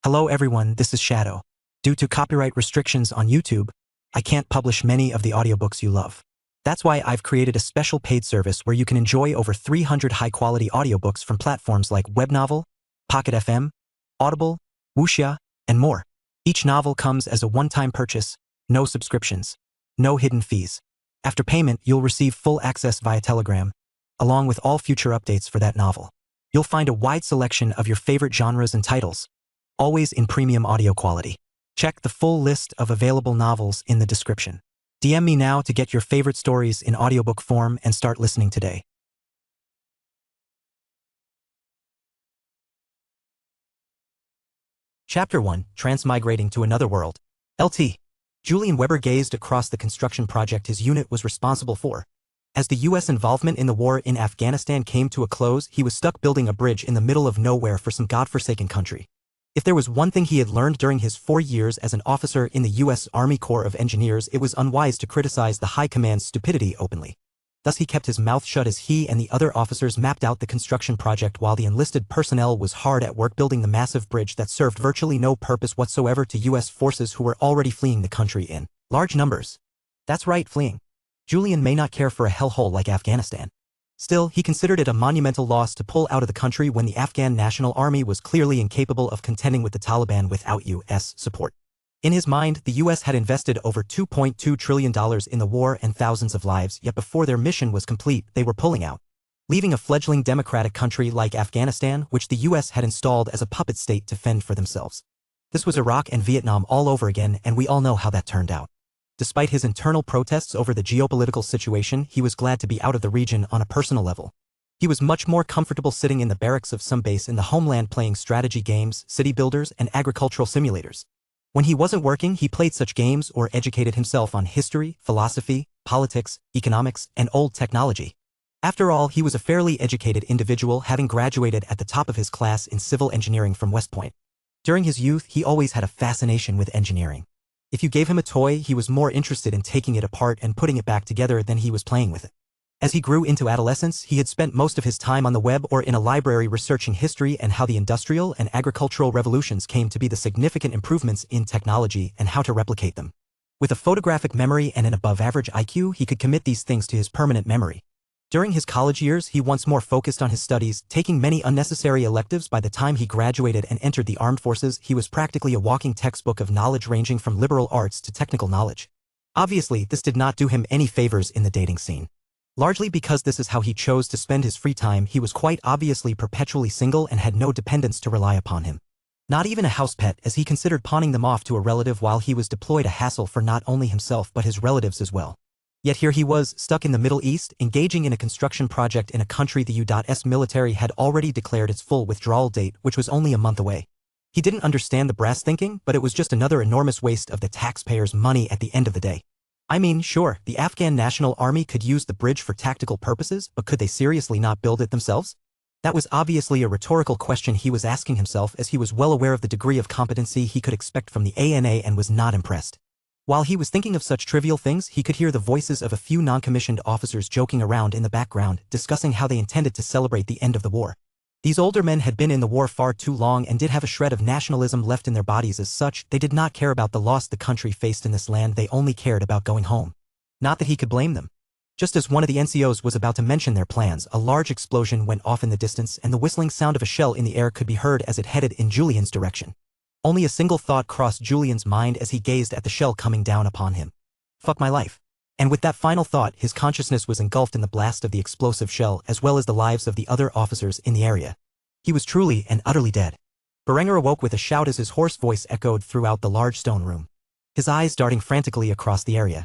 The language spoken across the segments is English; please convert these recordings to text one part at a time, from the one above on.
Hello everyone, this is Shadow. Due to copyright restrictions on YouTube, I can't publish many of the audiobooks you love. That's why I've created a special paid service where you can enjoy over 300 high-quality audiobooks from platforms like Webnovel, Pocket FM, Audible, Wuxia, and more. Each novel comes as a one-time purchase, no subscriptions, no hidden fees. After payment, you'll receive full access via Telegram, along with all future updates for that novel. You'll find a wide selection of your favorite genres and titles, always in premium audio quality. Check the full list of available novels in the description. DM me now to get your favorite stories in audiobook form and start listening today. Chapter 1, Transmigrating to Another World. LT. Julian Weber gazed across the construction project his unit was responsible for. As the U.S. involvement in the war in Afghanistan came to a close, he was stuck building a bridge in the middle of nowhere for some godforsaken country. If there was one thing he had learned during his 4 years as an officer in the U.S. Army Corps of Engineers, it was unwise to criticize the High Command's stupidity openly. Thus he kept his mouth shut as he and the other officers mapped out the construction project while the enlisted personnel was hard at work building the massive bridge that served virtually no purpose whatsoever to U.S. forces who were already fleeing the country in large numbers. That's right, fleeing. Julian may not care for a hellhole like Afghanistan. Still, he considered it a monumental loss to pull out of the country when the Afghan National Army was clearly incapable of contending with the Taliban without U.S. support. In his mind, the U.S. had invested over $2.2 trillion in the war and thousands of lives, yet before their mission was complete, they were pulling out, leaving a fledgling democratic country like Afghanistan, which the U.S. had installed as a puppet state to fend for themselves. This was Iraq and Vietnam all over again, and we all know how that turned out. Despite his internal protests over the geopolitical situation, he was glad to be out of the region on a personal level. He was much more comfortable sitting in the barracks of some base in the homeland playing strategy games, city builders, and agricultural simulators. When he wasn't working, he played such games or educated himself on history, philosophy, politics, economics, and old technology. After all, he was a fairly educated individual, having graduated at the top of his class in civil engineering from West Point. During his youth, he always had a fascination with engineering. If you gave him a toy, he was more interested in taking it apart and putting it back together than he was playing with it. As he grew into adolescence, he had spent most of his time on the web or in a library researching history and how the industrial and agricultural revolutions came to be the significant improvements in technology and how to replicate them. With a photographic memory and an above-average IQ, he could commit these things to his permanent memory. During his college years, he once more focused on his studies, taking many unnecessary electives. By the time he graduated and entered the armed forces, he was practically a walking textbook of knowledge ranging from liberal arts to technical knowledge. Obviously, this did not do him any favors in the dating scene. Largely because this is how he chose to spend his free time, he was quite obviously perpetually single and had no dependents to rely upon him. Not even a house pet, as he considered pawning them off to a relative while he was deployed, a hassle for not only himself but his relatives as well. Yet here he was, stuck in the Middle East, engaging in a construction project in a country the U.S. military had already declared its full withdrawal date, which was only a month away. He didn't understand the brass thinking, but it was just another enormous waste of the taxpayers' money at the end of the day. I mean, sure, the Afghan National Army could use the bridge for tactical purposes, but could they seriously not build it themselves? That was obviously a rhetorical question he was asking himself, as he was well aware of the degree of competency he could expect from the ANA and was not impressed. While he was thinking of such trivial things, he could hear the voices of a few non-commissioned officers joking around in the background, discussing how they intended to celebrate the end of the war. These older men had been in the war far too long and did have a shred of nationalism left in their bodies. As such, they did not care about the loss the country faced in this land, they only cared about going home. Not that he could blame them. Just as one of the NCOs was about to mention their plans, a large explosion went off in the distance and the whistling sound of a shell in the air could be heard as it headed in Julian's direction. Only a single thought crossed Julian's mind as he gazed at the shell coming down upon him. Fuck my life. And with that final thought, his consciousness was engulfed in the blast of the explosive shell as well as the lives of the other officers in the area. He was truly and utterly dead. Berenger awoke with a shout as his hoarse voice echoed throughout the large stone room, his eyes darting frantically across the area.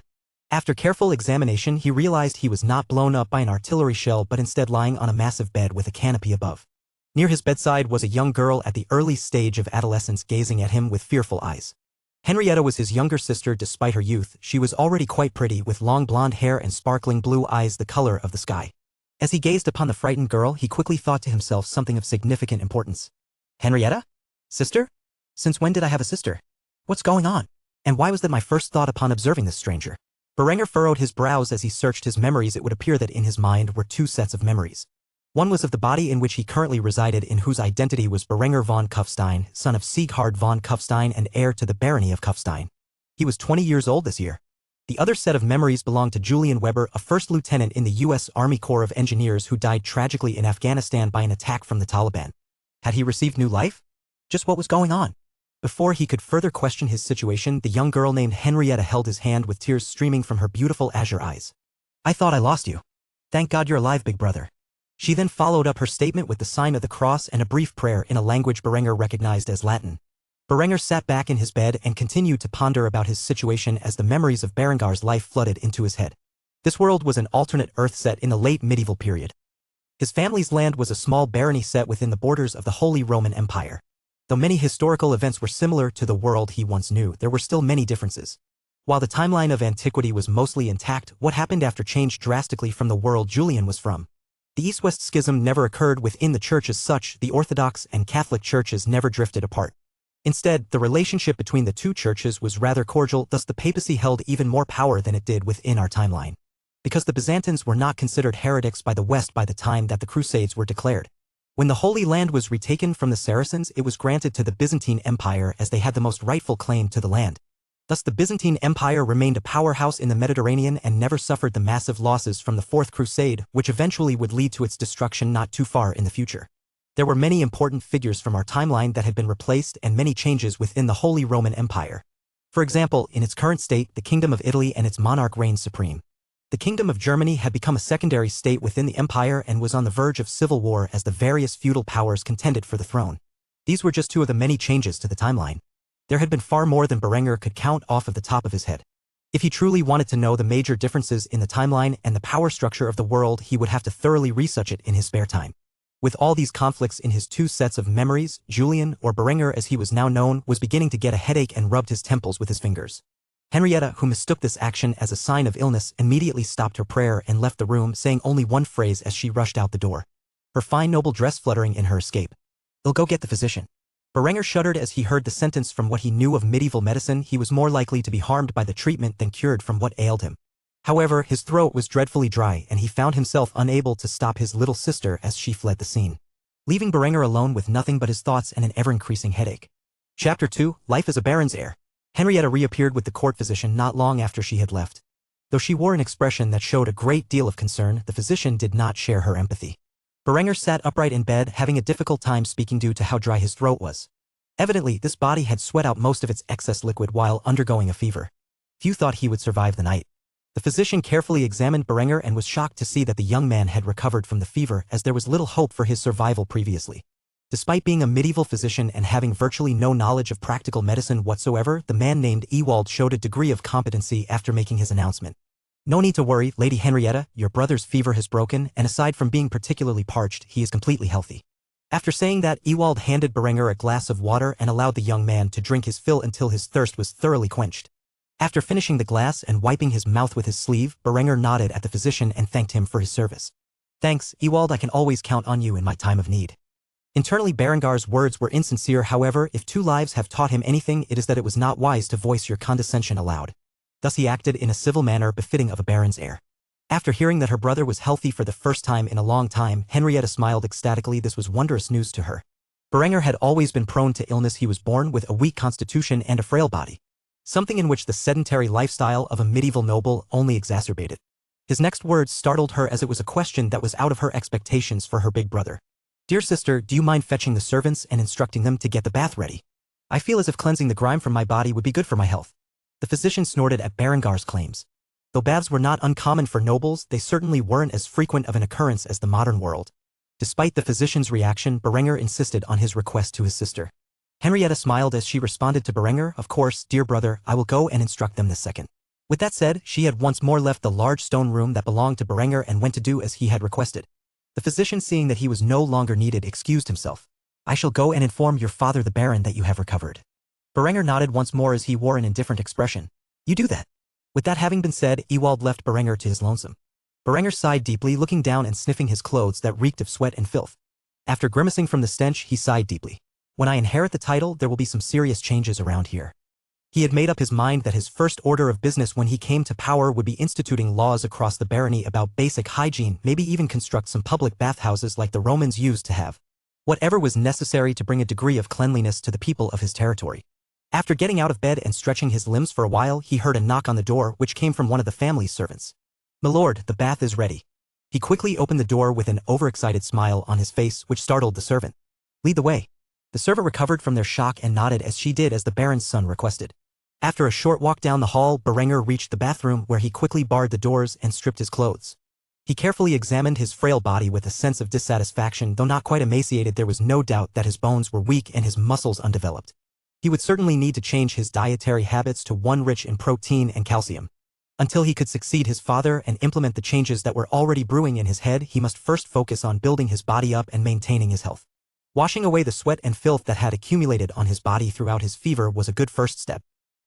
After careful examination, he realized he was not blown up by an artillery shell but instead lying on a massive bed with a canopy above. Near his bedside was a young girl at the early stage of adolescence gazing at him with fearful eyes. Henrietta was his younger sister. Despite her youth, she was already quite pretty, with long blonde hair and sparkling blue eyes the color of the sky. As he gazed upon the frightened girl, he quickly thought to himself something of significant importance. Henrietta? Sister? Since when did I have a sister? What's going on? And why was that my first thought upon observing this stranger? Berenger furrowed his brows as he searched his memories. It would appear that in his mind were two sets of memories. One was of the body in which he currently resided, in whose identity was Berenger von Kufstein, son of Sieghard von Kufstein and heir to the barony of Kufstein. He was 20 years old this year. The other set of memories belonged to Julian Weber, a first lieutenant in the U.S. Army Corps of Engineers who died tragically in Afghanistan by an attack from the Taliban. Had he received new life? Just what was going on? Before he could further question his situation, the young girl named Henrietta held his hand with tears streaming from her beautiful azure eyes. "I thought I lost you. Thank God you're alive, big brother." She then followed up her statement with the sign of the cross and a brief prayer in a language Berenger recognized as Latin. Berenger sat back in his bed and continued to ponder about his situation as the memories of Berengar's life flooded into his head. This world was an alternate Earth set in the late medieval period. His family's land was a small barony set within the borders of the Holy Roman Empire. Though many historical events were similar to the world he once knew, there were still many differences. While the timeline of antiquity was mostly intact, what happened after changed drastically from the world Julian was from. The East-West schism never occurred within the church as such. The Orthodox and Catholic churches never drifted apart. Instead, the relationship between the two churches was rather cordial, thus the papacy held even more power than it did within our timeline. Because the Byzantines were not considered heretics by the West by the time that the Crusades were declared. When the Holy Land was retaken from the Saracens, it was granted to the Byzantine Empire as they had the most rightful claim to the land. Thus the Byzantine Empire remained a powerhouse in the Mediterranean and never suffered the massive losses from the Fourth Crusade, which eventually would lead to its destruction not too far in the future. There were many important figures from our timeline that had been replaced and many changes within the Holy Roman Empire. For example, in its current state, the Kingdom of Italy and its monarch reigned supreme. The Kingdom of Germany had become a secondary state within the empire and was on the verge of civil war as the various feudal powers contended for the throne. These were just two of the many changes to the timeline. There had been far more than Berenger could count off of the top of his head. If he truly wanted to know the major differences in the timeline and the power structure of the world, he would have to thoroughly research it in his spare time. With all these conflicts in his two sets of memories, Julian, or Berenger as he was now known, was beginning to get a headache and rubbed his temples with his fingers. Henrietta, who mistook this action as a sign of illness, immediately stopped her prayer and left the room, saying only one phrase as she rushed out the door. Her fine noble dress fluttering in her escape. "I'll go get the physician." Berenger shuddered as he heard the sentence. From what he knew of medieval medicine, he was more likely to be harmed by the treatment than cured from what ailed him. However, his throat was dreadfully dry and he found himself unable to stop his little sister as she fled the scene, leaving Berenger alone with nothing but his thoughts and an ever-increasing headache. Chapter 2, Life as a Baron's Heir. Henrietta reappeared with the court physician not long after she had left. Though she wore an expression that showed a great deal of concern, the physician did not share her empathy. Berenger sat upright in bed, having a difficult time speaking due to how dry his throat was. Evidently, this body had sweat out most of its excess liquid while undergoing a fever. Few thought he would survive the night. The physician carefully examined Berenger and was shocked to see that the young man had recovered from the fever, as there was little hope for his survival previously. Despite being a medieval physician and having virtually no knowledge of practical medicine whatsoever, the man named Ewald showed a degree of competency after making his announcement. "No need to worry, Lady Henrietta, your brother's fever has broken, and aside from being particularly parched, he is completely healthy." After saying that, Ewald handed Berenger a glass of water and allowed the young man to drink his fill until his thirst was thoroughly quenched. After finishing the glass and wiping his mouth with his sleeve, Berenger nodded at the physician and thanked him for his service. "Thanks, Ewald, I can always count on you in my time of need." Internally, Berengar's words were insincere. However, if two lives have taught him anything, it is that it was not wise to voice your condescension aloud. Thus he acted in a civil manner befitting of a baron's heir. After hearing that her brother was healthy for the first time in a long time, Henrietta smiled ecstatically. This was wondrous news to her. Berenger had always been prone to illness. He was born with a weak constitution and a frail body, something in which the sedentary lifestyle of a medieval noble only exacerbated. His next words startled her, as it was a question that was out of her expectations for her big brother. "Dear sister, do you mind fetching the servants and instructing them to get the bath ready? I feel as if cleansing the grime from my body would be good for my health." The physician snorted at Berengar's claims. Though baths were not uncommon for nobles, they certainly weren't as frequent of an occurrence as the modern world. Despite the physician's reaction, Berenger insisted on his request to his sister. Henrietta smiled as she responded to Berenger, "Of course, dear brother, I will go and instruct them this second." With that said, she had once more left the large stone room that belonged to Berenger and went to do as he had requested. The physician, seeing that he was no longer needed, excused himself. "I shall go and inform your father the Baron that you have recovered." Berenger nodded once more as he wore an indifferent expression. "You do that." With that having been said, Ewald left Berenger to his lonesome. Berenger sighed deeply, looking down and sniffing his clothes that reeked of sweat and filth. After grimacing from the stench, he sighed deeply. "When I inherit the title, there will be some serious changes around here. He had made up his mind that his first order of business when he came to power would be instituting laws across the barony about basic hygiene, maybe even construct some public bathhouses like the Romans used to have. Whatever was necessary to bring a degree of cleanliness to the people of his territory. After getting out of bed and stretching his limbs for a while, he heard a knock on the door, which came from one of the family's servants. "My lord, the bath is ready." He quickly opened the door with an overexcited smile on his face, which startled the servant. "Lead the way." The servant recovered from their shock and nodded as she did as the baron's son requested. After a short walk down the hall, Berenger reached the bathroom where he quickly barred the doors and stripped his clothes. He carefully examined his frail body with a sense of dissatisfaction. Though not quite emaciated, there was no doubt that his bones were weak and his muscles undeveloped. He would certainly need to change his dietary habits to one rich in protein and calcium. Until he could succeed his father and implement the changes that were already brewing in his head, he must first focus on building his body up and maintaining his health. Washing away the sweat and filth that had accumulated on his body throughout his fever was a good first step.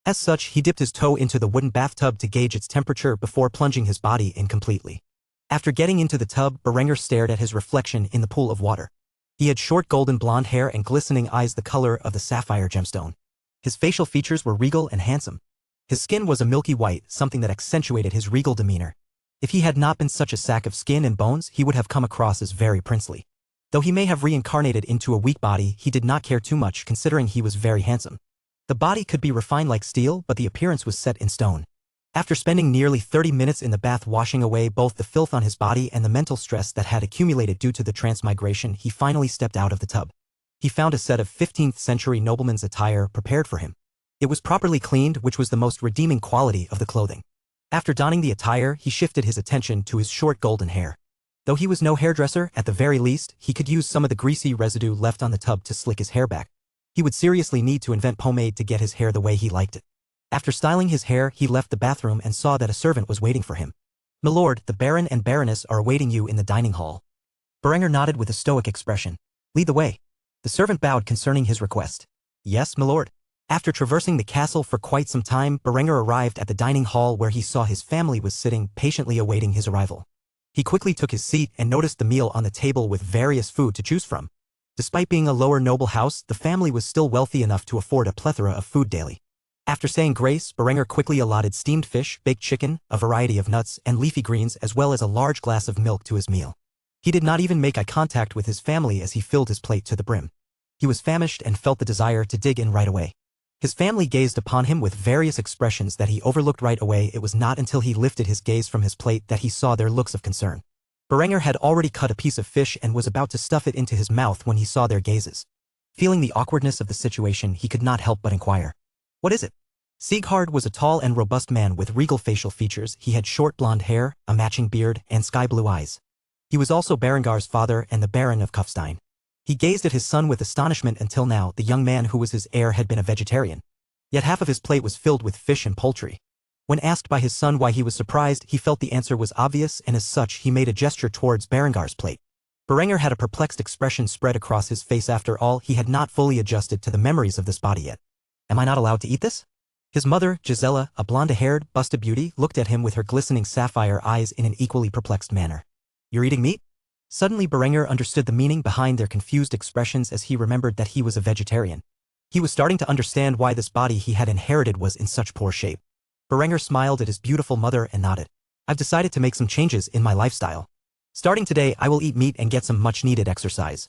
As such, he dipped his toe into the wooden bathtub to gauge its temperature before plunging his body in completely. After getting into the tub, Berenger stared at his reflection in the pool of water. He had short golden blonde hair and glistening eyes the color of the sapphire gemstone. His facial features were regal and handsome. His skin was a milky white, something that accentuated his regal demeanor. If he had not been such a sack of skin and bones, he would have come across as very princely. Though he may have reincarnated into a weak body, he did not care too much considering he was very handsome. The body could be refined like steel, but the appearance was set in stone. After spending nearly 30 minutes in the bath washing away both the filth on his body and the mental stress that had accumulated due to the transmigration, he finally stepped out of the tub. He found a set of 15th century nobleman's attire prepared for him. It was properly cleaned, which was the most redeeming quality of the clothing. After donning the attire, he shifted his attention to his short golden hair. Though he was no hairdresser, at the very least, he could use some of the greasy residue left on the tub to slick his hair back. He would seriously need to invent pomade to get his hair the way he liked it. After styling his hair, he left the bathroom and saw that a servant was waiting for him. "My lord, the baron and baroness are awaiting you in the dining hall." Berenger nodded with a stoic expression. "Lead the way." The servant bowed concerning his request. "Yes, my lord." After traversing the castle for quite some time, Berenger arrived at the dining hall where he saw his family was sitting, patiently awaiting his arrival. He quickly took his seat and noticed the meal on the table with various food to choose from. Despite being a lower noble house, the family was still wealthy enough to afford a plethora of food daily. After saying grace, Berenger quickly allotted steamed fish, baked chicken, a variety of nuts and leafy greens, as well as a large glass of milk to his meal. He did not even make eye contact with his family as he filled his plate to the brim. He was famished and felt the desire to dig in right away. His family gazed upon him with various expressions that he overlooked right away. It was not until he lifted his gaze from his plate that he saw their looks of concern. Berenger had already cut a piece of fish and was about to stuff it into his mouth when he saw their gazes. Feeling the awkwardness of the situation, he could not help but inquire, "What is it?" Sieghard was a tall and robust man with regal facial features. He had short blonde hair, a matching beard, and sky-blue eyes. He was also Berengar's father and the Baron of Kufstein. He gazed at his son with astonishment. Until now, the young man who was his heir had been a vegetarian. Yet half of his plate was filled with fish and poultry. When asked by his son why he was surprised, he felt the answer was obvious, and as such he made a gesture towards Berengar's plate. Berenger had a perplexed expression spread across his face. After all, he had not fully adjusted to the memories of this body yet. "Am I not allowed to eat this?" His mother, Gisela, a blonde-haired, busted beauty, looked at him with her glistening sapphire eyes in an equally perplexed manner. "You're eating meat?" Suddenly Berenger understood the meaning behind their confused expressions as he remembered that he was a vegetarian. He was starting to understand why this body he had inherited was in such poor shape. Berenger smiled at his beautiful mother and nodded. "I've decided to make some changes in my lifestyle. Starting today, I will eat meat and get some much-needed exercise.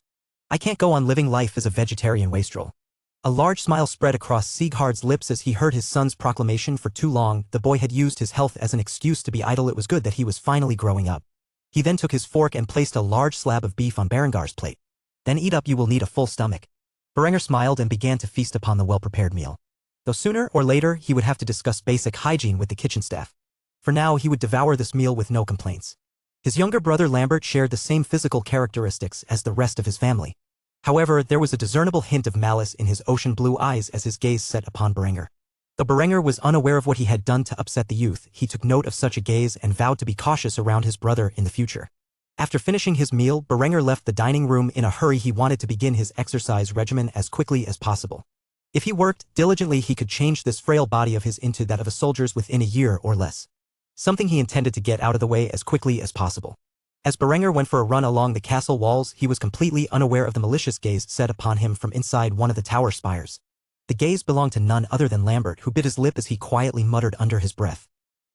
I can't go on living life as a vegetarian wastrel." A large smile spread across Sieghard's lips as he heard his son's proclamation. For too long, the boy had used his health as an excuse to be idle. It was good that he was finally growing up. He then took his fork and placed a large slab of beef on Berengar's plate. "Then eat up, you will need a full stomach." Berenger smiled and began to feast upon the well-prepared meal. Though sooner or later he would have to discuss basic hygiene with the kitchen staff. For now he would devour this meal with no complaints. His younger brother Lambert shared the same physical characteristics as the rest of his family. However, there was a discernible hint of malice in his ocean blue eyes as his gaze set upon Berenger. Though Berenger was unaware of what he had done to upset the youth, he took note of such a gaze and vowed to be cautious around his brother in the future. After finishing his meal, Berenger left the dining room in a hurry. He wanted to begin his exercise regimen as quickly as possible. If he worked diligently, he could change this frail body of his into that of a soldier's within a year or less. Something he intended to get out of the way as quickly as possible. As Berenger went for a run along the castle walls, he was completely unaware of the malicious gaze set upon him from inside one of the tower spires. The gaze belonged to none other than Lambert, who bit his lip as he quietly muttered under his breath.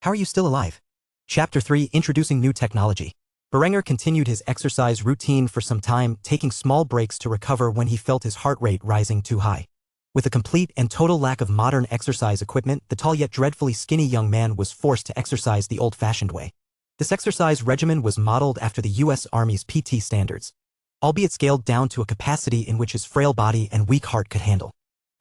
How are you still alive? Chapter 3, Introducing New Technology. Berenger continued his exercise routine for some time, taking small breaks to recover when he felt his heart rate rising too high. With a complete and total lack of modern exercise equipment, the tall yet dreadfully skinny young man was forced to exercise the old-fashioned way. This exercise regimen was modeled after the U.S. Army's PT standards, albeit scaled down to a capacity in which his frail body and weak heart could handle.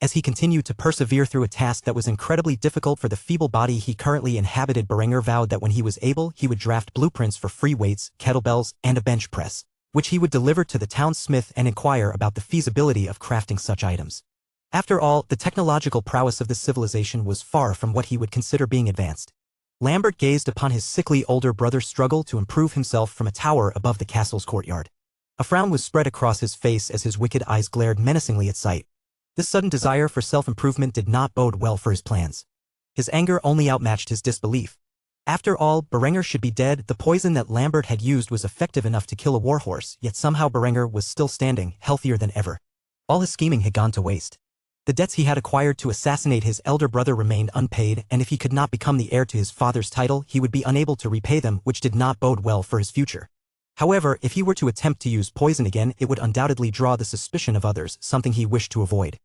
As he continued to persevere through a task that was incredibly difficult for the feeble body he currently inhabited, Berenger vowed that when he was able, he would draft blueprints for free weights, kettlebells, and a bench press, which he would deliver to the town smith and inquire about the feasibility of crafting such items. After all, the technological prowess of this civilization was far from what he would consider being advanced. Lambert gazed upon his sickly older brother struggle to improve himself from a tower above the castle's courtyard. A frown was spread across his face as his wicked eyes glared menacingly at sight. This sudden desire for self-improvement did not bode well for his plans. His anger only outmatched his disbelief. After all, Berenger should be dead. The poison that Lambert had used was effective enough to kill a warhorse, yet somehow Berenger was still standing, healthier than ever. All his scheming had gone to waste. The debts he had acquired to assassinate his elder brother remained unpaid, and if he could not become the heir to his father's title, he would be unable to repay them, which did not bode well for his future. However, if he were to attempt to use poison again, it would undoubtedly draw the suspicion of others, something he wished to avoid.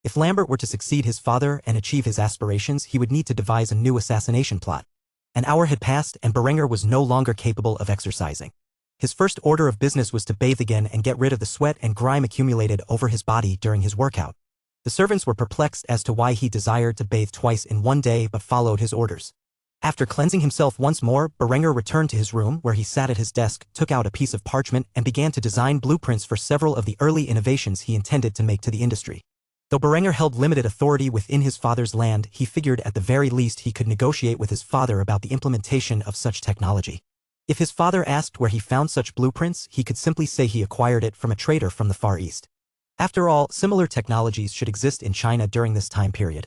If Lambert were to succeed his father and achieve his aspirations, he would need to devise a new assassination plot. An hour had passed, and Berenger was no longer capable of exercising. His first order of business was to bathe again and get rid of the sweat and grime accumulated over his body during his workout. The servants were perplexed as to why he desired to bathe twice in one day but followed his orders. After cleansing himself once more, Berenger returned to his room where he sat at his desk, took out a piece of parchment, and began to design blueprints for several of the early innovations he intended to make to the industry. Though Berenger held limited authority within his father's land, he figured at the very least he could negotiate with his father about the implementation of such technology. If his father asked where he found such blueprints, he could simply say he acquired it from a trader from the Far East. After all, similar technologies should exist in China during this time period.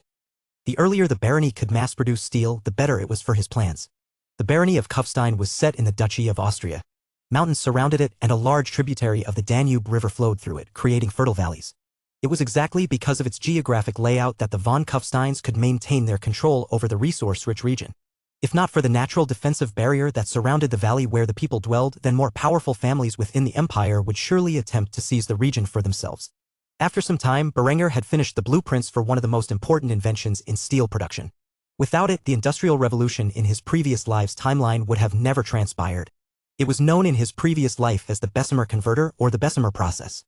The earlier the barony could mass-produce steel, the better it was for his plans. The barony of Kufstein was set in the Duchy of Austria. Mountains surrounded it, and a large tributary of the Danube River flowed through it, creating fertile valleys. It was exactly because of its geographic layout that the von Kufsteins could maintain their control over the resource-rich region. If not for the natural defensive barrier that surrounded the valley where the people dwelled, then more powerful families within the empire would surely attempt to seize the region for themselves. After some time, Berenger had finished the blueprints for one of the most important inventions in steel production. Without it, the Industrial Revolution in his previous life's timeline would have never transpired. It was known in his previous life as the Bessemer converter or the Bessemer process.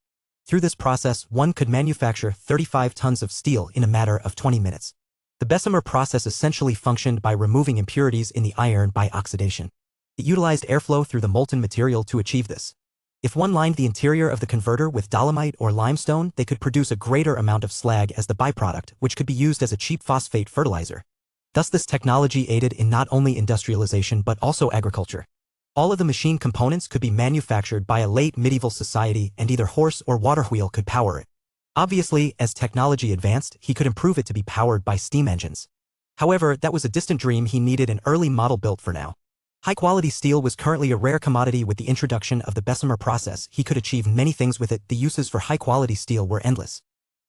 Through this process, one could manufacture 35 tons of steel in a matter of 20 minutes. The Bessemer process essentially functioned by removing impurities in the iron by oxidation. It utilized airflow through the molten material to achieve this. If one lined the interior of the converter with dolomite or limestone, they could produce a greater amount of slag as the byproduct, which could be used as a cheap phosphate fertilizer. Thus this technology aided in not only industrialization but also agriculture. All of the machine components could be manufactured by a late medieval society, and either horse or water wheel could power it. Obviously, as technology advanced, he could improve it to be powered by steam engines. However, that was a distant dream. He needed an early model built for now. High-quality steel was currently a rare commodity. With the introduction of the Bessemer process, he could achieve many things with it. The uses for high-quality steel were endless.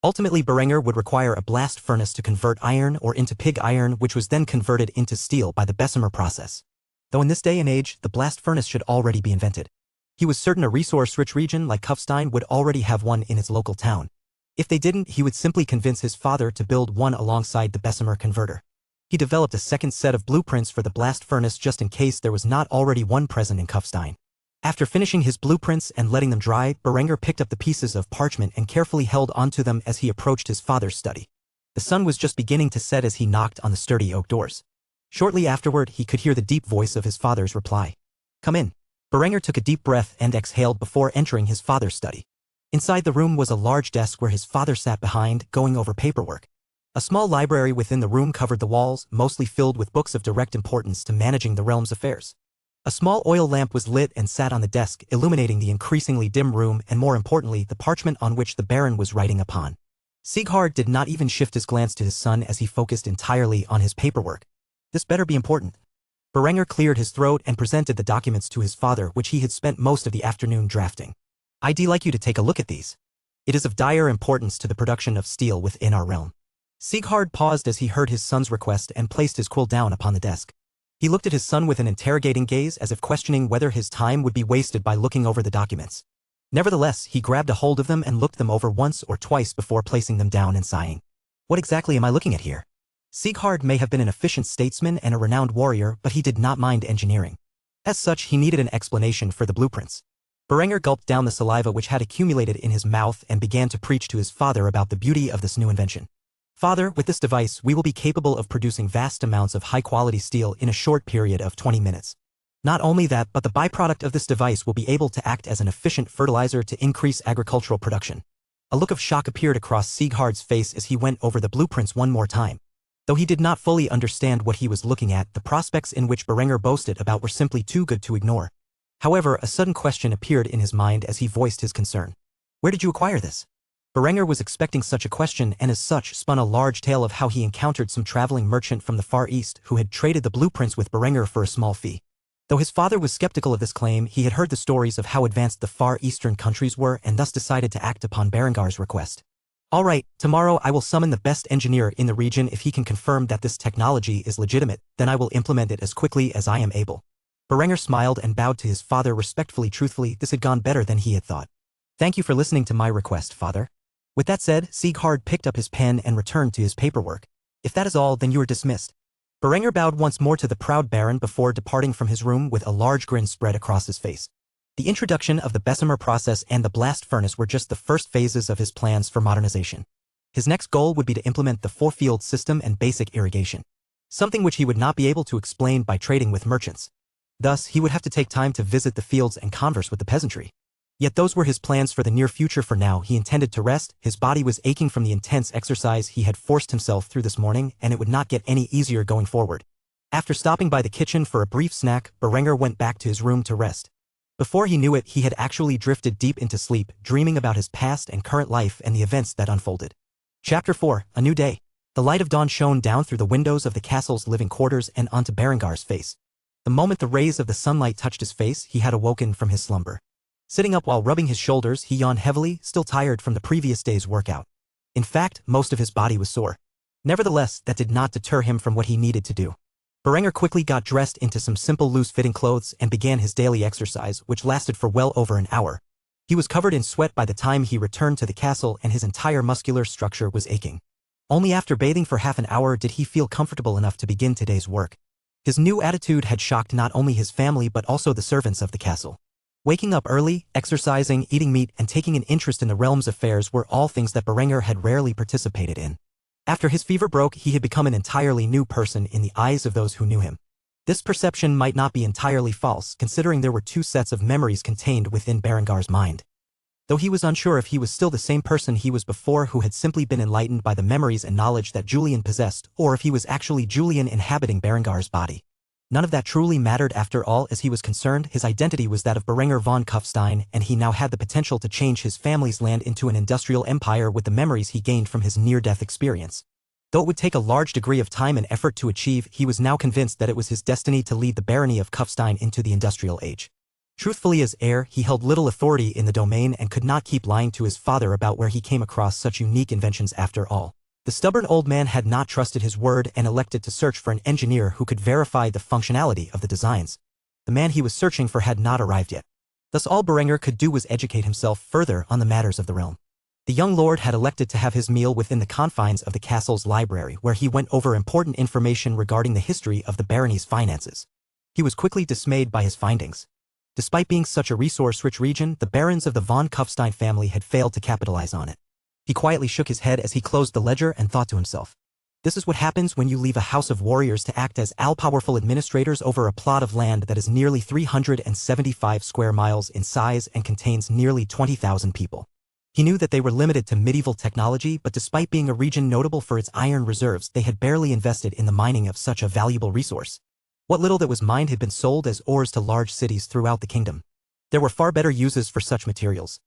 Ultimately, Berenger would require a blast furnace to convert iron ore into pig iron, which was then converted into steel by the Bessemer process. Though in this day and age, the blast furnace should already be invented. He was certain a resource-rich region like Kufstein would already have one in its local town. If they didn't, he would simply convince his father to build one alongside the Bessemer converter. He developed a second set of blueprints for the blast furnace just in case there was not already one present in Kufstein. After finishing his blueprints and letting them dry, Berenger picked up the pieces of parchment and carefully held onto them as he approached his father's study. The sun was just beginning to set as he knocked on the sturdy oak doors. Shortly afterward, he could hear the deep voice of his father's reply. "Come in." Berenger took a deep breath and exhaled before entering his father's study. Inside the room was a large desk where his father sat behind, going over paperwork. A small library within the room covered the walls, mostly filled with books of direct importance to managing the realm's affairs. A small oil lamp was lit and sat on the desk, illuminating the increasingly dim room and, more importantly, the parchment on which the Baron was writing upon. Sieghard did not even shift his glance to his son as he focused entirely on his paperwork. This better be important. Berenger cleared his throat and presented the documents to his father, which he had spent most of the afternoon drafting. "I'd like you to take a look at these. It is of dire importance to the production of steel within our realm." Sieghard paused as he heard his son's request and placed his quill down upon the desk. He looked at his son with an interrogating gaze as if questioning whether his time would be wasted by looking over the documents. Nevertheless, he grabbed a hold of them and looked them over once or twice before placing them down and sighing. What exactly am I looking at here? Sieghard may have been an efficient statesman and a renowned warrior, but he did not mind engineering. As such, he needed an explanation for the blueprints. Berenger gulped down the saliva which had accumulated in his mouth and began to preach to his father about the beauty of this new invention. Father, with this device, we will be capable of producing vast amounts of high-quality steel in a short period of 20 minutes. Not only that, but the byproduct of this device will be able to act as an efficient fertilizer to increase agricultural production. A look of shock appeared across Sieghard's face as he went over the blueprints one more time. Though he did not fully understand what he was looking at, the prospects in which Berenger boasted about were simply too good to ignore. However, a sudden question appeared in his mind as he voiced his concern. Where did you acquire this? Berenger was expecting such a question and as such spun a large tale of how he encountered some traveling merchant from the Far East who had traded the blueprints with Berenger for a small fee. Though his father was skeptical of this claim, he had heard the stories of how advanced the Far Eastern countries were and thus decided to act upon Berengar's request. All right, tomorrow I will summon the best engineer in the region. If he can confirm that this technology is legitimate, then I will implement it as quickly as I am able. Berenger smiled and bowed to his father respectfully. Truthfully, this had gone better than he had thought. Thank you for listening to my request, father. With that said, Sieghard picked up his pen and returned to his paperwork. If that is all, then you are dismissed. Berenger bowed once more to the proud baron before departing from his room with a large grin spread across his face. The introduction of the Bessemer process and the blast furnace were just the first phases of his plans for modernization. His next goal would be to implement the four-field system and basic irrigation, something which he would not be able to explain by trading with merchants. Thus, he would have to take time to visit the fields and converse with the peasantry. Yet those were his plans for the near future. For now, he intended to rest. His body was aching from the intense exercise he had forced himself through this morning, and it would not get any easier going forward. After stopping by the kitchen for a brief snack, Berenger went back to his room to rest. Before he knew it, he had actually drifted deep into sleep, dreaming about his past and current life and the events that unfolded. Chapter 4, A New Day. The light of dawn shone down through the windows of the castle's living quarters and onto Berengar's face. The moment the rays of the sunlight touched his face, he had awoken from his slumber. Sitting up while rubbing his shoulders, he yawned heavily, still tired from the previous day's workout. In fact, most of his body was sore. Nevertheless, that did not deter him from what he needed to do. Berenger quickly got dressed into some simple loose-fitting clothes and began his daily exercise, which lasted for well over an hour. He was covered in sweat by the time he returned to the castle, and his entire muscular structure was aching. Only after bathing for half an hour did he feel comfortable enough to begin today's work. His new attitude had shocked not only his family but also the servants of the castle. Waking up early, exercising, eating meat, and taking an interest in the realm's affairs were all things that Berenger had rarely participated in. After his fever broke, he had become an entirely new person in the eyes of those who knew him. This perception might not be entirely false, considering there were two sets of memories contained within Berengar's mind. Though he was unsure if he was still the same person he was before, who had simply been enlightened by the memories and knowledge that Julian possessed, or if he was actually Julian inhabiting Berengar's body. None of that truly mattered after all. As he was concerned, his identity was that of Berenger von Kufstein, and he now had the potential to change his family's land into an industrial empire with the memories he gained from his near-death experience. Though it would take a large degree of time and effort to achieve, he was now convinced that it was his destiny to lead the barony of Kufstein into the industrial age. Truthfully, as heir, he held little authority in the domain and could not keep lying to his father about where he came across such unique inventions after all. The stubborn old man had not trusted his word and elected to search for an engineer who could verify the functionality of the designs. The man he was searching for had not arrived yet. Thus all Berenger could do was educate himself further on the matters of the realm. The young lord had elected to have his meal within the confines of the castle's library, where he went over important information regarding the history of the barony's finances. He was quickly dismayed by his findings. Despite being such a resource-rich region, the barons of the von Kufstein family had failed to capitalize on it. He quietly shook his head as he closed the ledger and thought to himself, this is what happens when you leave a house of warriors to act as all-powerful administrators over a plot of land that is nearly 375 square miles in size and contains nearly 20,000 people. He knew that they were limited to medieval technology, but despite being a region notable for its iron reserves, they had barely invested in the mining of such a valuable resource. What little that was mined had been sold as ores to large cities throughout the kingdom. There were far better uses for such materials.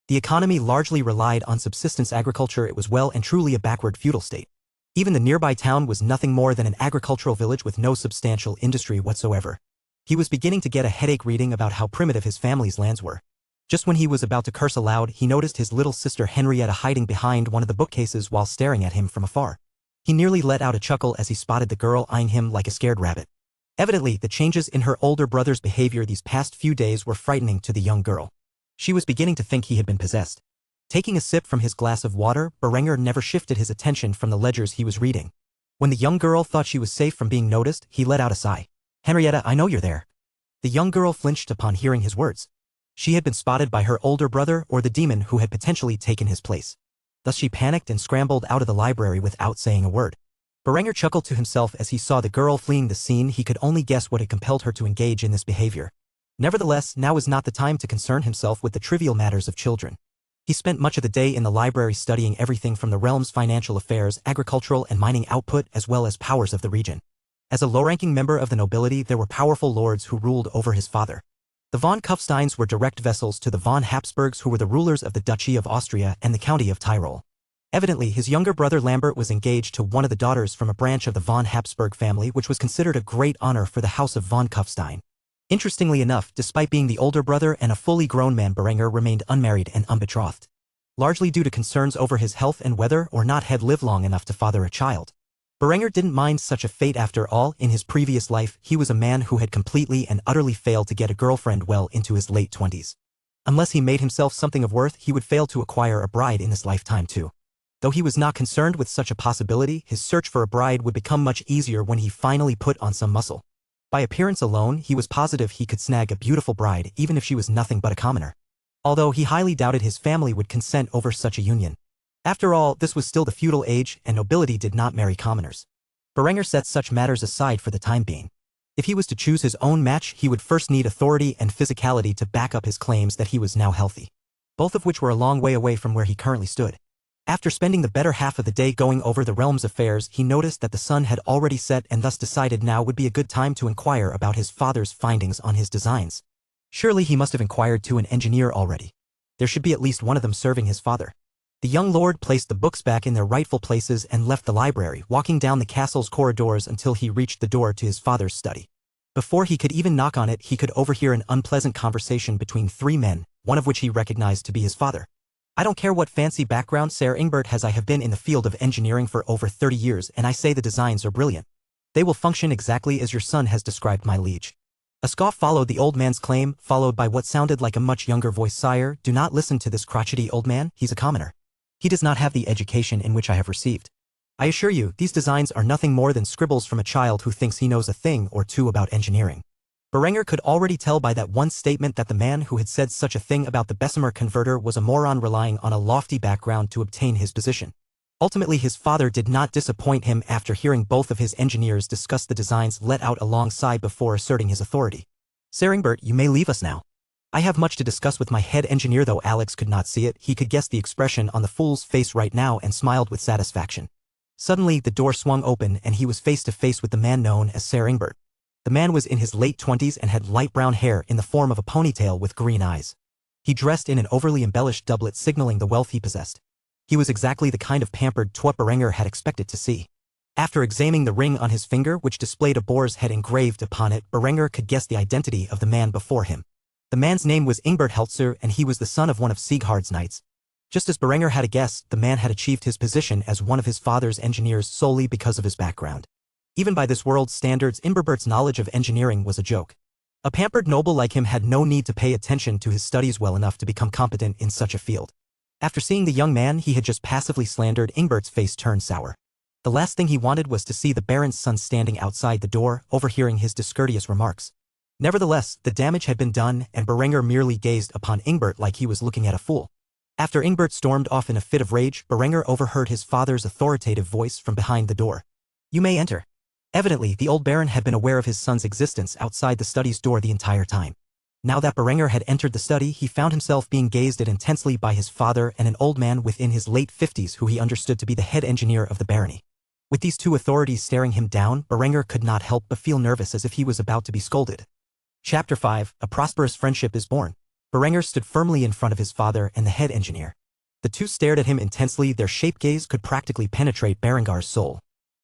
The economy largely relied on subsistence agriculture. It was well and truly a backward feudal state. Even the nearby town was nothing more than an agricultural village with no substantial industry whatsoever. He was beginning to get a headache reading about how primitive his family's lands were. Just when he was about to curse aloud, he noticed his little sister Henrietta hiding behind one of the bookcases while staring at him from afar. He nearly let out a chuckle as he spotted the girl eyeing him like a scared rabbit. Evidently, the changes in her older brother's behavior these past few days were frightening to the young girl. She was beginning to think he had been possessed. Taking a sip from his glass of water, Berenger never shifted his attention from the ledgers he was reading. When the young girl thought she was safe from being noticed, he let out a sigh. "Henrietta, I know you're there." The young girl flinched upon hearing his words. She had been spotted by her older brother or the demon who had potentially taken his place. Thus she panicked and scrambled out of the library without saying a word. Berenger chuckled to himself as he saw the girl fleeing the scene. He could only guess what had compelled her to engage in this behavior. Nevertheless, now was not the time to concern himself with the trivial matters of children. He spent much of the day in the library studying everything from the realm's financial affairs, agricultural and mining output, as well as powers of the region. As a low-ranking member of the nobility, there were powerful lords who ruled over his father. The von Kufsteins were direct vassals to the von Habsburgs, who were the rulers of the Duchy of Austria and the County of Tyrol. Evidently, his younger brother Lambert was engaged to one of the daughters from a branch of the von Habsburg family, which was considered a great honor for the House of von Kufstein. Interestingly enough, despite being the older brother and a fully grown man, Berenger remained unmarried and unbetrothed. Largely due to concerns over his health and whether or not had lived long enough to father a child. Berenger didn't mind such a fate after all. In his previous life, he was a man who had completely and utterly failed to get a girlfriend well into his late 20s. Unless he made himself something of worth, he would fail to acquire a bride in this lifetime too. Though he was not concerned with such a possibility, his search for a bride would become much easier when he finally put on some muscle. By appearance alone, he was positive he could snag a beautiful bride even if she was nothing but a commoner. Although he highly doubted his family would consent over such a union. After all, this was still the feudal age, and nobility did not marry commoners. Berenger set such matters aside for the time being. If he was to choose his own match, he would first need authority and physicality to back up his claims that he was now healthy. Both of which were a long way away from where he currently stood. After spending the better half of the day going over the realm's affairs, he noticed that the sun had already set and thus decided now would be a good time to inquire about his father's findings on his designs. Surely he must have inquired to an engineer already. There should be at least one of them serving his father. The young lord placed the books back in their rightful places and left the library, walking down the castle's corridors until he reached the door to his father's study. Before he could even knock on it, he could overhear an unpleasant conversation between three men, one of which he recognized to be his father. "I don't care what fancy background Sir Ingbert has. I have been in the field of engineering for over 30 years and I say the designs are brilliant. They will function exactly as your son has described, my liege." A scoff followed the old man's claim, followed by what sounded like a much younger voice. "Sire, do not listen to this crotchety old man. He's a commoner. He does not have the education in which I have received. I assure you, these designs are nothing more than scribbles from a child who thinks he knows a thing or two about engineering." Berenger could already tell by that one statement that the man who had said such a thing about the Bessemer converter was a moron relying on a lofty background to obtain his position. Ultimately, his father did not disappoint him after hearing both of his engineers discuss the designs let out alongside before asserting his authority. "Sir Ingbert, you may leave us now. I have much to discuss with my head engineer." Though Alex could not see it, he could guess the expression on the fool's face right now and smiled with satisfaction. Suddenly, the door swung open and he was face to face with the man known as Sir Ingbert. The man was in his late 20s and had light brown hair in the form of a ponytail with green eyes. He dressed in an overly embellished doublet signaling the wealth he possessed. He was exactly the kind of pampered twat Berenger had expected to see. After examining the ring on his finger, which displayed a boar's head engraved upon it, Berenger could guess the identity of the man before him. The man's name was Ingbert Heltzer, and he was the son of one of Sieghard's knights. Just as Berenger had guessed, the man had achieved his position as one of his father's engineers solely because of his background. Even by this world's standards, Ingerbert's knowledge of engineering was a joke. A pampered noble like him had no need to pay attention to his studies well enough to become competent in such a field. After seeing the young man he had just passively slandered, Ingbert's face turned sour. The last thing he wanted was to see the Baron's son standing outside the door, overhearing his discourteous remarks. Nevertheless, the damage had been done, and Berenger merely gazed upon Ingbert like he was looking at a fool. After Ingbert stormed off in a fit of rage, Berenger overheard his father's authoritative voice from behind the door. "You may enter." Evidently, the old Baron had been aware of his son's existence outside the study's door the entire time. Now that Berenger had entered the study, he found himself being gazed at intensely by his father and an old man within his late 50s who he understood to be the head engineer of the barony. With these two authorities staring him down, Berenger could not help but feel nervous, as if he was about to be scolded. Chapter 5, A Prosperous Friendship is Born. Berenger stood firmly in front of his father and the head engineer. The two stared at him intensely. Their shape gaze could practically penetrate Berengar's soul.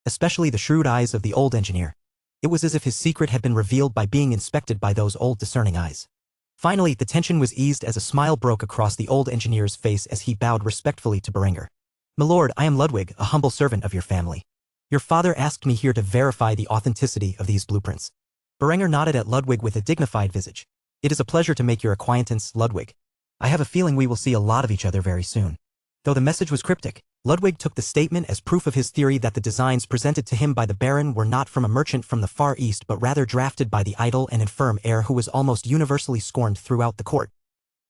Especially the shrewd eyes of the old engineer. It was as if his secret had been revealed by being inspected by those old discerning eyes. Finally, the tension was eased as a smile broke across the old engineer's face as he bowed respectfully to Berenger. "My lord, I am Ludwig, a humble servant of your family. Your father asked me here to verify the authenticity of these blueprints. Berenger nodded at Ludwig with a dignified visage. It is a pleasure to make your acquaintance, Ludwig. I have a feeling we will see a lot of each other very soon. Though the message was cryptic, Ludwig took the statement as proof of his theory that the designs presented to him by the Baron were not from a merchant from the Far East but rather drafted by the idle and infirm heir who was almost universally scorned throughout the court.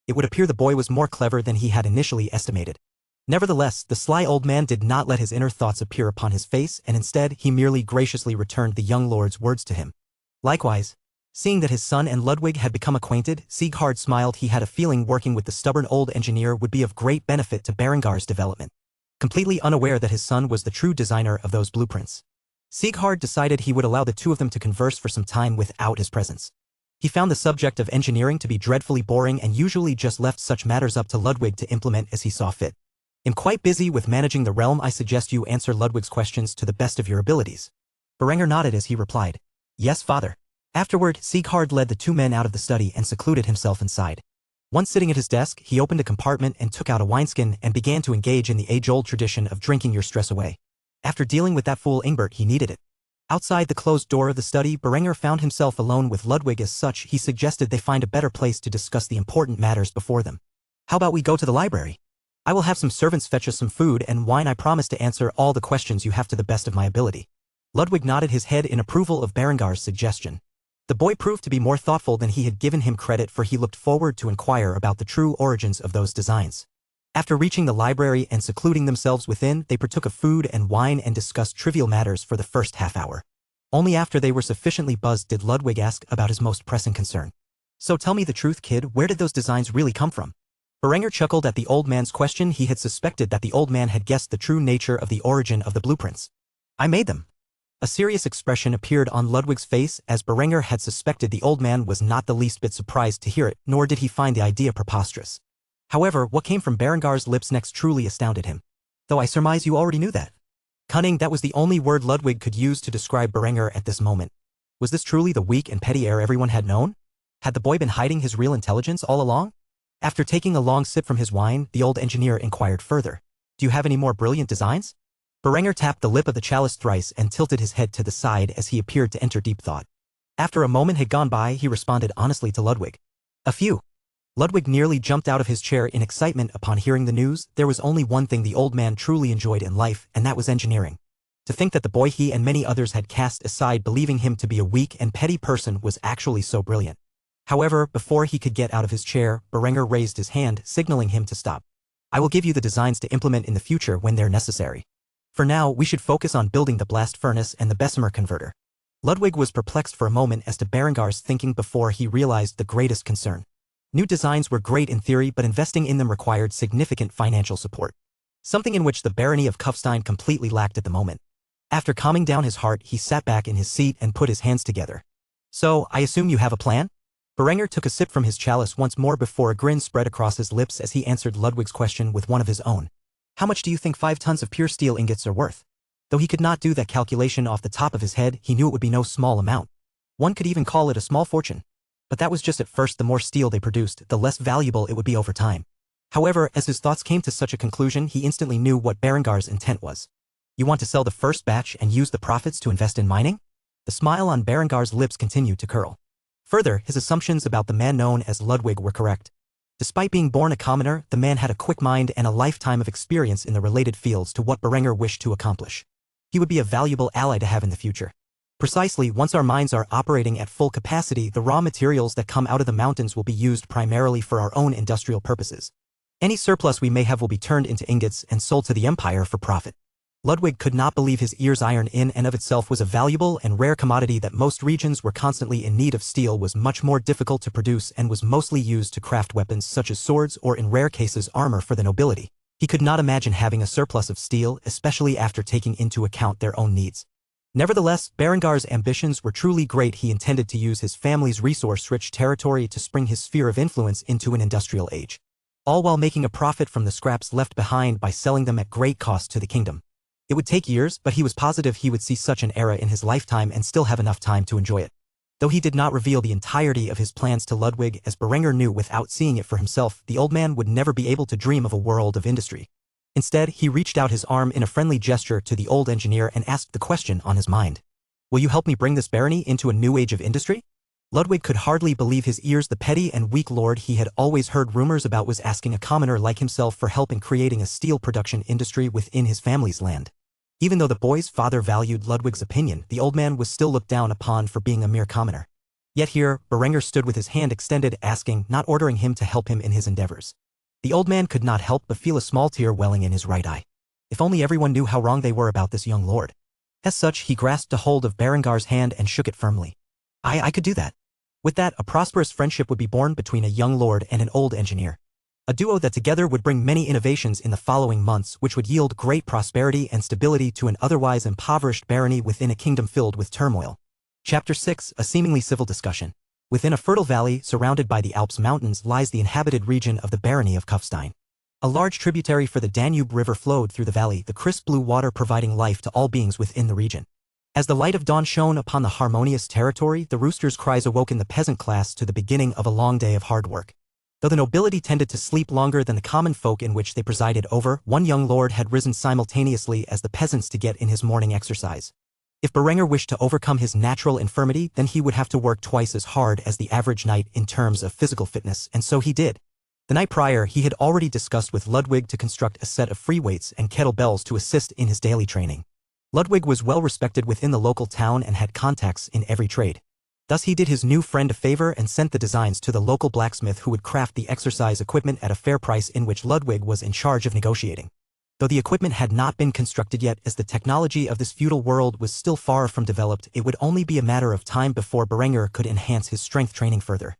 It would appear the boy was more clever than he had initially estimated. Nevertheless, the sly old man did not let his inner thoughts appear upon his face, and instead he merely graciously returned the young lord's words to him. Likewise, seeing that his son and Ludwig had become acquainted, Sieghard smiled. He had a feeling working with the stubborn old engineer would be of great benefit to Berengar's development. Completely unaware that his son was the true designer of those blueprints, Sieghard decided he would allow the two of them to converse for some time without his presence. He found the subject of engineering to be dreadfully boring and usually just left such matters up to Ludwig to implement as he saw fit. I'm quite busy with managing the realm. I suggest you answer Ludwig's questions to the best of your abilities. Berenger nodded as he replied, Yes, father. Afterward, Sieghard led the two men out of the study and secluded himself inside. Once sitting at his desk, he opened a compartment and took out a wineskin and began to engage in the age-old tradition of drinking your stress away. After dealing with that fool Ingbert, he needed it. Outside the closed door of the study, Berenger found himself alone with Ludwig. As such, he suggested they find a better place to discuss the important matters before them. How about we go to the library? I will have some servants fetch us some food and wine. I promise to answer all the questions you have to the best of my ability. Ludwig nodded his head in approval of Berengar's suggestion. The boy proved to be more thoughtful than he had given him credit for. He looked forward to inquire about the true origins of those designs. After reaching the library and secluding themselves within, they partook of food and wine and discussed trivial matters for the first half hour. Only after they were sufficiently buzzed did Ludwig ask about his most pressing concern. So tell me the truth, kid, where did those designs really come from? Berenger chuckled at the old man's question. He had suspected that the old man had guessed the true nature of the origin of the blueprints. I made them. A serious expression appeared on Ludwig's face. As Berenger had suspected, the old man was not the least bit surprised to hear it, nor did he find the idea preposterous. However, what came from Berengar's lips next truly astounded him. Though I surmise you already knew that. Cunning, that was the only word Ludwig could use to describe Berenger at this moment. Was this truly the weak and petty heir everyone had known? Had the boy been hiding his real intelligence all along? After taking a long sip from his wine, the old engineer inquired further. Do you have any more brilliant designs? Berenger tapped the lip of the chalice thrice and tilted his head to the side as he appeared to enter deep thought. After a moment had gone by, he responded honestly to Ludwig. A few. Ludwig nearly jumped out of his chair in excitement upon hearing the news. There was only one thing the old man truly enjoyed in life, and that was engineering. To think that the boy he and many others had cast aside believing him to be a weak and petty person was actually so brilliant. However, before he could get out of his chair, Berenger raised his hand, signaling him to stop. I will give you the designs to implement in the future when they're necessary. For now, we should focus on building the blast furnace and the Bessemer converter. Ludwig was perplexed for a moment as to Berengar's thinking before he realized the greatest concern. New designs were great in theory, but investing in them required significant financial support. Something in which the barony of Kufstein completely lacked at the moment. After calming down his heart, he sat back in his seat and put his hands together. So, I assume you have a plan? Berenger took a sip from his chalice once more before a grin spread across his lips as he answered Ludwig's question with one of his own. How much do you think 5 tons of pure steel ingots are worth? Though he could not do that calculation off the top of his head, he knew it would be no small amount. One could even call it a small fortune. But that was just at first. The more steel they produced, the less valuable it would be over time. However, as his thoughts came to such a conclusion, he instantly knew what Berengar's intent was. You want to sell the first batch and use the profits to invest in mining? The smile on Berengar's lips continued to curl. Further, his assumptions about the man known as Ludwig were correct. Despite being born a commoner, the man had a quick mind and a lifetime of experience in the related fields to what Berenger wished to accomplish. He would be a valuable ally to have in the future. Precisely, once our mines are operating at full capacity, the raw materials that come out of the mountains will be used primarily for our own industrial purposes. Any surplus we may have will be turned into ingots and sold to the Empire for profit. Ludwig could not believe his ears. Iron in and of itself was a valuable and rare commodity that most regions were constantly in need of. Steel was much more difficult to produce and was mostly used to craft weapons such as swords or in rare cases armor for the nobility. He could not imagine having a surplus of steel, especially after taking into account their own needs. Nevertheless, Berengar's ambitions were truly great. He intended to use his family's resource-rich territory to spring his sphere of influence into an industrial age, all while making a profit from the scraps left behind by selling them at great cost to the kingdom. It would take years, but he was positive he would see such an era in his lifetime and still have enough time to enjoy it. Though he did not reveal the entirety of his plans to Ludwig, as Berenger knew without seeing it for himself, the old man would never be able to dream of a world of industry. Instead, he reached out his arm in a friendly gesture to the old engineer and asked the question on his mind. Will you help me bring this barony into a new age of industry? Ludwig could hardly believe his ears. The petty and weak lord he had always heard rumors about was asking a commoner like himself for help in creating a steel production industry within his family's land. Even though the boy's father valued Ludwig's opinion, the old man was still looked down upon for being a mere commoner. Yet here, Berenger stood with his hand extended, asking, not ordering him to help him in his endeavors. The old man could not help but feel a small tear welling in his right eye. If only everyone knew how wrong they were about this young lord. As such, he grasped a hold of Berengar's hand and shook it firmly. I could do that. With that, a prosperous friendship would be born between a young lord and an old engineer. A duo that together would bring many innovations in the following months, which would yield great prosperity and stability to an otherwise impoverished barony within a kingdom filled with turmoil. Chapter 6, a seemingly civil discussion. Within a fertile valley, surrounded by the Alps mountains, lies the inhabited region of the barony of Kufstein. A large tributary for the Danube River flowed through the valley, the crisp blue water providing life to all beings within the region. As the light of dawn shone upon the harmonious territory, the rooster's cries awoke in the peasant class to the beginning of a long day of hard work. Though the nobility tended to sleep longer than the common folk in which they presided over, one young lord had risen simultaneously as the peasants to get in his morning exercise. If Berenger wished to overcome his natural infirmity, then he would have to work twice as hard as the average knight in terms of physical fitness, and so he did. The night prior, he had already discussed with Ludwig to construct a set of free weights and kettlebells to assist in his daily training. Ludwig was well respected within the local town and had contacts in every trade. Thus he did his new friend a favor and sent the designs to the local blacksmith who would craft the exercise equipment at a fair price in which Ludwig was in charge of negotiating. Though the equipment had not been constructed yet, as the technology of this feudal world was still far from developed, it would only be a matter of time before Berenger could enhance his strength training further.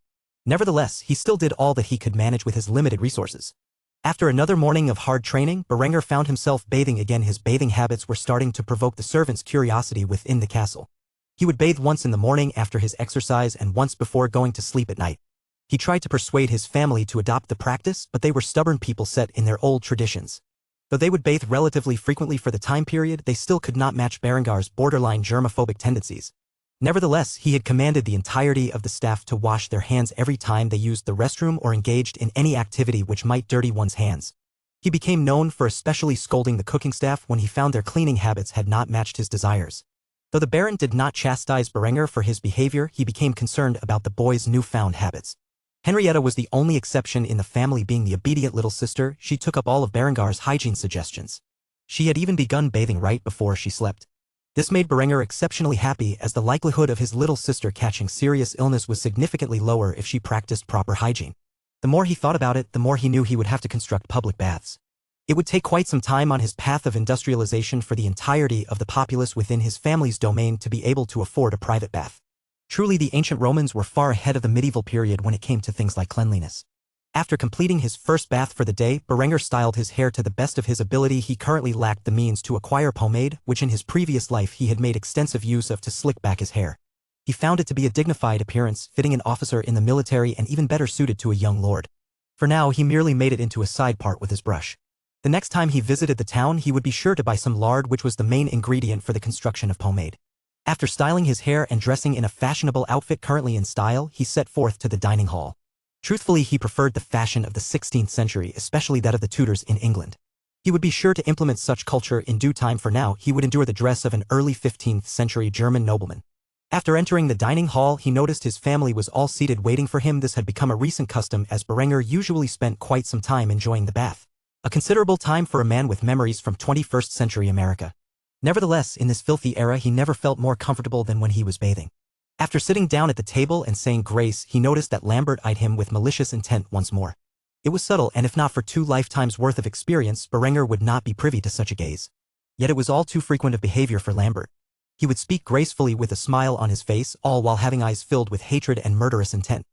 Nevertheless, he still did all that he could manage with his limited resources. After another morning of hard training, Berenger found himself bathing again. His bathing habits were starting to provoke the servants' curiosity within the castle. He would bathe once in the morning after his exercise and once before going to sleep at night. He tried to persuade his family to adopt the practice, but they were stubborn people set in their old traditions. Though they would bathe relatively frequently for the time period, they still could not match Berengar's borderline germophobic tendencies. Nevertheless, he had commanded the entirety of the staff to wash their hands every time they used the restroom or engaged in any activity which might dirty one's hands. He became known for especially scolding the cooking staff when he found their cleaning habits had not matched his desires. Though the Baron did not chastise Berenger for his behavior, he became concerned about the boy's newfound habits. Henrietta was the only exception in the family. Being the obedient little sister, she took up all of Berengar's hygiene suggestions. She had even begun bathing right before she slept. This made Berenger exceptionally happy, as the likelihood of his little sister catching serious illness was significantly lower if she practiced proper hygiene. The more he thought about it, the more he knew he would have to construct public baths. It would take quite some time on his path of industrialization for the entirety of the populace within his family's domain to be able to afford a private bath. Truly, the ancient Romans were far ahead of the medieval period when it came to things like cleanliness. After completing his first bath for the day, Berenger styled his hair to the best of his ability. He currently lacked the means to acquire pomade, which in his previous life he had made extensive use of to slick back his hair. He found it to be a dignified appearance, fitting an officer in the military and even better suited to a young lord. For now, he merely made it into a side part with his brush. The next time he visited the town, he would be sure to buy some lard, which was the main ingredient for the construction of pomade. After styling his hair and dressing in a fashionable outfit currently in style, he set forth to the dining hall. Truthfully, he preferred the fashion of the 16th century, especially that of the Tudors in England. He would be sure to implement such culture in due time. For now, he would endure the dress of an early 15th century German nobleman. After entering the dining hall, he noticed his family was all seated waiting for him. This had become a recent custom, as Berenger usually spent quite some time enjoying the bath. A considerable time for a man with memories from 21st century America. Nevertheless, in this filthy era, he never felt more comfortable than when he was bathing. After sitting down at the table and saying grace, he noticed that Lambert eyed him with malicious intent once more. It was subtle, and if not for 2 lifetimes worth of experience, Berenger would not be privy to such a gaze. Yet it was all too frequent of behavior for Lambert. He would speak gracefully with a smile on his face, all while having eyes filled with hatred and murderous intent.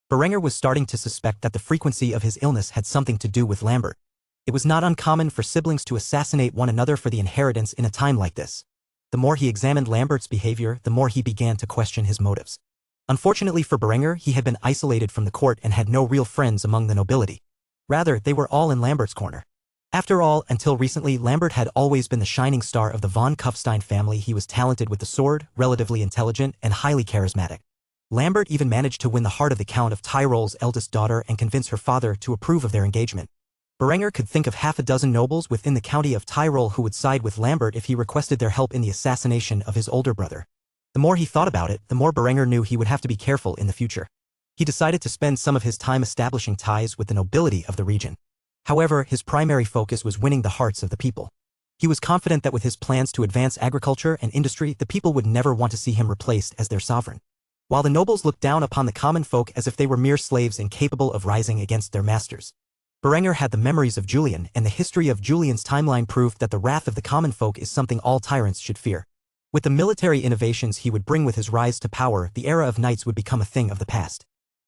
Berenger was starting to suspect that the frequency of his illness had something to do with Lambert. It was not uncommon for siblings to assassinate one another for the inheritance in a time like this. The more he examined Lambert's behavior, the more he began to question his motives. Unfortunately for Berenger, he had been isolated from the court and had no real friends among the nobility. Rather, they were all in Lambert's corner. After all, until recently, Lambert had always been the shining star of the von Kufstein family. He was talented with the sword, relatively intelligent, and highly charismatic. Lambert even managed to win the heart of the Count of Tyrol's eldest daughter and convince her father to approve of their engagement. Berenger could think of half a dozen nobles within the county of Tyrol who would side with Lambert if he requested their help in the assassination of his older brother. The more he thought about it, the more Berenger knew he would have to be careful in the future. He decided to spend some of his time establishing ties with the nobility of the region. However, his primary focus was winning the hearts of the people. He was confident that with his plans to advance agriculture and industry, the people would never want to see him replaced as their sovereign. While the nobles looked down upon the common folk as if they were mere slaves incapable of rising against their masters, Berenger had the memories of Julian, and the history of Julian's timeline proved that the wrath of the common folk is something all tyrants should fear. With the military innovations he would bring with his rise to power, the era of knights would become a thing of the past.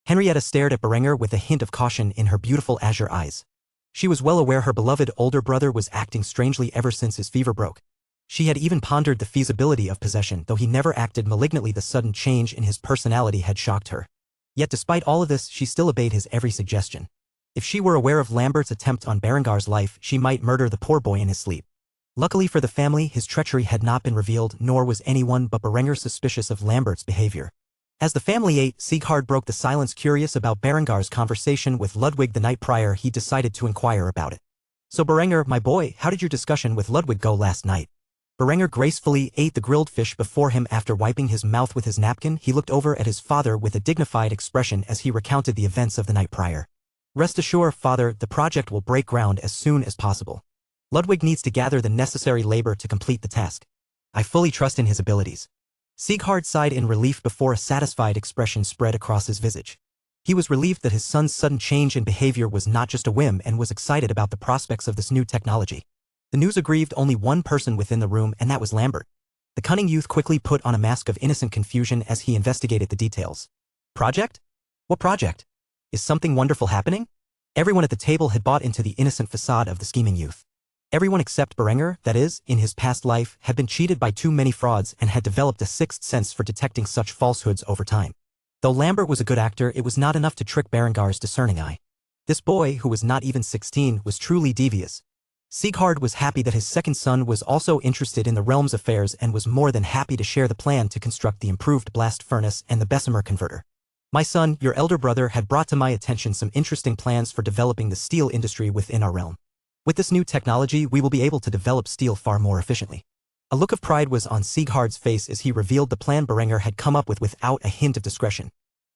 Henrietta stared at Berenger with a hint of caution in her beautiful azure eyes. She was well aware her beloved older brother was acting strangely ever since his fever broke. She had even pondered the feasibility of possession, though he never acted malignantly. The sudden change in his personality had shocked her. Yet despite all of this, she still obeyed his every suggestion. If she were aware of Lambert's attempt on Berengar's life, she might murder the poor boy in his sleep. Luckily for the family, his treachery had not been revealed, nor was anyone but Berenger suspicious of Lambert's behavior. As the family ate, Sieghard broke the silence. Curious about Berengar's conversation with Ludwig the night prior, he decided to inquire about it. "So Berenger, my boy, how did your discussion with Ludwig go last night?" Berenger gracefully ate the grilled fish before him. After wiping his mouth with his napkin, he looked over at his father with a dignified expression as he recounted the events of the night prior. "Rest assured, father, the project will break ground as soon as possible. Ludwig needs to gather the necessary labor to complete the task. I fully trust in his abilities." Sieghard sighed in relief before a satisfied expression spread across his visage. He was relieved that his son's sudden change in behavior was not just a whim, and was excited about the prospects of this new technology. The news aggrieved only one person within the room, and that was Lambert. The cunning youth quickly put on a mask of innocent confusion as he investigated the details. "Project? What project? Is something wonderful happening?" Everyone at the table had bought into the innocent facade of the scheming youth. Everyone except Berenger, that is, in his past life, had been cheated by too many frauds and had developed a sixth sense for detecting such falsehoods over time. Though Lambert was a good actor, it was not enough to trick Berengar's discerning eye. This boy, who was not even 16, was truly devious. Sieghard was happy that his second son was also interested in the realm's affairs and was more than happy to share the plan to construct the improved blast furnace and the Bessemer converter. "My son, your elder brother had brought to my attention some interesting plans for developing the steel industry within our realm. With this new technology, we will be able to develop steel far more efficiently." A look of pride was on Sieghard's face as he revealed the plan Berenger had come up with without a hint of discretion.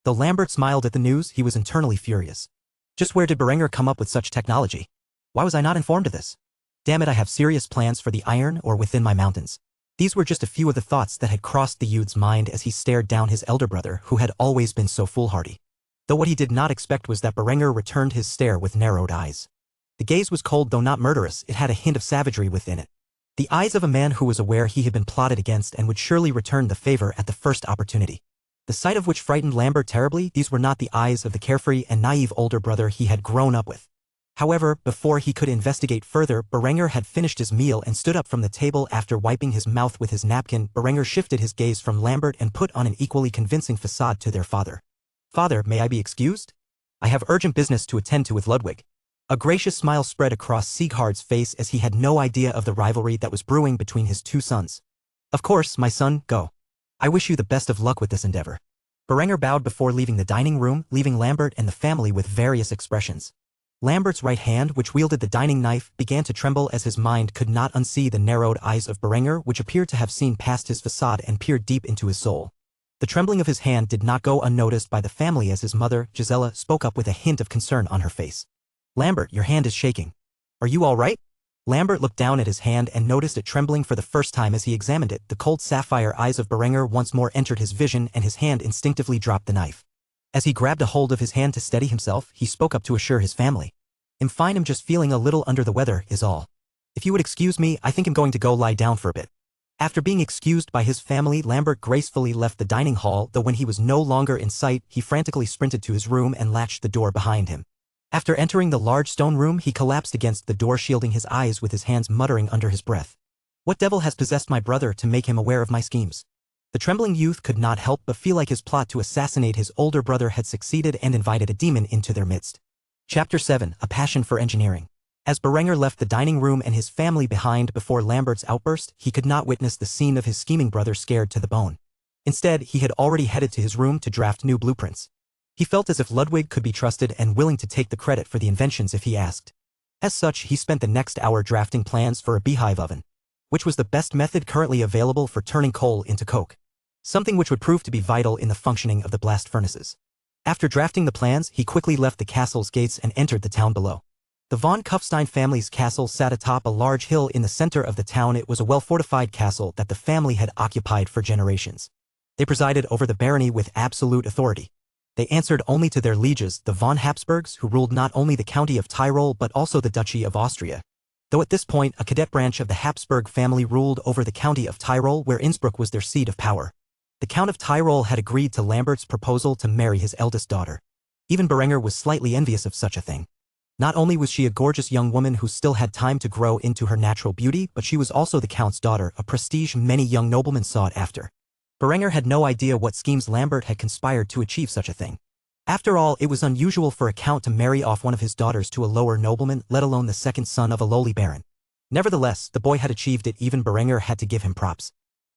Though Lambert smiled at the news, he was internally furious. Just where did Berenger come up with such technology? Why was I not informed of this? Damn it, I have serious plans for the iron ore within my mountains. These were just a few of the thoughts that had crossed the youth's mind as he stared down his elder brother, who had always been so foolhardy. Though what he did not expect was that Berenger returned his stare with narrowed eyes. The gaze was cold, though not murderous. It had a hint of savagery within it. The eyes of a man who was aware he had been plotted against and would surely return the favor at the first opportunity. The sight of which frightened Lambert terribly. These were not the eyes of the carefree and naive older brother he had grown up with. However, before he could investigate further, Berenger had finished his meal and stood up from the table. After wiping his mouth with his napkin, Berenger shifted his gaze from Lambert and put on an equally convincing facade to their father. "Father, may I be excused? I have urgent business to attend to with Ludwig." A gracious smile spread across Sieghard's face as he had no idea of the rivalry that was brewing between his two sons. "Of course, my son, go. I wish you the best of luck with this endeavor." Berenger bowed before leaving the dining room, leaving Lambert and the family with various expressions. Lambert's right hand, which wielded the dining knife, began to tremble as his mind could not unsee the narrowed eyes of Berenger, which appeared to have seen past his facade and peered deep into his soul. The trembling of his hand did not go unnoticed by the family as his mother, Gisela, spoke up with a hint of concern on her face. "Lambert, your hand is shaking. Are you all right?" Lambert looked down at his hand and noticed it trembling for the first time as he examined it. The cold sapphire eyes of Berenger once more entered his vision and his hand instinctively dropped the knife. As he grabbed a hold of his hand to steady himself, he spoke up to assure his family. "I'm fine, I'm just feeling a little under the weather, is all. If you would excuse me, I think I'm going to go lie down for a bit." After being excused by his family, Lambert gracefully left the dining hall, though when he was no longer in sight, he frantically sprinted to his room and latched the door behind him. After entering the large stone room, he collapsed against the door, shielding his eyes with his hands, muttering under his breath, "What devil has possessed my brother to make him aware of my schemes?" The trembling youth could not help but feel like his plot to assassinate his older brother had succeeded and invited a demon into their midst. Chapter 7: A Passion for Engineering. As Berenger left the dining room and his family behind before Lambert's outburst, he could not witness the scene of his scheming brother scared to the bone. Instead, he had already headed to his room to draft new blueprints. He felt as if Ludwig could be trusted and willing to take the credit for the inventions if he asked. As such, he spent the next hour drafting plans for a beehive oven, which was the best method currently available for turning coal into coke, something which would prove to be vital in the functioning of the blast furnaces. After drafting the plans, he quickly left the castle's gates and entered the town below. The von Kufstein family's castle sat atop a large hill in the center of the town. It was a well-fortified castle that the family had occupied for generations. They presided over the barony with absolute authority. They answered only to their lieges, the von Habsburgs, who ruled not only the county of Tyrol but also the Duchy of Austria. Though at this point, a cadet branch of the Habsburg family ruled over the county of Tyrol, where Innsbruck was their seat of power. The Count of Tyrol had agreed to Lambert's proposal to marry his eldest daughter. Even Berenger was slightly envious of such a thing. Not only was she a gorgeous young woman who still had time to grow into her natural beauty, but she was also the Count's daughter, a prestige many young noblemen sought after. Berenger had no idea what schemes Lambert had conspired to achieve such a thing. After all, it was unusual for a count to marry off one of his daughters to a lower nobleman, let alone the second son of a lowly baron. Nevertheless, the boy had achieved it. Even Berenger had to give him props.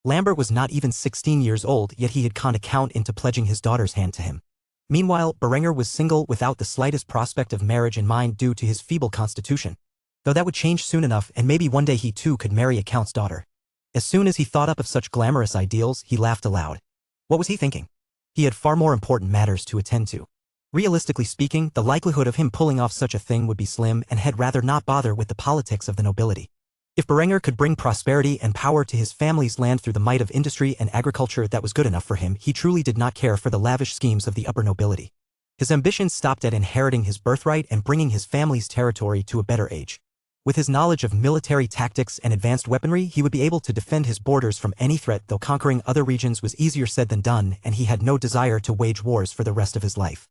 Lambert was not even 16 years old, yet he had conned a count into pledging his daughter's hand to him. Meanwhile, Berenger was single without the slightest prospect of marriage in mind due to his feeble constitution. Though that would change soon enough, and maybe one day he too could marry a count's daughter. As soon as he thought up of such glamorous ideals, he laughed aloud. What was he thinking? He had far more important matters to attend to. Realistically speaking, the likelihood of him pulling off such a thing would be slim, and had rather not bother with the politics of the nobility. If Berenger could bring prosperity and power to his family's land through the might of industry and agriculture, that was good enough for him. He truly did not care for the lavish schemes of the upper nobility. His ambitions stopped at inheriting his birthright and bringing his family's territory to a better age. With his knowledge of military tactics and advanced weaponry, he would be able to defend his borders from any threat, though conquering other regions was easier said than done, and he had no desire to wage wars for the rest of his life.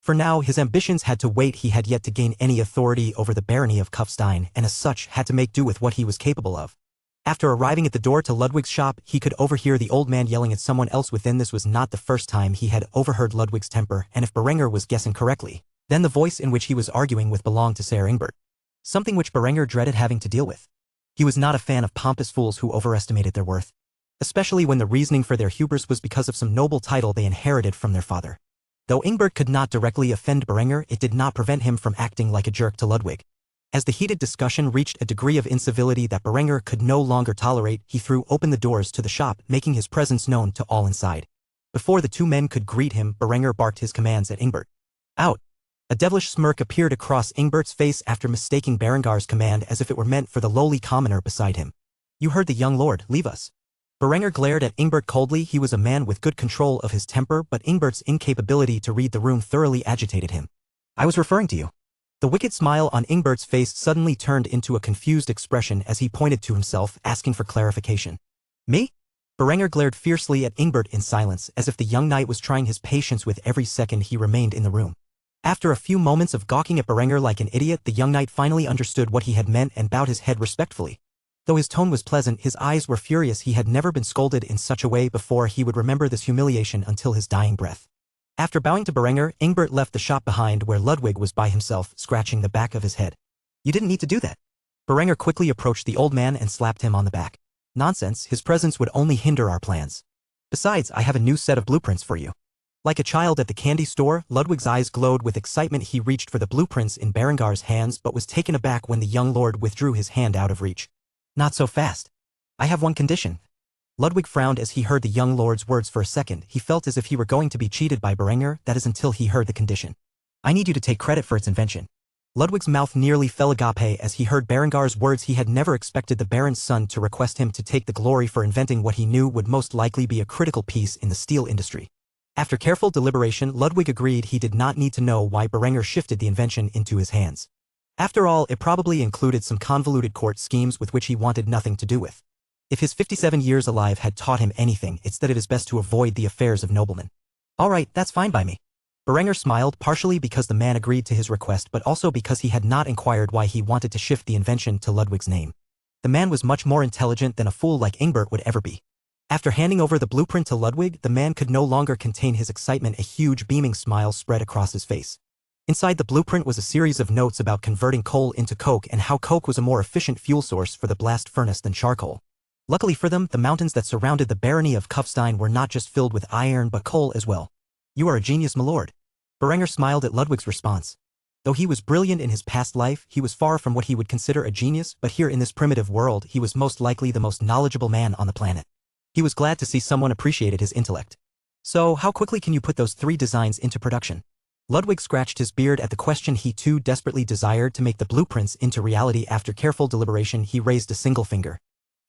For now, his ambitions had to wait. He had yet to gain any authority over the barony of Kufstein, and as such had to make do with what he was capable of. After arriving at the door to Ludwig's shop, he could overhear the old man yelling at someone else within. This was not the first time he had overheard Ludwig's temper, and if Berenger was guessing correctly, then the voice in which he was arguing with belonged to Sir Ingbert. Something which Berenger dreaded having to deal with. He was not a fan of pompous fools who overestimated their worth, especially when the reasoning for their hubris was because of some noble title they inherited from their father. Though Ingbert could not directly offend Berenger, it did not prevent him from acting like a jerk to Ludwig. As the heated discussion reached a degree of incivility that Berenger could no longer tolerate, he threw open the doors to the shop, making his presence known to all inside. Before the two men could greet him, Berenger barked his commands at Ingbert. Out! A devilish smirk appeared across Ingbert's face after mistaking Berengar's command as if it were meant for the lowly commoner beside him. You heard the young lord, leave us. Berenger glared at Ingbert coldly. He was a man with good control of his temper, but Ingbert's incapability to read the room thoroughly agitated him. I was referring to you. The wicked smile on Ingbert's face suddenly turned into a confused expression as he pointed to himself, asking for clarification. Me? Berenger glared fiercely at Ingbert in silence, as if the young knight was trying his patience with every second he remained in the room. After a few moments of gawking at Berenger like an idiot, the young knight finally understood what he had meant and bowed his head respectfully. Though his tone was pleasant, his eyes were furious. He had never been scolded in such a way before. He would remember this humiliation until his dying breath. After bowing to Berenger, Ingbert left the shop behind, where Ludwig was by himself, scratching the back of his head. You didn't need to do that. Berenger quickly approached the old man and slapped him on the back. Nonsense, his presence would only hinder our plans. Besides, I have a new set of blueprints for you. Like a child at the candy store, Ludwig's eyes glowed with excitement. He reached for the blueprints in Berengar's hands but was taken aback when the young lord withdrew his hand out of reach. Not so fast. I have one condition. Ludwig frowned as he heard the young lord's words. For a second, he felt as if he were going to be cheated by Berenger, that is until he heard the condition. I need you to take credit for its invention. Ludwig's mouth nearly fell agape as he heard Berengar's words. He had never expected the baron's son to request him to take the glory for inventing what he knew would most likely be a critical piece in the steel industry. After careful deliberation, Ludwig agreed he did not need to know why Berenger shifted the invention into his hands. After all, it probably included some convoluted court schemes with which he wanted nothing to do with. If his 57 years alive had taught him anything, it's that it is best to avoid the affairs of noblemen. All right, that's fine by me. Berenger smiled, partially because the man agreed to his request but also because he had not inquired why he wanted to shift the invention to Ludwig's name. The man was much more intelligent than a fool like Ingbert would ever be. After handing over the blueprint to Ludwig, the man could no longer contain his excitement. A huge beaming smile spread across his face. Inside the blueprint was a series of notes about converting coal into coke and how coke was a more efficient fuel source for the blast furnace than charcoal. Luckily for them, the mountains that surrounded the barony of Kufstein were not just filled with iron but coal as well. You are a genius, my lord. Berenger smiled at Ludwig's response. Though he was brilliant in his past life, he was far from what he would consider a genius, but here in this primitive world he was most likely the most knowledgeable man on the planet. He was glad to see someone appreciated his intellect. So, how quickly can you put those 3 designs into production? Ludwig scratched his beard at the question. He too desperately desired to make the blueprints into reality. After careful deliberation, he raised a single finger.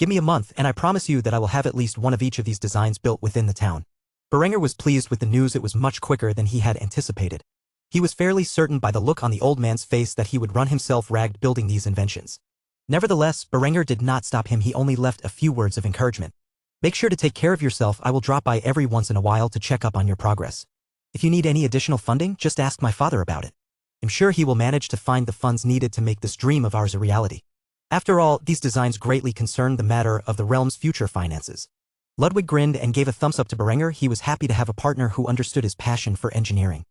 Give me a month, and I promise you that I will have at least one of each of these designs built within the town. Berenger was pleased with the news. It was much quicker than he had anticipated. He was fairly certain by the look on the old man's face that he would run himself ragged building these inventions. Nevertheless, Berenger did not stop him. He only left a few words of encouragement. Make sure to take care of yourself. I will drop by every once in a while to check up on your progress. If you need any additional funding, just ask my father about it. I'm sure he will manage to find the funds needed to make this dream of ours a reality. After all, these designs greatly concerned the matter of the realm's future finances. Ludwig grinned and gave a thumbs up to Berenger. He was happy to have a partner who understood his passion for engineering.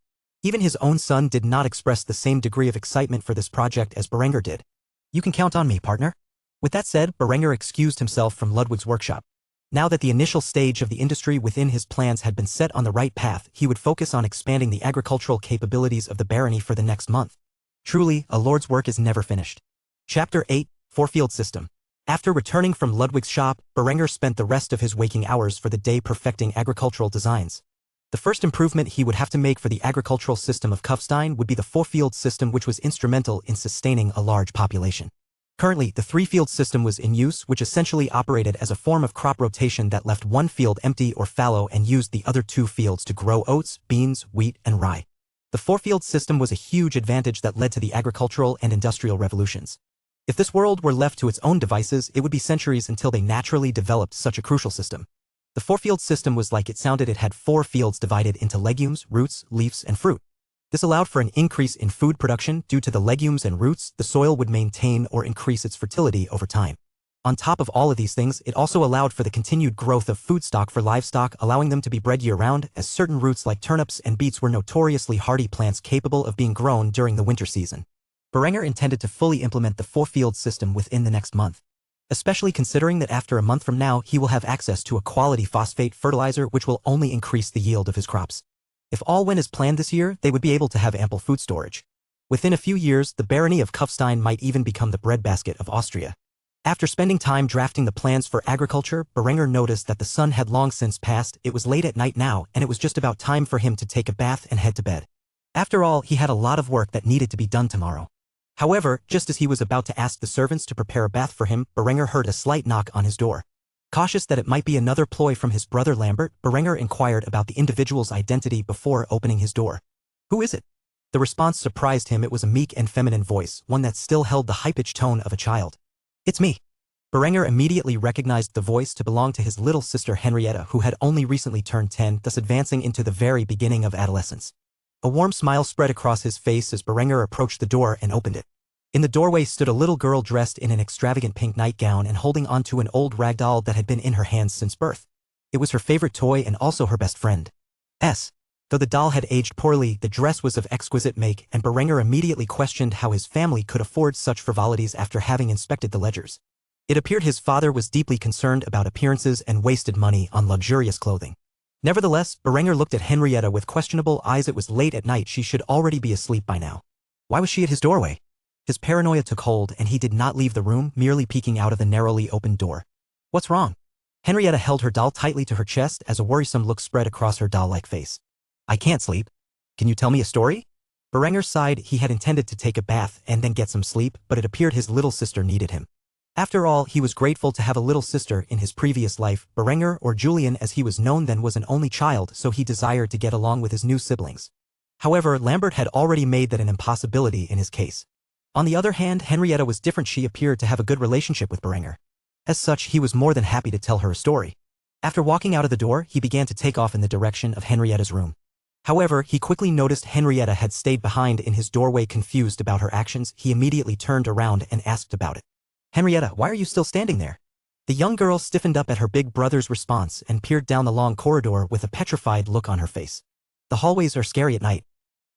Even his own son did not express the same degree of excitement for this project as Berenger did. You can count on me, partner. With that said, Berenger excused himself from Ludwig's workshop. Now that the initial stage of the industry within his plans had been set on the right path, he would focus on expanding the agricultural capabilities of the barony for the next month. Truly, a lord's work is never finished. Chapter 8, Four-Field System. After returning from Ludwig's shop, Berenger spent the rest of his waking hours for the day perfecting agricultural designs. The first improvement he would have to make for the agricultural system of Kufstein would be the four-field system, which was instrumental in sustaining a large population. Currently, the three-field system was in use, which essentially operated as a form of crop rotation that left one field empty or fallow and used the other 2 fields to grow oats, beans, wheat, and rye. The four-field system was a huge advantage that led to the agricultural and industrial revolutions. If this world were left to its own devices, it would be centuries until they naturally developed such a crucial system. The four-field system was like it sounded. It had 4 fields divided into legumes, roots, leaves, and fruit. This allowed for an increase in food production. Due to the legumes and roots, the soil would maintain or increase its fertility over time. On top of all of these things, it also allowed for the continued growth of food stock for livestock, allowing them to be bred year-round, as certain roots like turnips and beets were notoriously hardy plants capable of being grown during the winter season. Berenger intended to fully implement the four-field system within the next month, especially considering that after a month from now he will have access to a quality phosphate fertilizer which will only increase the yield of his crops. If all went as planned this year, they would be able to have ample food storage. Within a few years, the barony of Kufstein might even become the breadbasket of Austria. After spending time drafting the plans for agriculture, Berenger noticed that the sun had long since passed. It was late at night now, and it was just about time for him to take a bath and head to bed. After all, he had a lot of work that needed to be done tomorrow. However, just as he was about to ask the servants to prepare a bath for him, Berenger heard a slight knock on his door. Cautious that it might be another ploy from his brother Lambert, Berenger inquired about the individual's identity before opening his door. "Who is it?" The response surprised him. It was a meek and feminine voice, one that still held the high-pitched tone of a child. "It's me." Berenger immediately recognized the voice to belong to his little sister Henrietta, who had only recently turned 10, thus advancing into the very beginning of adolescence. A warm smile spread across his face as Berenger approached the door and opened it. In the doorway stood a little girl dressed in an extravagant pink nightgown and holding onto an old rag doll that had been in her hands since birth. It was her favorite toy and also her best friend. Though the doll had aged poorly, the dress was of exquisite make, and Berenger immediately questioned how his family could afford such frivolities after having inspected the ledgers. It appeared his father was deeply concerned about appearances and wasted money on luxurious clothing. Nevertheless, Berenger looked at Henrietta with questionable eyes. It was late at night. She should already be asleep by now. Why was she at his doorway? His paranoia took hold, and he did not leave the room, merely peeking out of the narrowly opened door. "What's wrong?" Henrietta held her doll tightly to her chest as a worrisome look spread across her doll-like face. "I can't sleep. Can you tell me a story?" Berenger sighed. He had intended to take a bath and then get some sleep, but it appeared his little sister needed him. After all, he was grateful to have a little sister in his previous life. Berenger, or Julian as he was known then, was an only child, so he desired to get along with his new siblings. However, Lambert had already made that an impossibility in his case. On the other hand, Henrietta was different. She appeared to have a good relationship with Berenger. As such, he was more than happy to tell her a story. After walking out of the door, he began to take off in the direction of Henrietta's room. However, he quickly noticed Henrietta had stayed behind in his doorway. Confused about her actions, he immediately turned around and asked about it. "Henrietta, why are you still standing there?" The young girl stiffened up at her big brother's response and peered down the long corridor with a petrified look on her face. "The hallways are scary at night."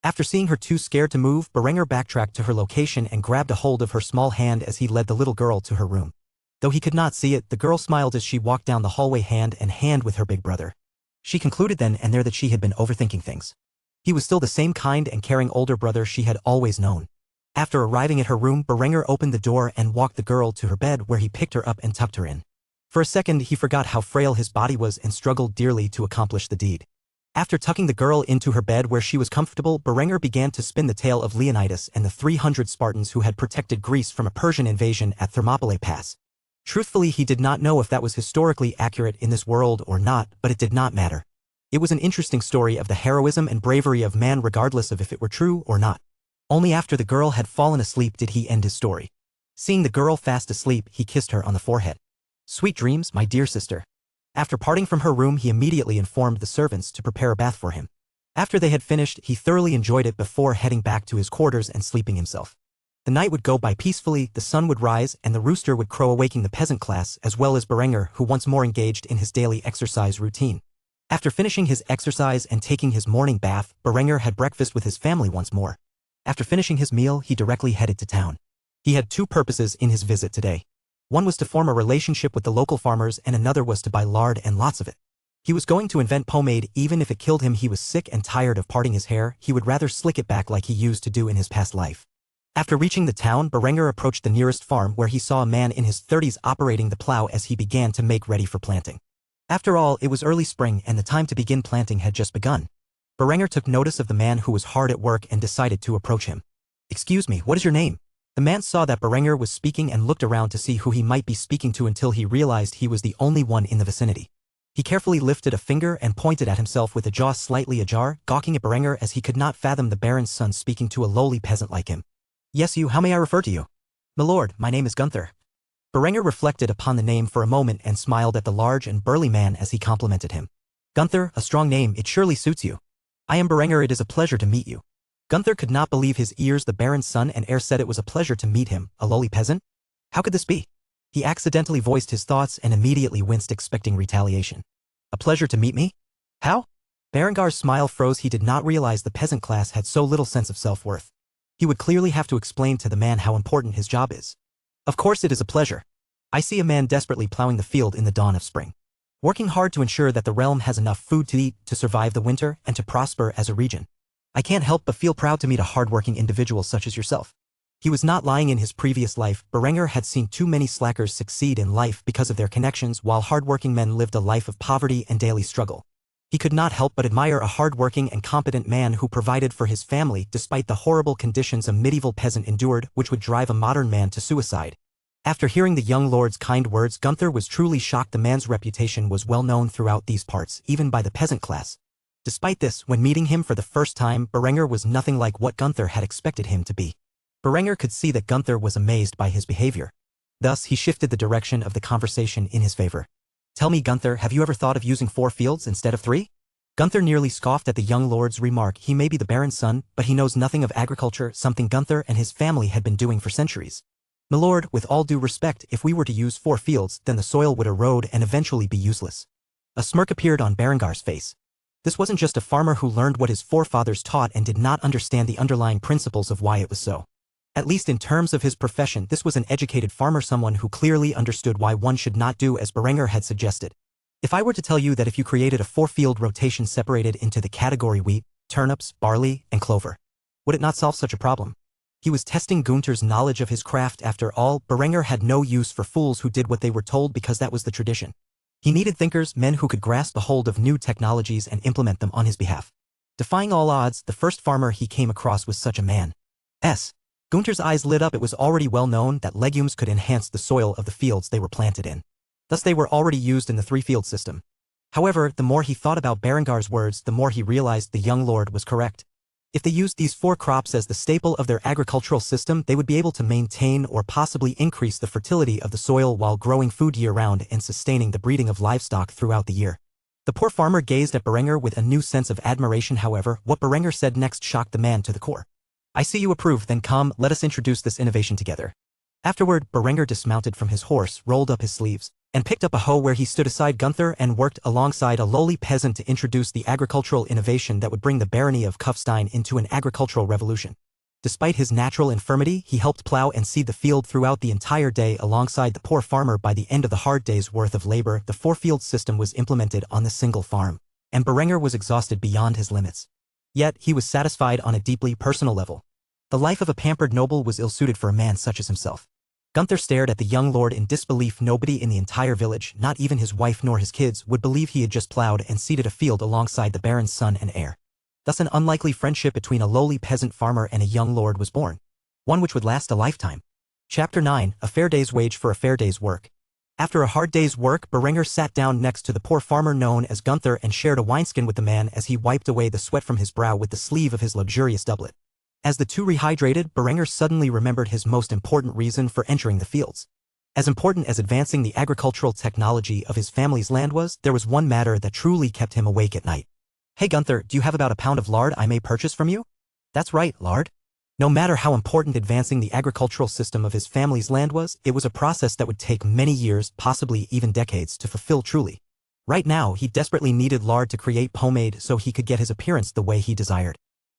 After seeing her too scared to move, Berenger backtracked to her location and grabbed a hold of her small hand as he led the little girl to her room. Though he could not see it, the girl smiled as she walked down the hallway hand in hand with her big brother. She concluded then and there that she had been overthinking things. He was still the same kind and caring older brother she had always known. After arriving at her room, Berenger opened the door and walked the girl to her bed, where he picked her up and tucked her in. For a second he forgot how frail his body was and struggled dearly to accomplish the deed. After tucking the girl into her bed where she was comfortable, Berenger began to spin the tale of Leonidas and the 300 Spartans who had protected Greece from a Persian invasion at Thermopylae Pass. Truthfully, he did not know if that was historically accurate in this world or not, but it did not matter. It was an interesting story of the heroism and bravery of man regardless of if it were true or not. Only after the girl had fallen asleep did he end his story. Seeing the girl fast asleep, he kissed her on the forehead. "Sweet dreams, my dear sister." After parting from her room, he immediately informed the servants to prepare a bath for him. After they had finished, he thoroughly enjoyed it before heading back to his quarters and sleeping himself. The night would go by peacefully, the sun would rise, and the rooster would crow, awaking the peasant class as well as Berenger, who once more engaged in his daily exercise routine. After finishing his exercise and taking his morning bath, Berenger had breakfast with his family once more. After finishing his meal, he directly headed to town. He had two purposes in his visit today. One was to form a relationship with the local farmers and another was to buy lard and lots of it. He was going to invent pomade even if it killed him. He was sick and tired of parting his hair. He would rather slick it back like he used to do in his past life. After reaching the town, Berenger approached the nearest farm where he saw a man in his 30s operating the plow as he began to make ready for planting. After all, it was early spring and the time to begin planting had just begun. Berenger took notice of the man who was hard at work and decided to approach him. "Excuse me, what is your name?" The man saw that Berenger was speaking and looked around to see who he might be speaking to until he realized he was the only one in the vicinity. He carefully lifted a finger and pointed at himself with a jaw slightly ajar, gawking at Berenger as he could not fathom the baron's son speaking to a lowly peasant like him. "Yes, you, how may I refer to you?" "My lord, my name is Gunther." Berenger reflected upon the name for a moment and smiled at the large and burly man as he complimented him. "Gunther, a strong name, it surely suits you." "I am Berenger, it is a pleasure to meet you." Gunther could not believe his ears. The baron's son and heir said it was a pleasure to meet him, a lowly peasant? How could this be? He accidentally voiced his thoughts and immediately winced, expecting retaliation. "A pleasure to meet me? How?" Berengar's smile froze. He did not realize the peasant class had so little sense of self-worth. He would clearly have to explain to the man how important his job is. "Of course it is a pleasure. I see a man desperately plowing the field in the dawn of spring, working hard to ensure that the realm has enough food to eat, to survive the winter, and to prosper as a region. I can't help but feel proud to meet a hard-working individual such as yourself." He was not lying. In his previous life, Berenger had seen too many slackers succeed in life because of their connections, while hard-working men lived a life of poverty and daily struggle. He could not help but admire a hard-working and competent man who provided for his family despite the horrible conditions a medieval peasant endured, which would drive a modern man to suicide. After hearing the young lord's kind words, Gunther was truly shocked. The man's reputation was well known throughout these parts, even by the peasant class. Despite this, when meeting him for the first time, Berenger was nothing like what Gunther had expected him to be. Berenger could see that Gunther was amazed by his behavior. Thus, he shifted the direction of the conversation in his favor. "Tell me, Gunther, have you ever thought of using 4 fields instead of 3? Gunther nearly scoffed at the young lord's remark. He may be the baron's son, but he knows nothing of agriculture, something Gunther and his family had been doing for centuries. "My lord, with all due respect, if we were to use 4 fields, then the soil would erode and eventually be useless." A smirk appeared on Berengar's face. This wasn't just a farmer who learned what his forefathers taught and did not understand the underlying principles of why it was so. At least in terms of his profession, this was an educated farmer, someone who clearly understood why one should not do as Berenger had suggested. "If I were to tell you that if you created a 4-field rotation separated into the category wheat, turnips, barley, and clover, would it not solve such a problem?" He was testing Gunther's knowledge of his craft. After all, Berenger had no use for fools who did what they were told because that was the tradition. He needed thinkers, men who could grasp a hold of new technologies and implement them on his behalf. Defying all odds, the first farmer he came across was such a man. Gunther's eyes lit up. It was already well known that legumes could enhance the soil of the fields they were planted in. Thus they were already used in the 3-field system. However, the more he thought about Berengar's words, the more he realized the young lord was correct. If they used these 4 crops as the staple of their agricultural system, they would be able to maintain or possibly increase the fertility of the soil while growing food year-round and sustaining the breeding of livestock throughout the year. The poor farmer gazed at Berenger with a new sense of admiration. However, what Berenger said next shocked the man to the core. "I see you approve, then come, let us introduce this innovation together." Afterward, Berenger dismounted from his horse, rolled up his sleeves, and picked up a hoe where he stood aside Gunther and worked alongside a lowly peasant to introduce the agricultural innovation that would bring the barony of Kufstein into an agricultural revolution. Despite his natural infirmity, he helped plow and seed the field throughout the entire day alongside the poor farmer. By the end of the hard day's worth of labor, the 4-field system was implemented on the single farm, and Berenger was exhausted beyond his limits. Yet, he was satisfied on a deeply personal level. The life of a pampered noble was ill-suited for a man such as himself. Gunther stared at the young lord in disbelief. Nobody in the entire village, not even his wife nor his kids, would believe he had just plowed and seeded a field alongside the baron's son and heir. Thus an unlikely friendship between a lowly peasant farmer and a young lord was born. One which would last a lifetime. Chapter 9, A Fair Day's Wage for a Fair Day's Work. After a hard day's work, Berenger sat down next to the poor farmer known as Gunther and shared a wineskin with the man as he wiped away the sweat from his brow with the sleeve of his luxurious doublet. As the two rehydrated, Berenger suddenly remembered his most important reason for entering the fields. As important as advancing the agricultural technology of his family's land was, there was one matter that truly kept him awake at night. "Hey Gunther, do you have about a pound of lard I may purchase from you?" "That's right, lard." No matter how important advancing the agricultural system of his family's land was, it was a process that would take many years, possibly even decades, to fulfill truly. Right now, he desperately needed lard to create pomade so he could get his appearance the way he desired.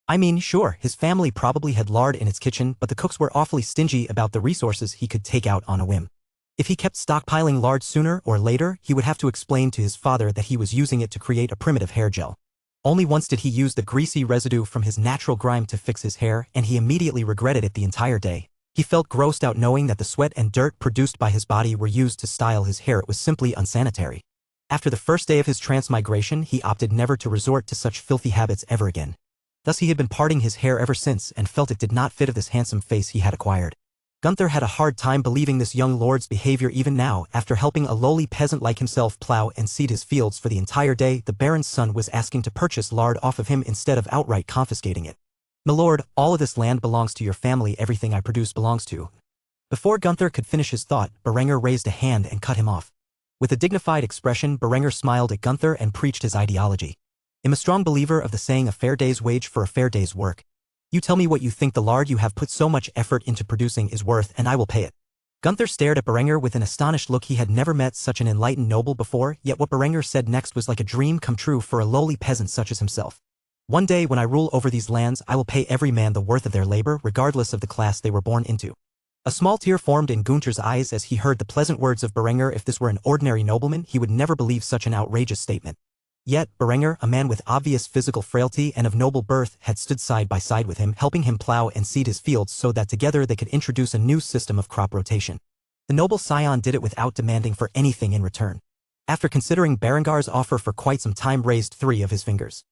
I mean, sure, his family probably had lard in its kitchen, but the cooks were awfully stingy about the resources he could take out on a whim. If he kept stockpiling lard sooner or later, he would have to explain to his father that he was using it to create a primitive hair gel. Only once did he use the greasy residue from his natural grime to fix his hair, and he immediately regretted it the entire day. He felt grossed out knowing that the sweat and dirt produced by his body were used to style his hair. It was simply unsanitary. After the first day of his transmigration, he opted never to resort to such filthy habits ever again. Thus he had been parting his hair ever since and felt it did not fit of this handsome face he had acquired. Gunther had a hard time believing this young lord's behavior even now. After helping a lowly peasant like himself plow and seed his fields for the entire day, the baron's son was asking to purchase lard off of him instead of outright confiscating it. "My lord, all of this land belongs to your family. Everything I produce belongs to." Before Gunther could finish his thought, Berenger raised a hand and cut him off. With a dignified expression, Berenger smiled at Gunther and preached his ideology. "I'm a strong believer of the saying a fair day's wage for a fair day's work. You tell me what you think the lard you have put so much effort into producing is worth and I will pay it." Gunther stared at Berenger with an astonished look. He had never met such an enlightened noble before, yet what Berenger said next was like a dream come true for a lowly peasant such as himself. "One day when I rule over these lands, I will pay every man the worth of their labor, regardless of the class they were born into." A small tear formed in Gunther's eyes as he heard the pleasant words of Berenger. If this were an ordinary nobleman, he would never believe such an outrageous statement. Yet, Berenger, a man with obvious physical frailty and of noble birth, had stood side by side with him, helping him plow and seed his fields so that together they could introduce a new system of crop rotation. The noble scion did it without demanding for anything in return. After considering Berengar's offer for quite some time, raised 3 of his fingers.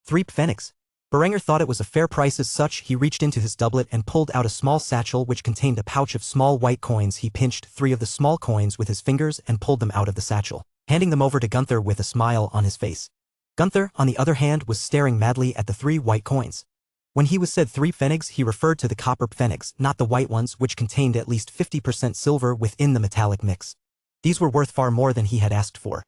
3 pfennigs. Berenger thought it was a fair price. As such, he reached into his doublet and pulled out a small satchel which contained a pouch of small white coins. He pinched 3 of the small coins with his fingers and pulled them out of the satchel, handing them over to Gunther with a smile on his face. Gunther, on the other hand, was staring madly at the 3 white coins. When he was said 3 pfennigs, he referred to the copper pfennigs, not the white ones, which contained at least 50% silver within the metallic mix. These were worth far more than he had asked for.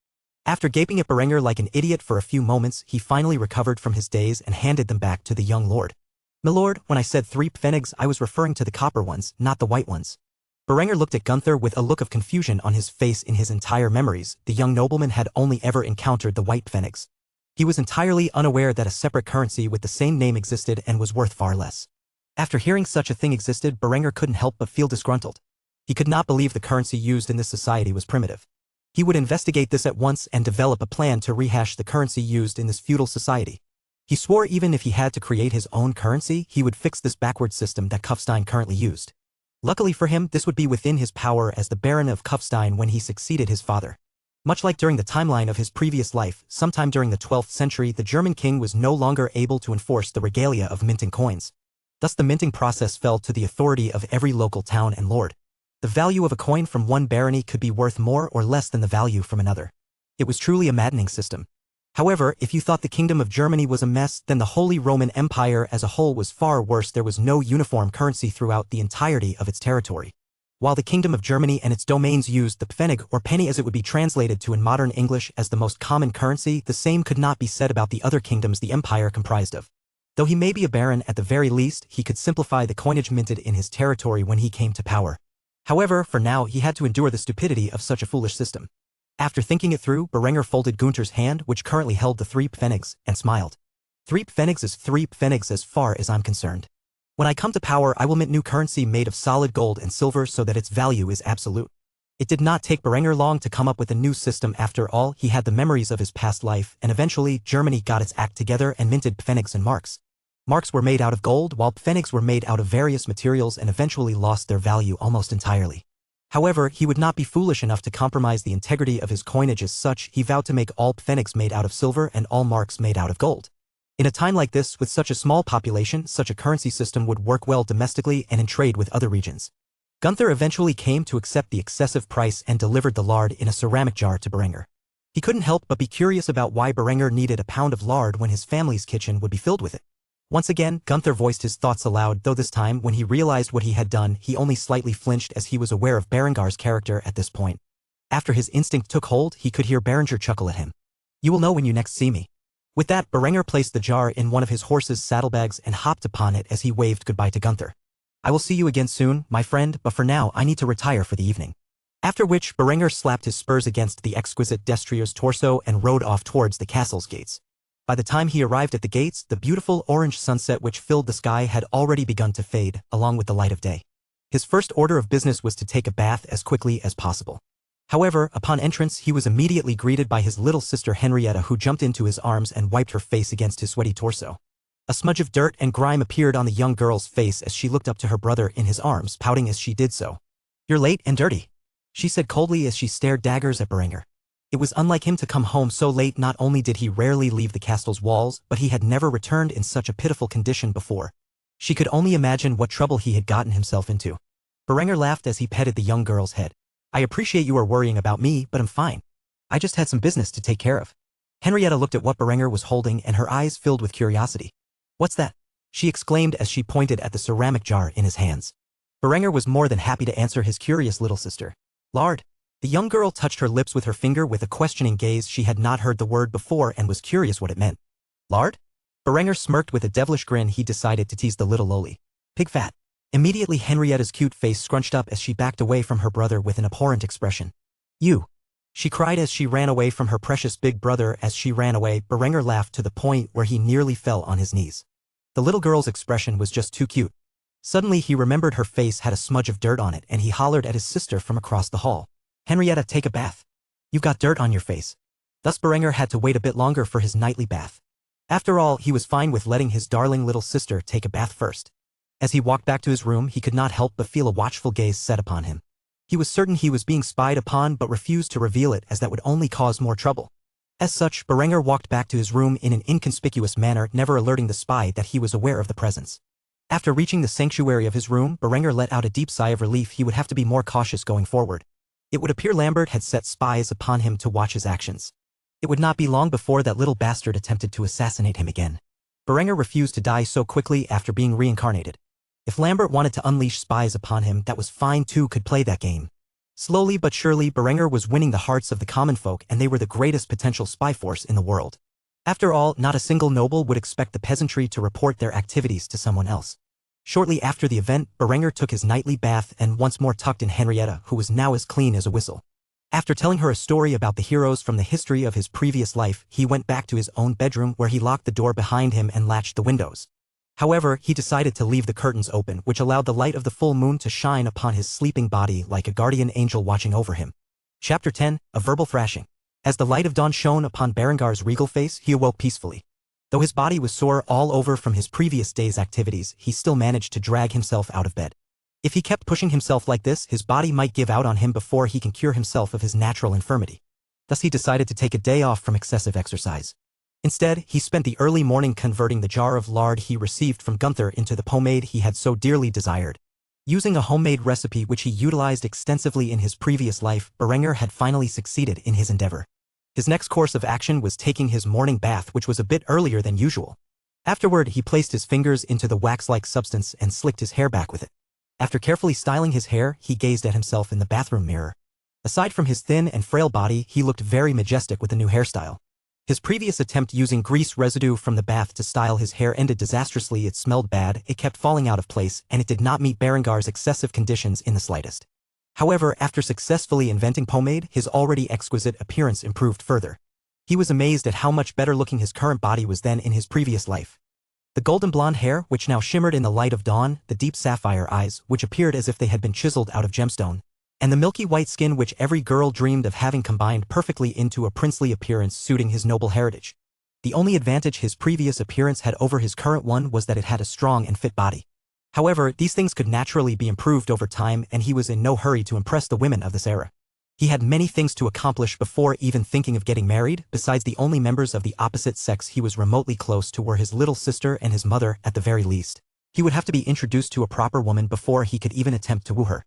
After gaping at Berenger like an idiot for a few moments, he finally recovered from his daze and handed them back to the young lord. "My lord, when I said 3 pfennigs, I was referring to the copper ones, not the white ones." Berenger looked at Gunther with a look of confusion on his face. In his entire memories, the young nobleman had only ever encountered the white pfennigs. He was entirely unaware that a separate currency with the same name existed and was worth far less. After hearing such a thing existed, Berenger couldn't help but feel disgruntled. He could not believe the currency used in this society was primitive. He would investigate this at once and develop a plan to rehash the currency used in this feudal society. He swore even if he had to create his own currency, he would fix this backward system that Kufstein currently used. Luckily for him, this would be within his power as the Baron of Kufstein when he succeeded his father. Much like during the timeline of his previous life, sometime during the 12th century, the German king was no longer able to enforce the regalia of minting coins. Thus the minting process fell to the authority of every local town and lord. The value of a coin from one barony could be worth more or less than the value from another. It was truly a maddening system. However, if you thought the Kingdom of Germany was a mess, then the Holy Roman Empire as a whole was far worse. There was no uniform currency throughout the entirety of its territory. While the Kingdom of Germany and its domains used the pfennig or penny as it would be translated to in modern English as the most common currency, the same could not be said about the other kingdoms the empire comprised of. Though he may be a baron, at the very least, he could simplify the coinage minted in his territory when he came to power. However, for now, he had to endure the stupidity of such a foolish system. After thinking it through, Berenger folded Gunther's hand, which currently held the 3 pfennigs, and smiled. 3 pfennigs is 3 pfennigs as far as I'm concerned. When I come to power, I will mint new currency made of solid gold and silver so that its value is absolute. It did not take Berenger long to come up with a new system. After all, he had the memories of his past life, and eventually Germany got its act together and minted pfennigs and marks. Marks were made out of gold, while pfennigs were made out of various materials and eventually lost their value almost entirely. However, he would not be foolish enough to compromise the integrity of his coinage. As such, he vowed to make all pfennigs made out of silver and all marks made out of gold. In a time like this, with such a small population, such a currency system would work well domestically and in trade with other regions. Gunther eventually came to accept the excessive price and delivered the lard in a ceramic jar to Berenger. He couldn't help but be curious about why Berenger needed a pound of lard when his family's kitchen would be filled with it. Once again, Gunther voiced his thoughts aloud, though this time, when he realized what he had done, he only slightly flinched as he was aware of Berengar's character at this point. After his instinct took hold, he could hear Berenger chuckle at him. "You will know when you next see me." With that, Berenger placed the jar in one of his horse's saddlebags and hopped upon it as he waved goodbye to Gunther. "I will see you again soon, my friend, but for now I need to retire for the evening." After which, Berenger slapped his spurs against the exquisite Destrier's torso and rode off towards the castle's gates. By the time he arrived at the gates, the beautiful orange sunset which filled the sky had already begun to fade, along with the light of day. His first order of business was to take a bath as quickly as possible. However, upon entrance he was immediately greeted by his little sister Henrietta, who jumped into his arms and wiped her face against his sweaty torso. A smudge of dirt and grime appeared on the young girl's face as she looked up to her brother in his arms, pouting as she did so. "You're late and dirty," she said coldly as she stared daggers at Berenger. It was unlike him to come home so late. Not only did he rarely leave the castle's walls, but he had never returned in such a pitiful condition before. She could only imagine what trouble he had gotten himself into. Berenger laughed as he petted the young girl's head. "I appreciate you are worrying about me, but I'm fine. I just had some business to take care of." Henrietta looked at what Berenger was holding and her eyes filled with curiosity. "What's that?" she exclaimed as she pointed at the ceramic jar in his hands. Berenger was more than happy to answer his curious little sister. "Lard." The young girl touched her lips with her finger with a questioning gaze. She had not heard the word before and was curious what it meant. "Lard?" Berenger smirked with a devilish grin. He decided to tease the little lowly. "Pig fat." Immediately Henrietta's cute face scrunched up as she backed away from her brother with an abhorrent expression. "You!" she cried as she ran away from her precious big brother. As she ran away, Berenger laughed to the point where he nearly fell on his knees. The little girl's expression was just too cute. Suddenly he remembered her face had a smudge of dirt on it and he hollered at his sister from across the hall. "Henrietta, take a bath. You've got dirt on your face." Thus Berenger had to wait a bit longer for his nightly bath. After all, he was fine with letting his darling little sister take a bath first. As he walked back to his room, he could not help but feel a watchful gaze set upon him. He was certain he was being spied upon but refused to reveal it as that would only cause more trouble. As such, Berenger walked back to his room in an inconspicuous manner, never alerting the spy that he was aware of the presence. After reaching the sanctuary of his room, Berenger let out a deep sigh of relief. He would have to be more cautious going forward. It would appear Lambert had set spies upon him to watch his actions. It would not be long before that little bastard attempted to assassinate him again. Berenger refused to die so quickly after being reincarnated. If Lambert wanted to unleash spies upon him, that was fine too, could play that game. Slowly but surely, Berenger was winning the hearts of the common folk, and they were the greatest potential spy force in the world. After all, not a single noble would expect the peasantry to report their activities to someone else. Shortly after the event, Berenger took his nightly bath and once more tucked in Henrietta, who was now as clean as a whistle. After telling her a story about the heroes from the history of his previous life, he went back to his own bedroom where he locked the door behind him and latched the windows. However, he decided to leave the curtains open, which allowed the light of the full moon to shine upon his sleeping body like a guardian angel watching over him. Chapter 10, A Verbal Thrashing. As the light of dawn shone upon Berengar's regal face, he awoke peacefully. Though his body was sore all over from his previous day's activities, he still managed to drag himself out of bed. If he kept pushing himself like this, his body might give out on him before he can cure himself of his natural infirmity. Thus he decided to take a day off from excessive exercise. Instead, he spent the early morning converting the jar of lard he received from Gunther into the pomade he had so dearly desired. Using a homemade recipe which he utilized extensively in his previous life, Berenger had finally succeeded in his endeavor. His next course of action was taking his morning bath, which was a bit earlier than usual. Afterward, he placed his fingers into the wax-like substance and slicked his hair back with it. After carefully styling his hair, he gazed at himself in the bathroom mirror. Aside from his thin and frail body, he looked very majestic with the new hairstyle. His previous attempt using grease residue from the bath to style his hair ended disastrously. It smelled bad, it kept falling out of place, and it did not meet Berengar's excessive conditions in the slightest. However, after successfully inventing pomade, his already exquisite appearance improved further. He was amazed at how much better looking his current body was than in his previous life. The golden blonde hair, which now shimmered in the light of dawn, the deep sapphire eyes, which appeared as if they had been chiseled out of gemstone, and the milky white skin which every girl dreamed of having combined perfectly into a princely appearance suiting his noble heritage. The only advantage his previous appearance had over his current one was that it had a strong and fit body. However, these things could naturally be improved over time, and he was in no hurry to impress the women of this era. He had many things to accomplish before even thinking of getting married. Besides, the only members of the opposite sex he was remotely close to were his little sister and his mother at the very least. He would have to be introduced to a proper woman before he could even attempt to woo her.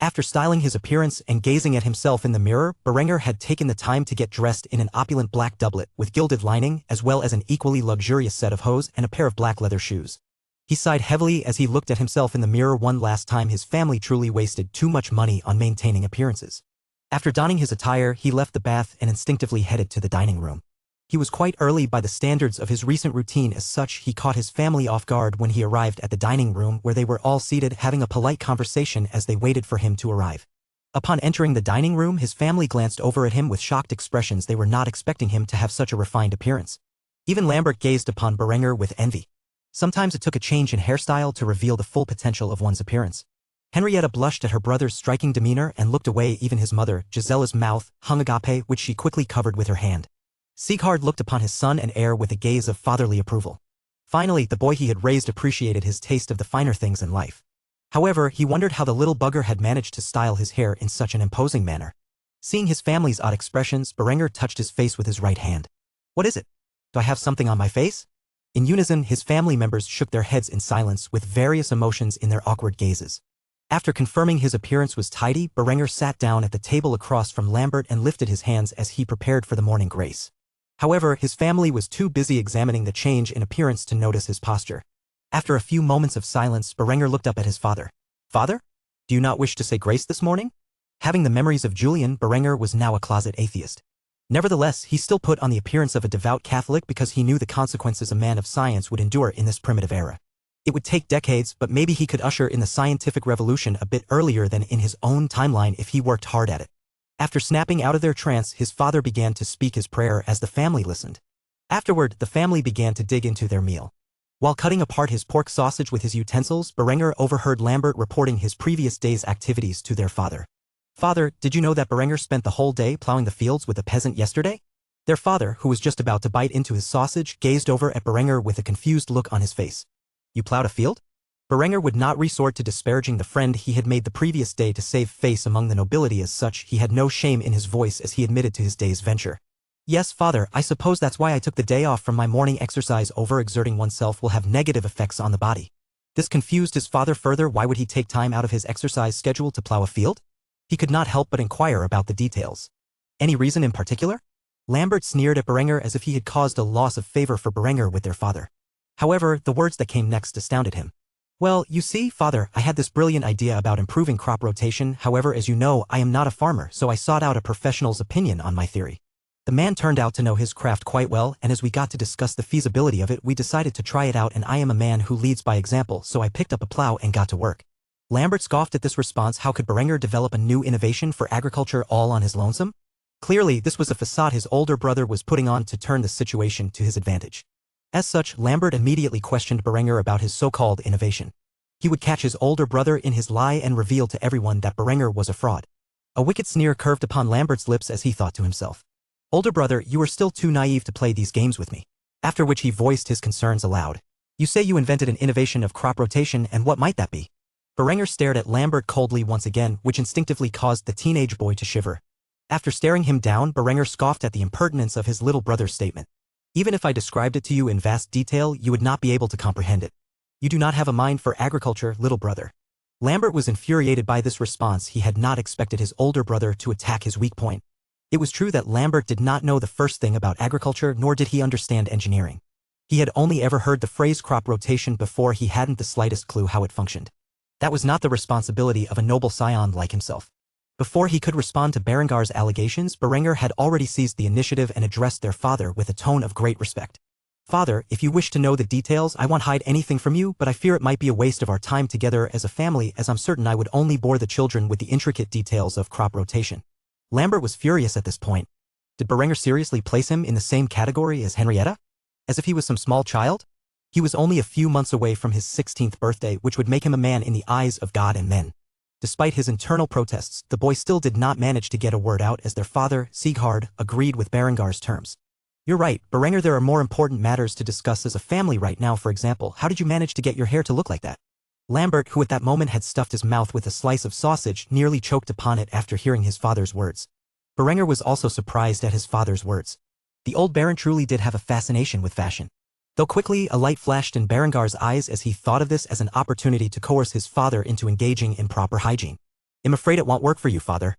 After styling his appearance and gazing at himself in the mirror, Berenger had taken the time to get dressed in an opulent black doublet with gilded lining, as well as an equally luxurious set of hose and a pair of black leather shoes. He sighed heavily as he looked at himself in the mirror one last time. His family truly wasted too much money on maintaining appearances. After donning his attire, he left the bath and instinctively headed to the dining room. He was quite early by the standards of his recent routine. As such, he caught his family off guard when he arrived at the dining room, where they were all seated having a polite conversation as they waited for him to arrive. Upon entering the dining room, his family glanced over at him with shocked expressions. They were not expecting him to have such a refined appearance. Even Lambert gazed upon Berenger with envy. Sometimes it took a change in hairstyle to reveal the full potential of one's appearance. Henrietta blushed at her brother's striking demeanor and looked away. Even his mother, Gisella's mouth, hung agape, which she quickly covered with her hand. Sieghard looked upon his son and heir with a gaze of fatherly approval. Finally, the boy he had raised appreciated his taste of the finer things in life. However, he wondered how the little bugger had managed to style his hair in such an imposing manner. Seeing his family's odd expressions, Berenger touched his face with his right hand. "What is it? Do I have something on my face?" In unison, his family members shook their heads in silence with various emotions in their awkward gazes. After confirming his appearance was tidy, Berenger sat down at the table across from Lambert and lifted his hands as he prepared for the morning grace. However, his family was too busy examining the change in appearance to notice his posture. After a few moments of silence, Berenger looked up at his father. "Father? Do you not wish to say grace this morning?" Having the memories of Julian, Berenger was now a closet atheist. Nevertheless, he still put on the appearance of a devout Catholic because he knew the consequences a man of science would endure in this primitive era. It would take decades, but maybe he could usher in the scientific revolution a bit earlier than in his own timeline if he worked hard at it. After snapping out of their trance, his father began to speak his prayer as the family listened. Afterward, the family began to dig into their meal. While cutting apart his pork sausage with his utensils, Berenger overheard Lambert reporting his previous day's activities to their father. "Father, did you know that Berenger spent the whole day plowing the fields with a peasant yesterday?" Their father, who was just about to bite into his sausage, gazed over at Berenger with a confused look on his face. "You plowed a field?" Berenger would not resort to disparaging the friend he had made the previous day to save face among the nobility. As such, he had no shame in his voice as he admitted to his day's venture. "Yes, father, I suppose that's why I took the day off from my morning exercise. Overexerting oneself will have negative effects on the body." This confused his father further. Why would he take time out of his exercise schedule to plow a field? He could not help but inquire about the details. "Any reason in particular?" Lambert sneered at Berenger as if he had caused a loss of favor for Berenger with their father. However, the words that came next astounded him. "Well, you see, father, I had this brilliant idea about improving crop rotation. However, as you know, I am not a farmer, so I sought out a professional's opinion on my theory. The man turned out to know his craft quite well, and as we got to discuss the feasibility of it, we decided to try it out, and I am a man who leads by example, so I picked up a plow and got to work." Lambert scoffed at this response. How could Berenger develop a new innovation for agriculture all on his lonesome? Clearly, this was a facade his older brother was putting on to turn the situation to his advantage. As such, Lambert immediately questioned Berenger about his so-called innovation. He would catch his older brother in his lie and reveal to everyone that Berenger was a fraud. A wicked sneer curved upon Lambert's lips as he thought to himself, "Older brother, you are still too naive to play these games with me." After which he voiced his concerns aloud. "You say you invented an innovation of crop rotation, and what might that be?" Berenger stared at Lambert coldly once again, which instinctively caused the teenage boy to shiver. After staring him down, Berenger scoffed at the impertinence of his little brother's statement. "Even if I described it to you in vast detail, you would not be able to comprehend it. You do not have a mind for agriculture, little brother." Lambert was infuriated by this response. He had not expected his older brother to attack his weak point. It was true that Lambert did not know the first thing about agriculture, nor did he understand engineering. He had only ever heard the phrase crop rotation before. He hadn't the slightest clue how it functioned. That was not the responsibility of a noble scion like himself. Before he could respond to Berengar's allegations, Berenger had already seized the initiative and addressed their father with a tone of great respect. "Father, if you wish to know the details, I won't hide anything from you, but I fear it might be a waste of our time together as a family, as I'm certain I would only bore the children with the intricate details of crop rotation." Lambert was furious at this point. Did Berenger seriously place him in the same category as Henrietta? As if he was some small child? He was only a few months away from his 16th birthday, which would make him a man in the eyes of God and men. Despite his internal protests, the boy still did not manage to get a word out as their father, Sieghard, agreed with Berengar's terms. You're right, Berenger, there are more important matters to discuss as a family right now. For example, how did you manage to get your hair to look like that? Lambert, who at that moment had stuffed his mouth with a slice of sausage, nearly choked upon it after hearing his father's words. Berenger was also surprised at his father's words. The old Baron truly did have a fascination with fashion. Though quickly a light flashed in Berengar's eyes as he thought of this as an opportunity to coerce his father into engaging in proper hygiene. I'm afraid it won't work for you, father.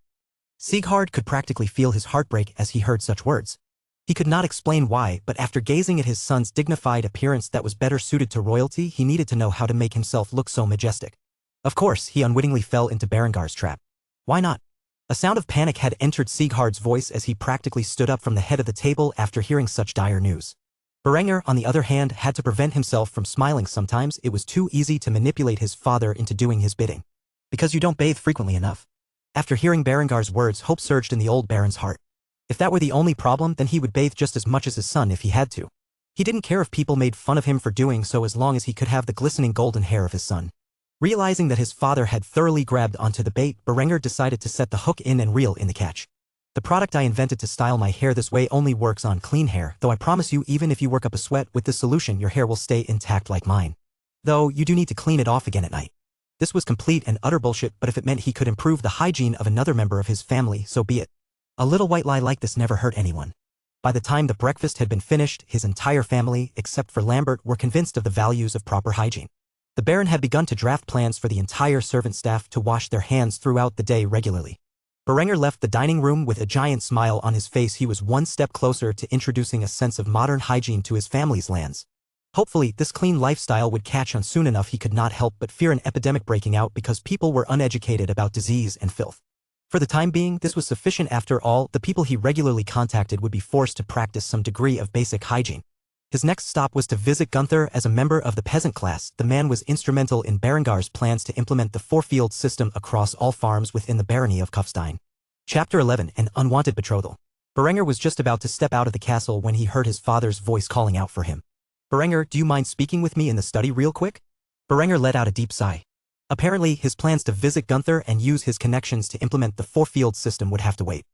Sieghard could practically feel his heart break as he heard such words. He could not explain why, but after gazing at his son's dignified appearance that was better suited to royalty, he needed to know how to make himself look so majestic. Of course, he unwittingly fell into Berengar's trap. Why not? A sound of panic had entered Sieghard's voice as he practically stood up from the head of the table after hearing such dire news. Berenger, on the other hand, had to prevent himself from smiling. Sometimes it was too easy to manipulate his father into doing his bidding. Because you don't bathe frequently enough. After hearing Berengar's words, hope surged in the old Baron's heart. If that were the only problem, then he would bathe just as much as his son if he had to. He didn't care if people made fun of him for doing so as long as he could have the glistening golden hair of his son. Realizing that his father had thoroughly grabbed onto the bait, Berenger decided to set the hook in and reel in the catch. The product I invented to style my hair this way only works on clean hair, though I promise you even if you work up a sweat with this solution your hair will stay intact like mine. Though, you do need to clean it off again at night. This was complete and utter bullshit, but if it meant he could improve the hygiene of another member of his family, so be it. A little white lie like this never hurt anyone. By the time the breakfast had been finished, his entire family, except for Lambert, were convinced of the values of proper hygiene. The Baron had begun to draft plans for the entire servant staff to wash their hands throughout the day regularly. Berenger left the dining room with a giant smile on his face. He was one step closer to introducing a sense of modern hygiene to his family's lands. Hopefully, this clean lifestyle would catch on soon enough. He could not help but fear an epidemic breaking out because people were uneducated about disease and filth. For the time being, this was sufficient. After all, the people he regularly contacted would be forced to practice some degree of basic hygiene. His next stop was to visit Gunther as a member of the peasant class. The man was instrumental in Berengar's plans to implement the four-field system across all farms within the barony of Kufstein. Chapter 11, An Unwanted Betrothal. Berenger was just about to step out of the castle when he heard his father's voice calling out for him. Berenger, do you mind speaking with me in the study real quick? Berenger let out a deep sigh. Apparently, his plans to visit Gunther and use his connections to implement the four-field system would have to wait.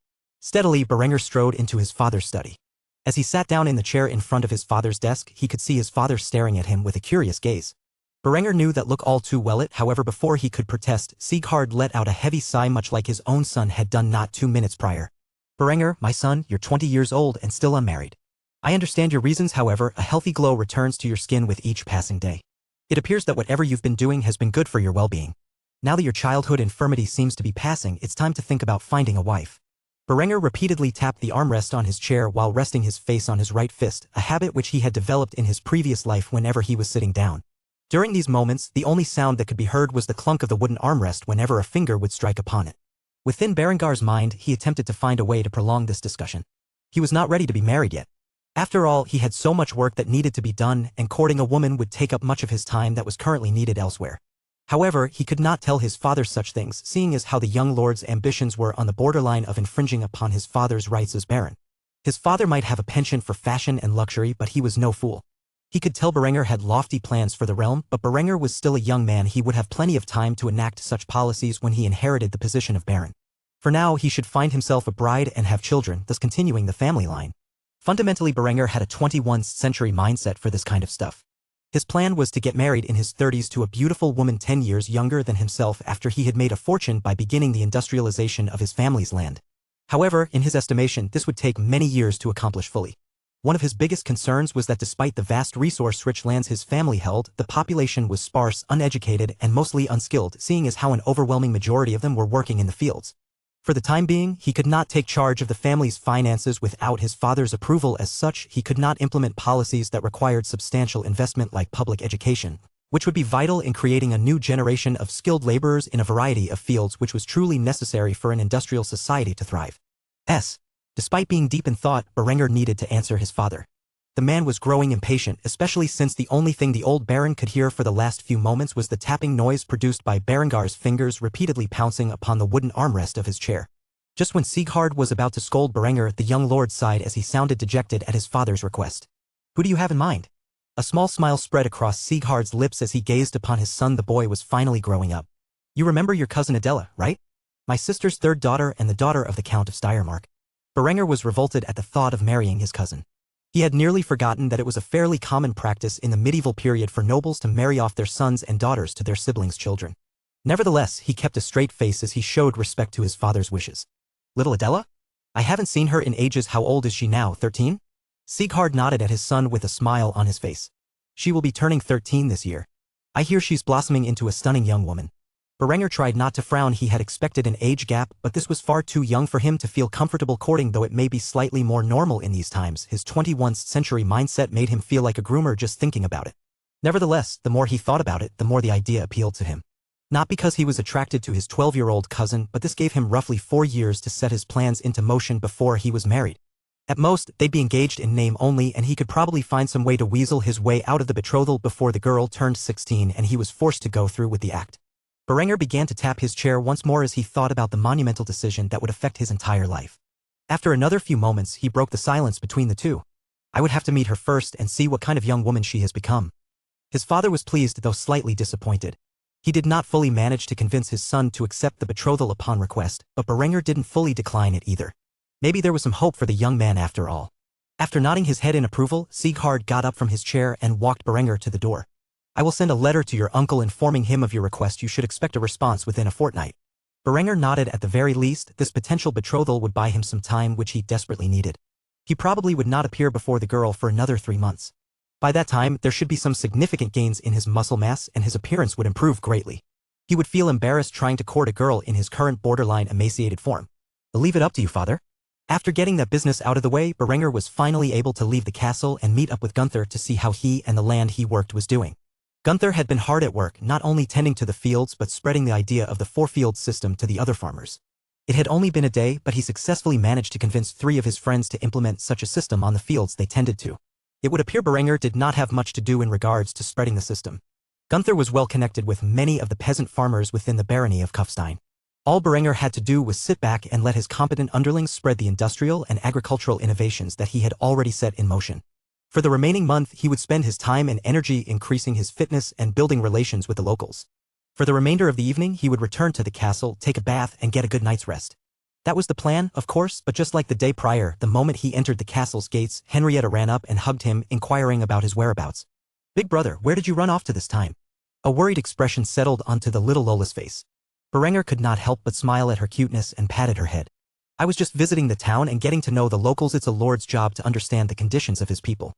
Steadily, Berenger strode into his father's study. As he sat down in the chair in front of his father's desk, he could see his father staring at him with a curious gaze. Berenger knew that look all too well. However, before he could protest, Sieghard let out a heavy sigh much like his own son had done not 2 minutes prior. Berenger, my son, you're 20 years old and still unmarried. I understand your reasons. However, a healthy glow returns to your skin with each passing day. It appears that whatever you've been doing has been good for your well-being. Now that your childhood infirmity seems to be passing, it's time to think about finding a wife. Berenger repeatedly tapped the armrest on his chair while resting his face on his right fist, a habit which he had developed in his previous life whenever he was sitting down. During these moments, the only sound that could be heard was the clunk of the wooden armrest whenever a finger would strike upon it. Within Berengar's mind, he attempted to find a way to prolong this discussion. He was not ready to be married yet. After all, he had so much work that needed to be done, and courting a woman would take up much of his time that was currently needed elsewhere. However, he could not tell his father such things, seeing as how the young lord's ambitions were on the borderline of infringing upon his father's rights as Baron. His father might have a penchant for fashion and luxury, but he was no fool. He could tell Berenger had lofty plans for the realm, but Berenger was still a young man. He would have plenty of time to enact such policies when he inherited the position of Baron. For now, he should find himself a bride and have children, thus continuing the family line. Fundamentally, Berenger had a 21st century mindset for this kind of stuff. His plan was to get married in his 30s to a beautiful woman 10 years younger than himself after he had made a fortune by beginning the industrialization of his family's land. However, in his estimation, this would take many years to accomplish fully. One of his biggest concerns was that despite the vast resource-rich lands his family held, the population was sparse, uneducated, and mostly unskilled, seeing as how an overwhelming majority of them were working in the fields. For the time being, he could not take charge of the family's finances without his father's approval. As such, he could not implement policies that required substantial investment like public education, which would be vital in creating a new generation of skilled laborers in a variety of fields which was truly necessary for an industrial society to thrive. Despite being deep in thought, Berenger needed to answer his father. The man was growing impatient, especially since the only thing the old Baron could hear for the last few moments was the tapping noise produced by Berengar's fingers repeatedly pouncing upon the wooden armrest of his chair. Just when Sieghard was about to scold Berenger, the young lord sighed as he sounded dejected at his father's request. Who do you have in mind? A small smile spread across Sieghard's lips as he gazed upon his son. The boy was finally growing up. You remember your cousin Adela, right? My sister's third daughter and the daughter of the Count of Steiermark. Berenger was revolted at the thought of marrying his cousin. He had nearly forgotten that it was a fairly common practice in the medieval period for nobles to marry off their sons and daughters to their siblings' children. Nevertheless, he kept a straight face as he showed respect to his father's wishes. Little Adela? I haven't seen her in ages. How old is she now, 13? Siegfried nodded at his son with a smile on his face. She will be turning 13 this year. I hear she's blossoming into a stunning young woman. Berenger tried not to frown. He had expected an age gap, but this was far too young for him to feel comfortable courting, though it may be slightly more normal in these times. His 21st century mindset made him feel like a groomer just thinking about it. Nevertheless, the more he thought about it, the more the idea appealed to him. Not because he was attracted to his 12-year-old cousin, but this gave him roughly 4 years to set his plans into motion before he was married. At most, they'd be engaged in name only, and he could probably find some way to weasel his way out of the betrothal before the girl turned 16 and he was forced to go through with the act. Berenger began to tap his chair once more as he thought about the monumental decision that would affect his entire life. After another few moments, he broke the silence between the two. I would have to meet her first and see what kind of young woman she has become. His father was pleased, though slightly disappointed. He did not fully manage to convince his son to accept the betrothal upon request, but Berenger didn't fully decline it either. Maybe there was some hope for the young man after all. After nodding his head in approval, Siegfried got up from his chair and walked Berenger to the door. I will send a letter to your uncle informing him of your request. You should expect a response within a fortnight. Berenger nodded. At the very least, this potential betrothal would buy him some time, which he desperately needed. He probably would not appear before the girl for another 3 months. By that time, there should be some significant gains in his muscle mass and his appearance would improve greatly. He would feel embarrassed trying to court a girl in his current borderline emaciated form. I'll leave it up to you, father. After getting that business out of the way, Berenger was finally able to leave the castle and meet up with Gunther to see how he and the land he worked was doing. Gunther had been hard at work, not only tending to the fields but spreading the idea of the 4-field system to the other farmers. It had only been a day, but he successfully managed to convince 3 of his friends to implement such a system on the fields they tended to. It would appear Berenger did not have much to do in regards to spreading the system. Gunther was well connected with many of the peasant farmers within the barony of Kufstein. All Berenger had to do was sit back and let his competent underlings spread the industrial and agricultural innovations that he had already set in motion. For the remaining month, he would spend his time and energy increasing his fitness and building relations with the locals. For the remainder of the evening, he would return to the castle, take a bath, and get a good night's rest. That was the plan, of course, but just like the day prior, the moment he entered the castle's gates, Henrietta ran up and hugged him, inquiring about his whereabouts. Big brother, where did you run off to this time? A worried expression settled onto the little Lola's face. Berenger could not help but smile at her cuteness and patted her head. I was just visiting the town and getting to know the locals. It's a lord's job to understand the conditions of his people.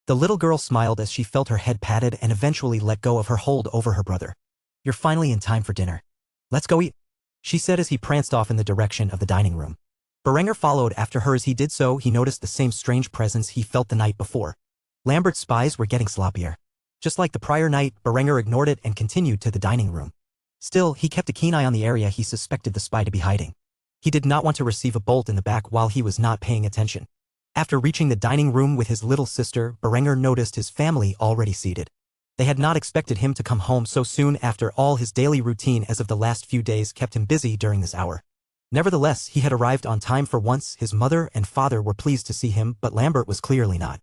The little girl smiled as she felt her head patted and eventually let go of her hold over her brother. You're finally in time for dinner. Let's go eat, she said as he pranced off in the direction of the dining room. Berenger followed after her. As he did so, he noticed the same strange presence he felt the night before. Lambert's spies were getting sloppier. Just like the prior night, Berenger ignored it and continued to the dining room. Still, he kept a keen eye on the area he suspected the spy to be hiding. He did not want to receive a bolt in the back while he was not paying attention. After reaching the dining room with his little sister, Berenger noticed his family already seated. They had not expected him to come home so soon after all his daily routine as of the last few days kept him busy during this hour. Nevertheless, he had arrived on time for once. His mother and father were pleased to see him, but Lambert was clearly not.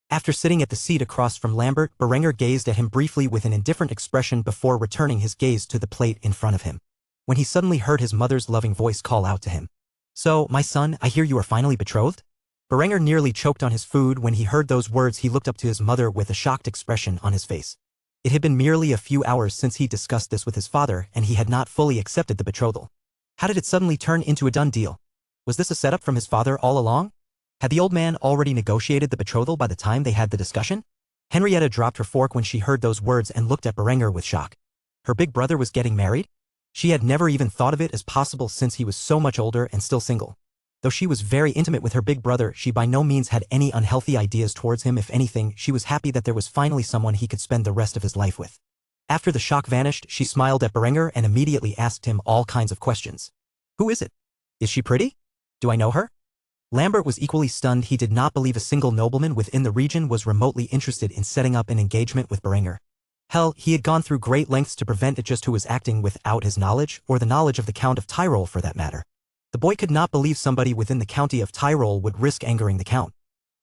After sitting at the seat across from Lambert, Berenger gazed at him briefly with an indifferent expression before returning his gaze to the plate in front of him. When he suddenly heard his mother's loving voice call out to him. So, my son, I hear you are finally betrothed? Berenger nearly choked on his food when he heard those words. He looked up to his mother with a shocked expression on his face. It had been merely a few hours since he discussed this with his father, and he had not fully accepted the betrothal. How did it suddenly turn into a done deal? Was this a setup from his father all along? Had the old man already negotiated the betrothal by the time they had the discussion? Henrietta dropped her fork when she heard those words and looked at Berenger with shock. Her big brother was getting married? She had never even thought of it as possible since he was so much older and still single. Though she was very intimate with her big brother, she by no means had any unhealthy ideas towards him. If anything, she was happy that there was finally someone he could spend the rest of his life with. After the shock vanished, she smiled at Berenger and immediately asked him all kinds of questions. Who is it? Is she pretty? Do I know her? Lambert was equally stunned. He did not believe a single nobleman within the region was remotely interested in setting up an engagement with Berenger. Hell, he had gone through great lengths to prevent it just who was acting without his knowledge, or the knowledge of the Count of Tyrol for that matter. The boy could not believe somebody within the county of Tyrol would risk angering the Count.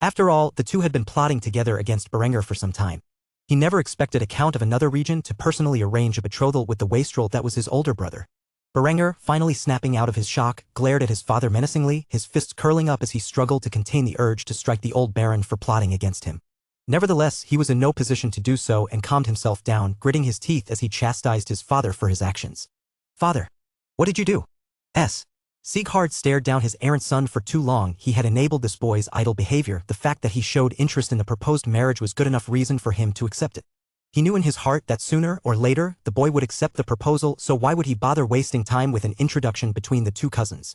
After all, the two had been plotting together against Berenger for some time. He never expected a Count of another region to personally arrange a betrothal with the wastrel that was his older brother. Berenger, finally snapping out of his shock, glared at his father menacingly, his fists curling up as he struggled to contain the urge to strike the old baron for plotting against him. Nevertheless, he was in no position to do so and calmed himself down, gritting his teeth as he chastised his father for his actions. "Father, what did you do?" Sieghard stared down his errant son for too long. He had enabled this boy's idle behavior. The fact that he showed interest in the proposed marriage was good enough reason for him to accept it. He knew in his heart that sooner or later, the boy would accept the proposal, so why would he bother wasting time with an introduction between the two cousins?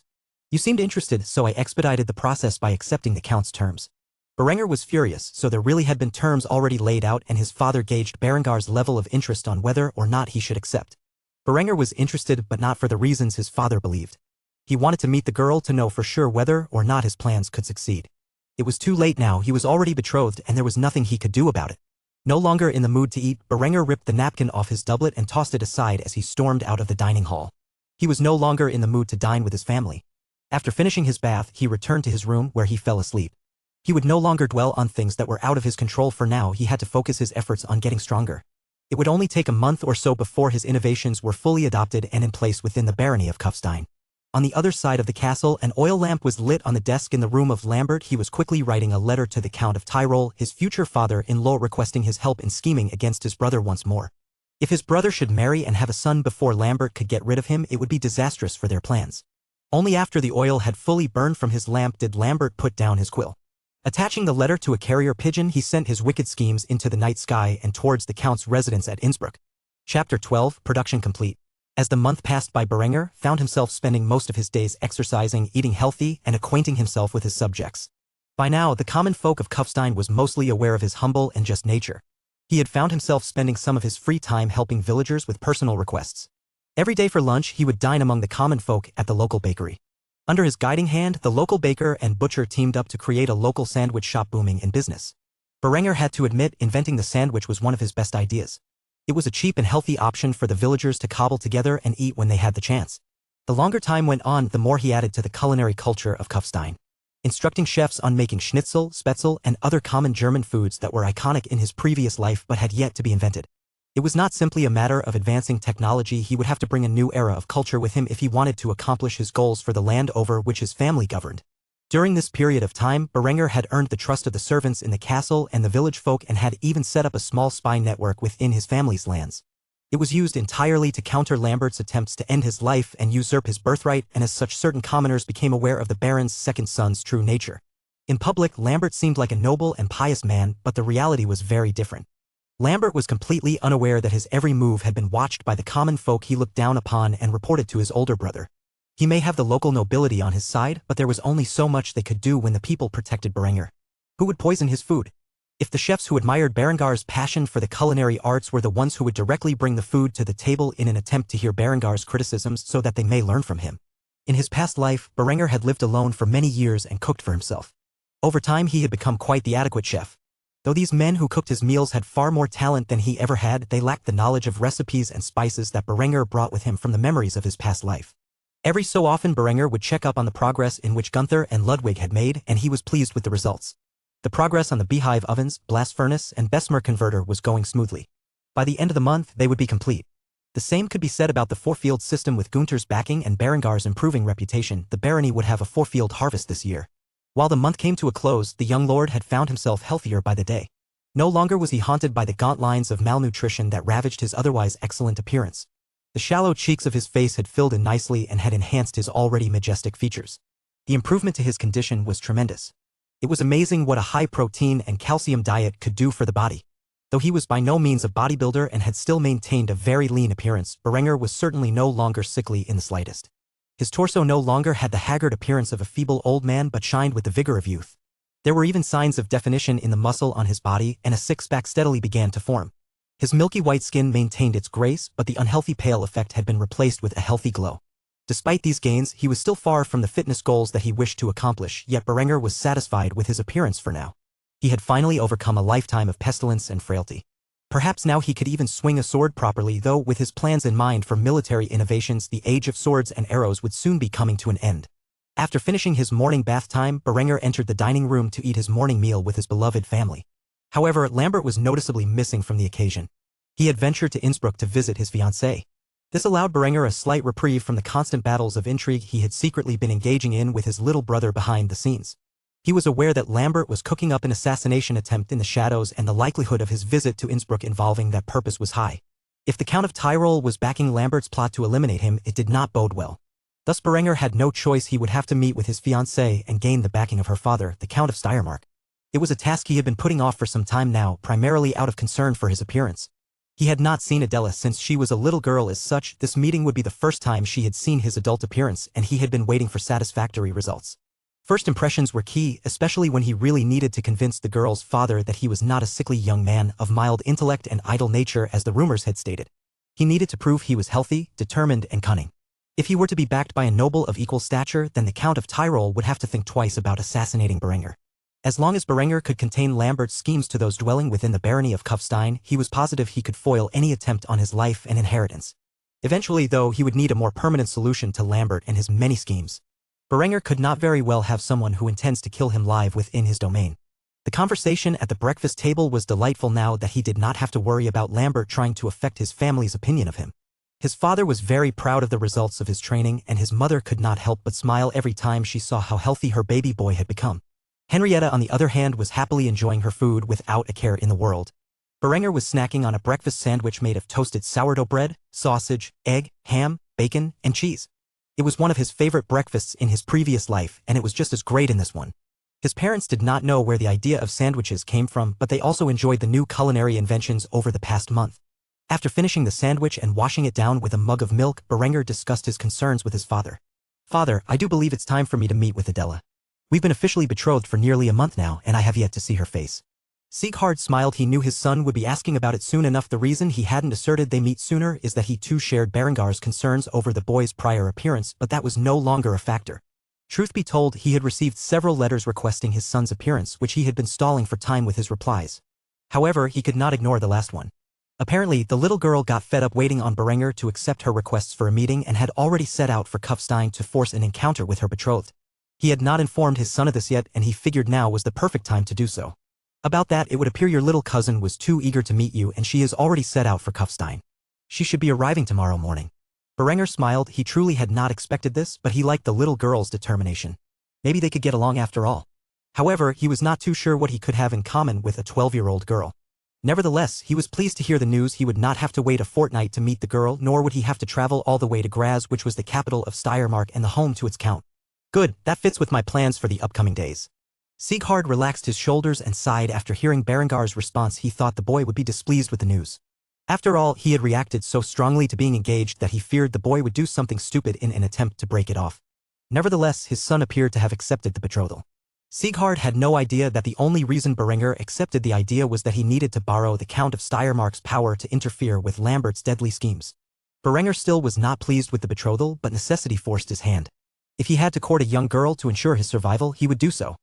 "You seemed interested, so I expedited the process by accepting the Count's terms." Berenger was furious, so there really had been terms already laid out, and his father gauged Berengar's level of interest on whether or not he should accept. Berenger was interested, but not for the reasons his father believed. He wanted to meet the girl to know for sure whether or not his plans could succeed. It was too late now. He was already betrothed, and there was nothing he could do about it. No longer in the mood to eat, Berenger ripped the napkin off his doublet and tossed it aside as he stormed out of the dining hall. He was no longer in the mood to dine with his family. After finishing his bath, he returned to his room where he fell asleep. He would no longer dwell on things that were out of his control. For now, he had to focus his efforts on getting stronger. It would only take a month or so before his innovations were fully adopted and in place within the barony of Kufstein. On the other side of the castle, an oil lamp was lit on the desk in the room of Lambert. He was quickly writing a letter to the Count of Tyrol, his future father-in-law, requesting his help in scheming against his brother once more. If his brother should marry and have a son before Lambert could get rid of him, it would be disastrous for their plans. Only after the oil had fully burned from his lamp did Lambert put down his quill. Attaching the letter to a carrier pigeon, he sent his wicked schemes into the night sky and towards the Count's residence at Innsbruck. Chapter 12, Production complete. As the month passed by, Berenger found himself spending most of his days exercising, eating healthy, and acquainting himself with his subjects. By now, the common folk of Kufstein was mostly aware of his humble and just nature. He had found himself spending some of his free time helping villagers with personal requests. Every day for lunch, he would dine among the common folk at the local bakery. Under his guiding hand, the local baker and butcher teamed up to create a local sandwich shop booming in business. Berenger had to admit, inventing the sandwich was one of his best ideas. It was a cheap and healthy option for the villagers to cobble together and eat when they had the chance. The longer time went on, the more he added to the culinary culture of Kufstein, instructing chefs on making schnitzel, spätzle, and other common German foods that were iconic in his previous life but had yet to be invented. It was not simply a matter of advancing technology. He would have to bring a new era of culture with him if he wanted to accomplish his goals for the land over which his family governed. During this period of time, Berenger had earned the trust of the servants in the castle and the village folk and had even set up a small spy network within his family's lands. It was used entirely to counter Lambert's attempts to end his life and usurp his birthright, and as such certain commoners became aware of the Baron's second son's true nature. In public, Lambert seemed like a noble and pious man, but the reality was very different. Lambert was completely unaware that his every move had been watched by the common folk he looked down upon and reported to his older brother. He may have the local nobility on his side, but there was only so much they could do when the people protected Berenger. Who would poison his food? If the chefs who admired Berengar's passion for the culinary arts were the ones who would directly bring the food to the table in an attempt to hear Berengar's criticisms so that they may learn from him. In his past life, Berenger had lived alone for many years and cooked for himself. Over time he had become quite the adequate chef. Though these men who cooked his meals had far more talent than he ever had, they lacked the knowledge of recipes and spices that Berenger brought with him from the memories of his past life. Every so often Berenger would check up on the progress in which Gunther and Ludwig had made, and he was pleased with the results. The progress on the beehive ovens, blast furnace, and Bessemer converter was going smoothly. By the end of the month, they would be complete. The same could be said about the four-field system. With Gunther's backing and Berengar's improving reputation, the barony would have a four-field harvest this year. While the month came to a close, the young lord had found himself healthier by the day. No longer was he haunted by the gaunt lines of malnutrition that ravaged his otherwise excellent appearance. The shallow cheeks of his face had filled in nicely and had enhanced his already majestic features. The improvement to his condition was tremendous. It was amazing what a high-protein and calcium diet could do for the body. Though he was by no means a bodybuilder and had still maintained a very lean appearance, Berenger was certainly no longer sickly in the slightest. His torso no longer had the haggard appearance of a feeble old man but shined with the vigor of youth. There were even signs of definition in the muscle on his body, and a six-pack steadily began to form. His milky white skin maintained its grace, but the unhealthy pale effect had been replaced with a healthy glow. Despite these gains, he was still far from the fitness goals that he wished to accomplish, yet Berenger was satisfied with his appearance for now. He had finally overcome a lifetime of pestilence and frailty. Perhaps now he could even swing a sword properly, though with his plans in mind for military innovations, the age of swords and arrows would soon be coming to an end. After finishing his morning bath time, Berenger entered the dining room to eat his morning meal with his beloved family. However, Lambert was noticeably missing from the occasion. He had ventured to Innsbruck to visit his fiancée. This allowed Berenger a slight reprieve from the constant battles of intrigue he had secretly been engaging in with his little brother behind the scenes. He was aware that Lambert was cooking up an assassination attempt in the shadows, and the likelihood of his visit to Innsbruck involving that purpose was high. If the Count of Tyrol was backing Lambert's plot to eliminate him, it did not bode well. Thus Berenger had no choice. He would have to meet with his fiancée and gain the backing of her father, the Count of Steiermark. It was a task he had been putting off for some time now, primarily out of concern for his appearance. He had not seen Adela since she was a little girl. As such, this meeting would be the first time she had seen his adult appearance, and he had been waiting for satisfactory results. First impressions were key, especially when he really needed to convince the girl's father that he was not a sickly young man of mild intellect and idle nature as the rumors had stated. He needed to prove he was healthy, determined, and cunning. If he were to be backed by a noble of equal stature, then the Count of Tyrol would have to think twice about assassinating Berenger. As long as Berenger could contain Lambert's schemes to those dwelling within the barony of Kufstein, he was positive he could foil any attempt on his life and inheritance. Eventually, though, he would need a more permanent solution to Lambert and his many schemes. Berenger could not very well have someone who intends to kill him live within his domain. The conversation at the breakfast table was delightful now that he did not have to worry about Lambert trying to affect his family's opinion of him. His father was very proud of the results of his training, and his mother could not help but smile every time she saw how healthy her baby boy had become. Henrietta, on the other hand, was happily enjoying her food without a care in the world. Berenger was snacking on a breakfast sandwich made of toasted sourdough bread, sausage, egg, ham, bacon, and cheese. It was one of his favorite breakfasts in his previous life, and it was just as great in this one. His parents did not know where the idea of sandwiches came from, but they also enjoyed the new culinary inventions over the past month. After finishing the sandwich and washing it down with a mug of milk, Berenger discussed his concerns with his father. "Father, I do believe it's time for me to meet with Adela. We've been officially betrothed for nearly a month now, and I have yet to see her face." Sieghard smiled. He knew his son would be asking about it soon enough. The reason he hadn't asserted they meet sooner is that he too shared Berengar's concerns over the boy's prior appearance, but that was no longer a factor. Truth be told, he had received several letters requesting his son's appearance, which he had been stalling for time with his replies. However, he could not ignore the last one. Apparently, the little girl got fed up waiting on Berenger to accept her requests for a meeting and had already set out for Kufstein to force an encounter with her betrothed. He had not informed his son of this yet, and he figured now was the perfect time to do so. "About that, it would appear your little cousin was too eager to meet you, and she is already set out for Kufstein. She should be arriving tomorrow morning." Berenger smiled. He truly had not expected this, but he liked the little girl's determination. Maybe they could get along after all. However, he was not too sure what he could have in common with a 12-year-old girl. Nevertheless, he was pleased to hear the news. He would not have to wait a fortnight to meet the girl, nor would he have to travel all the way to Graz, which was the capital of Steiermark and the home to its count. "Good, that fits with my plans for the upcoming days." Sieghard relaxed his shoulders and sighed after hearing Berengar's response. He thought the boy would be displeased with the news. After all, he had reacted so strongly to being engaged that he feared the boy would do something stupid in an attempt to break it off. Nevertheless, his son appeared to have accepted the betrothal. Sieghard had no idea that the only reason Berenger accepted the idea was that he needed to borrow the Count of Steiermark's power to interfere with Lambert's deadly schemes. Berenger still was not pleased with the betrothal, but necessity forced his hand. If he had to court a young girl to ensure his survival, he would do so.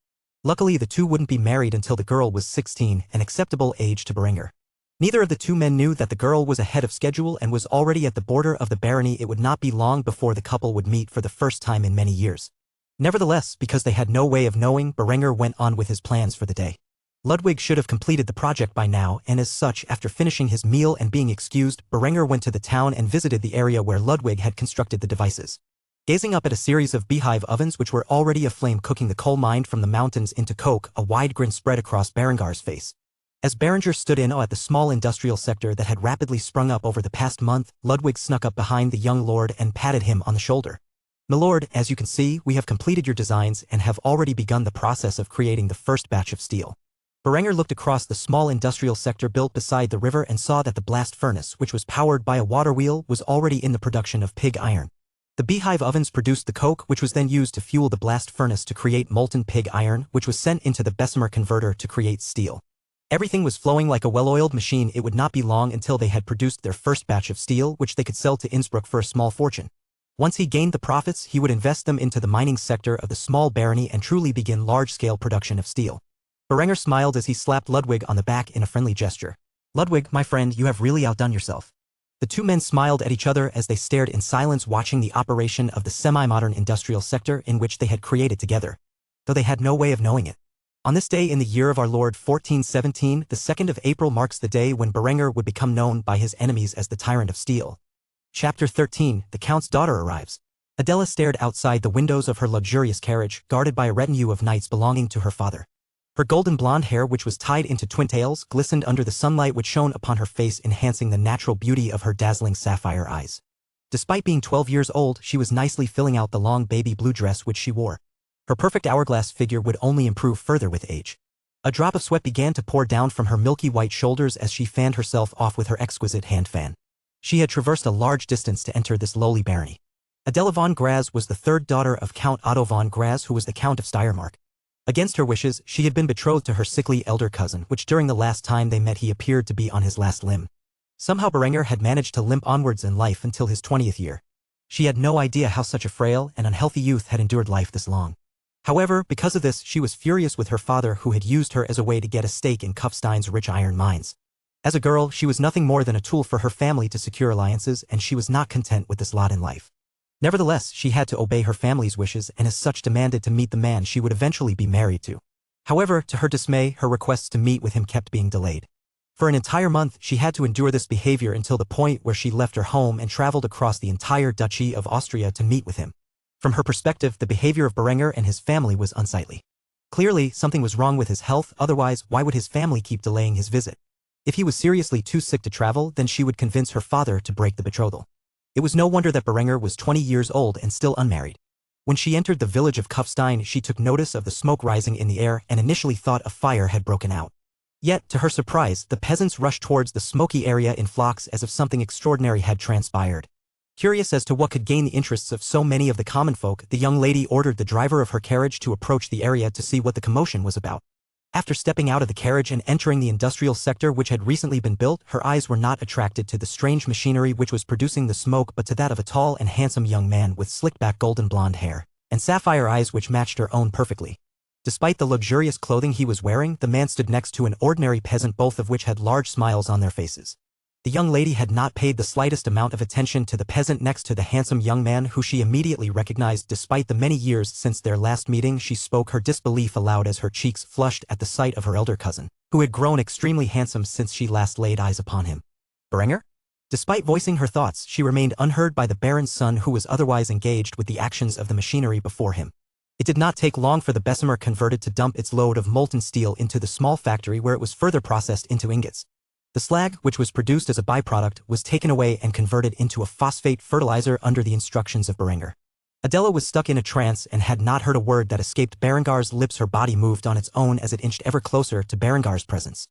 Luckily, the two wouldn't be married until the girl was 16, an acceptable age to Berenger. Neither of the two men knew that the girl was ahead of schedule and was already at the border of the barony. It would not be long before the couple would meet for the first time in many years. Nevertheless, because they had no way of knowing, Berenger went on with his plans for the day. Ludwig should have completed the project by now, and as such, after finishing his meal and being excused, Berenger went to the town and visited the area where Ludwig had constructed the devices. Gazing up at a series of beehive ovens which were already aflame cooking the coal mined from the mountains into coke, a wide grin spread across Berengar's face. As Berenger stood in awe at the small industrial sector that had rapidly sprung up over the past month, Ludwig snuck up behind the young lord and patted him on the shoulder. "Milord, as you can see, we have completed your designs and have already begun the process of creating the first batch of steel." Berenger looked across the small industrial sector built beside the river and saw that the blast furnace, which was powered by a water wheel, was already in the production of pig iron. The beehive ovens produced the coke, which was then used to fuel the blast furnace to create molten pig iron, which was sent into the Bessemer converter to create steel. Everything was flowing like a well-oiled machine. It would not be long until they had produced their first batch of steel, which they could sell to Innsbruck for a small fortune. Once he gained the profits, he would invest them into the mining sector of the small barony and truly begin large-scale production of steel. Berenger smiled as he slapped Ludwig on the back in a friendly gesture. "Ludwig, my friend, you have really outdone yourself." The two men smiled at each other as they stared in silence, watching the operation of the semi-modern industrial sector in which they had created together, though they had no way of knowing it. On this day in the year of our Lord 1417, the 2nd of April marks the day when Berenger would become known by his enemies as the Tyrant of Steel. Chapter 13, The Count's Daughter Arrives. Adela stared outside the windows of her luxurious carriage, guarded by a retinue of knights belonging to her father. Her golden blonde hair, which was tied into twin tails, glistened under the sunlight which shone upon her face, enhancing the natural beauty of her dazzling sapphire eyes. Despite being 12 years old, she was nicely filling out the long baby blue dress which she wore. Her perfect hourglass figure would only improve further with age. A drop of sweat began to pour down from her milky white shoulders as she fanned herself off with her exquisite hand fan. She had traversed a large distance to enter this lowly barony. Adela von Graz was the third daughter of Count Otto von Graz, who was the Count of Steiermark. Against her wishes, she had been betrothed to her sickly elder cousin, which during the last time they met he appeared to be on his last limb. Somehow Berenger had managed to limp onwards in life until his 20th year. She had no idea how such a frail and unhealthy youth had endured life this long. However, because of this, she was furious with her father, who had used her as a way to get a stake in Kufstein's rich iron mines. As a girl, she was nothing more than a tool for her family to secure alliances, and she was not content with this lot in life. Nevertheless, she had to obey her family's wishes and as such demanded to meet the man she would eventually be married to. However, to her dismay, her requests to meet with him kept being delayed. For an entire month, she had to endure this behavior until the point where she left her home and traveled across the entire Duchy of Austria to meet with him. From her perspective, the behavior of Berenger and his family was unsightly. Clearly, something was wrong with his health, otherwise, why would his family keep delaying his visit? If he was seriously too sick to travel, then she would convince her father to break the betrothal. It was no wonder that Berenger was 20 years old and still unmarried. When she entered the village of Kufstein, she took notice of the smoke rising in the air and initially thought a fire had broken out. Yet, to her surprise, the peasants rushed towards the smoky area in flocks as if something extraordinary had transpired. Curious as to what could gain the interests of so many of the common folk, the young lady ordered the driver of her carriage to approach the area to see what the commotion was about. After stepping out of the carriage and entering the industrial sector which had recently been built, her eyes were not attracted to the strange machinery which was producing the smoke but to that of a tall and handsome young man with slicked-back golden blonde hair and sapphire eyes which matched her own perfectly. Despite the luxurious clothing he was wearing, the man stood next to an ordinary peasant, both of which had large smiles on their faces. The young lady had not paid the slightest amount of attention to the peasant next to the handsome young man, who she immediately recognized. Despite the many years since their last meeting, she spoke her disbelief aloud as her cheeks flushed at the sight of her elder cousin, who had grown extremely handsome since she last laid eyes upon him. Berenger? Despite voicing her thoughts, she remained unheard by the Baron's son, who was otherwise engaged with the actions of the machinery before him. It did not take long for the Bessemer converted to dump its load of molten steel into the small factory where it was further processed into ingots. The slag, which was produced as a byproduct, was taken away and converted into a phosphate fertilizer under the instructions of Berenger. Adela was stuck in a trance and had not heard a word that escaped Berengar's lips. Her body moved on its own as it inched ever closer to Berengar's presence,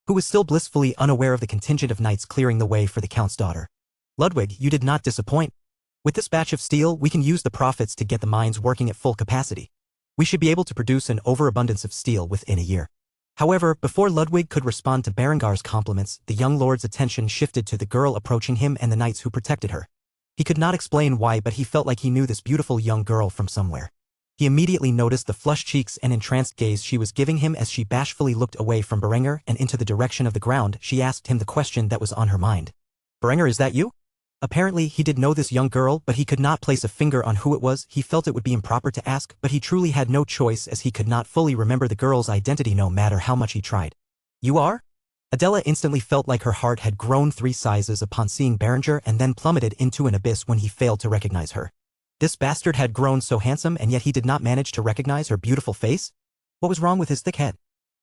who was still blissfully unaware of the contingent of knights clearing the way for the Count's daughter. Ludwig, you did not disappoint. With this batch of steel, we can use the profits to get the mines working at full capacity. We should be able to produce an overabundance of steel within a year. However, before Ludwig could respond to Berengar's compliments, the young lord's attention shifted to the girl approaching him and the knights who protected her. He could not explain why, but he felt like he knew this beautiful young girl from somewhere. He immediately noticed the flushed cheeks and entranced gaze she was giving him as she bashfully looked away from Berenger and into the direction of the ground. She asked him the question that was on her mind. Berenger, is that you? Apparently, he did know this young girl, but he could not place a finger on who it was. He felt it would be improper to ask, but he truly had no choice as he could not fully remember the girl's identity no matter how much he tried. You are? Adela instantly felt like her heart had grown 3 sizes upon seeing Berenger and then plummeted into an abyss when he failed to recognize her. This bastard had grown so handsome and yet he did not manage to recognize her beautiful face? What was wrong with his thick head?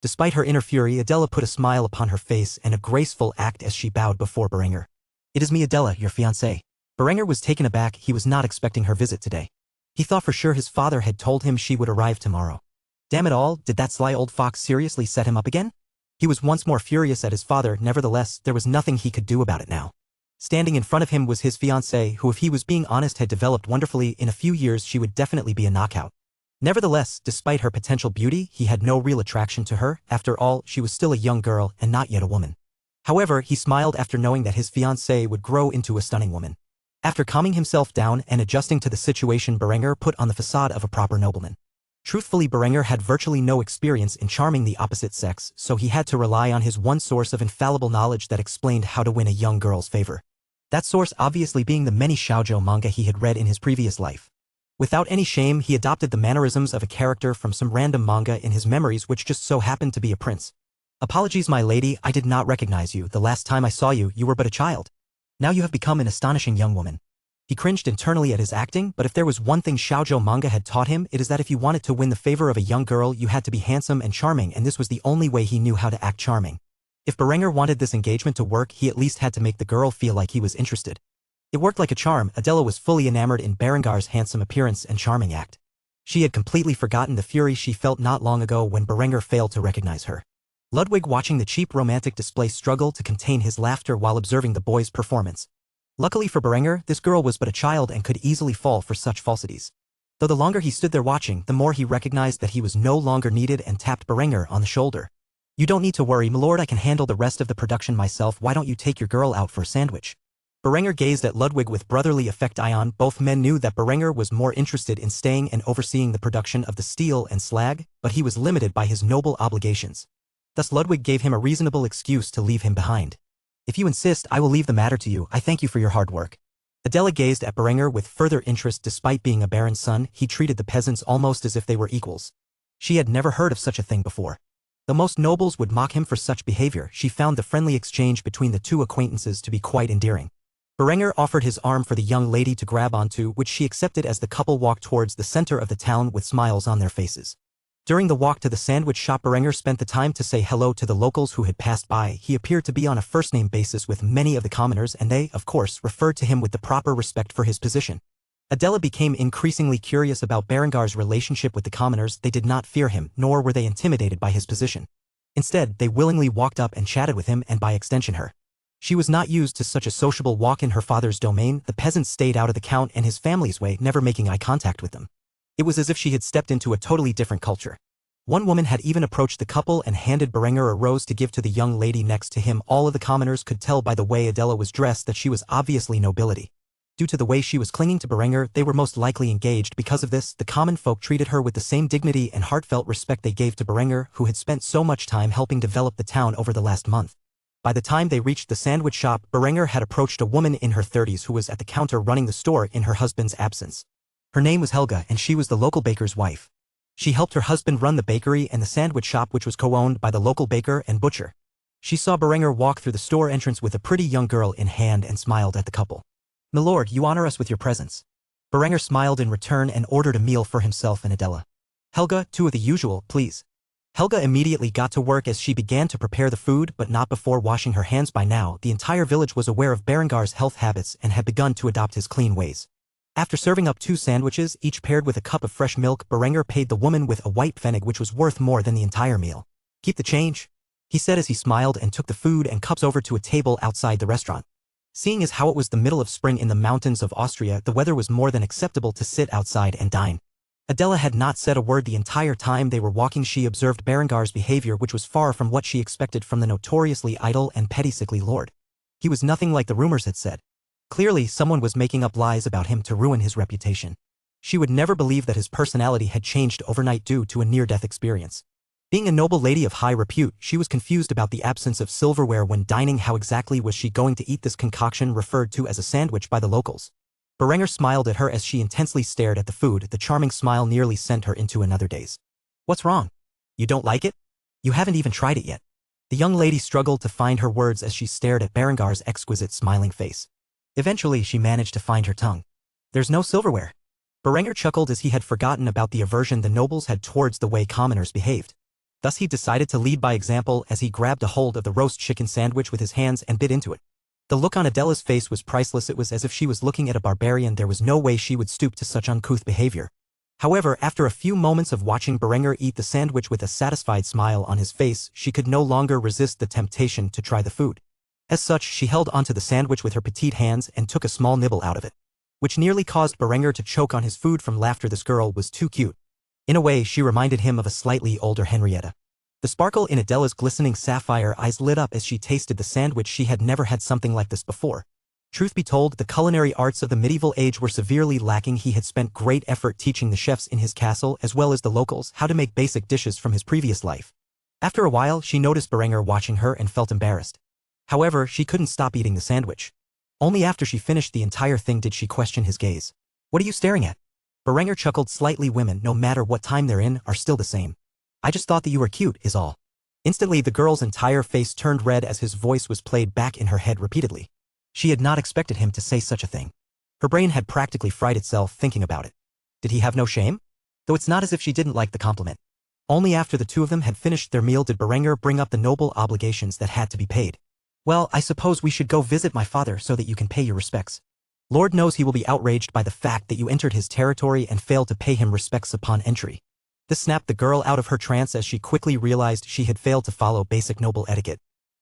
Despite her inner fury, Adela put a smile upon her face and a graceful act as she bowed before Berenger. It is me, Adela, your fiancée. Berenger was taken aback. He was not expecting her visit today. He thought for sure his father had told him she would arrive tomorrow. Damn it all, did that sly old fox seriously set him up again? He was once more furious at his father. Nevertheless, there was nothing he could do about it now. Standing in front of him was his fiancée, who, if he was being honest, had developed wonderfully. In a few years she would definitely be a knockout. Nevertheless, despite her potential beauty, he had no real attraction to her. After all, she was still a young girl and not yet a woman. However, he smiled after knowing that his fiancée would grow into a stunning woman. After calming himself down and adjusting to the situation, Berenger put on the facade of a proper nobleman. Truthfully, Berenger had virtually no experience in charming the opposite sex, so he had to rely on his one source of infallible knowledge that explained how to win a young girl's favor. That source obviously being the many shoujo manga he had read in his previous life. Without any shame, he adopted the mannerisms of a character from some random manga in his memories, which just so happened to be a prince. Apologies, my lady, I did not recognize you. The last time I saw you, you were but a child. Now you have become an astonishing young woman. He cringed internally at his acting, but if there was one thing shoujo manga had taught him, it is that if you wanted to win the favor of a young girl, you had to be handsome and charming, and this was the only way he knew how to act charming. If Berenger wanted this engagement to work, he at least had to make the girl feel like he was interested. It worked like a charm. Adela was fully enamored in Berengar's handsome appearance and charming act. She had completely forgotten the fury she felt not long ago when Berenger failed to recognize her. Ludwig, watching the cheap romantic display, struggled to contain his laughter while observing the boy's performance. Luckily for Berenger, this girl was but a child and could easily fall for such falsities. Though the longer he stood there watching, the more he recognized that he was no longer needed and tapped Berenger on the shoulder. You don't need to worry, milord, I can handle the rest of the production myself. Why don't you take your girl out for a sandwich? Berenger gazed at Ludwig with brotherly affect. Both men knew that Berenger was more interested in staying and overseeing the production of the steel and slag, but he was limited by his noble obligations. Thus Ludwig gave him a reasonable excuse to leave him behind. If you insist, I will leave the matter to you. I thank you for your hard work. Adela gazed at Berenger with further interest. Despite being a baron's son, he treated the peasants almost as if they were equals. She had never heard of such a thing before. Though most nobles would mock him for such behavior, she found the friendly exchange between the two acquaintances to be quite endearing. Berenger offered his arm for the young lady to grab onto, which she accepted as the couple walked towards the center of the town with smiles on their faces. During the walk to the sandwich shop, Berenger spent the time to say hello to the locals who had passed by. He appeared to be on a first-name basis with many of the commoners, and they, of course, referred to him with the proper respect for his position. Adela became increasingly curious about Berengar's relationship with the commoners. They did not fear him, nor were they intimidated by his position. Instead, they willingly walked up and chatted with him and by extension her. She was not used to such a sociable walk in her father's domain. The peasants stayed out of the count and his family's way, never making eye contact with them. It was as if she had stepped into a totally different culture. One woman had even approached the couple and handed Berenger a rose to give to the young lady next to him. All of the commoners could tell by the way Adela was dressed that she was obviously nobility. Due to the way she was clinging to Berenger, they were most likely engaged. Because of this, the common folk treated her with the same dignity and heartfelt respect they gave to Berenger, who had spent so much time helping develop the town over the last month. By the time they reached the sandwich shop, Berenger had approached a woman in her 30s who was at the counter running the store in her husband's absence. Her name was Helga, and she was the local baker's wife. She helped her husband run the bakery and the sandwich shop, which was co-owned by the local baker and butcher. She saw Berenger walk through the store entrance with a pretty young girl in hand and smiled at the couple. "Milord, you honor us with your presence." Berenger smiled in return and ordered a meal for himself and Adela. "Helga, 2 of the usual, please." Helga immediately got to work as she began to prepare the food, but not before washing her hands. By now, the entire village was aware of Berengar's health habits and had begun to adopt his clean ways. After serving up 2 sandwiches, each paired with a cup of fresh milk, Berenger paid the woman with a white pfennig, which was worth more than the entire meal. "Keep the change," he said as he smiled and took the food and cups over to a table outside the restaurant. Seeing as how it was the middle of spring in the mountains of Austria, the weather was more than acceptable to sit outside and dine. Adela had not said a word the entire time they were walking. She observed Berengar's behavior, which was far from what she expected from the notoriously idle and petty sickly lord. He was nothing like the rumors had said. Clearly, someone was making up lies about him to ruin his reputation. She would never believe that his personality had changed overnight due to a near-death experience. Being a noble lady of high repute, she was confused about the absence of silverware when dining. How exactly was she going to eat this concoction referred to as a sandwich by the locals? Berenger smiled at her as she intensely stared at the food. The charming smile nearly sent her into another daze. "What's wrong? You don't like it? You haven't even tried it yet." The young lady struggled to find her words as she stared at Berengar's exquisite smiling face. Eventually, she managed to find her tongue. "There's no silverware." Berenger chuckled as he had forgotten about the aversion the nobles had towards the way commoners behaved. Thus he decided to lead by example as he grabbed a hold of the roast chicken sandwich with his hands and bit into it. The look on Adela's face was priceless. It was as if she was looking at a barbarian. There was no way she would stoop to such uncouth behavior. However, after a few moments of watching Berenger eat the sandwich with a satisfied smile on his face, she could no longer resist the temptation to try the food. As such, she held onto the sandwich with her petite hands and took a small nibble out of it, which nearly caused Berenger to choke on his food from laughter. This girl was too cute. In a way, she reminded him of a slightly older Henrietta. The sparkle in Adela's glistening sapphire eyes lit up as she tasted the sandwich. She had never had something like this before. Truth be told, the culinary arts of the medieval age were severely lacking. He had spent great effort teaching the chefs in his castle, as well as the locals, how to make basic dishes from his previous life. After a while, she noticed Berenger watching her and felt embarrassed. However, she couldn't stop eating the sandwich. Only after she finished the entire thing did she question his gaze. "What are you staring at?" Berenger chuckled slightly. "Women, no matter what time they're in, are still the same. I just thought that you were cute, is all." Instantly, the girl's entire face turned red as his voice was played back in her head repeatedly. She had not expected him to say such a thing. Her brain had practically fried itself thinking about it. Did he have no shame? Though it's not as if she didn't like the compliment. Only after the two of them had finished their meal did Berenger bring up the noble obligations that had to be paid. Well, I suppose we should go visit my father so that you can pay your respects. Lord knows he will be outraged by the fact that you entered his territory and failed to pay him respects upon entry. This snapped the girl out of her trance as she quickly realized she had failed to follow basic noble etiquette.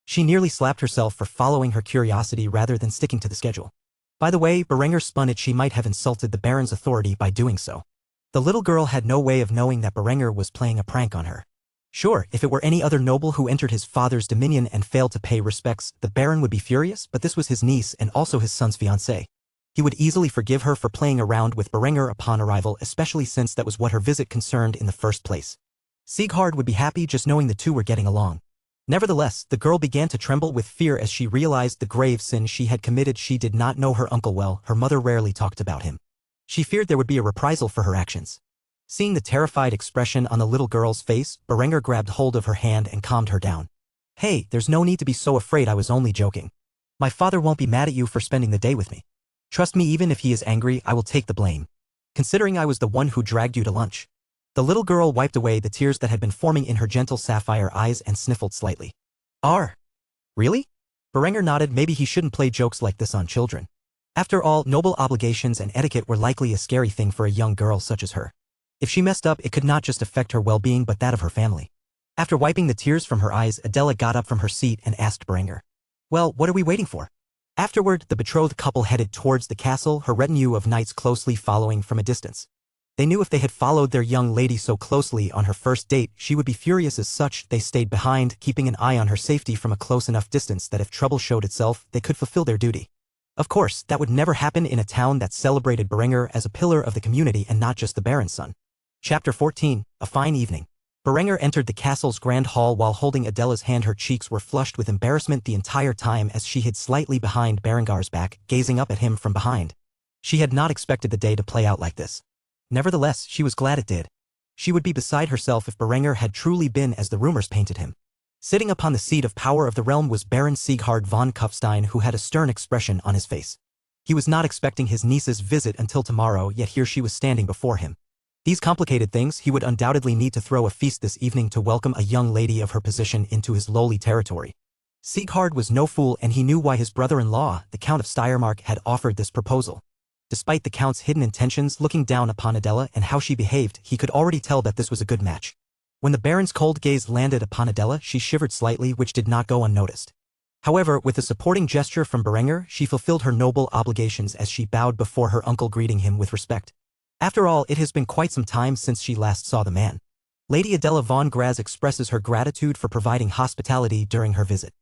She nearly slapped herself for following her curiosity rather than sticking to the schedule. By the way, Berenger spun it she might have insulted the Baron's authority by doing so. The little girl had no way of knowing that Berenger was playing a prank on her. Sure, if it were any other noble who entered his father's dominion and failed to pay respects, the Baron would be furious, but this was his niece and also his son's fiancée. He would easily forgive her for playing around with Berenger upon arrival, especially since that was what her visit concerned in the first place. Sieghard would be happy just knowing the two were getting along. Nevertheless, the girl began to tremble with fear as she realized the grave sin she had committed. She did not know her uncle well, her mother rarely talked about him. She feared there would be a reprisal for her actions. Seeing the terrified expression on the little girl's face, Berenger grabbed hold of her hand and calmed her down. Hey, there's no need to be so afraid, I was only joking. My father won't be mad at you for spending the day with me. Trust me, even if he is angry, I will take the blame. Considering I was the one who dragged you to lunch. The little girl wiped away the tears that had been forming in her gentle sapphire eyes and sniffled slightly. Really? Berenger nodded. Maybe he shouldn't play jokes like this on children. After all, noble obligations and etiquette were likely a scary thing for a young girl such as her. If she messed up, it could not just affect her well-being but that of her family. After wiping the tears from her eyes, Adela got up from her seat and asked Berenger. Well, what are we waiting for? Afterward, the betrothed couple headed towards the castle, her retinue of knights closely following from a distance. They knew if they had followed their young lady so closely on her first date, she would be furious. As such, they stayed behind, keeping an eye on her safety from a close enough distance that if trouble showed itself, they could fulfill their duty. Of course, that would never happen in a town that celebrated Berenger as a pillar of the community and not just the Baron's son. Chapter 14, A Fine Evening. Berenger entered the castle's grand hall while holding Adela's hand. Her cheeks were flushed with embarrassment the entire time as she hid slightly behind Berengar's back, gazing up at him from behind. She had not expected the day to play out like this. Nevertheless, she was glad it did. She would be beside herself if Berenger had truly been as the rumors painted him. Sitting upon the seat of power of the realm was Baron Sieghard von Kufstein, who had a stern expression on his face. He was not expecting his niece's visit until tomorrow, yet here she was standing before him. These complicated things, he would undoubtedly need to throw a feast this evening to welcome a young lady of her position into his lowly territory. Sieghard was no fool, and he knew why his brother-in-law, the Count of Steiermark, had offered this proposal. Despite the Count's hidden intentions, looking down upon Adela and how she behaved, he could already tell that this was a good match. When the Baron's cold gaze landed upon Adela, she shivered slightly, which did not go unnoticed. However, with a supporting gesture from Berenger, she fulfilled her noble obligations as she bowed before her uncle, greeting him with respect. After all, it has been quite some time since she last saw the man. Lady Adela von Graz expresses her gratitude for providing hospitality during her visit.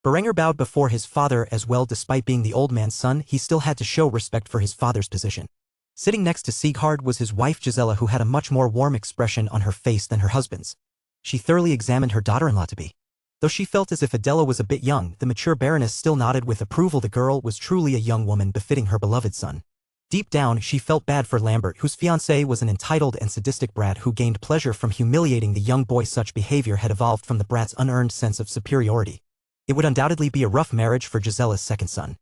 Berenger bowed before his father as well. Despite being the old man's son, he still had to show respect for his father's position. Sitting next to Sieghard was his wife Gisela, who had a much more warm expression on her face than her husband's. She thoroughly examined her daughter-in-law to be. Though she felt as if Adela was a bit young, the mature Baroness still nodded with approval. The girl was truly a young woman befitting her beloved son. Deep down, she felt bad for Lambert, whose fiancé was an entitled and sadistic brat who gained pleasure from humiliating the young boy. Such behavior had evolved from the brat's unearned sense of superiority. It would undoubtedly be a rough marriage for Gisela's second son.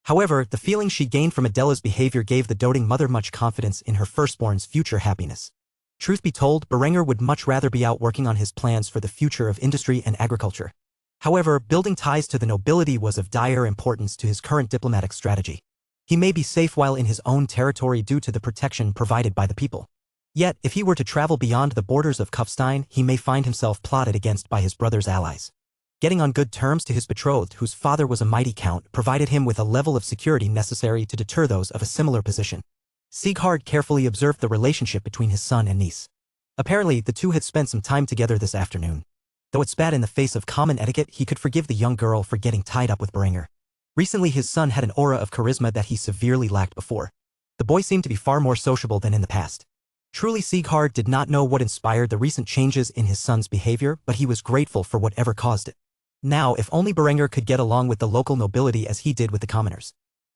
However, the feeling she gained from Adela's behavior gave the doting mother much confidence in her firstborn's future happiness. Truth be told, Berenger would much rather be out working on his plans for the future of industry and agriculture. However, building ties to the nobility was of dire importance to his current diplomatic strategy. He may be safe while in his own territory due to the protection provided by the people. Yet, if he were to travel beyond the borders of Kufstein, he may find himself plotted against by his brother's allies. Getting on good terms to his betrothed, whose father was a mighty count, provided him with a level of security necessary to deter those of a similar position. Sieghard carefully observed the relationship between his son and niece. Apparently, the two had spent some time together this afternoon. Though it spat in the face of common etiquette, he could forgive the young girl for getting tied up with Berenger. Recently, his son had an aura of charisma that he severely lacked before. The boy seemed to be far more sociable than in the past. Truly, Sieghard did not know what inspired the recent changes in his son's behavior, but he was grateful for whatever caused it. Now, if only Berenger could get along with the local nobility as he did with the commoners.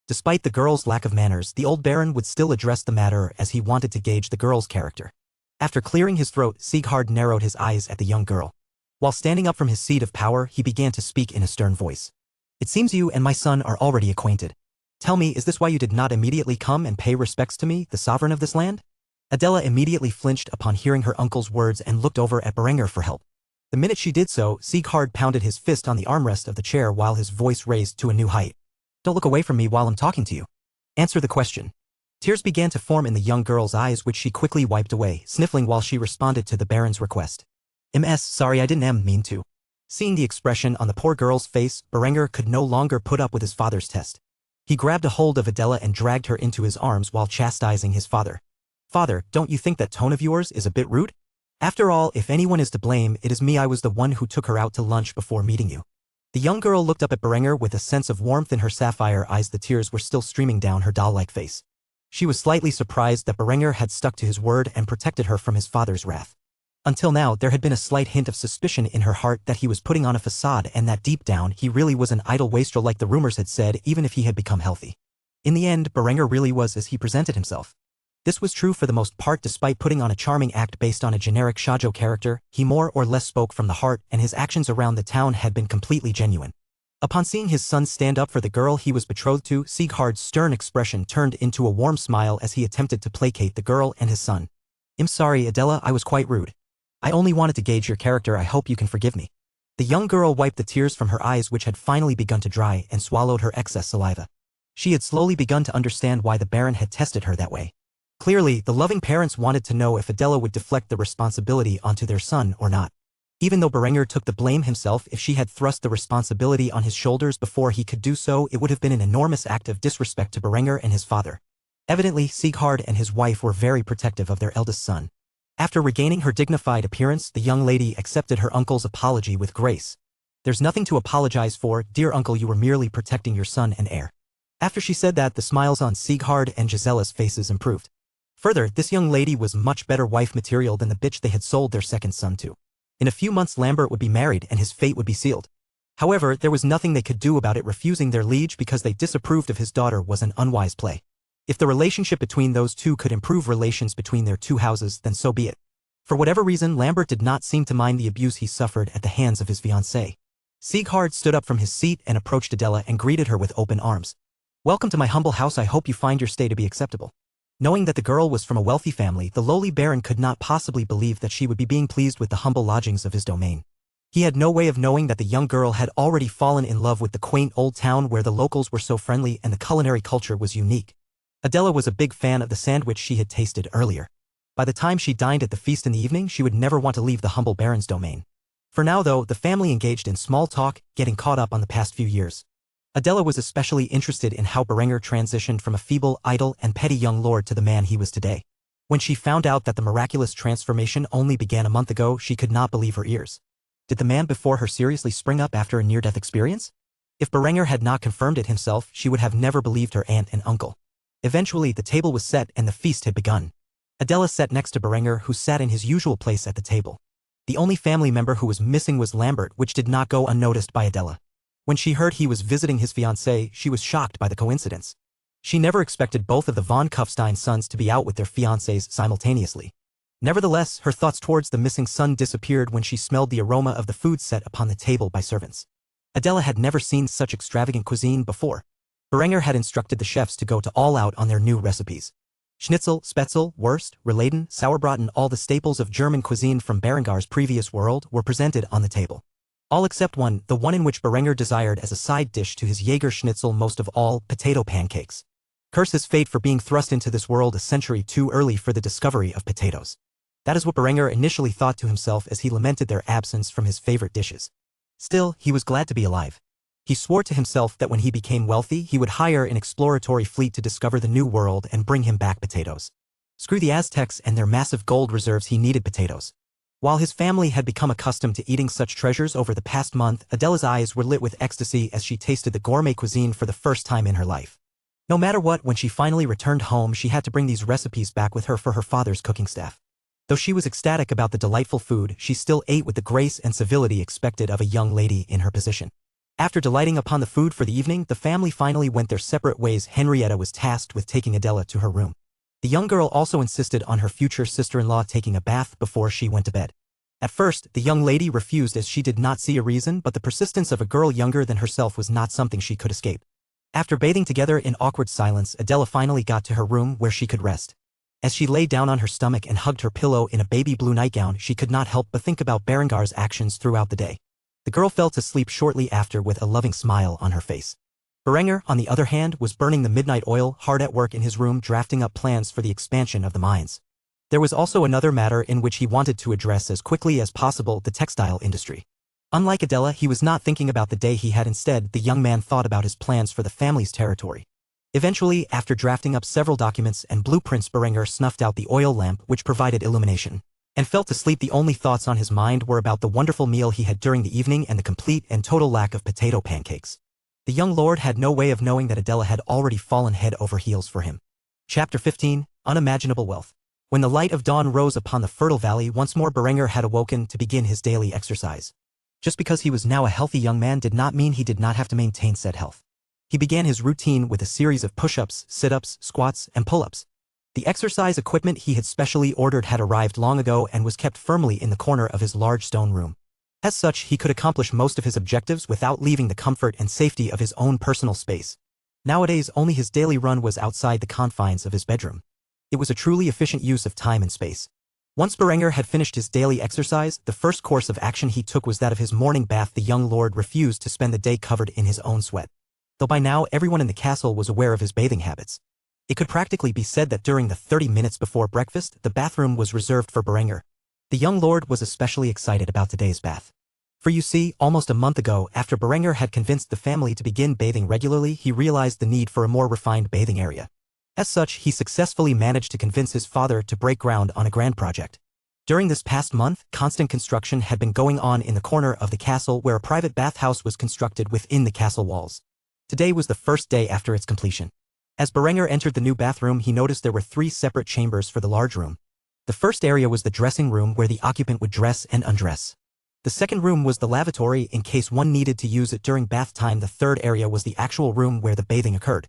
Despite the girl's lack of manners, the old baron would still address the matter as he wanted to gauge the girl's character. After clearing his throat, Sieghard narrowed his eyes at the young girl. While standing up from his seat of power, he began to speak in a stern voice. It seems you and my son are already acquainted. Tell me, is this why you did not immediately come and pay respects to me, the sovereign of this land? Adela immediately flinched upon hearing her uncle's words and looked over at Berenger for help. The minute she did so, Sieghard pounded his fist on the armrest of the chair while his voice raised to a new height. Don't look away from me while I'm talking to you. Answer the question. Tears began to form in the young girl's eyes, which she quickly wiped away, sniffling while she responded to the Baron's request. Sorry, I didn't mean to. Seeing the expression on the poor girl's face, Berenger could no longer put up with his father's test. He grabbed a hold of Adela and dragged her into his arms while chastising his father. Father, don't you think that tone of yours is a bit rude? After all, if anyone is to blame, it is me. I was the one who took her out to lunch before meeting you. The young girl looked up at Berenger with a sense of warmth in her sapphire eyes. The tears were still streaming down her doll-like face. She was slightly surprised that Berenger had stuck to his word and protected her from his father's wrath. Until now, there had been a slight hint of suspicion in her heart that he was putting on a facade and that deep down he really was an idle wastrel like the rumors had said, even if he had become healthy. In the end, Berenger really was as he presented himself. This was true for the most part. Despite putting on a charming act based on a generic shoujo character, he more or less spoke from the heart, and his actions around the town had been completely genuine. Upon seeing his son stand up for the girl he was betrothed to, Sieghard's stern expression turned into a warm smile as he attempted to placate the girl and his son. I'm sorry, Adela, I was quite rude. I only wanted to gauge your character. I hope you can forgive me. The young girl wiped the tears from her eyes, which had finally begun to dry, and swallowed her excess saliva. She had slowly begun to understand why the Baron had tested her that way. Clearly, the loving parents wanted to know if Adela would deflect the responsibility onto their son or not. Even though Berenger took the blame himself, if she had thrust the responsibility on his shoulders before he could do so, it would have been an enormous act of disrespect to Berenger and his father. Evidently, Sieghard and his wife were very protective of their eldest son. After regaining her dignified appearance, the young lady accepted her uncle's apology with grace. There's nothing to apologize for, dear uncle, you were merely protecting your son and heir. After she said that, the smiles on Sieghard and Gisela's faces improved. Further, this young lady was much better wife material than the bitch they had sold their second son to. In a few months Lambert would be married and his fate would be sealed. However, there was nothing they could do about it. Refusing their liege because they disapproved of his daughter was an unwise play. If the relationship between those two could improve relations between their two houses, then so be it. For whatever reason, Lambert did not seem to mind the abuse he suffered at the hands of his fiancée. Sieghard stood up from his seat and approached Adela and greeted her with open arms. Welcome to my humble house. I hope you find your stay to be acceptable. Knowing that the girl was from a wealthy family, the lowly Baron could not possibly believe that she would be being pleased with the humble lodgings of his domain. He had no way of knowing that the young girl had already fallen in love with the quaint old town where the locals were so friendly and the culinary culture was unique. Adela was a big fan of the sandwich she had tasted earlier. By the time she dined at the feast in the evening, she would never want to leave the humble Baron's domain. For now, though, the family engaged in small talk, getting caught up on the past few years. Adela was especially interested in how Berenger transitioned from a feeble, idle, and petty young lord to the man he was today. When she found out that the miraculous transformation only began a month ago, she could not believe her ears. Did the man before her seriously spring up after a near-death experience? If Berenger had not confirmed it himself, she would have never believed her aunt and uncle. Eventually, the table was set and the feast had begun. Adela sat next to Berenger, who sat in his usual place at the table. The only family member who was missing was Lambert, which did not go unnoticed by Adela. When she heard he was visiting his fiancée, she was shocked by the coincidence. She never expected both of the von Kufstein sons to be out with their fiancés simultaneously. Nevertheless, her thoughts towards the missing son disappeared when she smelled the aroma of the food set upon the table by servants. Adela had never seen such extravagant cuisine before. Berenger had instructed the chefs to go to all out on their new recipes. Schnitzel, Spätzle, Wurst, Rouladen, Sauerbraten, all the staples of German cuisine from Berengar's previous world were presented on the table. All except one, the one in which Berenger desired as a side dish to his Jaeger Schnitzel most of all, potato pancakes. Curse his fate for being thrust into this world a century too early for the discovery of potatoes. That is what Berenger initially thought to himself as he lamented their absence from his favorite dishes. Still, he was glad to be alive. He swore to himself that when he became wealthy, he would hire an exploratory fleet to discover the new world and bring him back potatoes. Screw the Aztecs and their massive gold reserves, he needed potatoes. While his family had become accustomed to eating such treasures over the past month, Adela's eyes were lit with ecstasy as she tasted the gourmet cuisine for the first time in her life. No matter what, when she finally returned home, she had to bring these recipes back with her for her father's cooking staff. Though she was ecstatic about the delightful food, she still ate with the grace and civility expected of a young lady in her position. After delighting upon the food for the evening, the family finally went their separate ways. Henrietta was tasked with taking Adela to her room. The young girl also insisted on her future sister-in-law taking a bath before she went to bed. At first, the young lady refused as she did not see a reason, but the persistence of a girl younger than herself was not something she could escape. After bathing together in awkward silence, Adela finally got to her room where she could rest. As she lay down on her stomach and hugged her pillow in a baby blue nightgown, she could not help but think about Berengar's actions throughout the day. The girl fell to sleep shortly after with a loving smile on her face. Berenger, on the other hand, was burning the midnight oil, hard at work in his room drafting up plans for the expansion of the mines. There was also another matter in which he wanted to address as quickly as possible: the textile industry. Unlike Adela, he was not thinking about the day he had. Instead, the young man thought about his plans for the family's territory. Eventually, after drafting up several documents and blueprints, Berenger snuffed out the oil lamp which provided illumination, and fell to sleep. The only thoughts on his mind were about the wonderful meal he had during the evening and the complete and total lack of potato pancakes. The young lord had no way of knowing that Adela had already fallen head over heels for him. Chapter 15: Unimaginable Wealth. When the light of dawn rose upon the fertile valley once more, Berenger had awoken to begin his daily exercise. Just because he was now a healthy young man did not mean he did not have to maintain said health. He began his routine with a series of push-ups, sit-ups, squats, and pull-ups. The exercise equipment he had specially ordered had arrived long ago and was kept firmly in the corner of his large stone room. As such, he could accomplish most of his objectives without leaving the comfort and safety of his own personal space. Nowadays, only his daily run was outside the confines of his bedroom. It was a truly efficient use of time and space. Once Berenger had finished his daily exercise, the first course of action he took was that of his morning bath. The young lord refused to spend the day covered in his own sweat, though by now everyone in the castle was aware of his bathing habits. It could practically be said that during the 30 minutes before breakfast, the bathroom was reserved for Berenger. The young lord was especially excited about today's bath. For you see, almost a month ago, after Berenger had convinced the family to begin bathing regularly, he realized the need for a more refined bathing area. As such, he successfully managed to convince his father to break ground on a grand project. During this past month, constant construction had been going on in the corner of the castle where a private bathhouse was constructed within the castle walls. Today was the first day after its completion. As Berenger entered the new bathroom, he noticed there were 3 separate chambers for the large room. The first area was the dressing room where the occupant would dress and undress. The second room was the lavatory in case one needed to use it during bath time. The third area was the actual room where the bathing occurred.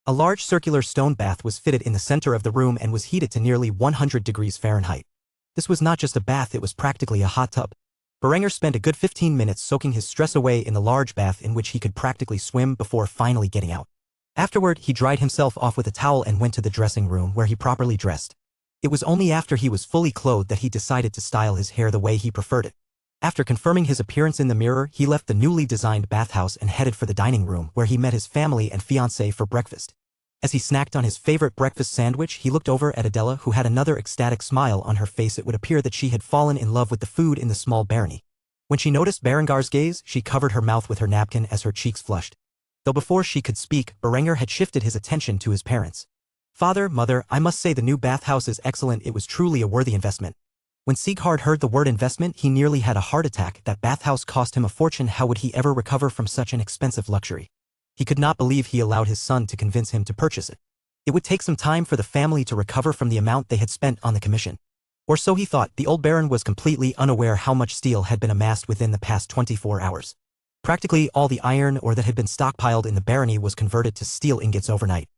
A large circular stone bath was fitted in the center of the room and was heated to nearly 100 degrees Fahrenheit. This was not just a bath, it was practically a hot tub. Berenger spent a good 15 minutes soaking his stress away in the large bath in which he could practically swim before finally getting out. Afterward, he dried himself off with a towel and went to the dressing room where he properly dressed. It was only after he was fully clothed that he decided to style his hair the way he preferred it. After confirming his appearance in the mirror, he left the newly designed bathhouse and headed for the dining room where he met his family and fiancée for breakfast. As he snacked on his favorite breakfast sandwich, he looked over at Adela, who had another ecstatic smile on her face. It would appear that she had fallen in love with the food in the small barony. When she noticed Berengar's gaze, she covered her mouth with her napkin as her cheeks flushed. Though before she could speak, Berenger had shifted his attention to his parents. "Father, mother, I must say the new bathhouse is excellent. It was truly a worthy investment." When Sieghard heard the word investment, he nearly had a heart attack. That bathhouse cost him a fortune. How would he ever recover from such an expensive luxury? He could not believe he allowed his son to convince him to purchase it. It would take some time for the family to recover from the amount they had spent on the commission. Or so he thought. The old baron was completely unaware how much steel had been amassed within the past 24 hours. Practically all the iron ore that had been stockpiled in the barony was converted to steel ingots overnight.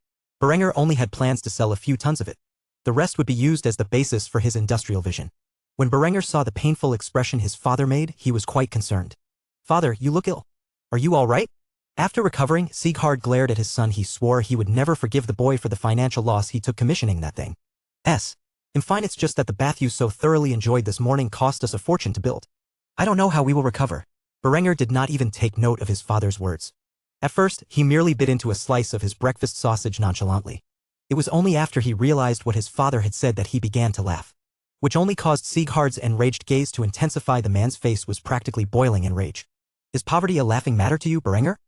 Berenger only had plans to sell a few tons of it. The rest would be used as the basis for his industrial vision. When Berenger saw the painful expression his father made, he was quite concerned. "Father, you look ill. Are you all right?" After recovering, Sieghard glared at his son. He swore he would never forgive the boy for the financial loss he took commissioning that thing. In fine, it's just that the bath you so thoroughly enjoyed this morning cost us a fortune to build. I don't know how we will recover." Berenger did not even take note of his father's words. At first, he merely bit into a slice of his breakfast sausage nonchalantly. It was only after he realized what his father had said that he began to laugh, which only caused Sieghard's enraged gaze to intensify. The man's face was practically boiling in rage. "Is poverty a laughing matter to you, Berenger?"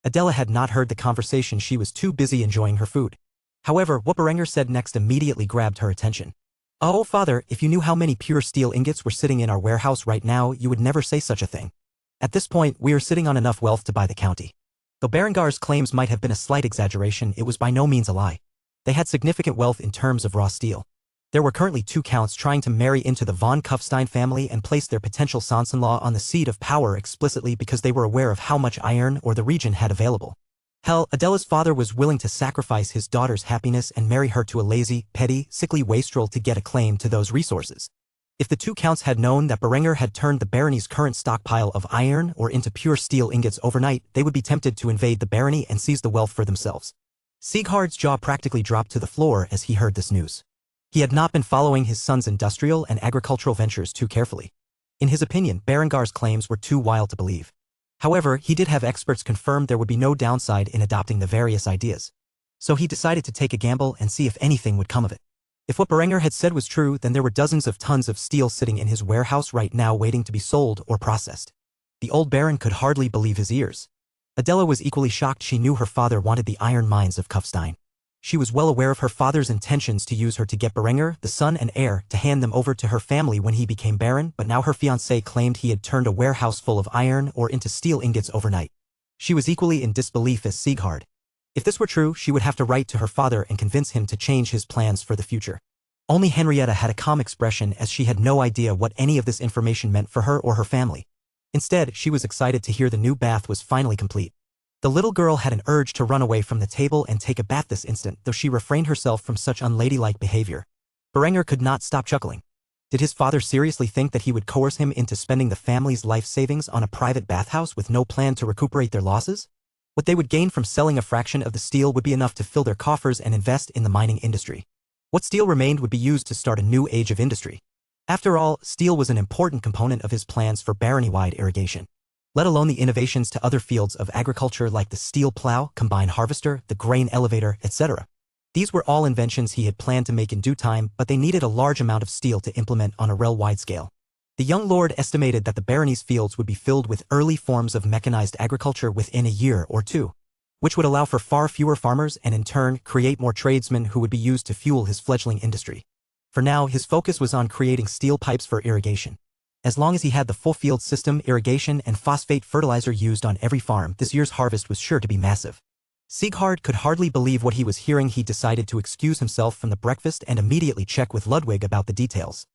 Adela had not heard the conversation. She was too busy enjoying her food. However, what Berenger said next immediately grabbed her attention. "Oh, father, if you knew how many pure steel ingots were sitting in our warehouse right now, you would never say such a thing. At this point, we are sitting on enough wealth to buy the county." Though Berengar's claims might have been a slight exaggeration, it was by no means a lie. They had significant wealth in terms of raw steel. There were currently 2 counts trying to marry into the von Kufstein family and place their potential sons-in-law on the seat of power explicitly because they were aware of how much iron ore the region had available. Hell, Adela's father was willing to sacrifice his daughter's happiness and marry her to a lazy, petty, sickly wastrel to get a claim to those resources. If the two counts had known that Berenger had turned the barony's current stockpile of iron ore into pure steel ingots overnight, they would be tempted to invade the barony and seize the wealth for themselves. Sieghard's jaw practically dropped to the floor as he heard this news. He had not been following his son's industrial and agricultural ventures too carefully. In his opinion, Berengar's claims were too wild to believe. However, he did have experts confirm there would be no downside in adopting the various ideas. So he decided to take a gamble and see if anything would come of it. If what Berenger had said was true, then there were dozens of tons of steel sitting in his warehouse right now waiting to be sold or processed. The old baron could hardly believe his ears. Adela was equally shocked. She knew her father wanted the iron mines of Kufstein. She was well aware of her father's intentions to use her to get Berenger, the son and heir, to hand them over to her family when he became baron, but now her fiancé claimed he had turned a warehouse full of iron ore into steel ingots overnight. She was equally in disbelief as Sieghard. If this were true, she would have to write to her father and convince him to change his plans for the future. Only Henrietta had a calm expression as she had no idea what any of this information meant for her or her family. Instead, she was excited to hear the new bath was finally complete. The little girl had an urge to run away from the table and take a bath this instant, though she refrained herself from such unladylike behavior. Berenger could not stop chuckling. Did his father seriously think that he would coerce him into spending the family's life savings on a private bathhouse with no plan to recuperate their losses? What they would gain from selling a fraction of the steel would be enough to fill their coffers and invest in the mining industry. What steel remained would be used to start a new age of industry. After all, steel was an important component of his plans for barony-wide irrigation. Let alone the innovations to other fields of agriculture like the steel plow, combine harvester, the grain elevator, etc. These were all inventions he had planned to make in due time, but they needed a large amount of steel to implement on a rail-wide scale. The young lord estimated that the barony's fields would be filled with early forms of mechanized agriculture within a year or two, which would allow for far fewer farmers and in turn create more tradesmen who would be used to fuel his fledgling industry. For now, his focus was on creating steel pipes for irrigation. As long as he had the full field system, irrigation and phosphate fertilizer used on every farm, this year's harvest was sure to be massive. Sieghard could hardly believe what he was hearing. He decided to excuse himself from the breakfast and immediately check with Ludwig about the details.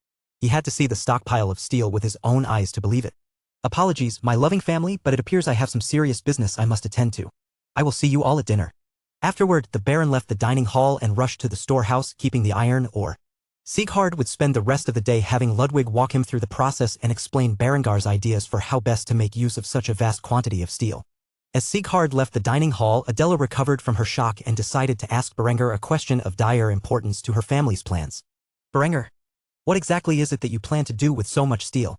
He had to see the stockpile of steel with his own eyes to believe it. Apologies, my loving family, but it appears I have some serious business I must attend to. I will see you all at dinner. Afterward, the baron left the dining hall and rushed to the storehouse, keeping the iron ore. Sieghard would spend the rest of the day having Ludwig walk him through the process and explain Berengar's ideas for how best to make use of such a vast quantity of steel. As Sieghard left the dining hall, Adela recovered from her shock and decided to ask Berenger a question of dire importance to her family's plans. Berenger, what exactly is it that you plan to do with so much steel?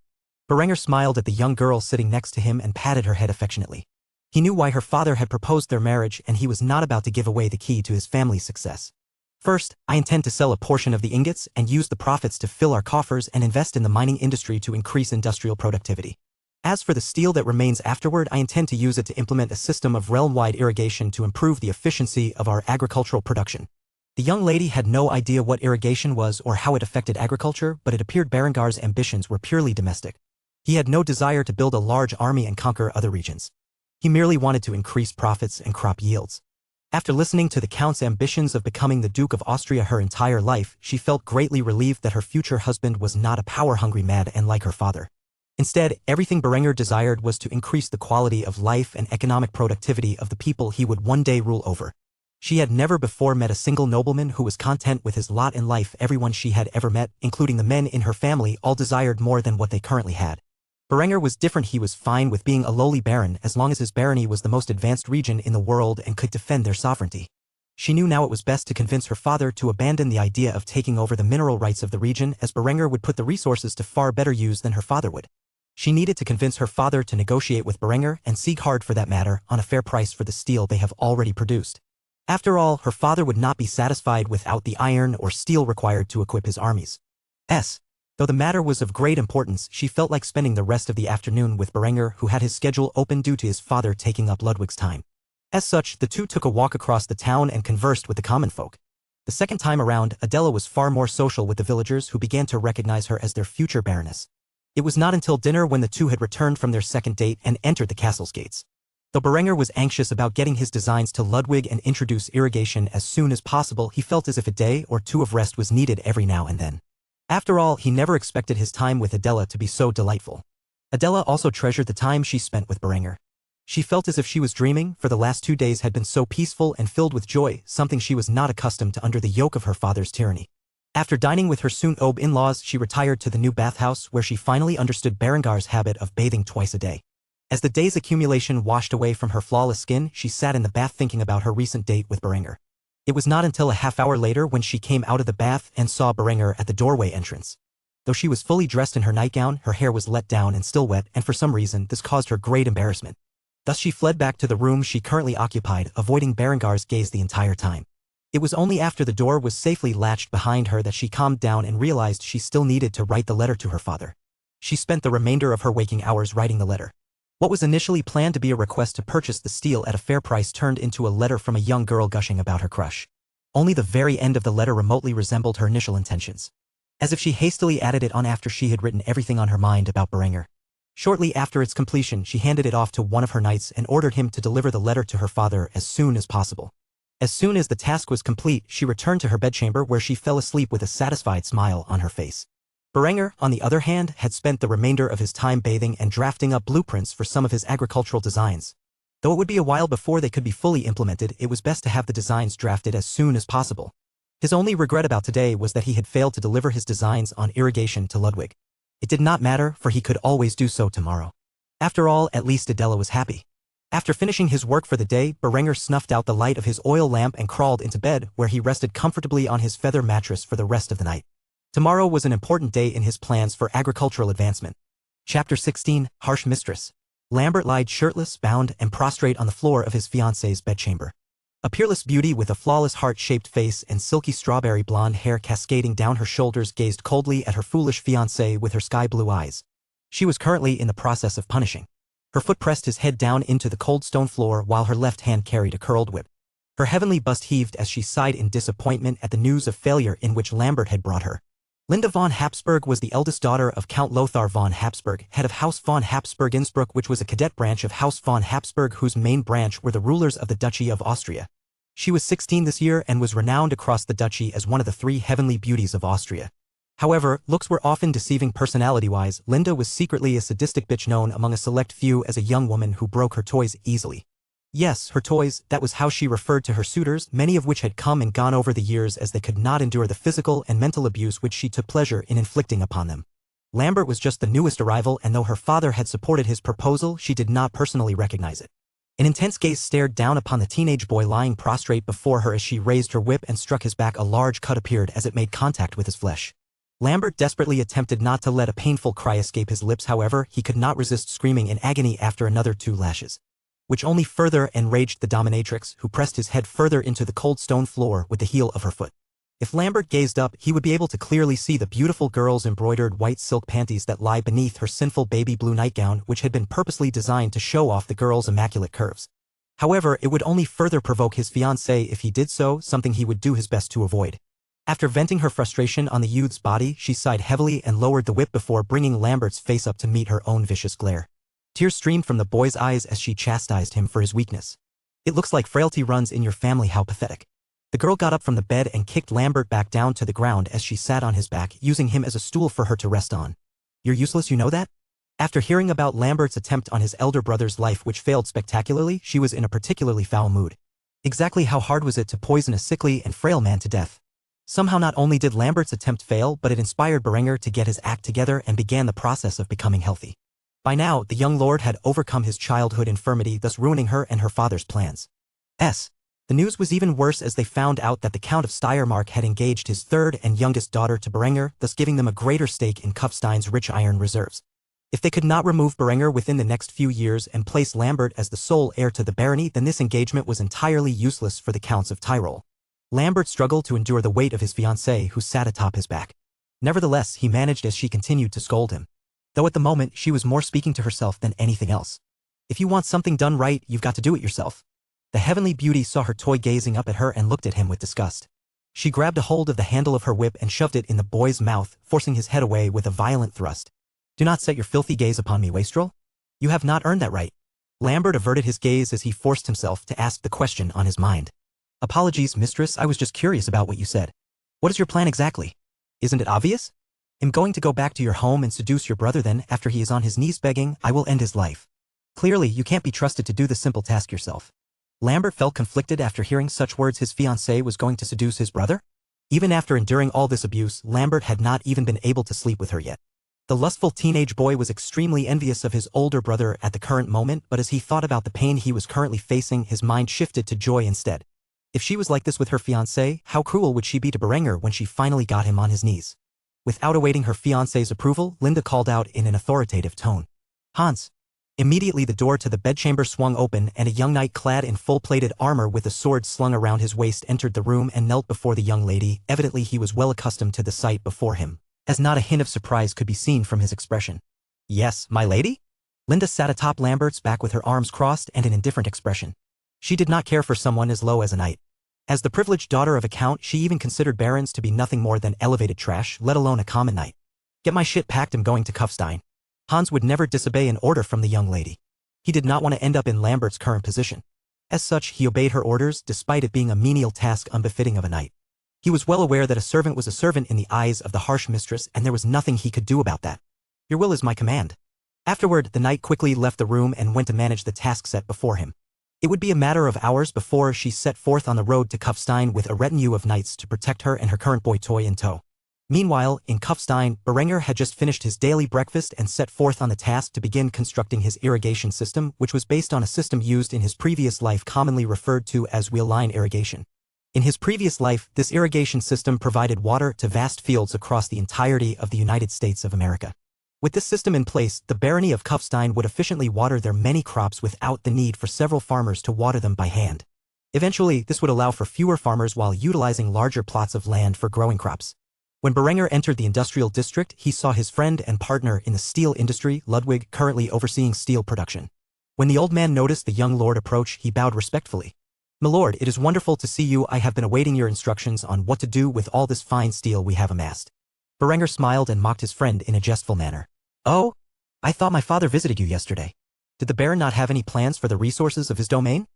Berenger smiled at the young girl sitting next to him and patted her head affectionately. He knew why her father had proposed their marriage, and he was not about to give away the key to his family's success. First, I intend to sell a portion of the ingots and use the profits to fill our coffers and invest in the mining industry to increase industrial productivity. As for the steel that remains afterward, I intend to use it to implement a system of realm-wide irrigation to improve the efficiency of our agricultural production. The young lady had no idea what irrigation was or how it affected agriculture, but it appeared Berengar's ambitions were purely domestic. He had no desire to build a large army and conquer other regions. He merely wanted to increase profits and crop yields. After listening to the Count's ambitions of becoming the Duke of Austria her entire life, she felt greatly relieved that her future husband was not a power-hungry madman like her father. Instead, everything Berenger desired was to increase the quality of life and economic productivity of the people he would one day rule over. She had never before met a single nobleman who was content with his lot in life. Everyone she had ever met, including the men in her family, all desired more than what they currently had. Berenger was different. He was fine with being a lowly baron as long as his barony was the most advanced region in the world and could defend their sovereignty. She knew now it was best to convince her father to abandon the idea of taking over the mineral rights of the region, as Berenger would put the resources to far better use than her father would. She needed to convince her father to negotiate with Berenger, and Sieghard for that matter, on a fair price for the steel they have already produced. After all, her father would not be satisfied without the iron or steel required to equip his armies. Though the matter was of great importance, she felt like spending the rest of the afternoon with Berenger, who had his schedule open due to his father taking up Ludwig's time. As such, the two took a walk across the town and conversed with the common folk. The second time around, Adela was far more social with the villagers, who began to recognize her as their future baroness. It was not until dinner when the two had returned from their second date and entered the castle's gates. Though Berenger was anxious about getting his designs to Ludwig and introduce irrigation as soon as possible, he felt as if a day or two of rest was needed every now and then. After all, he never expected his time with Adela to be so delightful. Adela also treasured the time she spent with Berenger. She felt as if she was dreaming, for the last 2 days had been so peaceful and filled with joy, something she was not accustomed to under the yoke of her father's tyranny. After dining with her soon-to-be in-laws, she retired to the new bathhouse where she finally understood Berengar's habit of bathing twice a day. As the day's accumulation washed away from her flawless skin, she sat in the bath thinking about her recent date with Berenger. It was not until a half-hour later when she came out of the bath and saw Berenger at the doorway entrance. Though she was fully dressed in her nightgown, her hair was let down and still wet, and for some reason this caused her great embarrassment. Thus she fled back to the room she currently occupied, avoiding Berengar's gaze the entire time. It was only after the door was safely latched behind her that she calmed down and realized she still needed to write the letter to her father. She spent the remainder of her waking hours writing the letter. What was initially planned to be a request to purchase the steel at a fair price turned into a letter from a young girl gushing about her crush. Only the very end of the letter remotely resembled her initial intentions. As if she hastily added it on after she had written everything on her mind about Berenger. Shortly after its completion, she handed it off to one of her knights and ordered him to deliver the letter to her father as soon as possible. As soon as the task was complete, she returned to her bedchamber where she fell asleep with a satisfied smile on her face. Berenger, on the other hand, had spent the remainder of his time bathing and drafting up blueprints for some of his agricultural designs. Though it would be a while before they could be fully implemented, it was best to have the designs drafted as soon as possible. His only regret about today was that he had failed to deliver his designs on irrigation to Ludwig. It did not matter, for he could always do so tomorrow. After all, at least Adela was happy. After finishing his work for the day, Berenger snuffed out the light of his oil lamp and crawled into bed, where he rested comfortably on his feather mattress for the rest of the night. Tomorrow was an important day in his plans for agricultural advancement. Chapter 16, Harsh Mistress. Lambert lied shirtless, bound, and prostrate on the floor of his fiancée's bedchamber. A peerless beauty with a flawless heart-shaped face and silky strawberry blonde hair cascading down her shoulders gazed coldly at her foolish fiancé with her sky-blue eyes. She was currently in the process of punishing. Her foot pressed his head down into the cold stone floor while her left hand carried a curled whip. Her heavenly bust heaved as she sighed in disappointment at the news of failure in which Lambert had brought her. Linda von Habsburg was the eldest daughter of Count Lothar von Habsburg, head of House von Habsburg-Innsbruck, which was a cadet branch of House von Habsburg whose main branch were the rulers of the Duchy of Austria. She was 16 this year and was renowned across the duchy as one of the three heavenly beauties of Austria. However, looks were often deceiving personality-wise. Linda was secretly a sadistic bitch known among a select few as a young woman who broke her toys easily. Yes, her toys, that was how she referred to her suitors, many of which had come and gone over the years as they could not endure the physical and mental abuse which she took pleasure in inflicting upon them. Lambert was just the newest arrival, and though her father had supported his proposal, she did not personally recognize it. An intense gaze stared down upon the teenage boy lying prostrate before her as she raised her whip and struck his back. A large cut appeared as it made contact with his flesh. Lambert desperately attempted not to let a painful cry escape his lips. However, he could not resist screaming in agony after another 2 lashes, which only further enraged the dominatrix, who pressed his head further into the cold stone floor with the heel of her foot. If Lambert gazed up, he would be able to clearly see the beautiful girl's embroidered white silk panties that lie beneath her sinful baby blue nightgown, which had been purposely designed to show off the girl's immaculate curves. However, it would only further provoke his fiancée if he did so, something he would do his best to avoid. After venting her frustration on the youth's body, she sighed heavily and lowered the whip before bringing Lambert's face up to meet her own vicious glare. Tears streamed from the boy's eyes as she chastised him for his weakness. "It looks like frailty runs in your family. How pathetic." The girl got up from the bed and kicked Lambert back down to the ground as she sat on his back, using him as a stool for her to rest on. "You're useless, you know that?" After hearing about Lambert's attempt on his elder brother's life, which failed spectacularly, she was in a particularly foul mood. Exactly how hard was it to poison a sickly and frail man to death? Somehow not only did Lambert's attempt fail, but it inspired Berenger to get his act together and began the process of becoming healthy. By now, the young lord had overcome his childhood infirmity, thus ruining her and her father's plans. The news was even worse as they found out that the Count of Steiermark had engaged his third and youngest daughter to Berenger, thus giving them a greater stake in Kufstein's rich iron reserves. If they could not remove Berenger within the next few years and place Lambert as the sole heir to the barony, then this engagement was entirely useless for the Counts of Tyrol. Lambert struggled to endure the weight of his fiancée, who sat atop his back. Nevertheless, he managed as she continued to scold him. Though at the moment, she was more speaking to herself than anything else. If you want something done right, you've got to do it yourself. The heavenly beauty saw her toy gazing up at her and looked at him with disgust. She grabbed a hold of the handle of her whip and shoved it in the boy's mouth, forcing his head away with a violent thrust. "Do not set your filthy gaze upon me, wastrel. You have not earned that right." Lambert averted his gaze as he forced himself to ask the question on his mind. "Apologies, mistress, I was just curious about what you said. What is your plan exactly? Isn't it obvious? I'm going to go back to your home and seduce your brother, then, after he is on his knees begging, I will end his life. Clearly, you can't be trusted to do the simple task yourself." Lambert felt conflicted after hearing such words. His fiancée was going to seduce his brother? Even after enduring all this abuse, Lambert had not even been able to sleep with her yet. The lustful teenage boy was extremely envious of his older brother at the current moment, but as he thought about the pain he was currently facing, his mind shifted to joy instead. If she was like this with her fiancé, how cruel would she be to Berenger when she finally got him on his knees? Without awaiting her fiancé's approval, Linda called out in an authoritative tone, "Hans." Immediately the door to the bedchamber swung open and a young knight clad in full-plated armor with a sword slung around his waist entered the room and knelt before the young lady. Evidently he was well accustomed to the sight before him, as not a hint of surprise could be seen from his expression. "Yes, my lady?" Linda sat atop Lambert's back with her arms crossed and an indifferent expression. She did not care for someone as low as a knight. As the privileged daughter of a count, she even considered barons to be nothing more than elevated trash, let alone a common knight. "Get my shit packed, I'm going to Kufstein." Hans would never disobey an order from the young lady. He did not want to end up in Lambert's current position. As such, he obeyed her orders, despite it being a menial task unbefitting of a knight. He was well aware that a servant was a servant in the eyes of the harsh mistress, and there was nothing he could do about that. "Your will is my command." Afterward, the knight quickly left the room and went to manage the task set before him. It would be a matter of hours before she set forth on the road to Kufstein with a retinue of knights to protect her and her current boy toy in tow. Meanwhile, in Kufstein, Berenger had just finished his daily breakfast and set forth on the task to begin constructing his irrigation system, which was based on a system used in his previous life commonly referred to as wheel line irrigation. In his previous life, this irrigation system provided water to vast fields across the entirety of the United States of America. With this system in place, the barony of Kufstein would efficiently water their many crops without the need for several farmers to water them by hand. Eventually, this would allow for fewer farmers while utilizing larger plots of land for growing crops. When Berenger entered the industrial district, he saw his friend and partner in the steel industry, Ludwig, currently overseeing steel production. When the old man noticed the young lord approach, he bowed respectfully. "My lord, it is wonderful to see you. I have been awaiting your instructions on what to do with all this fine steel we have amassed." Berenger smiled and mocked his friend in a jestful manner. "Oh? I thought my father visited you yesterday. Did the baron not have any plans for the resources of his domain?"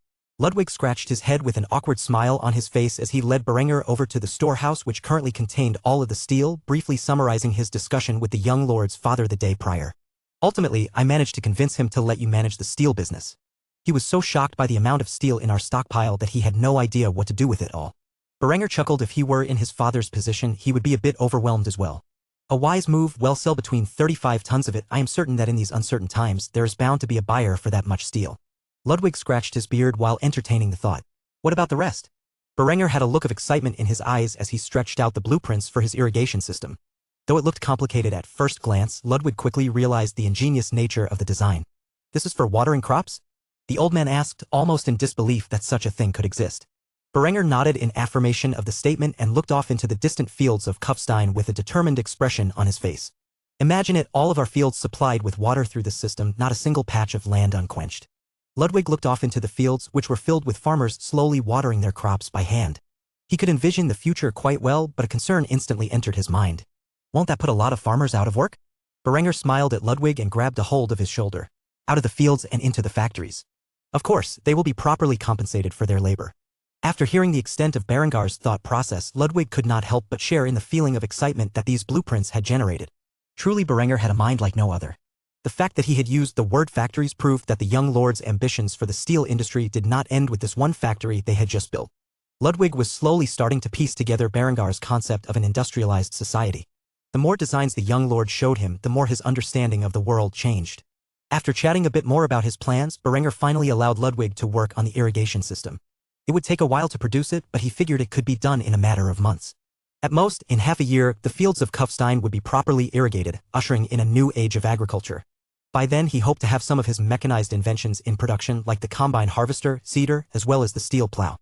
Ludwig scratched his head with an awkward smile on his face as he led Berenger over to the storehouse which currently contained all of the steel, briefly summarizing his discussion with the young lord's father the day prior. "Ultimately, I managed to convince him to let you manage the steel business. He was so shocked by the amount of steel in our stockpile that he had no idea what to do with it all." Berenger chuckled. If he were in his father's position, he would be a bit overwhelmed as well. "A wise move. Well, sell between 35 tons of it. I am certain that in these uncertain times, there is bound to be a buyer for that much steel." Ludwig scratched his beard while entertaining the thought. "What about the rest?" Berenger had a look of excitement in his eyes as he stretched out the blueprints for his irrigation system. Though it looked complicated at first glance, Ludwig quickly realized the ingenious nature of the design. "This is for watering crops?" the old man asked, almost in disbelief that such a thing could exist. Berenger nodded in affirmation of the statement and looked off into the distant fields of Kufstein with a determined expression on his face. "Imagine it, all of our fields supplied with water through the system, not a single patch of land unquenched." Ludwig looked off into the fields, which were filled with farmers slowly watering their crops by hand. He could envision the future quite well, but a concern instantly entered his mind. "Won't that put a lot of farmers out of work?" Berenger smiled at Ludwig and grabbed a hold of his shoulder. "Out of the fields and into the factories. Of course, they will be properly compensated for their labor." After hearing the extent of Berengar's thought process, Ludwig could not help but share in the feeling of excitement that these blueprints had generated. Truly, Berenger had a mind like no other. The fact that he had used the word factories proved that the young lord's ambitions for the steel industry did not end with this one factory they had just built. Ludwig was slowly starting to piece together Berengar's concept of an industrialized society. The more designs the young lord showed him, the more his understanding of the world changed. After chatting a bit more about his plans, Berenger finally allowed Ludwig to work on the irrigation system. It would take a while to produce it, but he figured it could be done in a matter of months. At most, in half a year, the fields of Kufstein would be properly irrigated, ushering in a new age of agriculture. By then, he hoped to have some of his mechanized inventions in production, like the combine harvester, seeder, as well as the steel plow.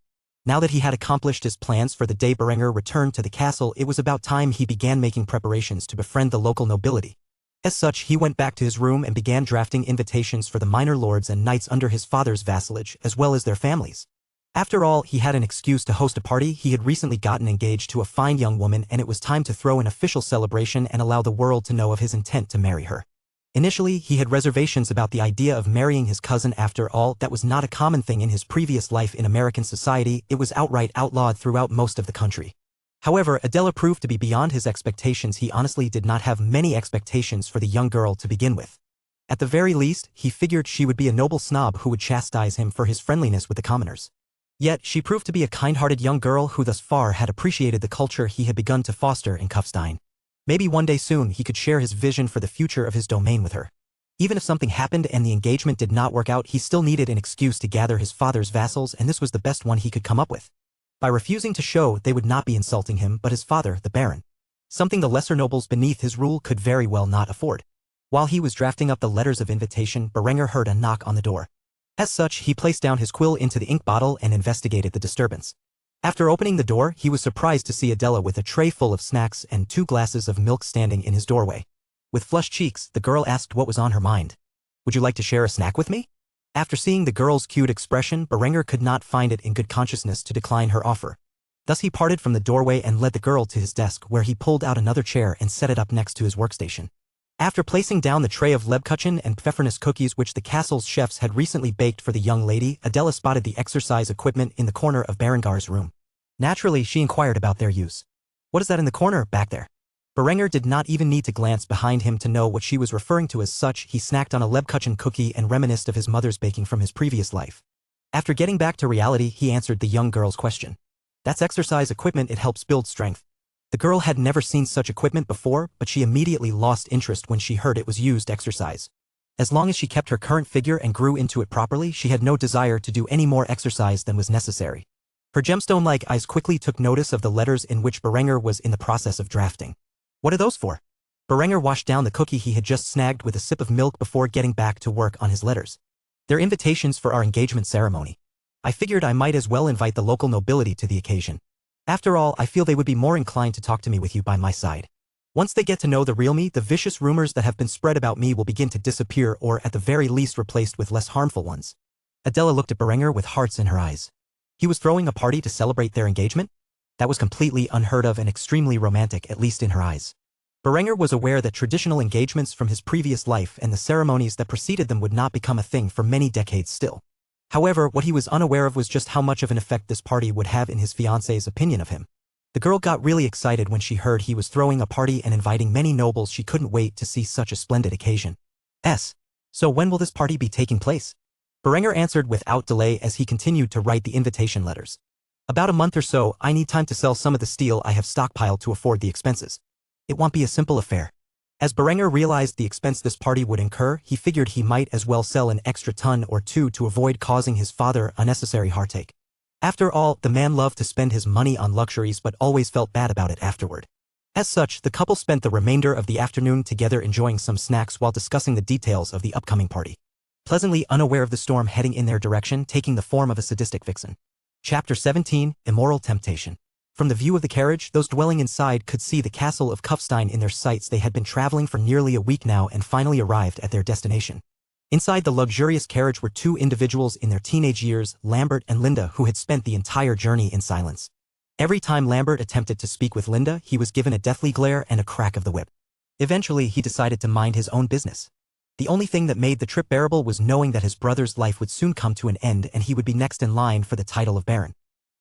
Now that he had accomplished his plans for the day Berenger returned to the castle, it was about time he began making preparations to befriend the local nobility. As such, he went back to his room and began drafting invitations for the minor lords and knights under his father's vassalage, as well as their families. After all, he had an excuse to host a party. He had recently gotten engaged to a fine young woman, and it was time to throw an official celebration and allow the world to know of his intent to marry her. Initially, he had reservations about the idea of marrying his cousin. After all, that was not a common thing in his previous life in American society. It was outright outlawed throughout most of the country. However, Adela proved to be beyond his expectations. He honestly did not have many expectations for the young girl to begin with. At the very least, he figured she would be a noble snob who would chastise him for his friendliness with the commoners. Yet, she proved to be a kind-hearted young girl who thus far had appreciated the culture he had begun to foster in Kufstein. Maybe one day soon he could share his vision for the future of his domain with her. Even if something happened and the engagement did not work out, he still needed an excuse to gather his father's vassals, and this was the best one he could come up with. By refusing to show, they would not be insulting him but his father, the Baron. Something the lesser nobles beneath his rule could very well not afford. While he was drafting up the letters of invitation, Berenger heard a knock on the door. As such, he placed down his quill into the ink bottle and investigated the disturbance. After opening the door, he was surprised to see Adela with a tray full of snacks and 2 glasses of milk standing in his doorway. With flushed cheeks, the girl asked what was on her mind. "Would you like to share a snack with me?" After seeing the girl's cute expression, Berenger could not find it in good consciousness to decline her offer. Thus he parted from the doorway and led the girl to his desk, where he pulled out another chair and set it up next to his workstation. After placing down the tray of Lebkuchen and pfeffernuss cookies which the castle's chefs had recently baked for the young lady, Adela spotted the exercise equipment in the corner of Berengar's room. Naturally, she inquired about their use. "What is that in the corner, back there?" Berenger did not even need to glance behind him to know what she was referring to. As such, he snacked on a Lebkuchen cookie and reminisced of his mother's baking from his previous life. After getting back to reality, he answered the young girl's question. "That's exercise equipment. It helps build strength." The girl had never seen such equipment before, but she immediately lost interest when she heard it was used exercise. As long as she kept her current figure and grew into it properly, she had no desire to do any more exercise than was necessary. Her gemstone-like eyes quickly took notice of the letters in which Berenger was in the process of drafting. "What are those for?" Berenger washed down the cookie he had just snagged with a sip of milk before getting back to work on his letters. "They're invitations for our engagement ceremony. I figured I might as well invite the local nobility to the occasion. After all, I feel they would be more inclined to talk to me with you by my side. Once they get to know the real me, the vicious rumors that have been spread about me will begin to disappear, or at the very least replaced with less harmful ones." Adela looked at Berenger with hearts in her eyes. He was throwing a party to celebrate their engagement? That was completely unheard of and extremely romantic, at least in her eyes. Berenger was aware that traditional engagements from his previous life and the ceremonies that preceded them would not become a thing for many decades still. However, what he was unaware of was just how much of an effect this party would have in his fiancée's opinion of him. The girl got really excited when she heard he was throwing a party and inviting many nobles. She couldn't wait to see such a splendid occasion. "So when will this party be taking place?" Berenger answered without delay as he continued to write the invitation letters. "About a month or so. I need time to sell some of the steel I have stockpiled to afford the expenses. It won't be a simple affair." As Berenger realized the expense this party would incur, he figured he might as well sell an extra ton or two to avoid causing his father unnecessary heartache. After all, the man loved to spend his money on luxuries but always felt bad about it afterward. As such, the couple spent the remainder of the afternoon together enjoying some snacks while discussing the details of the upcoming party. Pleasantly unaware of the storm heading in their direction, taking the form of a sadistic vixen. Chapter 17, Immoral Temptation. From the view of the carriage, those dwelling inside could see the castle of Kufstein in their sights. They had been traveling for nearly a week now and finally arrived at their destination. Inside the luxurious carriage were 2 individuals in their teenage years, Lambert and Linda, who had spent the entire journey in silence. Every time Lambert attempted to speak with Linda, he was given a deathly glare and a crack of the whip. Eventually, he decided to mind his own business. The only thing that made the trip bearable was knowing that his brother's life would soon come to an end and he would be next in line for the title of Baron.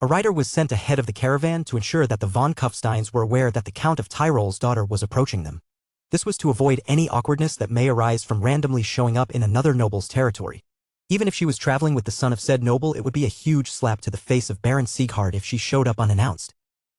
A rider was sent ahead of the caravan to ensure that the von Kufsteins were aware that the Count of Tyrol's daughter was approaching them. This was to avoid any awkwardness that may arise from randomly showing up in another noble's territory. Even if she was traveling with the son of said noble, it would be a huge slap to the face of Baron Sieghard if she showed up unannounced.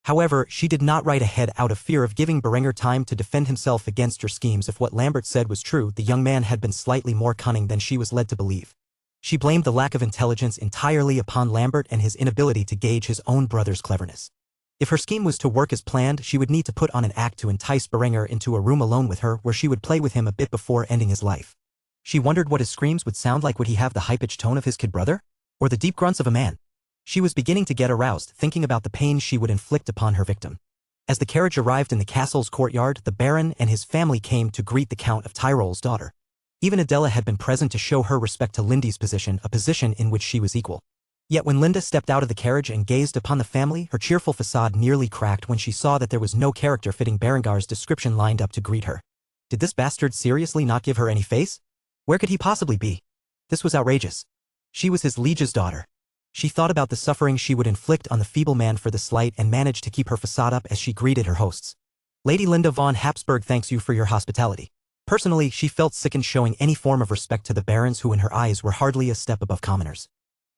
However, she did not ride ahead out of fear of giving Berenger time to defend himself against her schemes. If what Lambert said was true, the young man had been slightly more cunning than she was led to believe. She blamed the lack of intelligence entirely upon Lambert and his inability to gauge his own brother's cleverness. If her scheme was to work as planned, she would need to put on an act to entice Berenger into a room alone with her where she would play with him a bit before ending his life. She wondered what his screams would sound like. Would he have the high-pitched tone of his kid brother? Or the deep grunts of a man? She was beginning to get aroused, thinking about the pain she would inflict upon her victim. As the carriage arrived in the castle's courtyard, the Baron and his family came to greet the Count of Tyrol's daughter. Even Adela had been present to show her respect to Lindy's position, a position in which she was equal. Yet when Linda stepped out of the carriage and gazed upon the family, her cheerful facade nearly cracked when she saw that there was no character fitting Berengar's description lined up to greet her. Did this bastard seriously not give her any face? Where could he possibly be? This was outrageous. She was his liege's daughter. She thought about the suffering she would inflict on the feeble man for the slight and managed to keep her facade up as she greeted her hosts. "Lady Linda von Habsburg thanks you for your hospitality." Personally, she felt sickened showing any form of respect to the barons who in her eyes were hardly a step above commoners.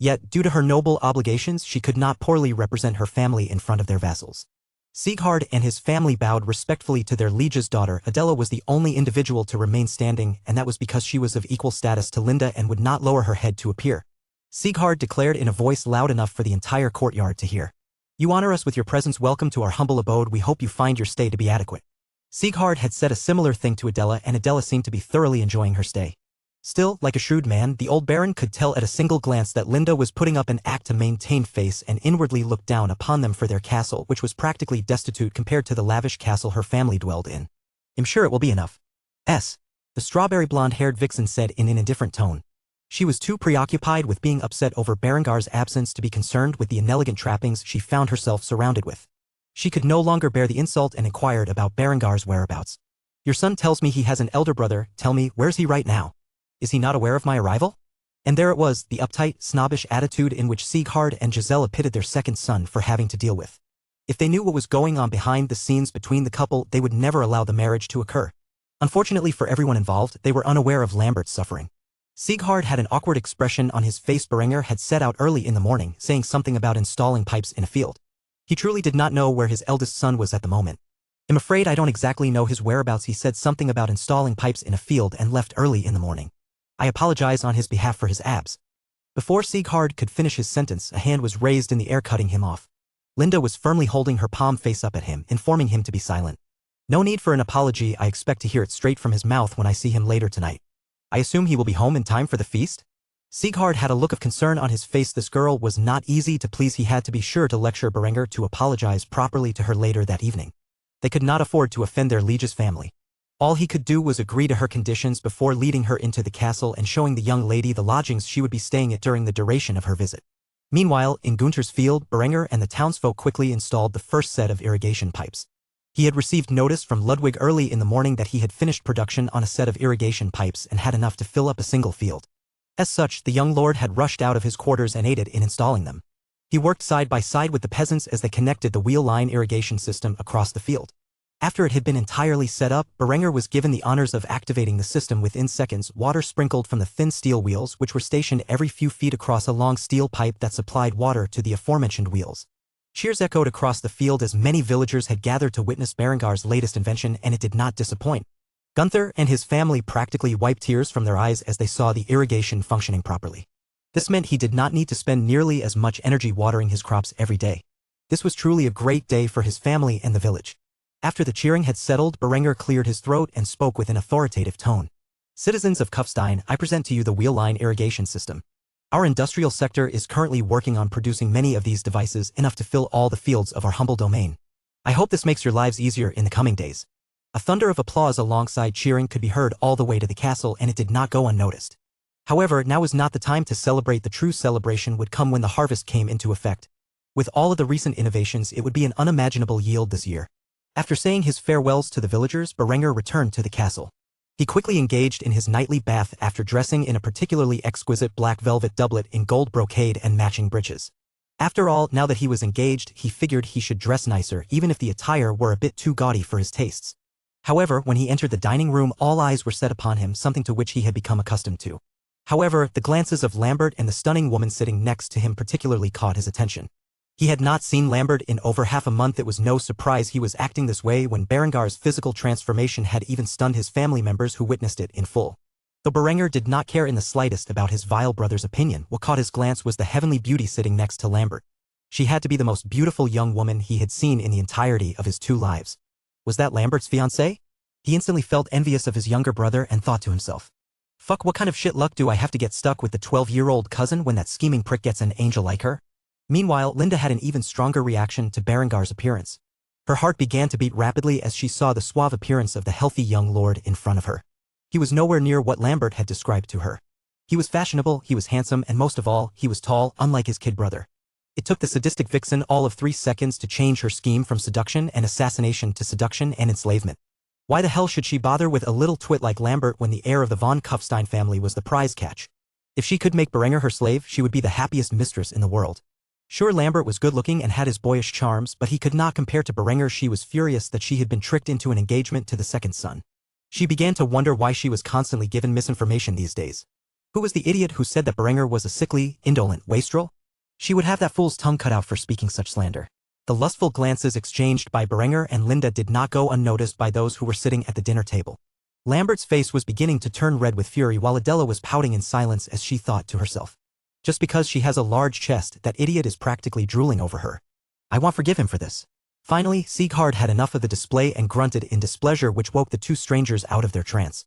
Yet, due to her noble obligations, she could not poorly represent her family in front of their vassals. Sieghard and his family bowed respectfully to their liege's daughter. Adela was the only individual to remain standing, and that was because she was of equal status to Linda and would not lower her head to appear. Sieghard declared in a voice loud enough for the entire courtyard to hear. "You honor us with your presence. Welcome to our humble abode. We hope you find your stay to be adequate." Sieghard had said a similar thing to Adela, and Adela seemed to be thoroughly enjoying her stay. Still, like a shrewd man, the old baron could tell at a single glance that Linda was putting up an act to maintain face and inwardly looked down upon them for their castle, which was practically destitute compared to the lavish castle her family dwelled in. "I'm sure it will be enough." The strawberry blonde-haired vixen said in an indifferent tone. She was too preoccupied with being upset over Berengar's absence to be concerned with the inelegant trappings she found herself surrounded with. She could no longer bear the insult and inquired about Berengar's whereabouts. "Your son tells me he has an elder brother. Tell me, where's he right now? Is he not aware of my arrival?" And there it was, the uptight, snobbish attitude in which Sieghard and Gisela pitted their second son for having to deal with. If they knew what was going on behind the scenes between the couple, they would never allow the marriage to occur. Unfortunately for everyone involved, they were unaware of Lambert's suffering. Sieghard had an awkward expression on his face. Berenger had set out early in the morning, saying something about installing pipes in a field. He truly did not know where his eldest son was at the moment. "I'm afraid I don't exactly know his whereabouts." He said something about installing pipes in a field and left early in the morning. "I apologize on his behalf for his abs." Before Sieghard could finish his sentence, a hand was raised in the air cutting him off. Linda was firmly holding her palm face up at him, informing him to be silent. "No need for an apology. I expect to hear it straight from his mouth when I see him later tonight. I assume he will be home in time for the feast?" Sieghard had a look of concern on his face. This girl was not easy to please. He had to be sure to lecture Berenger to apologize properly to her later that evening. They could not afford to offend their liege's family. All he could do was agree to her conditions before leading her into the castle and showing the young lady the lodgings she would be staying at during the duration of her visit. Meanwhile, in Gunther's field, Berenger and the townsfolk quickly installed the first set of irrigation pipes. He had received notice from Ludwig early in the morning that he had finished production on a set of irrigation pipes and had enough to fill up a single field. As such, the young lord had rushed out of his quarters and aided in installing them. He worked side by side with the peasants as they connected the wheel line irrigation system across the field. After it had been entirely set up, Berenger was given the honors of activating the system within seconds. Water sprinkled from the thin steel wheels, which were stationed every few feet across a long steel pipe that supplied water to the aforementioned wheels. Cheers echoed across the field as many villagers had gathered to witness Berengar's latest invention, and it did not disappoint. Gunther and his family practically wiped tears from their eyes as they saw the irrigation functioning properly. This meant he did not need to spend nearly as much energy watering his crops every day. This was truly a great day for his family and the village. After the cheering had settled, Berenger cleared his throat and spoke with an authoritative tone. "Citizens of Kufstein, I present to you the wheel line irrigation system. Our industrial sector is currently working on producing many of these devices, enough to fill all the fields of our humble domain. I hope this makes your lives easier in the coming days." A thunder of applause alongside cheering could be heard all the way to the castle, and it did not go unnoticed. However, now was not the time to celebrate. The true celebration would come when the harvest came into effect. With all of the recent innovations, it would be an unimaginable yield this year. After saying his farewells to the villagers, Berenger returned to the castle. He quickly engaged in his nightly bath after dressing in a particularly exquisite black velvet doublet in gold brocade and matching breeches. After all, now that he was engaged, he figured he should dress nicer, even if the attire were a bit too gaudy for his tastes. However, when he entered the dining room, all eyes were set upon him, something to which he had become accustomed to. However, the glances of Lambert and the stunning woman sitting next to him particularly caught his attention. He had not seen Lambert in over half a month. It was no surprise he was acting this way when Berengar's physical transformation had even stunned his family members who witnessed it in full. Though Berenger did not care in the slightest about his vile brother's opinion, what caught his glance was the heavenly beauty sitting next to Lambert. She had to be the most beautiful young woman he had seen in the entirety of his 2 lives. Was that Lambert's fiancée? He instantly felt envious of his younger brother and thought to himself, "Fuck, what kind of shit luck do I have to get stuck with the 12-year-old cousin when that scheming prick gets an angel like her?" Meanwhile, Linda had an even stronger reaction to Berengar's appearance. Her heart began to beat rapidly as she saw the suave appearance of the healthy young lord in front of her. He was nowhere near what Lambert had described to her. He was fashionable, he was handsome, and most of all, he was tall, unlike his kid brother. It took the sadistic vixen all of 3 seconds to change her scheme from seduction and assassination to seduction and enslavement. Why the hell should she bother with a little twit like Lambert when the heir of the von Kufstein family was the prize catch? If she could make Berenger her slave, she would be the happiest mistress in the world. Sure, Lambert was good-looking and had his boyish charms, but he could not compare to Berenger. She was furious that she had been tricked into an engagement to the second son. She began to wonder why she was constantly given misinformation these days. Who was the idiot who said that Berenger was a sickly, indolent wastrel? She would have that fool's tongue cut out for speaking such slander. The lustful glances exchanged by Berenger and Linda did not go unnoticed by those who were sitting at the dinner table. Lambert's face was beginning to turn red with fury while Adela was pouting in silence as she thought to herself. Just because she has a large chest, that idiot is practically drooling over her. I won't forgive him for this. Finally, Sieghard had enough of the display and grunted in displeasure, which woke the two strangers out of their trance.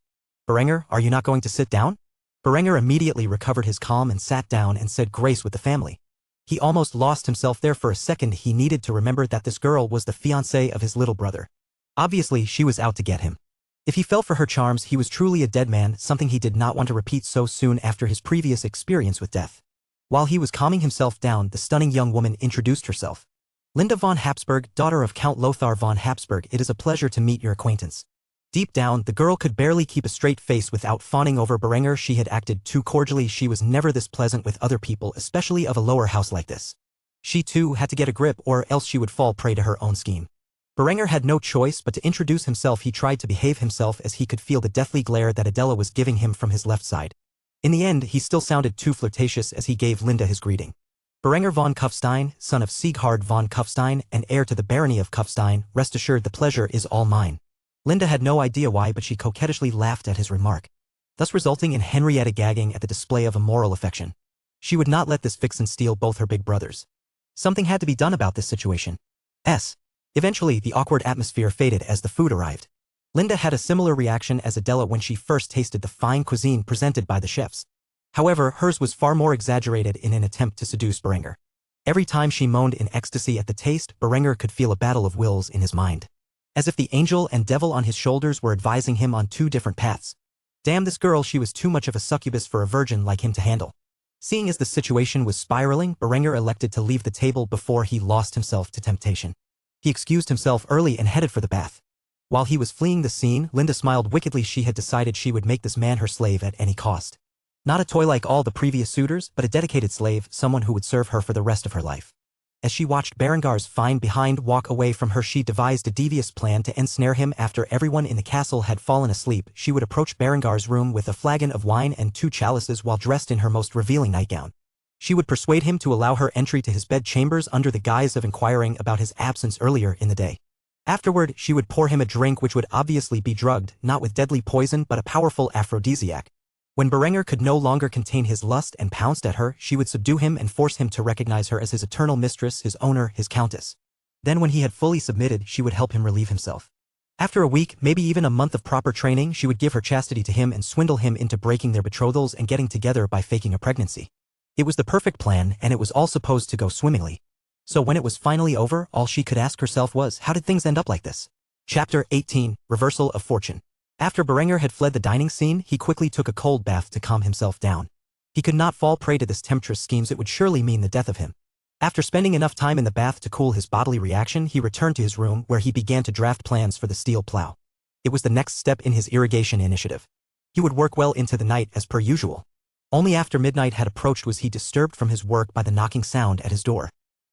Berenger, are you not going to sit down? Berenger immediately recovered his calm and sat down and said grace with the family. He almost lost himself there for a second. He needed to remember that this girl was the fiancée of his little brother. Obviously, she was out to get him. If he fell for her charms, he was truly a dead man, something he did not want to repeat so soon after his previous experience with death. While he was calming himself down, the stunning young woman introduced herself. Linda von Habsburg, daughter of Count Lothar von Habsburg, it is a pleasure to meet your acquaintance. Deep down, the girl could barely keep a straight face without fawning over Berenger. She had acted too cordially. She was never this pleasant with other people, especially of a lower house like this. She too had to get a grip, or else she would fall prey to her own scheme. Berenger had no choice but to introduce himself. He tried to behave himself as he could feel the deathly glare that Adela was giving him from his left side. In the end, he still sounded too flirtatious as he gave Linda his greeting. Berenger von Kufstein, son of Sieghard von Kufstein and heir to the barony of Kufstein, rest assured the pleasure is all mine. Linda had no idea why, but she coquettishly laughed at his remark, thus resulting in Henrietta gagging at the display of immoral affection. She would not let this vixen steal both her big brothers. Something had to be done about this situation. Eventually, the awkward atmosphere faded as the food arrived. Linda had a similar reaction as Adela when she first tasted the fine cuisine presented by the chefs. However, hers was far more exaggerated in an attempt to seduce Berenger. Every time she moaned in ecstasy at the taste, Berenger could feel a battle of wills in his mind. As if the angel and devil on his shoulders were advising him on two different paths. Damn this girl, she was too much of a succubus for a virgin like him to handle. Seeing as the situation was spiraling, Berenger elected to leave the table before he lost himself to temptation. He excused himself early and headed for the bath. While he was fleeing the scene, Linda smiled wickedly. She had decided she would make this man her slave at any cost. Not a toy like all the previous suitors, but a dedicated slave, someone who would serve her for the rest of her life. As she watched Berengar's fine behind walk away from her, she devised a devious plan to ensnare him. After everyone in the castle had fallen asleep, she would approach Berengar's room with a flagon of wine and 2 chalices while dressed in her most revealing nightgown. She would persuade him to allow her entry to his bed chambers under the guise of inquiring about his absence earlier in the day. Afterward, she would pour him a drink which would obviously be drugged, not with deadly poison but a powerful aphrodisiac. When Berenger could no longer contain his lust and pounced at her, she would subdue him and force him to recognize her as his eternal mistress, his owner, his countess. Then when he had fully submitted, she would help him relieve himself. After a week, maybe even a month of proper training, she would give her chastity to him and swindle him into breaking their betrothals and getting together by faking a pregnancy. It was the perfect plan, and it was all supposed to go swimmingly. So when it was finally over, all she could ask herself was, how did things end up like this? Chapter 18, Reversal of Fortune. After Berenger had fled the dining scene, he quickly took a cold bath to calm himself down. He could not fall prey to this temptress schemes. It would surely mean the death of him. After spending enough time in the bath to cool his bodily reaction, he returned to his room where he began to draft plans for the steel plow. It was the next step in his irrigation initiative. He would work well into the night as per usual. Only after midnight had approached was he disturbed from his work by the knocking sound at his door.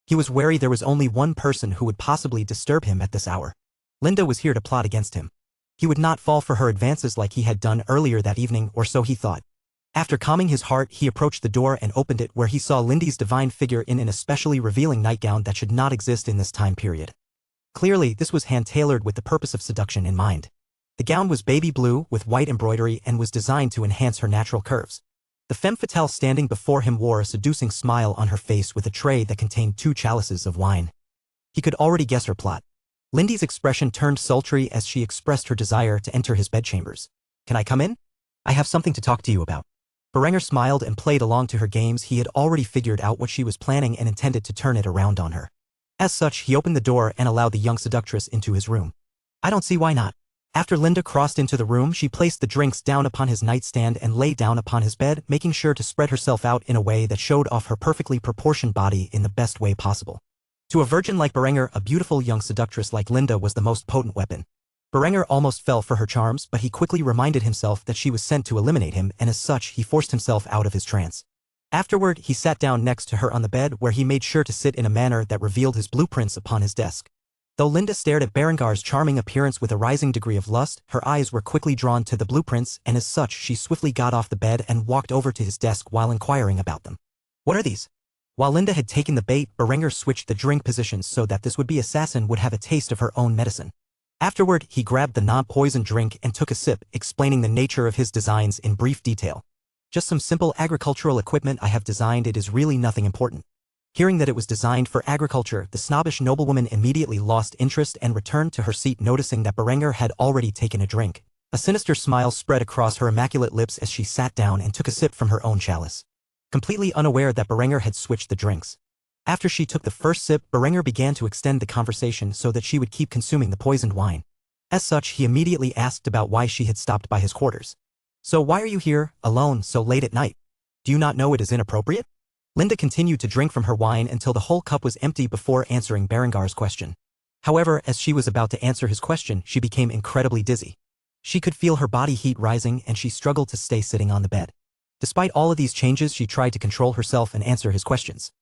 He was wary there was only one person who would possibly disturb him at this hour. Linda was here to plot against him. He would not fall for her advances like he had done earlier that evening, or so he thought. After calming his heart, he approached the door and opened it, where he saw Lindy's divine figure in an especially revealing nightgown that should not exist in this time period. Clearly, this was hand-tailored with the purpose of seduction in mind. The gown was baby blue with white embroidery and was designed to enhance her natural curves. The femme fatale standing before him wore a seducing smile on her face with a tray that contained 2 chalices of wine. He could already guess her plot. Lindy's expression turned sultry as she expressed her desire to enter his bedchambers. Can I come in? I have something to talk to you about. Berenger smiled and played along to her games. He had already figured out what she was planning and intended to turn it around on her. As such, he opened the door and allowed the young seductress into his room. I don't see why not. After Linda crossed into the room, she placed the drinks down upon his nightstand and lay down upon his bed, making sure to spread herself out in a way that showed off her perfectly proportioned body in the best way possible. To a virgin like Berenger, a beautiful young seductress like Linda was the most potent weapon. Berenger almost fell for her charms, but he quickly reminded himself that she was sent to eliminate him, and as such, he forced himself out of his trance. Afterward, he sat down next to her on the bed, where he made sure to sit in a manner that revealed his blueprints upon his desk. Though Linda stared at Berengar's charming appearance with a rising degree of lust, her eyes were quickly drawn to the blueprints, and as such she swiftly got off the bed and walked over to his desk while inquiring about them. What are these? While Linda had taken the bait, Berenger switched the drink positions so that this would-be assassin would have a taste of her own medicine. Afterward, he grabbed the non-poison drink and took a sip, explaining the nature of his designs in brief detail. Just some simple agricultural equipment I have designed. It is really nothing important. Hearing that it was designed for agriculture, the snobbish noblewoman immediately lost interest and returned to her seat, noticing that Berenger had already taken a drink. A sinister smile spread across her immaculate lips as she sat down and took a sip from her own chalice, completely unaware that Berenger had switched the drinks. After she took the first sip, Berenger began to extend the conversation so that she would keep consuming the poisoned wine. As such, he immediately asked about why she had stopped by his quarters. So why are you here, alone, so late at night? Do you not know it is inappropriate? Linda continued to drink from her wine until the whole cup was empty before answering Berengar's question. However, as she was about to answer his question, she became incredibly dizzy. She could feel her body heat rising and she struggled to stay sitting on the bed. Despite all of these changes, she tried to control herself and answer his questions.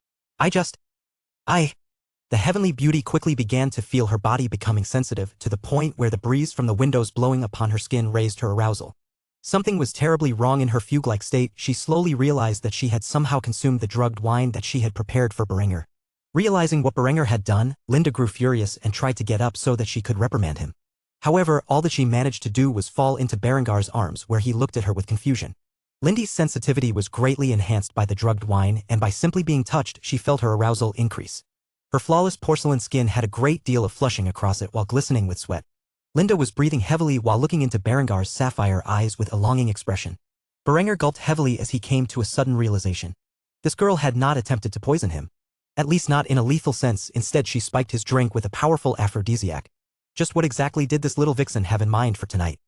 The heavenly beauty quickly began to feel her body becoming sensitive to the point where the breeze from the windows blowing upon her skin raised her arousal. Something was terribly wrong in her fugue-like state. She slowly realized that she had somehow consumed the drugged wine that she had prepared for Berenger. Realizing what Berenger had done, Linda grew furious and tried to get up so that she could reprimand him. However, all that she managed to do was fall into Berengar's arms, where he looked at her with confusion. Lindy's sensitivity was greatly enhanced by the drugged wine, and by simply being touched, she felt her arousal increase. Her flawless porcelain skin had a great deal of flushing across it while glistening with sweat. Linda was breathing heavily while looking into Berengar's sapphire eyes with a longing expression. Berenger gulped heavily as he came to a sudden realization. This girl had not attempted to poison him. At least not in a lethal sense. Instead, she spiked his drink with a powerful aphrodisiac. Just what exactly did this little vixen have in mind for tonight?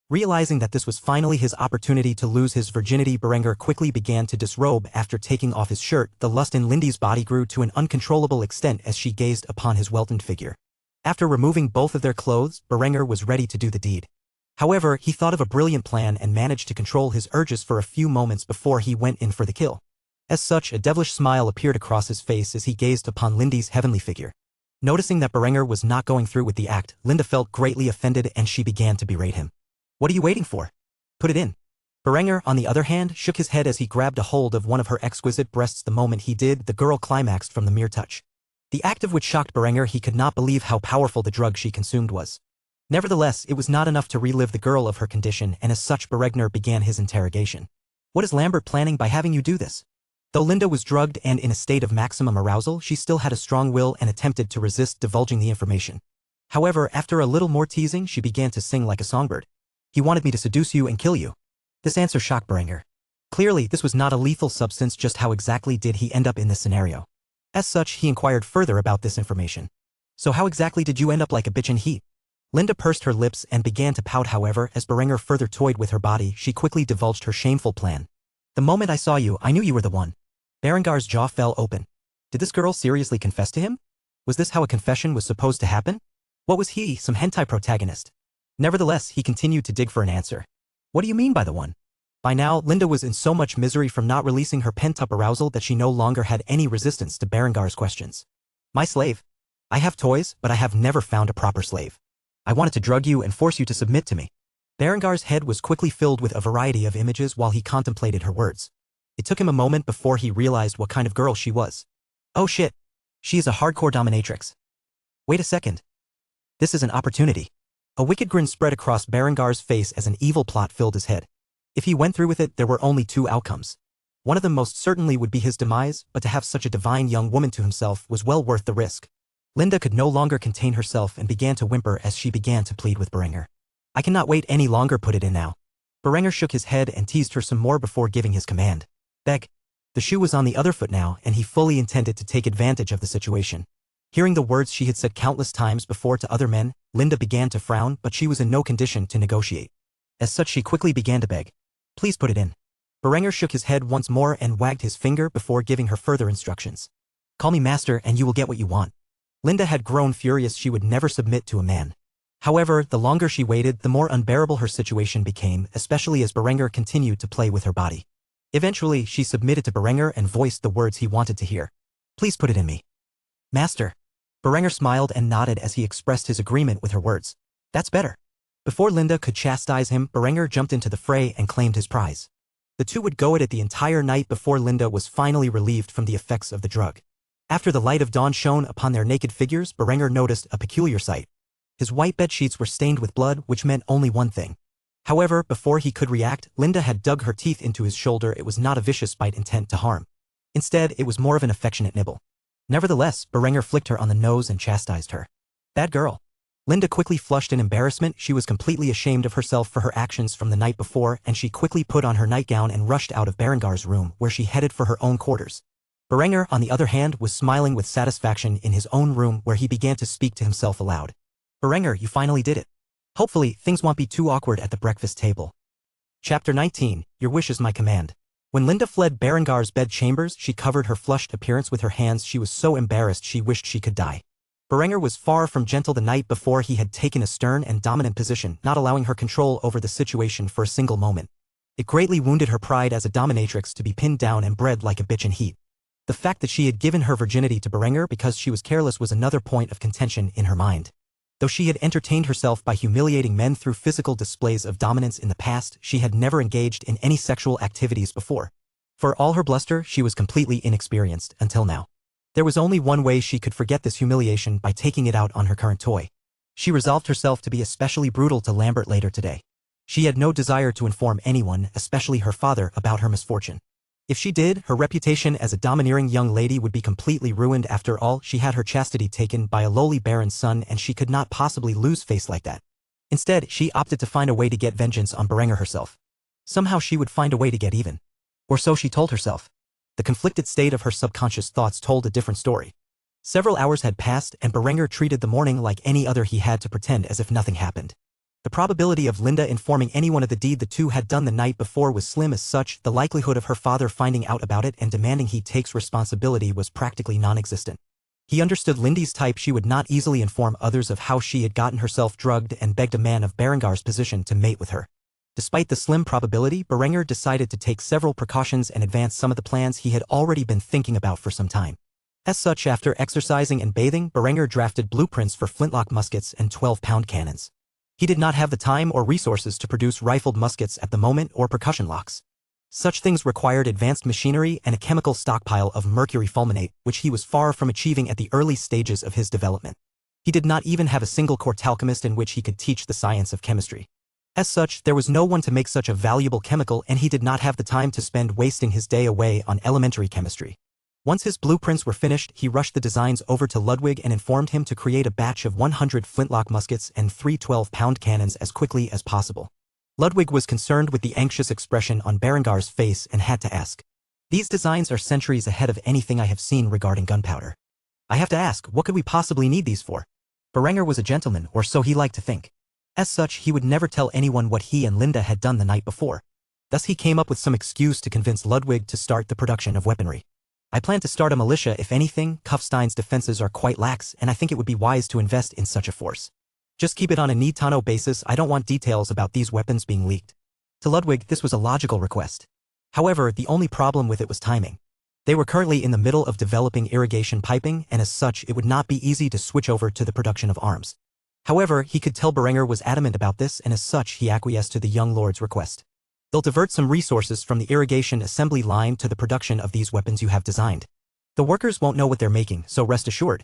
Realizing that this was finally his opportunity to lose his virginity, Berenger quickly began to disrobe. After taking off his shirt, the lust in Lindy's body grew to an uncontrollable extent as she gazed upon his weltoned figure. After removing both of their clothes, Berenger was ready to do the deed. However, he thought of a brilliant plan and managed to control his urges for a few moments before he went in for the kill. As such, a devilish smile appeared across his face as he gazed upon Lindy's heavenly figure. Noticing that Berenger was not going through with the act, Linda felt greatly offended and she began to berate him. What are you waiting for? Put it in. Berenger, on the other hand, shook his head as he grabbed a hold of one of her exquisite breasts. The moment he did, the girl climaxed from the mere touch. The act of which shocked Berenger. He could not believe how powerful the drug she consumed was. Nevertheless, it was not enough to relive the girl of her condition, and as such Berenger began his interrogation. What is Lambert planning by having you do this? Though Linda was drugged and in a state of maximum arousal, she still had a strong will and attempted to resist divulging the information. However, after a little more teasing, she began to sing like a songbird. He wanted me to seduce you and kill you. This answer shocked Berenger. Clearly, this was not a lethal substance. Just how exactly did he end up in this scenario? As such, he inquired further about this information. So how exactly did you end up like a bitch in heat? Linda pursed her lips and began to pout. However, as Berenger further toyed with her body, she quickly divulged her shameful plan. The moment I saw you, I knew you were the one. Berengar's jaw fell open. Did this girl seriously confess to him? Was this how a confession was supposed to happen? What was he, some hentai protagonist? Nevertheless, he continued to dig for an answer. What do you mean by the one? By now, Linda was in so much misery from not releasing her pent-up arousal that she no longer had any resistance to Berengar's questions. My slave? I have toys, but I have never found a proper slave. I wanted to drug you and force you to submit to me. Berengar's head was quickly filled with a variety of images while he contemplated her words. It took him a moment before he realized what kind of girl she was. Oh shit. She is a hardcore dominatrix. Wait a second. This is an opportunity. A wicked grin spread across Berengar's face as an evil plot filled his head. If he went through with it, there were only two outcomes. One of them most certainly would be his demise, but to have such a divine young woman to himself was well worth the risk. Linda could no longer contain herself and began to whimper as she began to plead with Berenger. I cannot wait any longer, put it in now. Berenger shook his head and teased her some more before giving his command. Beg. The shoe was on the other foot now, and he fully intended to take advantage of the situation. Hearing the words she had said countless times before to other men, Linda began to frown, but she was in no condition to negotiate. As such, she quickly began to beg. Please put it in. Berenger shook his head once more and wagged his finger before giving her further instructions. Call me master and you will get what you want. Linda had grown furious. She would never submit to a man. However, the longer she waited, the more unbearable her situation became, especially as Berenger continued to play with her body. Eventually, she submitted to Berenger and voiced the words he wanted to hear. Please put it in me. Master. Berenger smiled and nodded as he expressed his agreement with her words. That's better. Before Linda could chastise him, Berenger jumped into the fray and claimed his prize. The two would go at it the entire night before Linda was finally relieved from the effects of the drug. After the light of dawn shone upon their naked figures, Berenger noticed a peculiar sight. His white bedsheets were stained with blood, which meant only one thing. However, before he could react, Linda had dug her teeth into his shoulder. It was not a vicious bite intent to harm. Instead, it was more of an affectionate nibble. Nevertheless, Berenger flicked her on the nose and chastised her. Bad girl. Linda quickly flushed in embarrassment. She was completely ashamed of herself for her actions from the night before, and she quickly put on her nightgown and rushed out of Berengar's room, where she headed for her own quarters. Berenger, on the other hand, was smiling with satisfaction in his own room, where he began to speak to himself aloud. Berenger, you finally did it. Hopefully, things won't be too awkward at the breakfast table. Chapter 19, Your Wish is My Command. When Linda fled Berengar's bed chambers, she covered her flushed appearance with her hands. She was so embarrassed she wished she could die. Berenger was far from gentle. The night before, he had taken a stern and dominant position, not allowing her control over the situation for a single moment. It greatly wounded her pride as a dominatrix to be pinned down and bred like a bitch in heat. The fact that she had given her virginity to Berenger because she was careless was another point of contention in her mind. Though she had entertained herself by humiliating men through physical displays of dominance in the past, she had never engaged in any sexual activities before. For all her bluster, she was completely inexperienced until now. There was only one way she could forget this humiliation: by taking it out on her current toy. She resolved herself to be especially brutal to Lambert later today. She had no desire to inform anyone, especially her father, about her misfortune. If she did, her reputation as a domineering young lady would be completely ruined. After all, she had her chastity taken by a lowly baron's son, and she could not possibly lose face like that. Instead, she opted to find a way to get vengeance on Berenger herself. Somehow she would find a way to get even. Or so she told herself. The conflicted state of her subconscious thoughts told a different story. Several hours had passed, and Berenger treated the morning like any other. He had to pretend as if nothing happened. The probability of Linda informing anyone of the deed the two had done the night before was slim. As such, the likelihood of her father finding out about it and demanding he takes responsibility was practically non-existent. He understood Lindy's type. She would not easily inform others of how she had gotten herself drugged, and begged a man of Berengar's position to mate with her. Despite the slim probability, Berenger decided to take several precautions and advance some of the plans he had already been thinking about for some time. As such, after exercising and bathing, Berenger drafted blueprints for flintlock muskets and 12-pound cannons. He did not have the time or resources to produce rifled muskets at the moment, or percussion locks. Such things required advanced machinery and a chemical stockpile of mercury fulminate, which he was far from achieving at the early stages of his development. He did not even have a single court alchemist in which he could teach the science of chemistry. As such, there was no one to make such a valuable chemical, and he did not have the time to spend wasting his day away on elementary chemistry. Once his blueprints were finished, he rushed the designs over to Ludwig and informed him to create a batch of 100 flintlock muskets and 3 12-pound cannons as quickly as possible. Ludwig was concerned with the anxious expression on Berengar's face and had to ask. These designs are centuries ahead of anything I have seen regarding gunpowder. I have to ask, what could we possibly need these for? Berenger was a gentleman, or so he liked to think. As such, he would never tell anyone what he and Linda had done the night before. Thus he came up with some excuse to convince Ludwig to start the production of weaponry. I plan to start a militia. If anything, Kufstein's defenses are quite lax, and I think it would be wise to invest in such a force. Just keep it on a need-to-know basis. I don't want details about these weapons being leaked. To Ludwig, this was a logical request. However, the only problem with it was timing. They were currently in the middle of developing irrigation piping, and as such, it would not be easy to switch over to the production of arms. However, he could tell Berenger was adamant about this, and as such, he acquiesced to the young lord's request. They'll divert some resources from the irrigation assembly line to the production of these weapons you have designed. The workers won't know what they're making, so rest assured.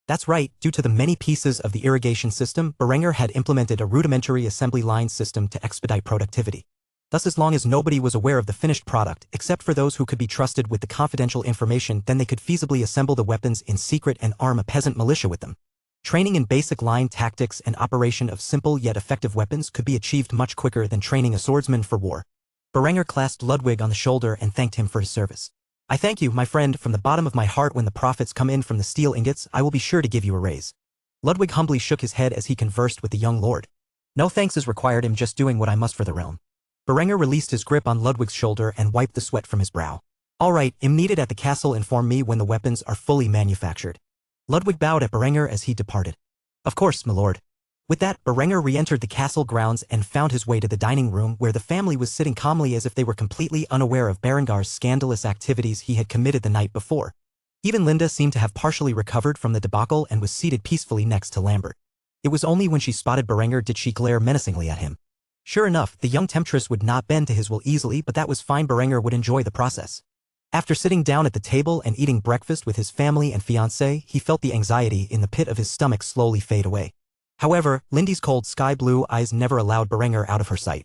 That's right, due to the many pieces of the irrigation system, Berenger had implemented a rudimentary assembly line system to expedite productivity. Thus, as long as nobody was aware of the finished product, except for those who could be trusted with the confidential information, then they could feasibly assemble the weapons in secret and arm a peasant militia with them. Training in basic line tactics and operation of simple yet effective weapons could be achieved much quicker than training a swordsman for war. Berenger clasped Ludwig on the shoulder and thanked him for his service. I thank you, my friend, from the bottom of my heart. When the profits come in from the steel ingots, I will be sure to give you a raise. Ludwig humbly shook his head as he conversed with the young lord. No thanks is required. I'm just doing what I must for the realm. Berenger released his grip on Ludwig's shoulder and wiped the sweat from his brow. All right, I'm needed at the castle. Inform me when the weapons are fully manufactured. Ludwig bowed at Berenger as he departed. Of course, my lord. With that, Berenger re-entered the castle grounds and found his way to the dining room, where the family was sitting calmly as if they were completely unaware of Berengar's scandalous activities he had committed the night before. Even Linda seemed to have partially recovered from the debacle and was seated peacefully next to Lambert. It was only when she spotted Berenger did she glare menacingly at him. Sure enough, the young temptress would not bend to his will easily, but that was fine. Berenger would enjoy the process. After sitting down at the table and eating breakfast with his family and fiancée, he felt the anxiety in the pit of his stomach slowly fade away. However, Lindy's cold sky-blue eyes never allowed Berenger out of her sight,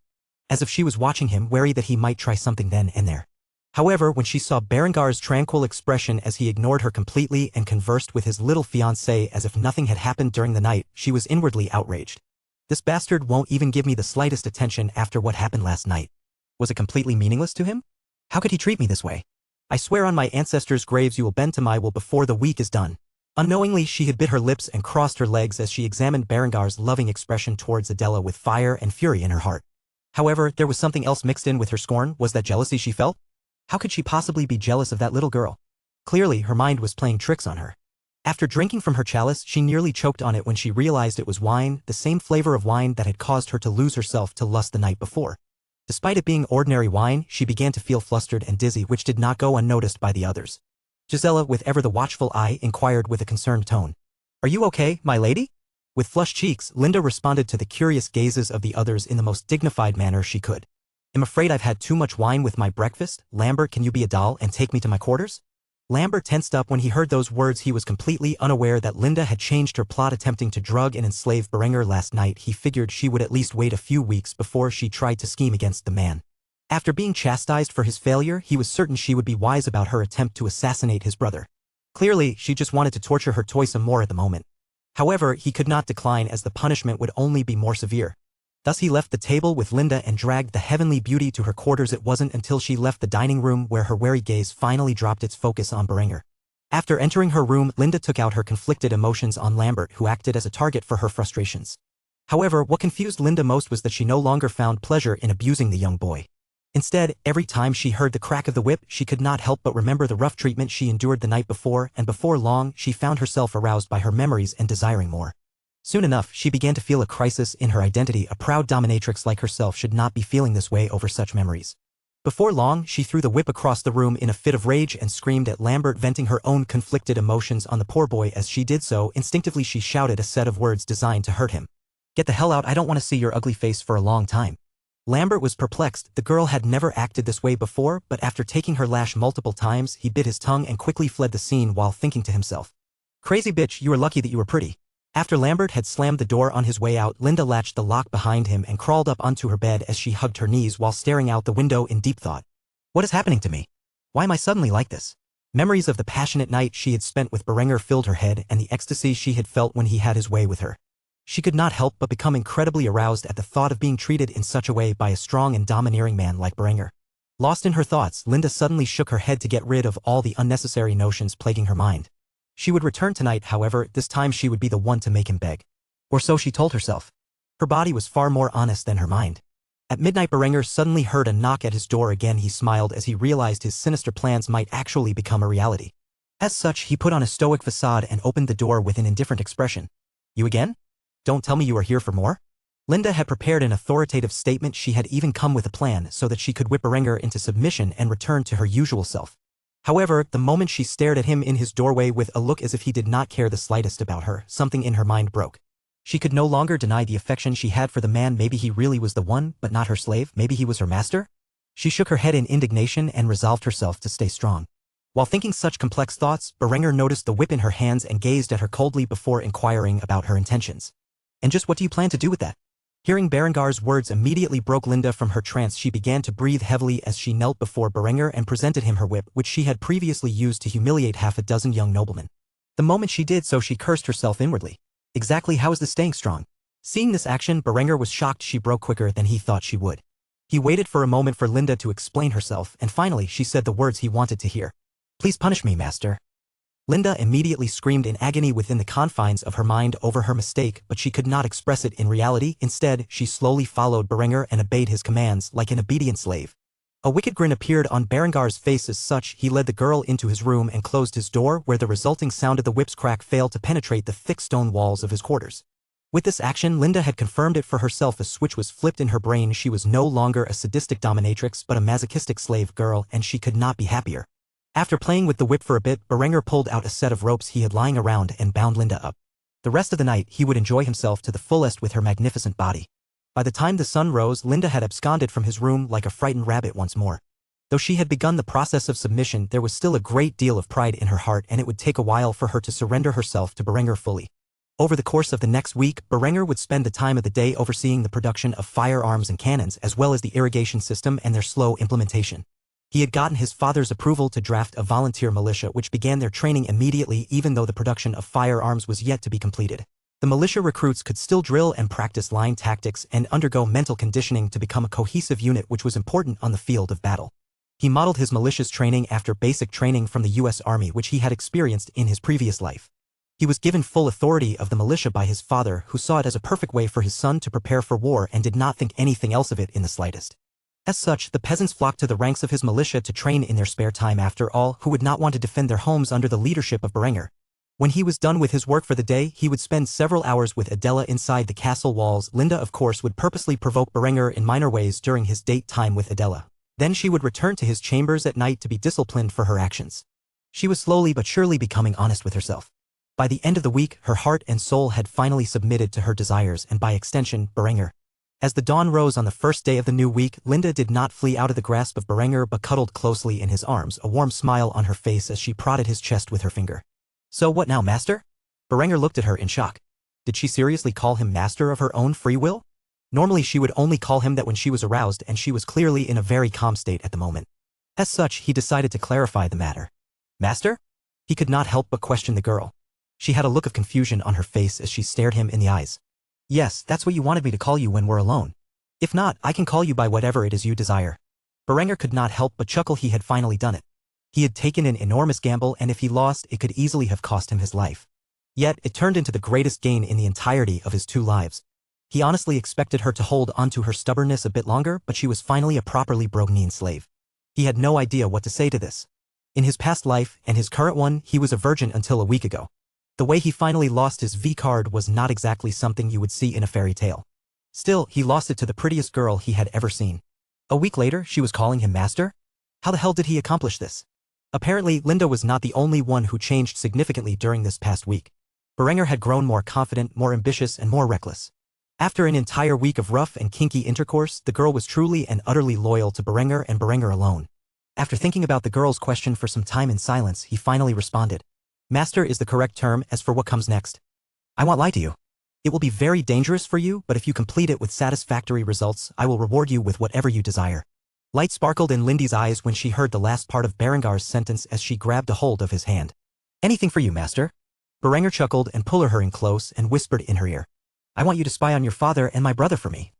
as if she was watching him, wary that he might try something then and there. However, when she saw Berengar's tranquil expression as he ignored her completely and conversed with his little fiancée as if nothing had happened during the night, she was inwardly outraged. This bastard won't even give me the slightest attention after what happened last night. Was it completely meaningless to him? How could he treat me this way? I swear on my ancestors' graves you will bend to my will before the week is done. Unknowingly, she had bit her lips and crossed her legs as she examined Berengar's loving expression towards Adela with fire and fury in her heart. However, there was something else mixed in with her scorn. Was that jealousy she felt? How could she possibly be jealous of that little girl? Clearly, her mind was playing tricks on her. After drinking from her chalice, she nearly choked on it when she realized it was wine, the same flavor of wine that had caused her to lose herself to lust the night before. Despite it being ordinary wine, she began to feel flustered and dizzy, which did not go unnoticed by the others. Gisela, with ever the watchful eye, inquired with a concerned tone. Are you okay, my lady? With flushed cheeks, Linda responded to the curious gazes of the others in the most dignified manner she could. I'm afraid I've had too much wine with my breakfast. Lambert, can you be a doll and take me to my quarters? Lambert tensed up when he heard those words. He was completely unaware that Linda had changed her plot attempting to drug and enslave Berenger last night. He figured she would at least wait a few weeks before she tried to scheme against the man. After being chastised for his failure, he was certain she would be wise about her attempt to assassinate his brother. Clearly, she just wanted to torture her toy some more at the moment. However, he could not decline as the punishment would only be more severe. Thus he left the table with Linda and dragged the heavenly beauty to her quarters. It wasn't until she left the dining room where her wary gaze finally dropped its focus on Berenger. After entering her room, Linda took out her conflicted emotions on Lambert, who acted as a target for her frustrations. However, what confused Linda most was that she no longer found pleasure in abusing the young boy. Instead, every time she heard the crack of the whip, she could not help but remember the rough treatment she endured the night before, and before long, she found herself aroused by her memories and desiring more. Soon enough, she began to feel a crisis in her identity. A proud dominatrix like herself should not be feeling this way over such memories. Before long, she threw the whip across the room in a fit of rage and screamed at Lambert, venting her own conflicted emotions on the poor boy. As she did so, instinctively she shouted a set of words designed to hurt him. Get the hell out, I don't want to see your ugly face for a long time. Lambert was perplexed. The girl had never acted this way before, but after taking her lash multiple times, he bit his tongue and quickly fled the scene while thinking to himself. Crazy bitch, you were lucky that you were pretty. After Lambert had slammed the door on his way out, Linda latched the lock behind him and crawled up onto her bed as she hugged her knees while staring out the window in deep thought. What is happening to me? Why am I suddenly like this? Memories of the passionate night she had spent with Berenger filled her head and the ecstasy she had felt when he had his way with her. She could not help but become incredibly aroused at the thought of being treated in such a way by a strong and domineering man like Berenger. Lost in her thoughts, Linda suddenly shook her head to get rid of all the unnecessary notions plaguing her mind. She would return tonight, however, this time she would be the one to make him beg. Or so she told herself. Her body was far more honest than her mind. At midnight, Berenger suddenly heard a knock at his door again. He smiled as he realized his sinister plans might actually become a reality. As such, he put on a stoic facade and opened the door with an indifferent expression. You again? Don't tell me you are here for more? Linda had prepared an authoritative statement. She had even come with a plan so that she could whip Berenger into submission and return to her usual self. However, the moment she stared at him in his doorway with a look as if he did not care the slightest about her, something in her mind broke. She could no longer deny the affection she had for the man. Maybe he really was the one, but not her slave. Maybe he was her master? She shook her head in indignation and resolved herself to stay strong. While thinking such complex thoughts, Berenger noticed the whip in her hands and gazed at her coldly before inquiring about her intentions. And just what do you plan to do with that? Hearing Berengar's words immediately broke Linda from her trance. She began to breathe heavily as she knelt before Berenger and presented him her whip, which she had previously used to humiliate half a dozen young noblemen. The moment she did so, she cursed herself inwardly. Exactly how is this staying strong? Seeing this action, Berenger was shocked. She broke quicker than he thought she would. He waited for a moment for Linda to explain herself, and finally she said the words he wanted to hear. Please punish me, master. Linda immediately screamed in agony within the confines of her mind over her mistake, but she could not express it in reality. Instead, she slowly followed Berenger and obeyed his commands like an obedient slave. A wicked grin appeared on Berengar's face. As such, he led the girl into his room and closed his door, where the resulting sound of the whip's crack failed to penetrate the thick stone walls of his quarters. With this action, Linda had confirmed it for herself. A switch was flipped in her brain. She was no longer a sadistic dominatrix but a masochistic slave girl, and she could not be happier. After playing with the whip for a bit, Berenger pulled out a set of ropes he had lying around and bound Linda up. The rest of the night he would enjoy himself to the fullest with her magnificent body. By the time the sun rose, Linda had absconded from his room like a frightened rabbit once more. Though she had begun the process of submission, there was still a great deal of pride in her heart, and it would take a while for her to surrender herself to Berenger fully. Over the course of the next week, Berenger would spend the time of the day overseeing the production of firearms and cannons, as well as the irrigation system and their slow implementation. He had gotten his father's approval to draft a volunteer militia which began their training immediately, even though the production of firearms was yet to be completed. The militia recruits could still drill and practice line tactics and undergo mental conditioning to become a cohesive unit, which was important on the field of battle. He modeled his militia's training after basic training from the U.S. Army, which he had experienced in his previous life. He was given full authority of the militia by his father, who saw it as a perfect way for his son to prepare for war and did not think anything else of it in the slightest. As such, the peasants flocked to the ranks of his militia to train in their spare time. After all, who would not want to defend their homes under the leadership of Berenger? When he was done with his work for the day, he would spend several hours with Adela inside the castle walls. Linda, of course, would purposely provoke Berenger in minor ways during his date time with Adela. Then she would return to his chambers at night to be disciplined for her actions. She was slowly but surely becoming honest with herself. By the end of the week, her heart and soul had finally submitted to her desires and, by extension, Berenger. As the dawn rose on the first day of the new week, Linda did not flee out of the grasp of Berenger but cuddled closely in his arms, a warm smile on her face as she prodded his chest with her finger. "So what now, master?" Berenger looked at her in shock. Did she seriously call him master of her own free will? Normally she would only call him that when she was aroused, and she was clearly in a very calm state at the moment. As such, he decided to clarify the matter. "Master?" He could not help but question the girl. She had a look of confusion on her face as she stared him in the eyes. "Yes, that's what you wanted me to call you when we're alone. If not, I can call you by whatever it is you desire." Berenger could not help but chuckle. He had finally done it. He had taken an enormous gamble, and if he lost, it could easily have cost him his life. Yet, it turned into the greatest gain in the entirety of his 2 lives. He honestly expected her to hold onto her stubbornness a bit longer, but she was finally a properly Brognian slave. He had no idea what to say to this. In his past life, and his current one, he was a virgin until a week ago. The way he finally lost his V-card was not exactly something you would see in a fairy tale. Still, he lost it to the prettiest girl he had ever seen. A week later, she was calling him master? How the hell did he accomplish this? Apparently, Linda was not the only one who changed significantly during this past week. Berenger had grown more confident, more ambitious, and more reckless. After an entire week of rough and kinky intercourse, the girl was truly and utterly loyal to Berenger and Berenger alone. After thinking about the girl's question for some time in silence, he finally responded. "Master is the correct term. As for what comes next, I won't lie to you. It will be very dangerous for you, but if you complete it with satisfactory results, I will reward you with whatever you desire." Light sparkled in Lindy's eyes when she heard the last part of Berengar's sentence as she grabbed a hold of his hand. "Anything for you, master." Berenger chuckled and pulled her in close and whispered in her ear. "I want you to spy on your father and my brother for me."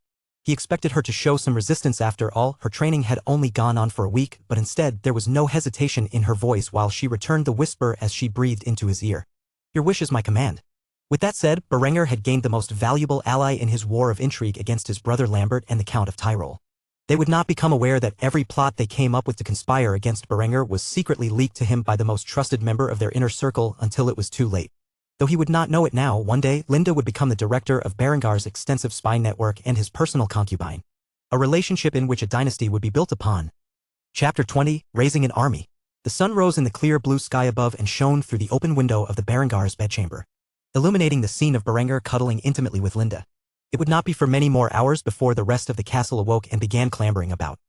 He expected her to show some resistance. After all, her training had only gone on for a week, but instead there was no hesitation in her voice while she returned the whisper as she breathed into his ear. "Your wish is my command." With that said, Berenger had gained the most valuable ally in his war of intrigue against his brother Lambert and the Count of Tyrol. They would not become aware that every plot they came up with to conspire against Berenger was secretly leaked to him by the most trusted member of their inner circle until it was too late. Though he would not know it now, one day, Linda would become the director of Berengar's extensive spy network and his personal concubine. A relationship in which a dynasty would be built upon. Chapter 20, Raising an Army. The sun rose in the clear blue sky above and shone through the open window of the Berengar's bedchamber, illuminating the scene of Berenger cuddling intimately with Linda. It would not be for many more hours before the rest of the castle awoke and began clambering about.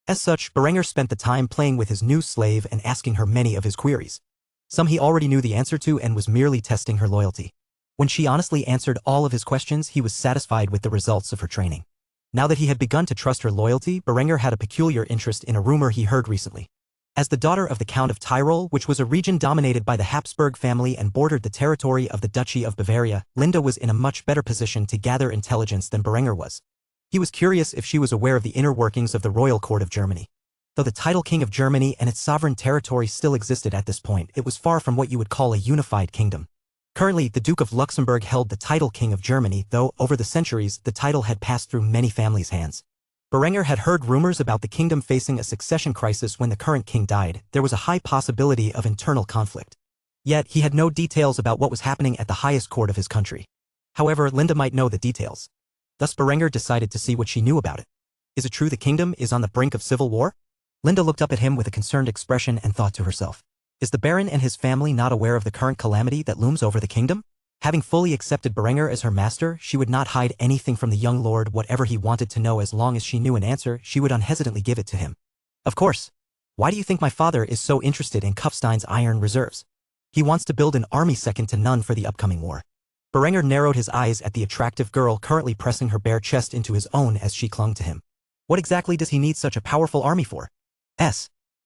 As such, Berenger spent the time playing with his new slave and asking her many of his queries. Some he already knew the answer to and was merely testing her loyalty. When she honestly answered all of his questions, he was satisfied with the results of her training. Now that he had begun to trust her loyalty, Berenger had a peculiar interest in a rumor he heard recently. As the daughter of the Count of Tyrol, which was a region dominated by the Habsburg family and bordered the territory of the Duchy of Bavaria, Linda was in a much better position to gather intelligence than Berenger was. He was curious if she was aware of the inner workings of the royal court of Germany. Though the title King of Germany and its sovereign territory still existed at this point, it was far from what you would call a unified kingdom. Currently, the Duke of Luxembourg held the title King of Germany, though, over the centuries, the title had passed through many families' hands. Berenger had heard rumors about the kingdom facing a succession crisis when the current king died. There was a high possibility of internal conflict. Yet, he had no details about what was happening at the highest court of his country. However, Linda might know the details. Thus Berenger decided to see what she knew about it. Is it true the kingdom is on the brink of civil war? Linda looked up at him with a concerned expression and thought to herself, is the Baron and his family not aware of the current calamity that looms over the kingdom? Having fully accepted Berenger as her master, she would not hide anything from the young lord. Whatever he wanted to know, as long as she knew an answer, she would unhesitantly give it to him. Of course. Why do you think my father is so interested in Kufstein's iron reserves? He wants to build an army second to none for the upcoming war. Berenger narrowed his eyes at the attractive girl currently pressing her bare chest into his own as she clung to him. What exactly does he need such a powerful army for?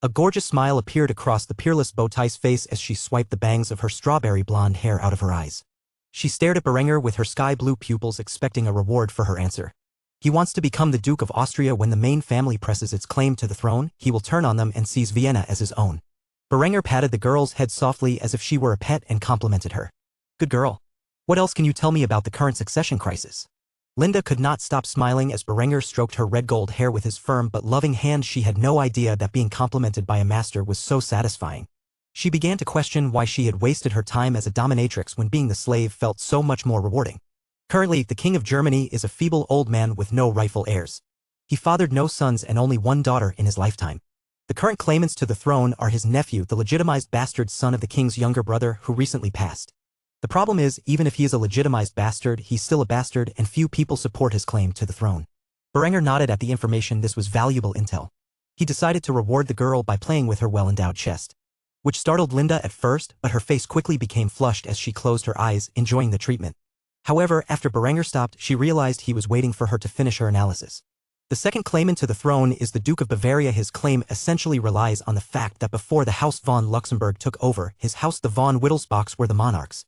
A gorgeous smile appeared across the peerless Bowtie's face as she swiped the bangs of her strawberry blonde hair out of her eyes. She stared at Berenger with her sky-blue pupils, expecting a reward for her answer. He wants to become the Duke of Austria. When the main family presses its claim to the throne, he will turn on them and seize Vienna as his own. Berenger patted the girl's head softly as if she were a pet and complimented her. Good girl. What else can you tell me about the current succession crisis? Linda could not stop smiling as Berenger stroked her red-gold hair with his firm but loving hand. She had no idea that being complimented by a master was so satisfying. She began to question why she had wasted her time as a dominatrix when being the slave felt so much more rewarding. Currently, the King of Germany is a feeble old man with no rightful heirs. He fathered no sons and only one daughter in his lifetime. The current claimants to the throne are his nephew, the legitimized bastard son of the king's younger brother who recently passed. The problem is, even if he is a legitimized bastard, he's still a bastard and few people support his claim to the throne. Berenger nodded at the information. This was valuable intel. He decided to reward the girl by playing with her well-endowed chest, which startled Linda at first, but her face quickly became flushed as she closed her eyes, enjoying the treatment. However, after Berenger stopped, she realized he was waiting for her to finish her analysis. The second claimant to the throne is the Duke of Bavaria. His claim essentially relies on the fact that before the House von Luxembourg took over, his house, the von Wittelsbachs, were the monarchs.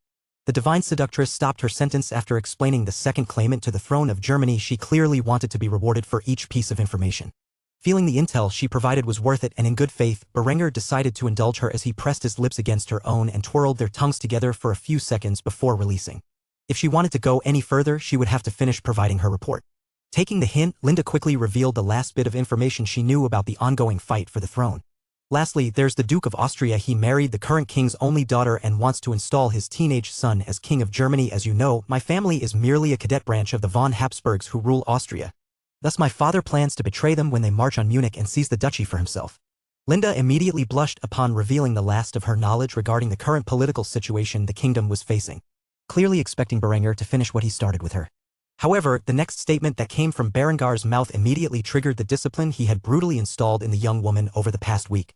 The divine seductress stopped her sentence after explaining the second claimant to the throne of Germany. She clearly wanted to be rewarded for each piece of information. Feeling the intel she provided was worth it, and in good faith, Berenger decided to indulge her as he pressed his lips against her own and twirled their tongues together for a few seconds before releasing. If she wanted to go any further, she would have to finish providing her report. Taking the hint, Linda quickly revealed the last bit of information she knew about the ongoing fight for the throne. Lastly, there's the Duke of Austria. He married the current king's only daughter and wants to install his teenage son as King of Germany. As you know, my family is merely a cadet branch of the von Habsburgs who rule Austria. Thus my father plans to betray them when they march on Munich and seize the duchy for himself. Linda immediately blushed upon revealing the last of her knowledge regarding the current political situation the kingdom was facing, clearly expecting Berenger to finish what he started with her. However, the next statement that came from Berengar's mouth immediately triggered the discipline he had brutally installed in the young woman over the past week.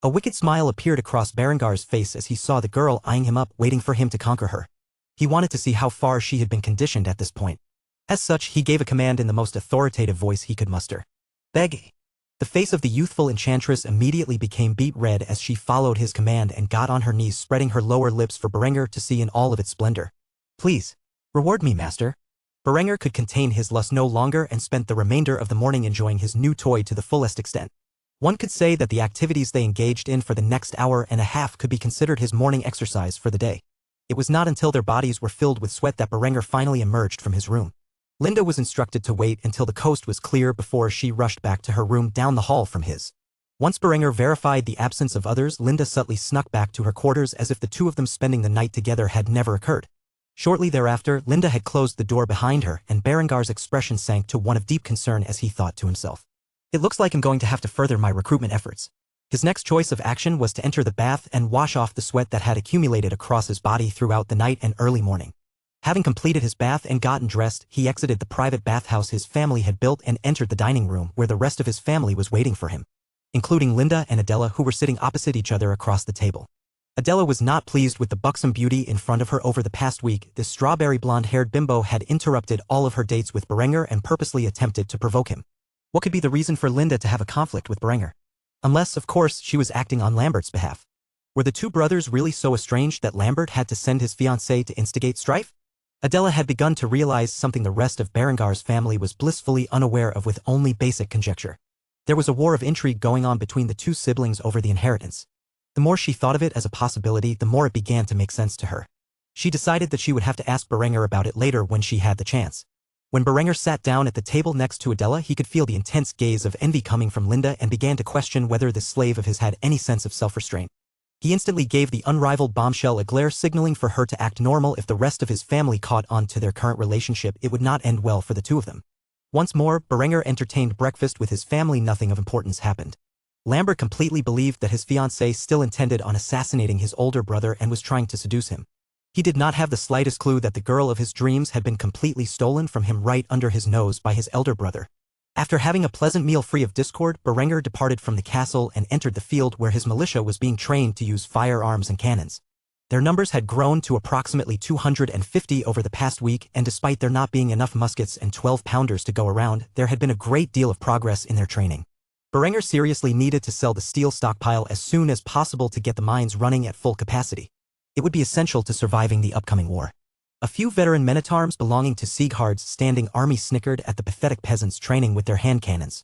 A wicked smile appeared across Berengar's face as he saw the girl eyeing him up, waiting for him to conquer her. He wanted to see how far she had been conditioned at this point. As such, he gave a command in the most authoritative voice he could muster. Beg. The face of the youthful enchantress immediately became beet red as she followed his command and got on her knees, spreading her lower lips for Berenger to see in all of its splendor. Please. Reward me, master. Berenger could contain his lust no longer and spent the remainder of the morning enjoying his new toy to the fullest extent. One could say that the activities they engaged in for the next hour and a half could be considered his morning exercise for the day. It was not until their bodies were filled with sweat that Berenger finally emerged from his room. Linda was instructed to wait until the coast was clear before she rushed back to her room down the hall from his. Once Berenger verified the absence of others, Linda subtly snuck back to her quarters as if the two of them spending the night together had never occurred. Shortly thereafter, Linda had closed the door behind her, and Berengar's expression sank to one of deep concern as he thought to himself. It looks like I'm going to have to further my recruitment efforts. His next choice of action was to enter the bath and wash off the sweat that had accumulated across his body throughout the night and early morning. Having completed his bath and gotten dressed, he exited the private bathhouse his family had built and entered the dining room where the rest of his family was waiting for him, including Linda and Adela, who were sitting opposite each other across the table. Adela was not pleased with the buxom beauty in front of her. Over the past week, this strawberry blonde-haired bimbo had interrupted all of her dates with Berenger and purposely attempted to provoke him. What could be the reason for Linda to have a conflict with Berenger? Unless, of course, she was acting on Lambert's behalf. Were the two brothers really so estranged that Lambert had to send his fiancée to instigate strife? Adela had begun to realize something the rest of Berengar's family was blissfully unaware of with only basic conjecture. There was a war of intrigue going on between the two siblings over the inheritance. The more she thought of it as a possibility, the more it began to make sense to her. She decided that she would have to ask Berenger about it later when she had the chance. When Berenger sat down at the table next to Adela, he could feel the intense gaze of envy coming from Linda and began to question whether this slave of his had any sense of self-restraint. He instantly gave the unrivaled bombshell a glare, signaling for her to act normal. If the rest of his family caught on to their current relationship, it would not end well for the two of them. Once more, Berenger entertained breakfast with his family. Nothing of importance happened. Lambert completely believed that his fiancée still intended on assassinating his older brother and was trying to seduce him. He did not have the slightest clue that the girl of his dreams had been completely stolen from him right under his nose by his elder brother. After having a pleasant meal free of discord, Berenger departed from the castle and entered the field where his militia was being trained to use firearms and cannons. Their numbers had grown to approximately 250 over the past week, and despite there not being enough muskets and 12-pounders to go around, there had been a great deal of progress in their training. Berenger seriously needed to sell the steel stockpile as soon as possible to get the mines running at full capacity. It would be essential to surviving the upcoming war. A few veteran men-at-arms belonging to Sieghard's standing army snickered at the pathetic peasants training with their hand cannons.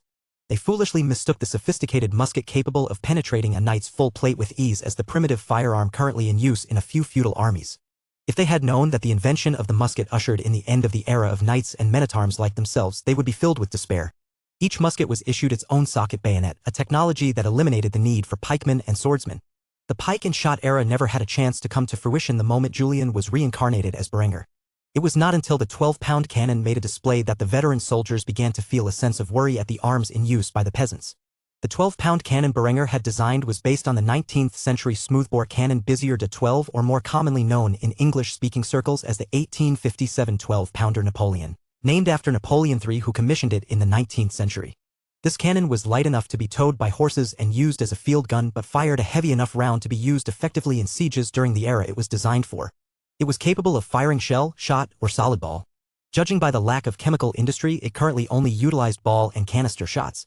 They foolishly mistook the sophisticated musket capable of penetrating a knight's full plate with ease as the primitive firearm currently in use in a few feudal armies. If they had known that the invention of the musket ushered in the end of the era of knights and men-at-arms like themselves, they would be filled with despair. Each musket was issued its own socket bayonet, a technology that eliminated the need for pikemen and swordsmen. The pike and shot era never had a chance to come to fruition the moment Julian was reincarnated as Berenger. It was not until the 12-pound cannon made a display that the veteran soldiers began to feel a sense of worry at the arms in use by the peasants. The 12-pound cannon Berenger had designed was based on the 19th-century smoothbore cannon Bizier de 12, or more commonly known in English-speaking circles as the 1857 12-pounder Napoleon, named after Napoleon III, who commissioned it in the 19th century. This cannon was light enough to be towed by horses and used as a field gun, but fired a heavy enough round to be used effectively in sieges during the era it was designed for. It was capable of firing shell, shot, or solid ball. Judging by the lack of chemical industry, it currently only utilized ball and canister shots.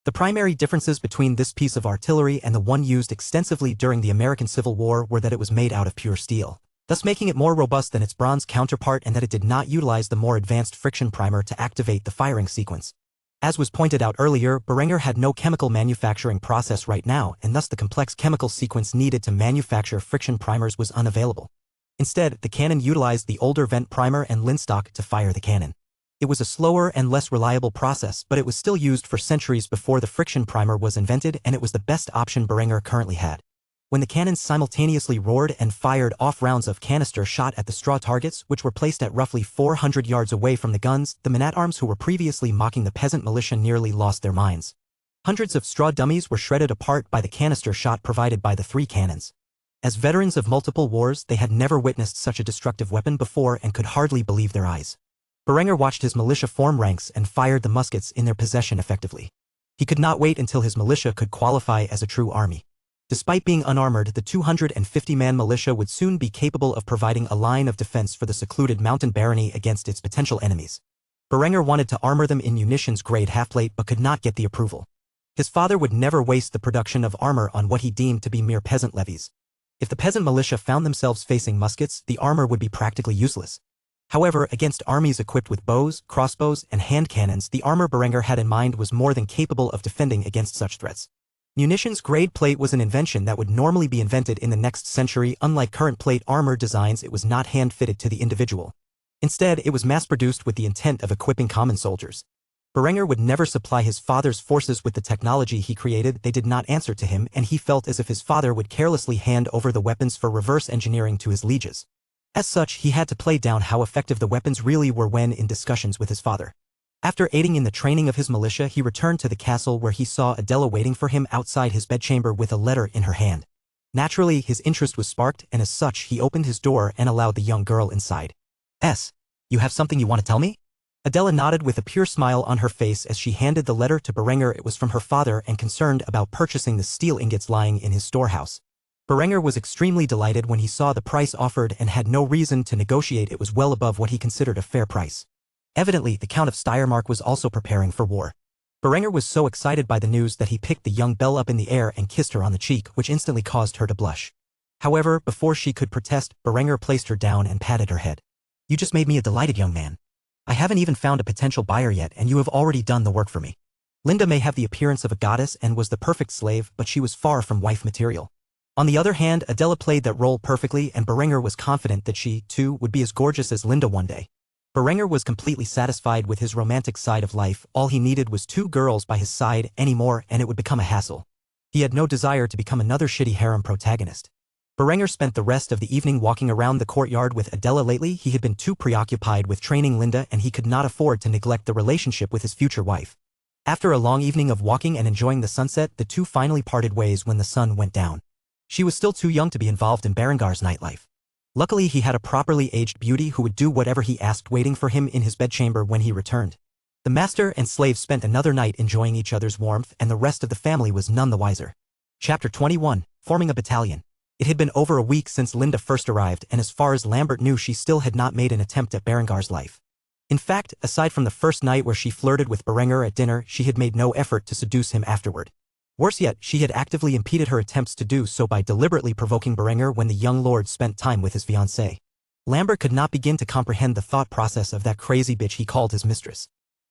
The primary differences between this piece of artillery and the one used extensively during the American Civil War were that it was made out of pure steel, thus making it more robust than its bronze counterpart, and that it did not utilize the more advanced friction primer to activate the firing sequence. As was pointed out earlier, Berenger had no chemical manufacturing process right now, and thus the complex chemical sequence needed to manufacture friction primers was unavailable. Instead, the cannon utilized the older vent primer and linstock to fire the cannon. It was a slower and less reliable process, but it was still used for centuries before the friction primer was invented, and it was the best option Berenger currently had. When the cannons simultaneously roared and fired off rounds of canister shot at the straw targets, which were placed at roughly 400 yards away from the guns, the men-at-arms who were previously mocking the peasant militia nearly lost their minds. Hundreds of straw dummies were shredded apart by the canister shot provided by the three cannons. As veterans of multiple wars, they had never witnessed such a destructive weapon before and could hardly believe their eyes. Berenger watched his militia form ranks and fired the muskets in their possession effectively. He could not wait until his militia could qualify as a true army. Despite being unarmored, the 250-man militia would soon be capable of providing a line of defense for the secluded mountain barony against its potential enemies. Berenger wanted to armor them in munitions-grade half-plate but could not get the approval. His father would never waste the production of armor on what he deemed to be mere peasant levies. If the peasant militia found themselves facing muskets, the armor would be practically useless. However, against armies equipped with bows, crossbows, and hand cannons, the armor Berenger had in mind was more than capable of defending against such threats. Munitions-grade plate was an invention that would normally be invented in the next century. Unlike current plate armor designs, it was not hand-fitted to the individual. Instead, it was mass-produced with the intent of equipping common soldiers. Berenger would never supply his father's forces with the technology he created. They did not answer to him, and he felt as if his father would carelessly hand over the weapons for reverse engineering to his lieges. As such, he had to play down how effective the weapons really were when in discussions with his father. After aiding in the training of his militia, he returned to the castle where he saw Adela waiting for him outside his bedchamber with a letter in her hand. Naturally, his interest was sparked, and as such, he opened his door and allowed the young girl inside. You have something you want to tell me? Adela nodded with a pure smile on her face as she handed the letter to Berenger. It was from her father and concerned about purchasing the steel ingots lying in his storehouse. Berenger was extremely delighted when he saw the price offered and had no reason to negotiate. It was well above what he considered a fair price. Evidently, the Count of Steiermark was also preparing for war. Berenger was so excited by the news that he picked the young belle up in the air and kissed her on the cheek, which instantly caused her to blush. However, before she could protest, Berenger placed her down and patted her head. "You just made me a delighted young man. I haven't even found a potential buyer yet, and you have already done the work for me." Linda may have the appearance of a goddess and was the perfect slave, but she was far from wife material. On the other hand, Adela played that role perfectly, and Berenger was confident that she, too, would be as gorgeous as Linda one day. Berenger was completely satisfied with his romantic side of life. All he needed was 2 girls by his side anymore, and it would become a hassle. He had no desire to become another shitty harem protagonist. Berenger spent the rest of the evening walking around the courtyard with Adela. Lately, he had been too preoccupied with training Linda, and he could not afford to neglect the relationship with his future wife. After a long evening of walking and enjoying the sunset, the two finally parted ways when the sun went down. She was still too young to be involved in Berengar's nightlife. Luckily, he had a properly aged beauty who would do whatever he asked, waiting for him in his bedchamber when he returned. The master and slave spent another night enjoying each other's warmth, and the rest of the family was none the wiser. Chapter 21. Forming a battalion. It had been over a week since Linda first arrived, and as far as Lambert knew, she still had not made an attempt at Berengar's life. In fact, aside from the first night where she flirted with Berenger at dinner, she had made no effort to seduce him afterward. Worse yet, she had actively impeded her attempts to do so by deliberately provoking Berenger when the young lord spent time with his fiancée. Lambert could not begin to comprehend the thought process of that crazy bitch he called his mistress.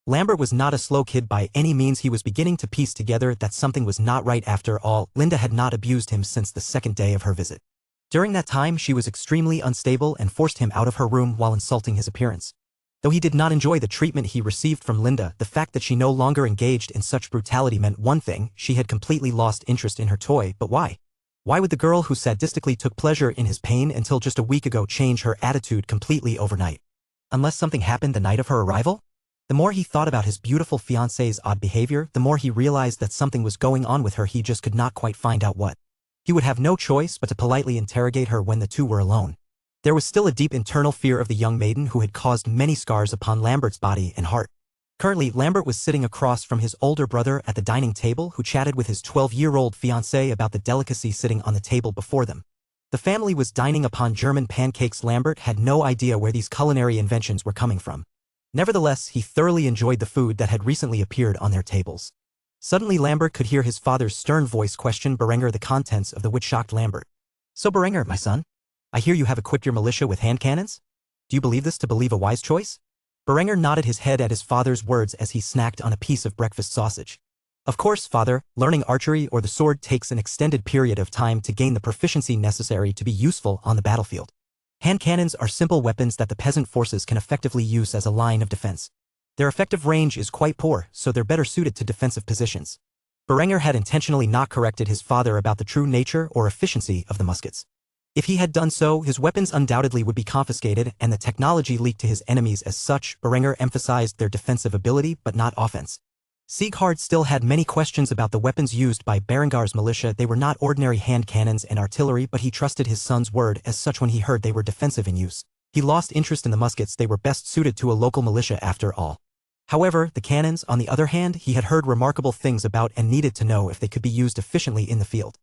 Lambert was not a slow kid by any means. He was beginning to piece together that something was not right. After all, Linda had not abused him since the second day of her visit. During that time, she was extremely unstable and forced him out of her room while insulting his appearance. Though he did not enjoy the treatment he received from Linda, the fact that she no longer engaged in such brutality meant one thing: she had completely lost interest in her toy. But why? Why would the girl who sadistically took pleasure in his pain until just a week ago change her attitude completely overnight? Unless something happened the night of her arrival? The more he thought about his beautiful fiancée's odd behavior, the more he realized that something was going on with her. He just could not quite find out what. He would have no choice but to politely interrogate her when the two were alone. There was still a deep internal fear of the young maiden who had caused many scars upon Lambert's body and heart. Currently, Lambert was sitting across from his older brother at the dining table, who chatted with his 12-year-old fiancée about the delicacy sitting on the table before them. The family was dining upon German pancakes. Lambert had no idea where these culinary inventions were coming from. Nevertheless, he thoroughly enjoyed the food that had recently appeared on their tables. Suddenly, Lambert could hear his father's stern voice question Berenger, the contents of which shocked Lambert. "So Berenger, my son, I hear you have equipped your militia with hand cannons? Do you believe this to believe a wise choice?" Berenger nodded his head at his father's words as he snacked on a piece of breakfast sausage. "Of course, father, learning archery or the sword takes an extended period of time to gain the proficiency necessary to be useful on the battlefield. Hand cannons are simple weapons that the peasant forces can effectively use as a line of defense. Their effective range is quite poor, so they're better suited to defensive positions." Berenger had intentionally not corrected his father about the true nature or efficiency of the muskets. If he had done so, his weapons undoubtedly would be confiscated and the technology leaked to his enemies. As such, Berenger emphasized their defensive ability but not offense. Sieghard still had many questions about the weapons used by Berengar's militia. They were not ordinary hand cannons and artillery, but he trusted his son's word. As such, when he heard they were defensive in use, he lost interest in the muskets. They were best suited to a local militia after all. However, the cannons, on the other hand, he had heard remarkable things about and needed to know if they could be used efficiently in the field.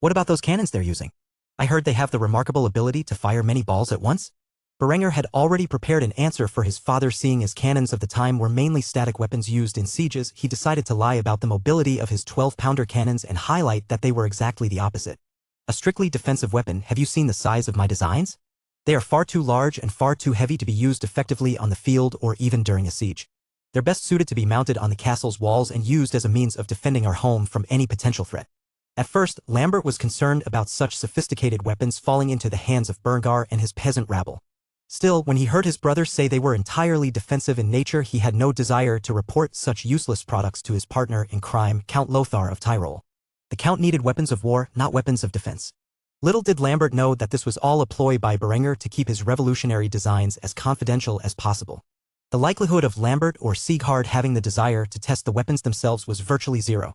What about those cannons they're using? I heard they have the remarkable ability to fire many balls at once." Berenger had already prepared an answer for his father. Seeing as cannons of the time were mainly static weapons used in sieges, he decided to lie about the mobility of his 12-pounder cannons and highlight that they were exactly the opposite. "A strictly defensive weapon. Have you seen the size of my designs? They are far too large and far too heavy to be used effectively on the field or even during a siege. They're best suited to be mounted on the castle's walls and used as a means of defending our home from any potential threat." At first, Lambert was concerned about such sophisticated weapons falling into the hands of Berengar and his peasant rabble. Still, when he heard his brother say they were entirely defensive in nature, he had no desire to report such useless products to his partner in crime, Count Lothar of Tyrol. The Count needed weapons of war, not weapons of defense. Little did Lambert know that this was all a ploy by Berenger to keep his revolutionary designs as confidential as possible. The likelihood of Lambert or Sieghard having the desire to test the weapons themselves was virtually zero.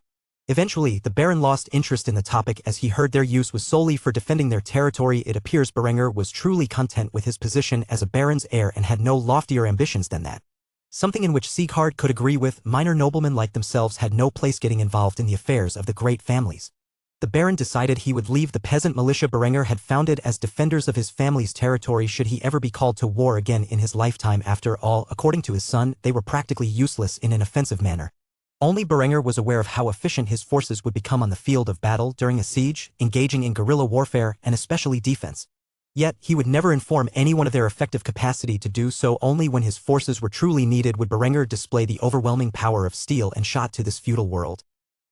Eventually, the Baron lost interest in the topic as he heard their use was solely for defending their territory. It appears Berenger was truly content with his position as a Baron's heir and had no loftier ambitions than that. Something in which Sieghard could agree with. Minor noblemen like themselves had no place getting involved in the affairs of the great families. The Baron decided he would leave the peasant militia Berenger had founded as defenders of his family's territory should he ever be called to war again in his lifetime. After all, according to his son, they were practically useless in an offensive manner. Only Berenger was aware of how efficient his forces would become on the field of battle during a siege, engaging in guerrilla warfare, and especially defense. Yet, he would never inform anyone of their effective capacity to do so. Only when his forces were truly needed would Berenger display the overwhelming power of steel and shot to this feudal world.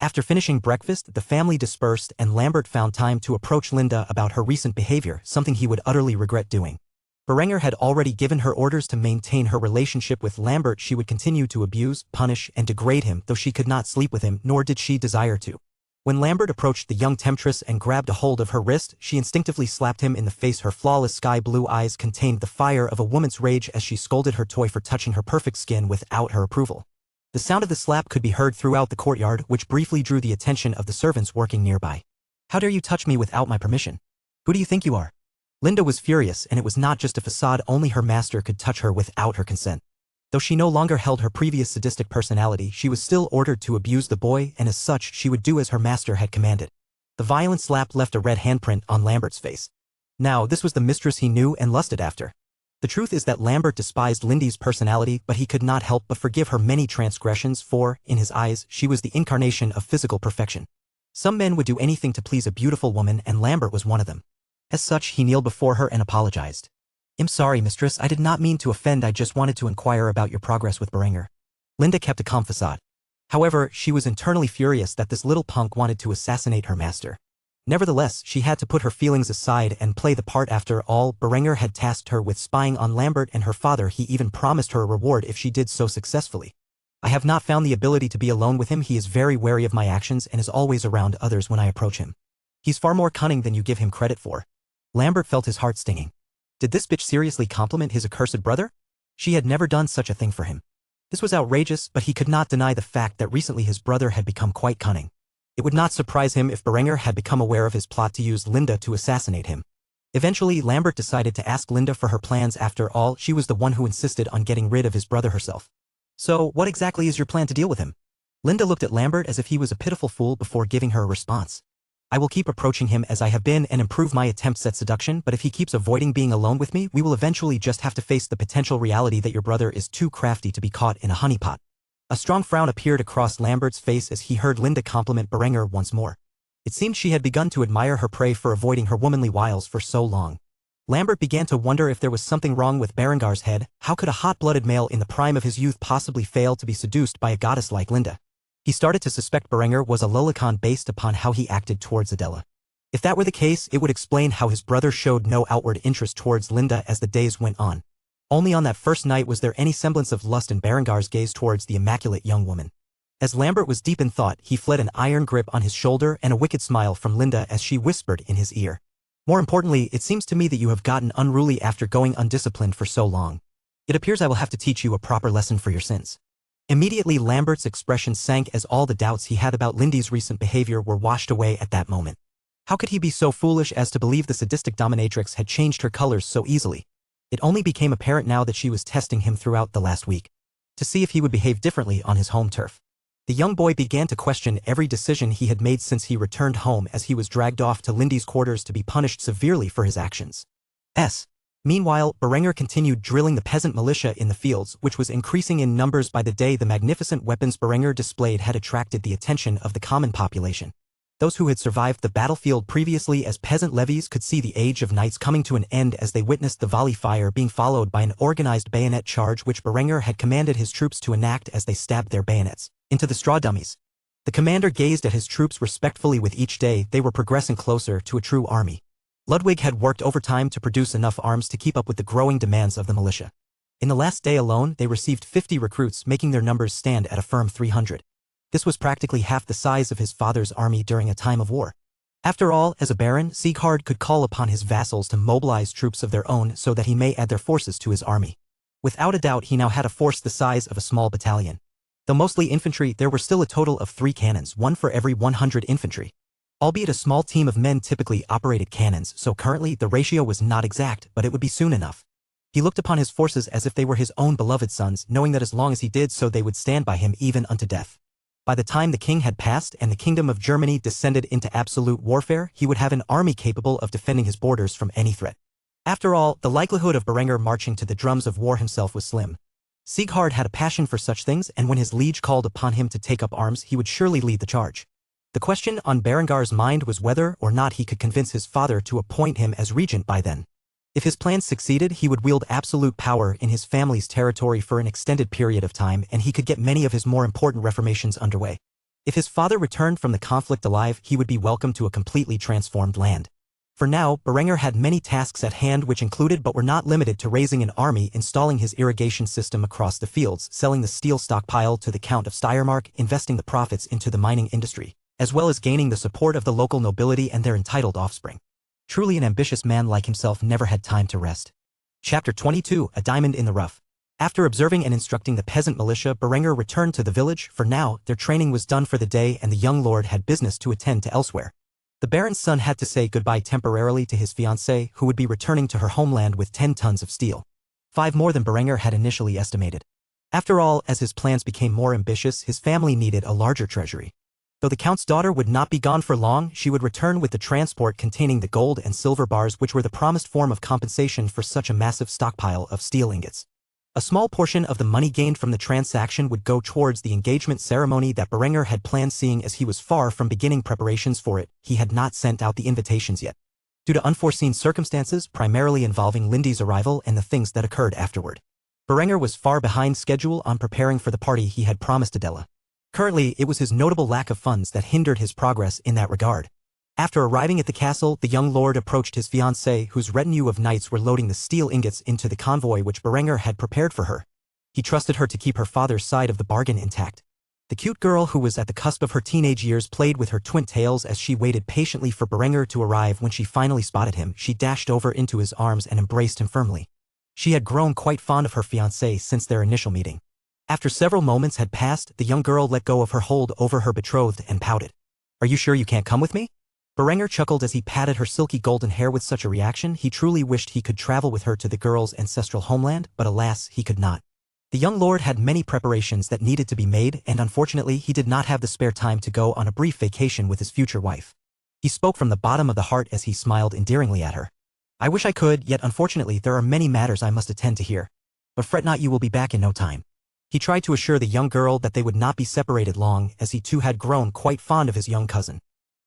After finishing breakfast, the family dispersed and Lambert found time to approach Linda about her recent behavior, something he would utterly regret doing. Berenger had already given her orders to maintain her relationship with Lambert. She would continue to abuse, punish, and degrade him, though she could not sleep with him, nor did she desire to. When Lambert approached the young temptress and grabbed a hold of her wrist, she instinctively slapped him in the face. Her flawless sky-blue eyes contained the fire of a woman's rage as she scolded her toy for touching her perfect skin without her approval. The sound of the slap could be heard throughout the courtyard, which briefly drew the attention of the servants working nearby. How dare you touch me without my permission? Who do you think you are? Linda was furious, and it was not just a facade. Only her master could touch her without her consent. Though she no longer held her previous sadistic personality, she was still ordered to abuse the boy, and as such she would do as her master had commanded. The violent slap left a red handprint on Lambert's face. Now, this was the mistress he knew and lusted after. The truth is that Lambert despised Lindy's personality, but he could not help but forgive her many transgressions, for, in his eyes, she was the incarnation of physical perfection. Some men would do anything to please a beautiful woman, and Lambert was one of them. As such, he kneeled before her and apologized. I'm sorry, mistress, I did not mean to offend, I just wanted to inquire about your progress with Berenger. Linda kept a calm facade. However, she was internally furious that this little punk wanted to assassinate her master. Nevertheless, she had to put her feelings aside and play the part. After all, Berenger had tasked her with spying on Lambert and her father. He even promised her a reward if she did so successfully. I have not found the ability to be alone with him. He is very wary of my actions and is always around others when I approach him. He's far more cunning than you give him credit for. Lambert felt his heart stinging. Did this bitch seriously compliment his accursed brother? She had never done such a thing for him. This was outrageous, but he could not deny the fact that recently his brother had become quite cunning. It would not surprise him if Berenger had become aware of his plot to use Linda to assassinate him. Eventually, Lambert decided to ask Linda for her plans. After all, she was the one who insisted on getting rid of his brother herself. So, what exactly is your plan to deal with him? Linda looked at Lambert as if he was a pitiful fool before giving her a response. I will keep approaching him as I have been and improve my attempts at seduction, but if he keeps avoiding being alone with me, we will eventually just have to face the potential reality that your brother is too crafty to be caught in a honeypot. A strong frown appeared across Lambert's face as he heard Linda compliment Berenger once more. It seemed she had begun to admire her prey for avoiding her womanly wiles for so long. Lambert began to wonder if there was something wrong with Berengar's head. How could a hot-blooded male in the prime of his youth possibly fail to be seduced by a goddess like Linda? He started to suspect Berenger was a lolicon based upon how he acted towards Adela. If that were the case, it would explain how his brother showed no outward interest towards Linda as the days went on. Only on that first night was there any semblance of lust in Berengar's gaze towards the immaculate young woman. As Lambert was deep in thought, he fled an iron grip on his shoulder and a wicked smile from Linda as she whispered in his ear. More importantly, it seems to me that you have gotten unruly after going undisciplined for so long. It appears I will have to teach you a proper lesson for your sins. Immediately Lambert's expression sank as all the doubts he had about Lindy's recent behavior were washed away at that moment. How could he be so foolish as to believe the sadistic dominatrix had changed her colors so easily? It only became apparent now that she was testing him throughout the last week, to see if he would behave differently on his home turf. The young boy began to question every decision he had made since he returned home as he was dragged off to Lindy's quarters to be punished severely for his actions. Meanwhile, Berenger continued drilling the peasant militia in the fields, which was increasing in numbers by the day. The magnificent weapons Berenger displayed had attracted the attention of the common population. Those who had survived the battlefield previously as peasant levies could see the age of knights coming to an end as they witnessed the volley fire being followed by an organized bayonet charge which Berenger had commanded his troops to enact as they stabbed their bayonets into the straw dummies. The commander gazed at his troops respectfully. With each day, they were progressing closer to a true army. Ludwig had worked overtime to produce enough arms to keep up with the growing demands of the militia. In the last day alone, they received 50 recruits, making their numbers stand at a firm 300. This was practically half the size of his father's army during a time of war. After all, as a baron, Sieghard could call upon his vassals to mobilize troops of their own so that he may add their forces to his army. Without a doubt, he now had a force the size of a small battalion. Though mostly infantry, there were still a total of 3 cannons, one for every 100 infantry. Albeit a small team of men typically operated cannons, so currently the ratio was not exact, but it would be soon enough. He looked upon his forces as if they were his own beloved sons, knowing that as long as he did so they would stand by him even unto death. By the time the king had passed and the kingdom of Germany descended into absolute warfare, he would have an army capable of defending his borders from any threat. After all, the likelihood of Berenger marching to the drums of war himself was slim. Sieghard had a passion for such things, and when his liege called upon him to take up arms, he would surely lead the charge. The question on Berengar's mind was whether or not he could convince his father to appoint him as regent by then. If his plans succeeded, he would wield absolute power in his family's territory for an extended period of time, and he could get many of his more important reformations underway. If his father returned from the conflict alive, he would be welcome to a completely transformed land. For now, Berenger had many tasks at hand which included but were not limited to raising an army, installing his irrigation system across the fields, selling the steel stockpile to the Count of Steiermark, investing the profits into the mining industry, as well as gaining the support of the local nobility and their entitled offspring. Truly an ambitious man like himself never had time to rest. Chapter 22, A Diamond in the Rough. After observing and instructing the peasant militia, Berenger returned to the village. For now, their training was done for the day and the young lord had business to attend to elsewhere. The baron's son had to say goodbye temporarily to his fiancée, who would be returning to her homeland with 10 tons of steel. 5 more than Berenger had initially estimated. After all, as his plans became more ambitious, his family needed a larger treasury. Though the count's daughter would not be gone for long, she would return with the transport containing the gold and silver bars which were the promised form of compensation for such a massive stockpile of steel ingots. A small portion of the money gained from the transaction would go towards the engagement ceremony that Berenger had planned. Seeing as he was far from beginning preparations for it, he had not sent out the invitations yet. Due to unforeseen circumstances, primarily involving Lindy's arrival and the things that occurred afterward, Berenger was far behind schedule on preparing for the party he had promised Adela. Currently, it was his notable lack of funds that hindered his progress in that regard. After arriving at the castle, the young lord approached his fiancée, whose retinue of knights were loading the steel ingots into the convoy which Berenger had prepared for her. He trusted her to keep her father's side of the bargain intact. The cute girl, who was at the cusp of her teenage years, played with her twin tails as she waited patiently for Berenger to arrive. When she finally spotted him, she dashed over into his arms and embraced him firmly. She had grown quite fond of her fiancé since their initial meeting. After several moments had passed, the young girl let go of her hold over her betrothed and pouted. "Are you sure you can't come with me?" Berenger chuckled as he patted her silky golden hair. With such a reaction, he truly wished he could travel with her to the girl's ancestral homeland, but alas, he could not. The young lord had many preparations that needed to be made, and unfortunately he did not have the spare time to go on a brief vacation with his future wife. He spoke from the bottom of the heart as he smiled endearingly at her. "I wish I could, yet unfortunately there are many matters I must attend to here. But fret not, you will be back in no time." He tried to assure the young girl that they would not be separated long, as he too had grown quite fond of his young cousin.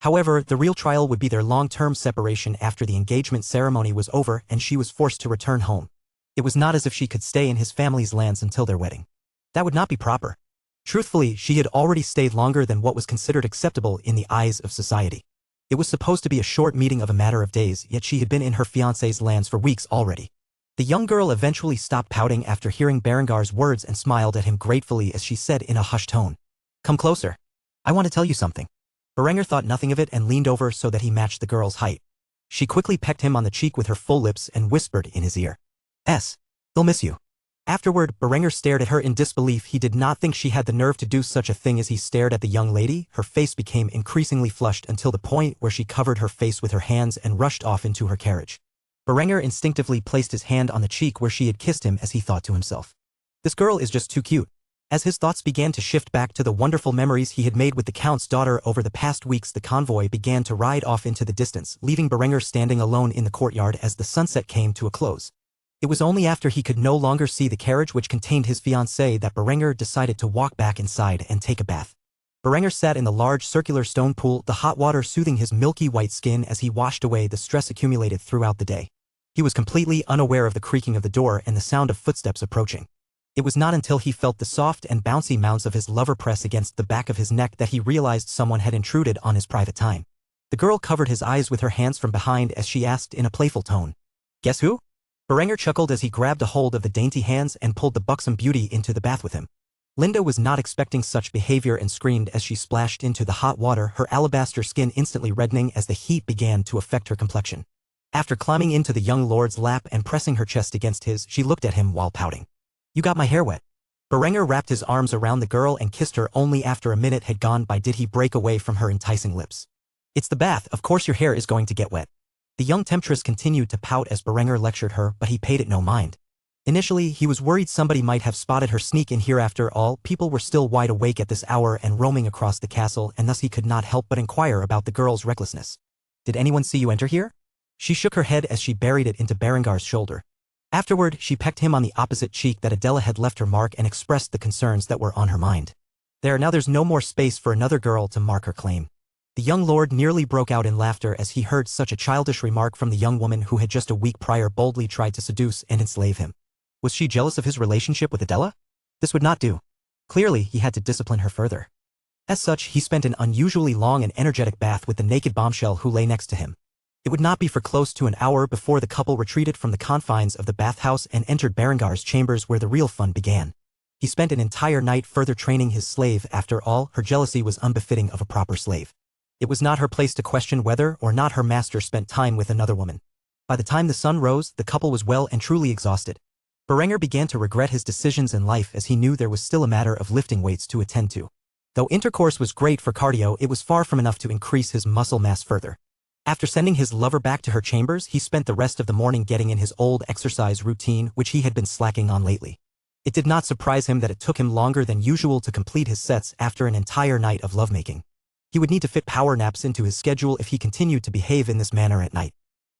However, the real trial would be their long-term separation after the engagement ceremony was over and she was forced to return home. It was not as if she could stay in his family's lands until their wedding. That would not be proper. Truthfully, she had already stayed longer than what was considered acceptable in the eyes of society. It was supposed to be a short meeting of a matter of days, yet she had been in her fiancé's lands for weeks already. The young girl eventually stopped pouting after hearing Berengar's words and smiled at him gratefully as she said in a hushed tone, "Come closer. I want to tell you something." Berenger thought nothing of it and leaned over so that he matched the girl's height. She quickly pecked him on the cheek with her full lips and whispered in his ear, "He'll miss you." Afterward, Berenger stared at her in disbelief. He did not think she had the nerve to do such a thing. As he stared at the young lady, her face became increasingly flushed until the point where she covered her face with her hands and rushed off into her carriage. Berenger instinctively placed his hand on the cheek where she had kissed him as he thought to himself, "This girl is just too cute." As his thoughts began to shift back to the wonderful memories he had made with the Count's daughter over the past weeks, the convoy began to ride off into the distance, leaving Berenger standing alone in the courtyard as the sunset came to a close. It was only after he could no longer see the carriage which contained his fiancée that Berenger decided to walk back inside and take a bath. Berenger sat in the large circular stone pool, the hot water soothing his milky white skin as he washed away the stress accumulated throughout the day. He was completely unaware of the creaking of the door and the sound of footsteps approaching. It was not until he felt the soft and bouncy mounds of his lover press against the back of his neck that he realized someone had intruded on his private time. The girl covered his eyes with her hands from behind as she asked in a playful tone, "Guess who?" Berenger chuckled as he grabbed a hold of the dainty hands and pulled the buxom beauty into the bath with him. Linda was not expecting such behavior and screamed as she splashed into the hot water, her alabaster skin instantly reddening as the heat began to affect her complexion. After climbing into the young lord's lap and pressing her chest against his, she looked at him while pouting. "You got my hair wet." Berenger wrapped his arms around the girl and kissed her. Only after a minute had gone by did he break away from her enticing lips. "It's the bath, of course your hair is going to get wet." The young temptress continued to pout as Berenger lectured her, but he paid it no mind. Initially, he was worried somebody might have spotted her sneak in here. After all, people were still wide awake at this hour and roaming across the castle, and thus he could not help but inquire about the girl's recklessness. "Did anyone see you enter here?" She shook her head as she buried it into Berengar's shoulder. Afterward, she pecked him on the opposite cheek that Adela had left her mark and expressed the concerns that were on her mind. There's no more space for another girl to mark her claim." The young lord nearly broke out in laughter as he heard such a childish remark from the young woman who had just a week prior boldly tried to seduce and enslave him. Was she jealous of his relationship with Adela? This would not do. Clearly, he had to discipline her further. As such, he spent an unusually long and energetic bath with the naked bombshell who lay next to him. It would not be for close to an hour before the couple retreated from the confines of the bathhouse and entered Berengar's chambers, where the real fun began. He spent an entire night further training his slave. After all, her jealousy was unbefitting of a proper slave. It was not her place to question whether or not her master spent time with another woman. By the time the sun rose, the couple was well and truly exhausted. Berenger began to regret his decisions in life as he knew there was still a matter of lifting weights to attend to. Though intercourse was great for cardio, it was far from enough to increase his muscle mass further. After sending his lover back to her chambers, he spent the rest of the morning getting in his old exercise routine, which he had been slacking on lately. It did not surprise him that it took him longer than usual to complete his sets after an entire night of lovemaking. He would need to fit power naps into his schedule if he continued to behave in this manner at night.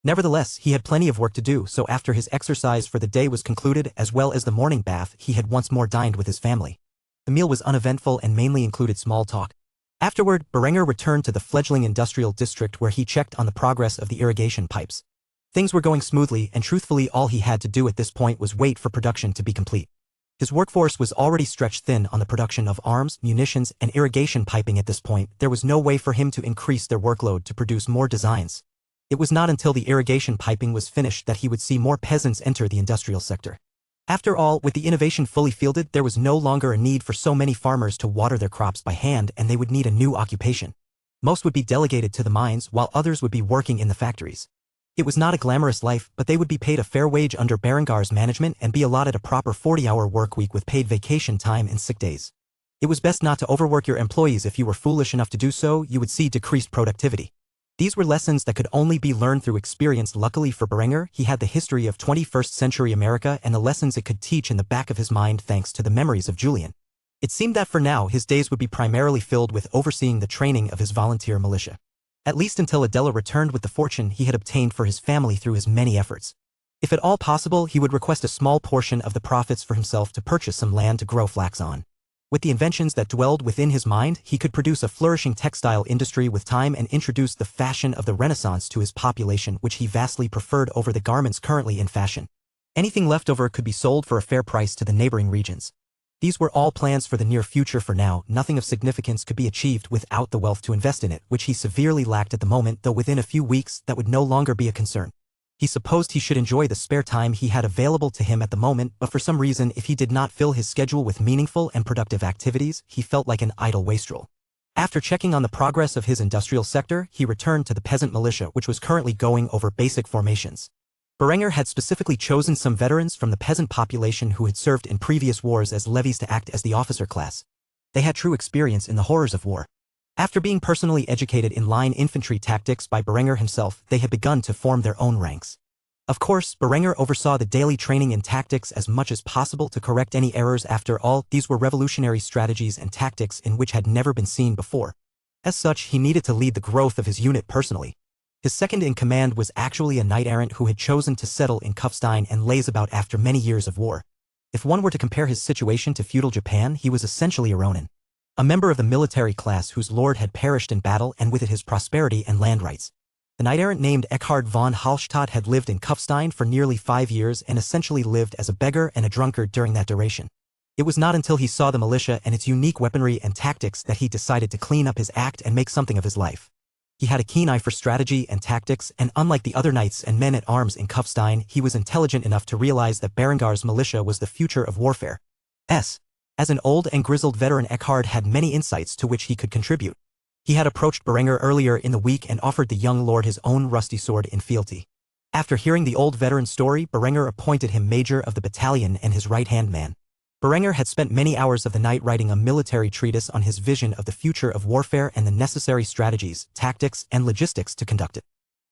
Nevertheless, he had plenty of work to do, so after his exercise for the day was concluded as well as the morning bath, he had once more dined with his family. The meal was uneventful and mainly included small talk. Afterward, Berenger returned to the fledgling industrial district where he checked on the progress of the irrigation pipes. Things were going smoothly, and truthfully all he had to do at this point was wait for production to be complete. His workforce was already stretched thin on the production of arms, munitions, and irrigation piping at this point. There was no way for him to increase their workload to produce more designs. It was not until the irrigation piping was finished that he would see more peasants enter the industrial sector. After all, with the innovation fully fielded, there was no longer a need for so many farmers to water their crops by hand, and they would need a new occupation. Most would be delegated to the mines, while others would be working in the factories. It was not a glamorous life, but they would be paid a fair wage under Berengar's management and be allotted a proper 40-hour workweek with paid vacation time and sick days. It was best not to overwork your employees. If you were foolish enough to do so, you would see decreased productivity. These were lessons that could only be learned through experience. Luckily for Berenger, he had the history of 21st century America and the lessons it could teach in the back of his mind thanks to the memories of Julian. It seemed that for now his days would be primarily filled with overseeing the training of his volunteer militia. At least until Adela returned with the fortune he had obtained for his family through his many efforts. If at all possible, he would request a small portion of the profits for himself to purchase some land to grow flax on. With the inventions that dwelled within his mind, he could produce a flourishing textile industry with time and introduce the fashion of the Renaissance to his population, which he vastly preferred over the garments currently in fashion. Anything left over could be sold for a fair price to the neighboring regions. These were all plans for the near future. For now, nothing of significance could be achieved without the wealth to invest in it, which he severely lacked at the moment, though within a few weeks that would no longer be a concern. He supposed he should enjoy the spare time he had available to him at the moment, but for some reason, if he did not fill his schedule with meaningful and productive activities, he felt like an idle wastrel. After checking on the progress of his industrial sector, he returned to the peasant militia, which was currently going over basic formations. Berenger had specifically chosen some veterans from the peasant population who had served in previous wars as levies to act as the officer class. They had true experience in the horrors of war. After being personally educated in line infantry tactics by Berenger himself, they had begun to form their own ranks. Of course, Berenger oversaw the daily training in tactics as much as possible to correct any errors. After all, these were revolutionary strategies and tactics in which had never been seen before. As such, he needed to lead the growth of his unit personally. His second in command was actually a knight-errant who had chosen to settle in Kufstein and lays about after many years of war. If one were to compare his situation to feudal Japan, he was essentially a ronin. A member of the military class whose lord had perished in battle, and with it his prosperity and land rights. The knight-errant named Eckhard von Hallstatt had lived in Kufstein for nearly 5 years and essentially lived as a beggar and a drunkard during that duration. It was not until he saw the militia and its unique weaponry and tactics that he decided to clean up his act and make something of his life. He had a keen eye for strategy and tactics, and unlike the other knights and men-at-arms in Kufstein, he was intelligent enough to realize that Berengar's militia was the future of warfare. As an old and grizzled veteran, Eckhard had many insights to which he could contribute. He had approached Berenger earlier in the week and offered the young lord his own rusty sword in fealty. After hearing the old veteran's story, Berenger appointed him major of the battalion and his right-hand man. Berenger had spent many hours of the night writing a military treatise on his vision of the future of warfare and the necessary strategies, tactics, and logistics to conduct it.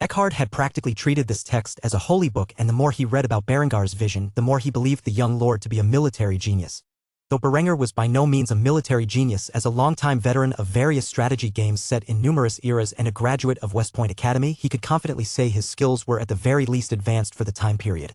Eckhard had practically treated this text as a holy book, and the more he read about Berengar's vision, the more he believed the young lord to be a military genius. Though Berenger was by no means a military genius, as a longtime veteran of various strategy games set in numerous eras and a graduate of West Point Academy, he could confidently say his skills were at the very least advanced for the time period.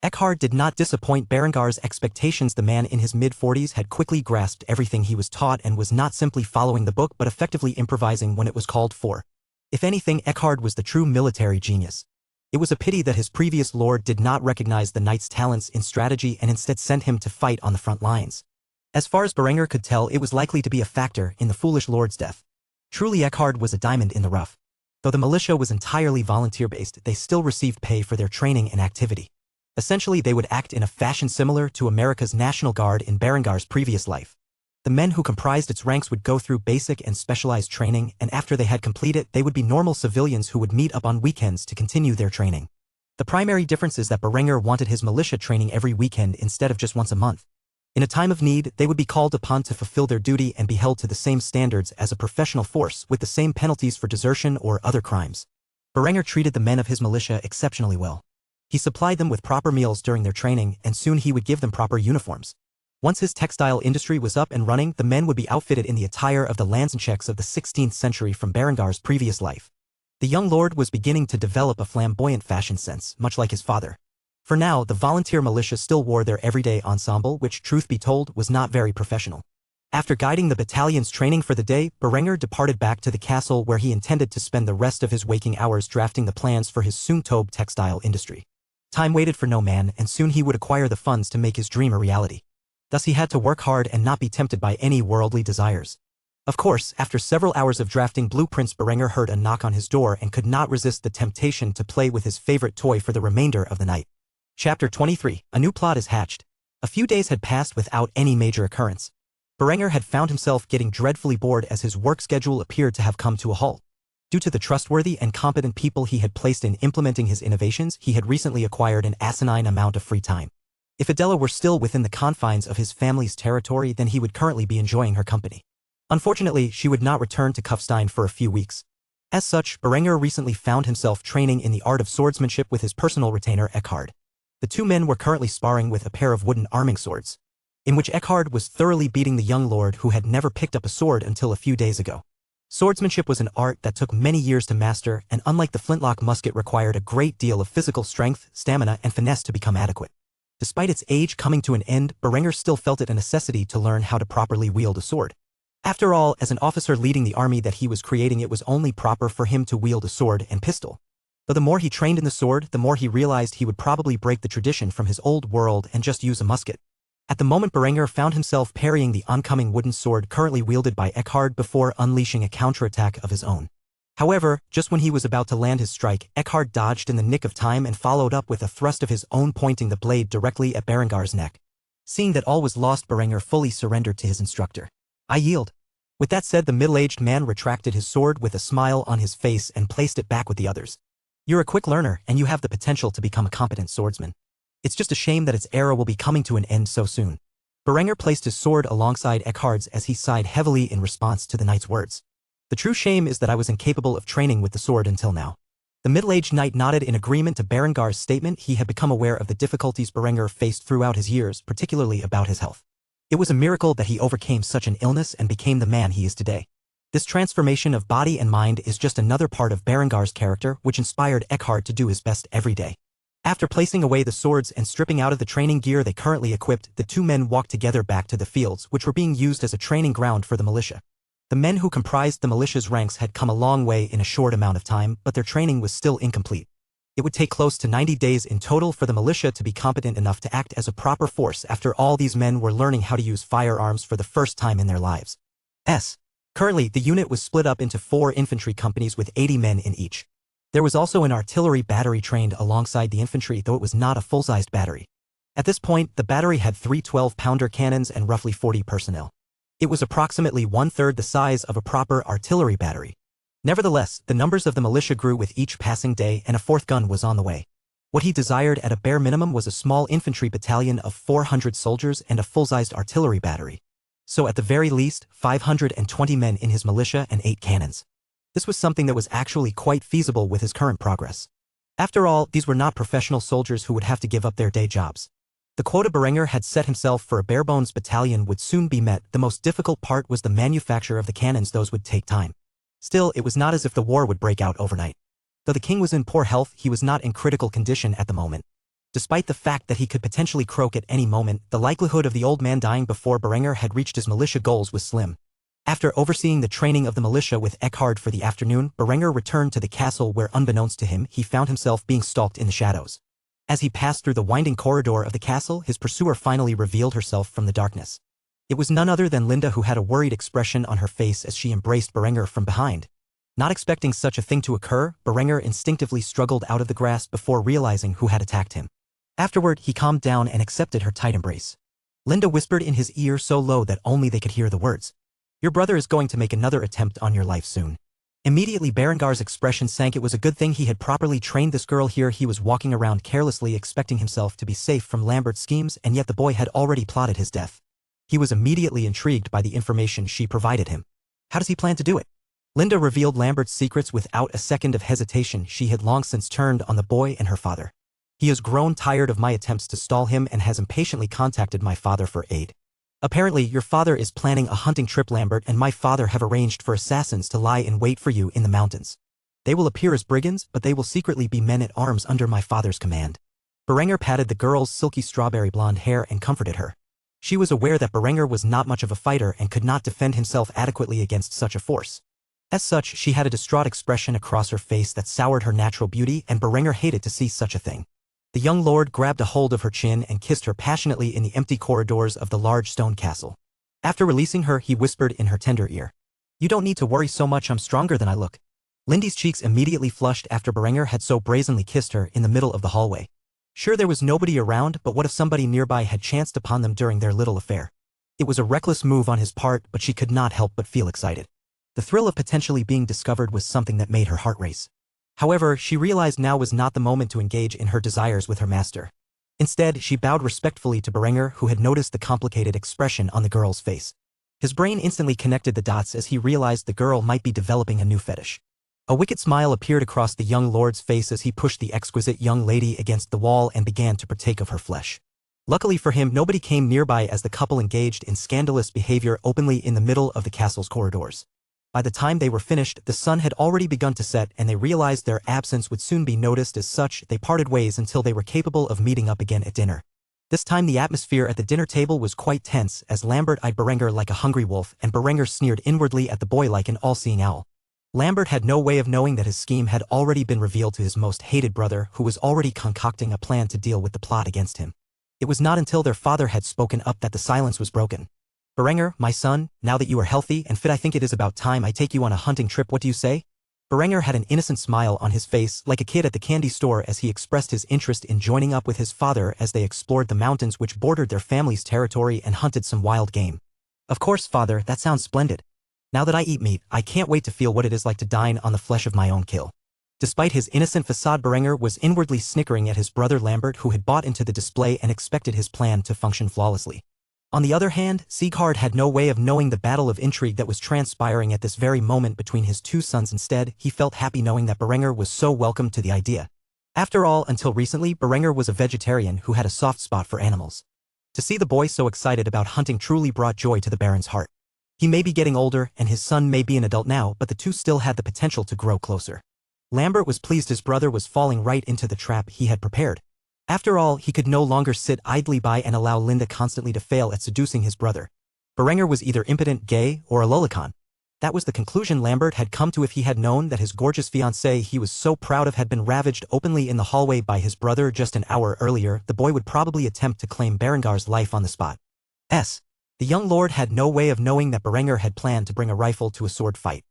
Eckhard did not disappoint Berengar's expectations. The man in his mid-40s had quickly grasped everything he was taught and was not simply following the book but effectively improvising when it was called for. If anything, Eckhard was the true military genius. It was a pity that his previous lord did not recognize the knight's talents in strategy and instead sent him to fight on the front lines. As far as Berenger could tell, it was likely to be a factor in the foolish lord's death. Truly, Eckhard was a diamond in the rough. Though the militia was entirely volunteer-based, they still received pay for their training and activity. Essentially, they would act in a fashion similar to America's National Guard in Berengar's previous life. The men who comprised its ranks would go through basic and specialized training, and after they had completed it, they would be normal civilians who would meet up on weekends to continue their training. The primary difference is that Berenger wanted his militia training every weekend instead of just once a month. In a time of need, they would be called upon to fulfill their duty and be held to the same standards as a professional force with the same penalties for desertion or other crimes. Berenger treated the men of his militia exceptionally well. He supplied them with proper meals during their training, and soon he would give them proper uniforms. Once his textile industry was up and running, the men would be outfitted in the attire of the Lanzknechts of the 16th century from Berengar's previous life. The young lord was beginning to develop a flamboyant fashion sense, much like his father. For now, the volunteer militia still wore their everyday ensemble, which, truth be told, was not very professional. After guiding the battalion's training for the day, Berenger departed back to the castle where he intended to spend the rest of his waking hours drafting the plans for his soon-to-be textile industry. Time waited for no man, and soon he would acquire the funds to make his dream a reality. Thus he had to work hard and not be tempted by any worldly desires. Of course, after several hours of drafting blueprints, Berenger heard a knock on his door and could not resist the temptation to play with his favorite toy for the remainder of the night. Chapter 23. A new plot is hatched. A few days had passed without any major occurrence. Berenger had found himself getting dreadfully bored as his work schedule appeared to have come to a halt. Due to the trustworthy and competent people he had placed in implementing his innovations, he had recently acquired an asinine amount of free time. If Adela were still within the confines of his family's territory, then he would currently be enjoying her company. Unfortunately, she would not return to Kufstein for a few weeks. As such, Berenger recently found himself training in the art of swordsmanship with his personal retainer Eckhard. The two men were currently sparring with a pair of wooden arming swords, in which Eckhard was thoroughly beating the young lord who had never picked up a sword until a few days ago. Swordsmanship was an art that took many years to master, and unlike the flintlock musket, required a great deal of physical strength, stamina, and finesse to become adequate. Despite its age coming to an end, Berenger still felt it a necessity to learn how to properly wield a sword. After all, as an officer leading the army that he was creating, it was only proper for him to wield a sword and pistol. Though the more he trained in the sword, the more he realized he would probably break the tradition from his old world and just use a musket. At the moment, Berenger found himself parrying the oncoming wooden sword currently wielded by Eckhard before unleashing a counterattack of his own. However, just when he was about to land his strike, Eckhard dodged in the nick of time and followed up with a thrust of his own, pointing the blade directly at Berengar's neck. Seeing that all was lost, Berenger fully surrendered to his instructor. "I yield." With that said, the middle-aged man retracted his sword with a smile on his face and placed it back with the others. "You're a quick learner, and you have the potential to become a competent swordsman. It's just a shame that its era will be coming to an end so soon." Berenger placed his sword alongside Eckhard's as he sighed heavily in response to the knight's words. "The true shame is that I was incapable of training with the sword until now." The middle-aged knight nodded in agreement to Berengar's statement. He had become aware of the difficulties Berenger faced throughout his years, particularly about his health. It was a miracle that he overcame such an illness and became the man he is today. This transformation of body and mind is just another part of Berengar's character, which inspired Eckhard to do his best every day. After placing away the swords and stripping out of the training gear they currently equipped, the two men walked together back to the fields, which were being used as a training ground for the militia. The men who comprised the militia's ranks had come a long way in a short amount of time, but their training was still incomplete. It would take close to 90 days in total for the militia to be competent enough to act as a proper force. After all, these men were learning how to use firearms for the first time in their lives. Currently, the unit was split up into 4 infantry companies with 80 men in each. There was also an artillery battery trained alongside the infantry, though it was not a full-sized battery. At this point, the battery had 3 12-pounder cannons and roughly 40 personnel. It was approximately 1/3 the size of a proper artillery battery. Nevertheless, the numbers of the militia grew with each passing day, and a 4th gun was on the way. What he desired at a bare minimum was a small infantry battalion of 400 soldiers and a full-sized artillery battery. So at the very least, 520 men in his militia and 8 cannons. This was something that was actually quite feasible with his current progress. After all, these were not professional soldiers who would have to give up their day jobs. The quota Berenger had set himself for a bare-bones battalion would soon be met. The most difficult part was the manufacture of the cannons. Those would take time. Still, it was not as if the war would break out overnight. Though the king was in poor health, he was not in critical condition at the moment. Despite the fact that he could potentially croak at any moment, the likelihood of the old man dying before Berenger had reached his militia goals was slim. After overseeing the training of the militia with Eckhard for the afternoon, Berenger returned to the castle where, unbeknownst to him, he found himself being stalked in the shadows. As he passed through the winding corridor of the castle, his pursuer finally revealed herself from the darkness. It was none other than Linda, who had a worried expression on her face as she embraced Berenger from behind. Not expecting such a thing to occur, Berenger instinctively struggled out of the grasp before realizing who had attacked him. Afterward, he calmed down and accepted her tight embrace. Linda whispered in his ear so low that only they could hear the words. "Your brother is going to make another attempt on your life soon. Immediately Berengar's expression sank. It was a good thing he had properly trained this girl. Here he was walking around carelessly expecting himself to be safe from Lambert's schemes, and yet the boy had already plotted his death. He was immediately intrigued by the information she provided him. How does he plan to do it? Linda revealed Lambert's secrets without a second of hesitation. She had long since turned on the boy and her father. He has grown tired of my attempts to stall him and has impatiently contacted my father for aid. Apparently, your father is planning a hunting trip. Lambert and my father have arranged for assassins to lie in wait for you in the mountains. They will appear as brigands, but they will secretly be men at arms under my father's command. Berenger patted the girl's silky strawberry blonde hair and comforted her. She was aware that Berenger was not much of a fighter and could not defend himself adequately against such a force. As such, she had a distraught expression across her face that soured her natural beauty, and Berenger hated to see such a thing. The young lord grabbed a hold of her chin and kissed her passionately in the empty corridors of the large stone castle. After releasing her, he whispered in her tender ear, "You don't need to worry so much. I'm stronger than I look." Lindy's cheeks immediately flushed after Berenger had so brazenly kissed her in the middle of the hallway. Sure, there was nobody around, but what if somebody nearby had chanced upon them during their little affair? It was a reckless move on his part, but she could not help but feel excited. The thrill of potentially being discovered was something that made her heart race. However, she realized now was not the moment to engage in her desires with her master. Instead, she bowed respectfully to Berenger, who had noticed the complicated expression on the girl's face. His brain instantly connected the dots as he realized the girl might be developing a new fetish. A wicked smile appeared across the young lord's face as he pushed the exquisite young lady against the wall and began to partake of her flesh. Luckily for him, nobody came nearby as the couple engaged in scandalous behavior openly in the middle of the castle's corridors. By the time they were finished, the sun had already begun to set, and they realized their absence would soon be noticed. As such, they parted ways until they were capable of meeting up again at dinner. This time the atmosphere at the dinner table was quite tense, as Lambert eyed Berenger like a hungry wolf, and Berenger sneered inwardly at the boy like an all-seeing owl. Lambert had no way of knowing that his scheme had already been revealed to his most hated brother, who was already concocting a plan to deal with the plot against him. It was not until their father had spoken up that the silence was broken. "Berenger, my son, now that you are healthy and fit, I think it is about time I take you on a hunting trip. What do you say?" Berenger had an innocent smile on his face, like a kid at the candy store, as he expressed his interest in joining up with his father as they explored the mountains which bordered their family's territory and hunted some wild game. "Of course, father, that sounds splendid. Now that I eat meat, I can't wait to feel what it is like to dine on the flesh of my own kill." Despite his innocent facade, Berenger was inwardly snickering at his brother Lambert, who had bought into the display and expected his plan to function flawlessly. On the other hand, Sieghard had no way of knowing the battle of intrigue that was transpiring at this very moment between his two sons. Instead, he felt happy knowing that Berenger was so welcome to the idea. After all, until recently, Berenger was a vegetarian who had a soft spot for animals. To see the boy so excited about hunting truly brought joy to the Baron's heart. He may be getting older, and his son may be an adult now, but the two still had the potential to grow closer. Lambert was pleased his brother was falling right into the trap he had prepared. After all, he could no longer sit idly by and allow Linda constantly to fail at seducing his brother. Berenger was either impotent, gay, or a lolicon. That was the conclusion Lambert had come to if he had known that his gorgeous fiancée he was so proud of had been ravaged openly in the hallway by his brother just an hour earlier. The boy would probably attempt to claim Berengar's life on the spot. The young lord had no way of knowing that Berenger had planned to bring a rifle to a sword fight.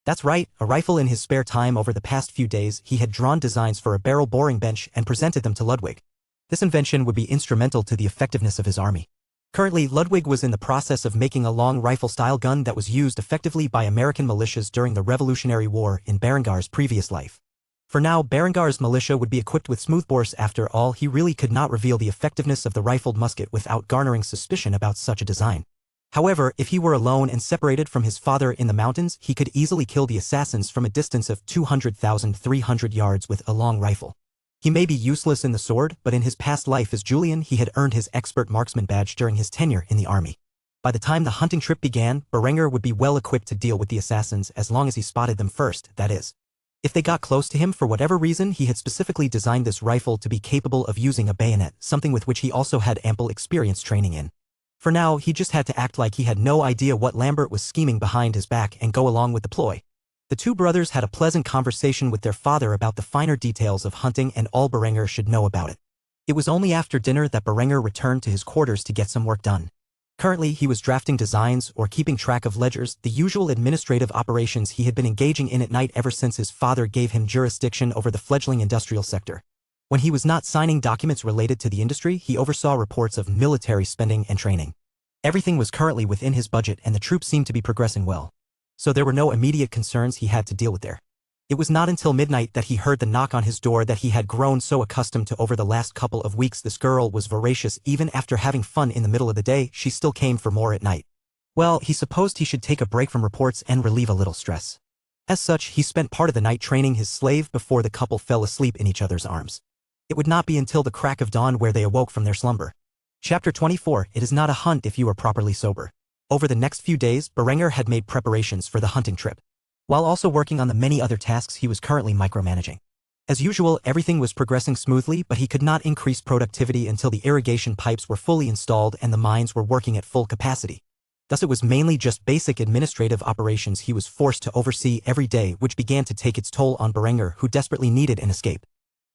That's right, a rifle. In his spare time over the past few days, he had drawn designs for a barrel boring bench and presented them to Ludwig. This invention would be instrumental to the effectiveness of his army. Currently, Ludwig was in the process of making a long rifle-style gun that was used effectively by American militias during the Revolutionary War in Berengar's previous life. For now, Berengar's militia would be equipped with smoothbores. After all, he really could not reveal the effectiveness of the rifled musket without garnering suspicion about such a design. However, if he were alone and separated from his father in the mountains, he could easily kill the assassins from a distance of 200,300 yards with a long rifle. He may be useless in the sword, but in his past life as Julian he had earned his expert marksman badge during his tenure in the army. By the time the hunting trip began, Berenger would be well equipped to deal with the assassins as long as he spotted them first, that is. If they got close to him for whatever reason, he had specifically designed this rifle to be capable of using a bayonet, something with which he also had ample experience training in. For now, he just had to act like he had no idea what Lambert was scheming behind his back and go along with the ploy. The two brothers had a pleasant conversation with their father about the finer details of hunting and all Berenger should know about it. It was only after dinner that Berenger returned to his quarters to get some work done. Currently, he was drafting designs or keeping track of ledgers, the usual administrative operations he had been engaging in at night ever since his father gave him jurisdiction over the fledgling industrial sector. When he was not signing documents related to the industry, he oversaw reports of military spending and training. Everything was currently within his budget and the troops seemed to be progressing well. so there were no immediate concerns he had to deal with there. It was not until midnight that he heard the knock on his door that he had grown so accustomed to over the last couple of weeks. This girl was voracious. Even after having fun in the middle of the day, she still came for more at night. Well, he supposed he should take a break from reports and relieve a little stress. As such, he spent part of the night training his slave before the couple fell asleep in each other's arms. It would not be until the crack of dawn where they awoke from their slumber. Chapter 24. It is not a hunt if you are properly sober. Over the next few days, Berenger had made preparations for the hunting trip, while also working on the many other tasks he was currently micromanaging. As usual, everything was progressing smoothly, but he could not increase productivity until the irrigation pipes were fully installed and the mines were working at full capacity. Thus it was mainly just basic administrative operations he was forced to oversee every day, which began to take its toll on Berenger, who desperately needed an escape.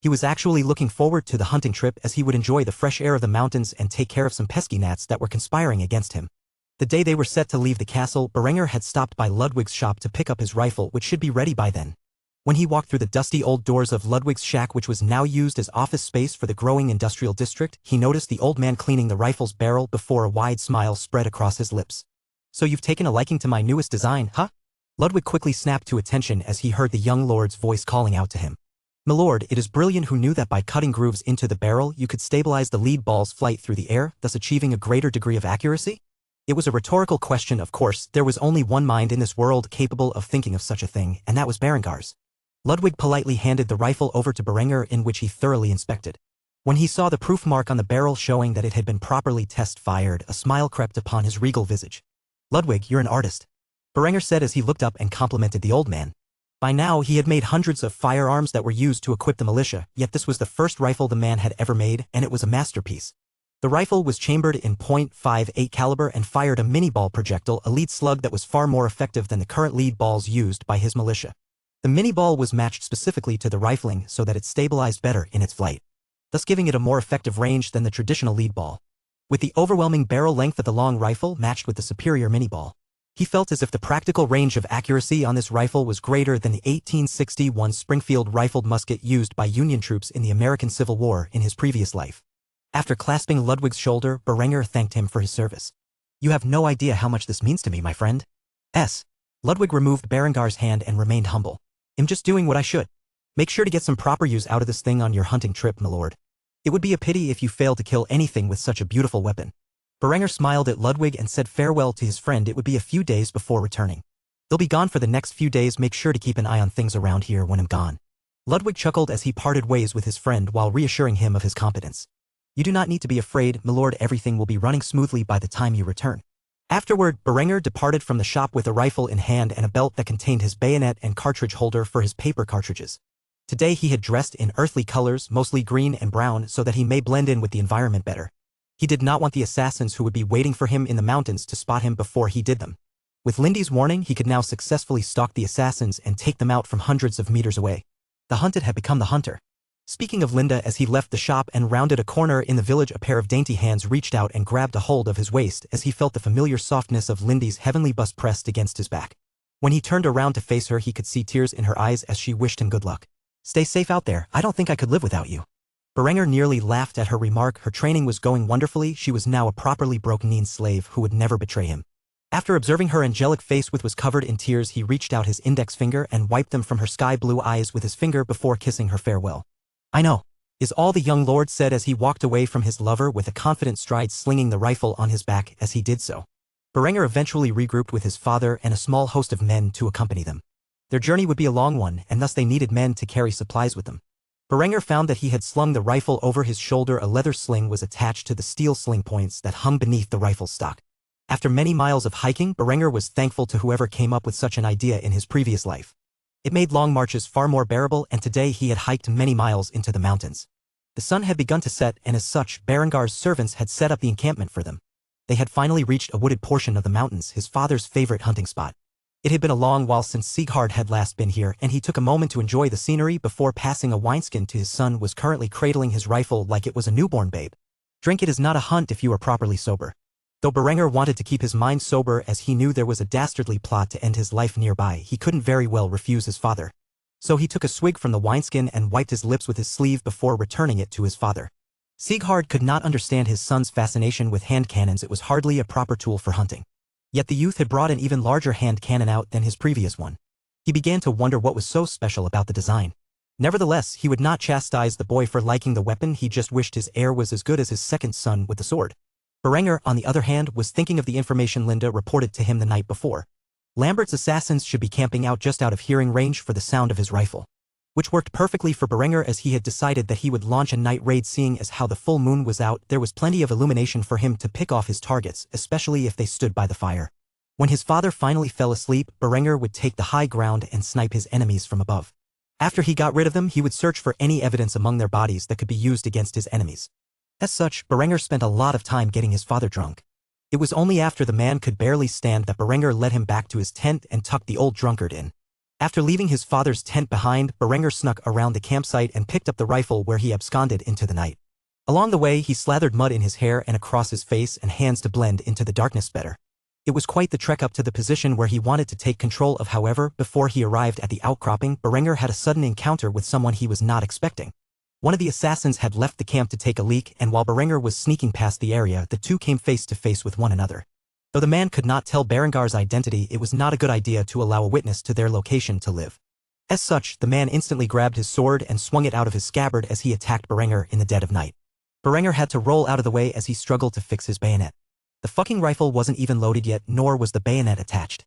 He was actually looking forward to the hunting trip, as he would enjoy the fresh air of the mountains and take care of some pesky gnats that were conspiring against him. The day they were set to leave the castle, Berenger had stopped by Ludwig's shop to pick up his rifle, which should be ready by then. When he walked through the dusty old doors of Ludwig's shack, which was now used as office space for the growing industrial district, he noticed the old man cleaning the rifle's barrel before a wide smile spread across his lips. "So you've taken a liking to my newest design, huh?" Ludwig quickly snapped to attention as he heard the young lord's voice calling out to him. "Milord, it is brilliant. Who knew that by cutting grooves into the barrel you could stabilize the lead ball's flight through the air, thus achieving a greater degree of accuracy?" It was a rhetorical question, of course. There was only one mind in this world capable of thinking of such a thing, and that was Berengar's. Ludwig politely handed the rifle over to Berenger, in which he thoroughly inspected. When he saw the proof mark on the barrel showing that it had been properly test-fired, a smile crept upon his regal visage. "Ludwig, you're an artist," Berenger said as he looked up and complimented the old man. By now he had made hundreds of firearms that were used to equip the militia, yet this was the first rifle the man had ever made, and it was a masterpiece. The rifle was chambered in .58 caliber and fired a mini-ball projectile, a lead slug that was far more effective than the current lead balls used by his militia. The mini-ball was matched specifically to the rifling so that it stabilized better in its flight, thus giving it a more effective range than the traditional lead ball. With the overwhelming barrel length of the long rifle matched with the superior mini-ball, he felt as if the practical range of accuracy on this rifle was greater than the 1861 Springfield rifled musket used by Union troops in the American Civil War in his previous life. After clasping Ludwig's shoulder, Berenger thanked him for his service. "You have no idea how much this means to me, my friend." Ludwig removed Berengar's hand and remained humble. "I'm just doing what I should. Make sure to get some proper use out of this thing on your hunting trip, milord. It would be a pity if you failed to kill anything with such a beautiful weapon." Berenger smiled at Ludwig and said farewell to his friend. It would be a few days before returning. "They'll be gone for the next few days. Make sure to keep an eye on things around here when I'm gone." Ludwig chuckled as he parted ways with his friend while reassuring him of his competence. "You do not need to be afraid, milord. Everything will be running smoothly by the time you return." Afterward, Berenger departed from the shop with a rifle in hand and a belt that contained his bayonet and cartridge holder for his paper cartridges. Today he had dressed in earthly colors, mostly green and brown, so that he may blend in with the environment better. He did not want the assassins who would be waiting for him in the mountains to spot him before he did them. With Lindy's warning, he could now successfully stalk the assassins and take them out from hundreds of meters away. The hunted had become the hunter. Speaking of Linda, as he left the shop and rounded a corner in the village, a pair of dainty hands reached out and grabbed a hold of his waist as he felt the familiar softness of Lindy's heavenly bust pressed against his back. When he turned around to face her, he could see tears in her eyes as she wished him good luck. "Stay safe out there. I don't think I could live without you." Berenger nearly laughed at her remark. Her training was going wonderfully. She was now a properly broken-in slave who would never betray him. After observing her angelic face, which was covered in tears, he reached out his index finger and wiped them from her sky-blue eyes with his finger before kissing her farewell. "I know," is all the young lord said as he walked away from his lover with a confident stride, slinging the rifle on his back as he did so. Berenger eventually regrouped with his father and a small host of men to accompany them. Their journey would be a long one, and thus they needed men to carry supplies with them. Berenger found that he had slung the rifle over his shoulder. A leather sling was attached to the steel sling points that hung beneath the rifle's stock. After many miles of hiking, Berenger was thankful to whoever came up with such an idea in his previous life. It made long marches far more bearable, and today he had hiked many miles into the mountains. The sun had begun to set, and as such, Berengar's servants had set up the encampment for them. They had finally reached a wooded portion of the mountains, his father's favorite hunting spot. It had been a long while since Sieghard had last been here, and he took a moment to enjoy the scenery before passing a wineskin to his son, who was currently cradling his rifle like it was a newborn babe. "Drink. It is not a hunt if you are properly sober." Though Berenger wanted to keep his mind sober as he knew there was a dastardly plot to end his life nearby, he couldn't very well refuse his father. So he took a swig from the wineskin and wiped his lips with his sleeve before returning it to his father. Sieghard could not understand his son's fascination with hand cannons. It was hardly a proper tool for hunting. Yet the youth had brought an even larger hand cannon out than his previous one. He began to wonder what was so special about the design. Nevertheless, he would not chastise the boy for liking the weapon, he just wished his heir was as good as his second son with the sword. Berenger, on the other hand, was thinking of the information Linda reported to him the night before. Lambert's assassins should be camping out just out of hearing range for the sound of his rifle. Which worked perfectly for Berenger, as he had decided that he would launch a night raid. Seeing as how the full moon was out, there was plenty of illumination for him to pick off his targets, especially if they stood by the fire. When his father finally fell asleep, Berenger would take the high ground and snipe his enemies from above. After he got rid of them, he would search for any evidence among their bodies that could be used against his enemies. As such, Berenger spent a lot of time getting his father drunk. It was only after the man could barely stand that Berenger led him back to his tent and tucked the old drunkard in. After leaving his father's tent behind, Berenger snuck around the campsite and picked up the rifle, where he absconded into the night. Along the way, he slathered mud in his hair and across his face and hands to blend into the darkness better. It was quite the trek up to the position where he wanted to take control of. However, before he arrived at the outcropping, Berenger had a sudden encounter with someone he was not expecting. One of the assassins had left the camp to take a leak, and while Berenger was sneaking past the area, the two came face to face with one another. Though the man could not tell Berengar's identity, it was not a good idea to allow a witness to their location to live. As such, the man instantly grabbed his sword and swung it out of his scabbard as he attacked Berenger in the dead of night. Berenger had to roll out of the way as he struggled to fix his bayonet. The fucking rifle wasn't even loaded yet, nor was the bayonet attached.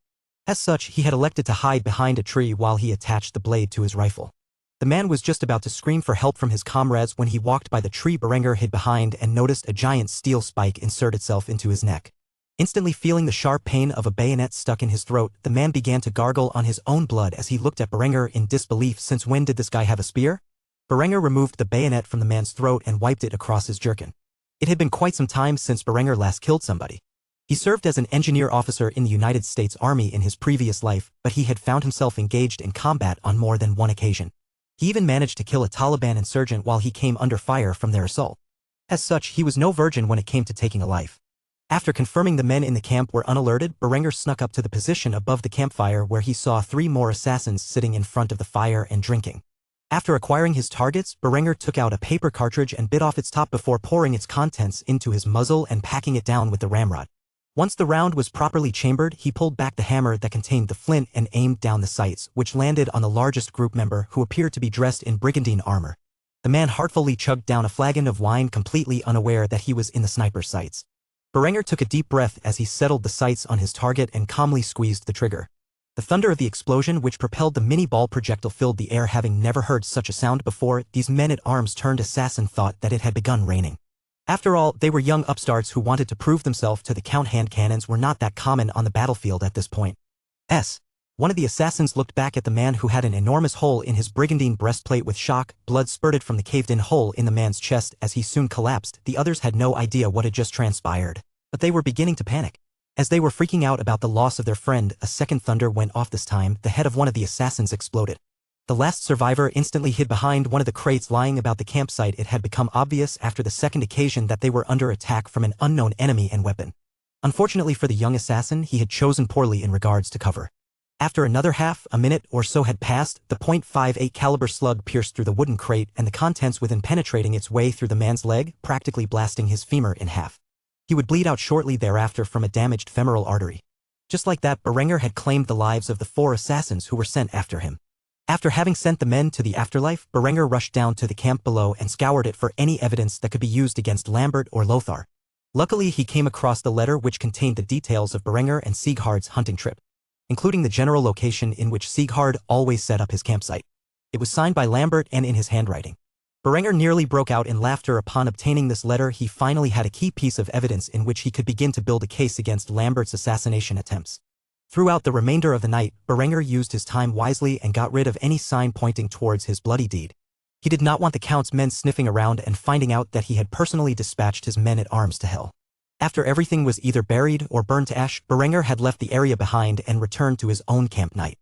As such, he had elected to hide behind a tree while he attached the blade to his rifle. The man was just about to scream for help from his comrades when he walked by the tree Berenger hid behind and noticed a giant steel spike insert itself into his neck. Instantly feeling the sharp pain of a bayonet stuck in his throat, the man began to gargle on his own blood as he looked at Berenger in disbelief. Since when did this guy have a spear? Berenger removed the bayonet from the man's throat and wiped it across his jerkin. It had been quite some time since Berenger last killed somebody. He served as an engineer officer in the United States Army in his previous life, but he had found himself engaged in combat on more than one occasion. He even managed to kill a Taliban insurgent while he came under fire from their assault. As such, he was no virgin when it came to taking a life. After confirming the men in the camp were unalerted, Berenger snuck up to the position above the campfire, where he saw 3 more assassins sitting in front of the fire and drinking. After acquiring his targets, Berenger took out a paper cartridge and bit off its top before pouring its contents into his muzzle and packing it down with the ramrod. Once the round was properly chambered, he pulled back the hammer that contained the flint and aimed down the sights, which landed on the largest group member, who appeared to be dressed in brigandine armor. The man heartfully chugged down a flagon of wine, completely unaware that he was in the sniper's sights. Berenger took a deep breath as he settled the sights on his target and calmly squeezed the trigger. The thunder of the explosion which propelled the mini-ball projectile filled the air. Having never heard such a sound before, these men-at-arms turned assassin thought that it had begun raining. After all, they were young upstarts who wanted to prove themselves to the count. Hand cannons were not that common on the battlefield at this point. One of the assassins looked back at the man who had an enormous hole in his brigandine breastplate. With shock, blood spurted from the caved-in hole in the man's chest as he soon collapsed. The others had no idea what had just transpired, but they were beginning to panic. As they were freaking out about the loss of their friend, a second thunder went off. This time, the head of one of the assassins exploded. The last survivor instantly hid behind one of the crates lying about the campsite. It had become obvious after the second occasion that they were under attack from an unknown enemy and weapon. Unfortunately for the young assassin, he had chosen poorly in regards to cover. After another half a minute or so had passed, the .58 caliber slug pierced through the wooden crate and the contents within, penetrating its way through the man's leg, practically blasting his femur in half. He would bleed out shortly thereafter from a damaged femoral artery. Just like that, Berenger had claimed the lives of the 4 assassins who were sent after him. After having sent the men to the afterlife, Berenger rushed down to the camp below and scoured it for any evidence that could be used against Lambert or Lothar. Luckily, he came across the letter which contained the details of Berenger and Sieghard's hunting trip, including the general location in which Sieghard always set up his campsite. It was signed by Lambert and in his handwriting. Berenger nearly broke out in laughter upon obtaining this letter. He finally had a key piece of evidence in which he could begin to build a case against Lambert's assassination attempts. Throughout the remainder of the night, Berenger used his time wisely and got rid of any sign pointing towards his bloody deed. He did not want the Count's men sniffing around and finding out that he had personally dispatched his men-at-arms to hell. After everything was either buried or burned to ash, Berenger had left the area behind and returned to his own camp night.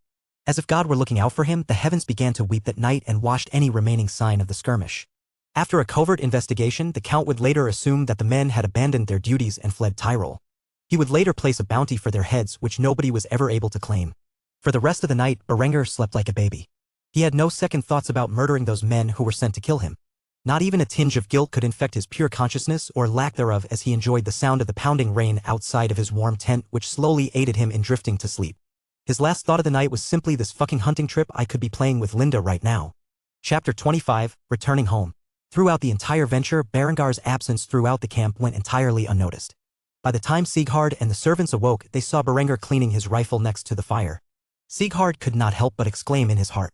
As if God were looking out for him, the heavens began to weep that night and washed any remaining sign of the skirmish. After a covert investigation, the Count would later assume that the men had abandoned their duties and fled Tyrol. He would later place a bounty for their heads, which nobody was ever able to claim. For the rest of the night, Berenger slept like a baby. He had no second thoughts about murdering those men who were sent to kill him. Not even a tinge of guilt could infect his pure consciousness or lack thereof as he enjoyed the sound of the pounding rain outside of his warm tent, which slowly aided him in drifting to sleep. His last thought of the night was simply, this fucking hunting trip, I could be playing with Linda right now. Chapter 25, Returning Home. Throughout the entire venture, Berengar's absence throughout the camp went entirely unnoticed. By the time Sieghard and the servants awoke, they saw Berengar cleaning his rifle next to the fire. Sieghard could not help but exclaim in his heart,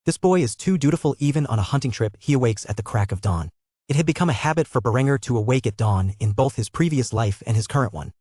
"This boy is too dutiful even on a hunting trip." He awakes at the crack of dawn. It had become a habit for Berengar to awake at dawn in both his previous life and his current one.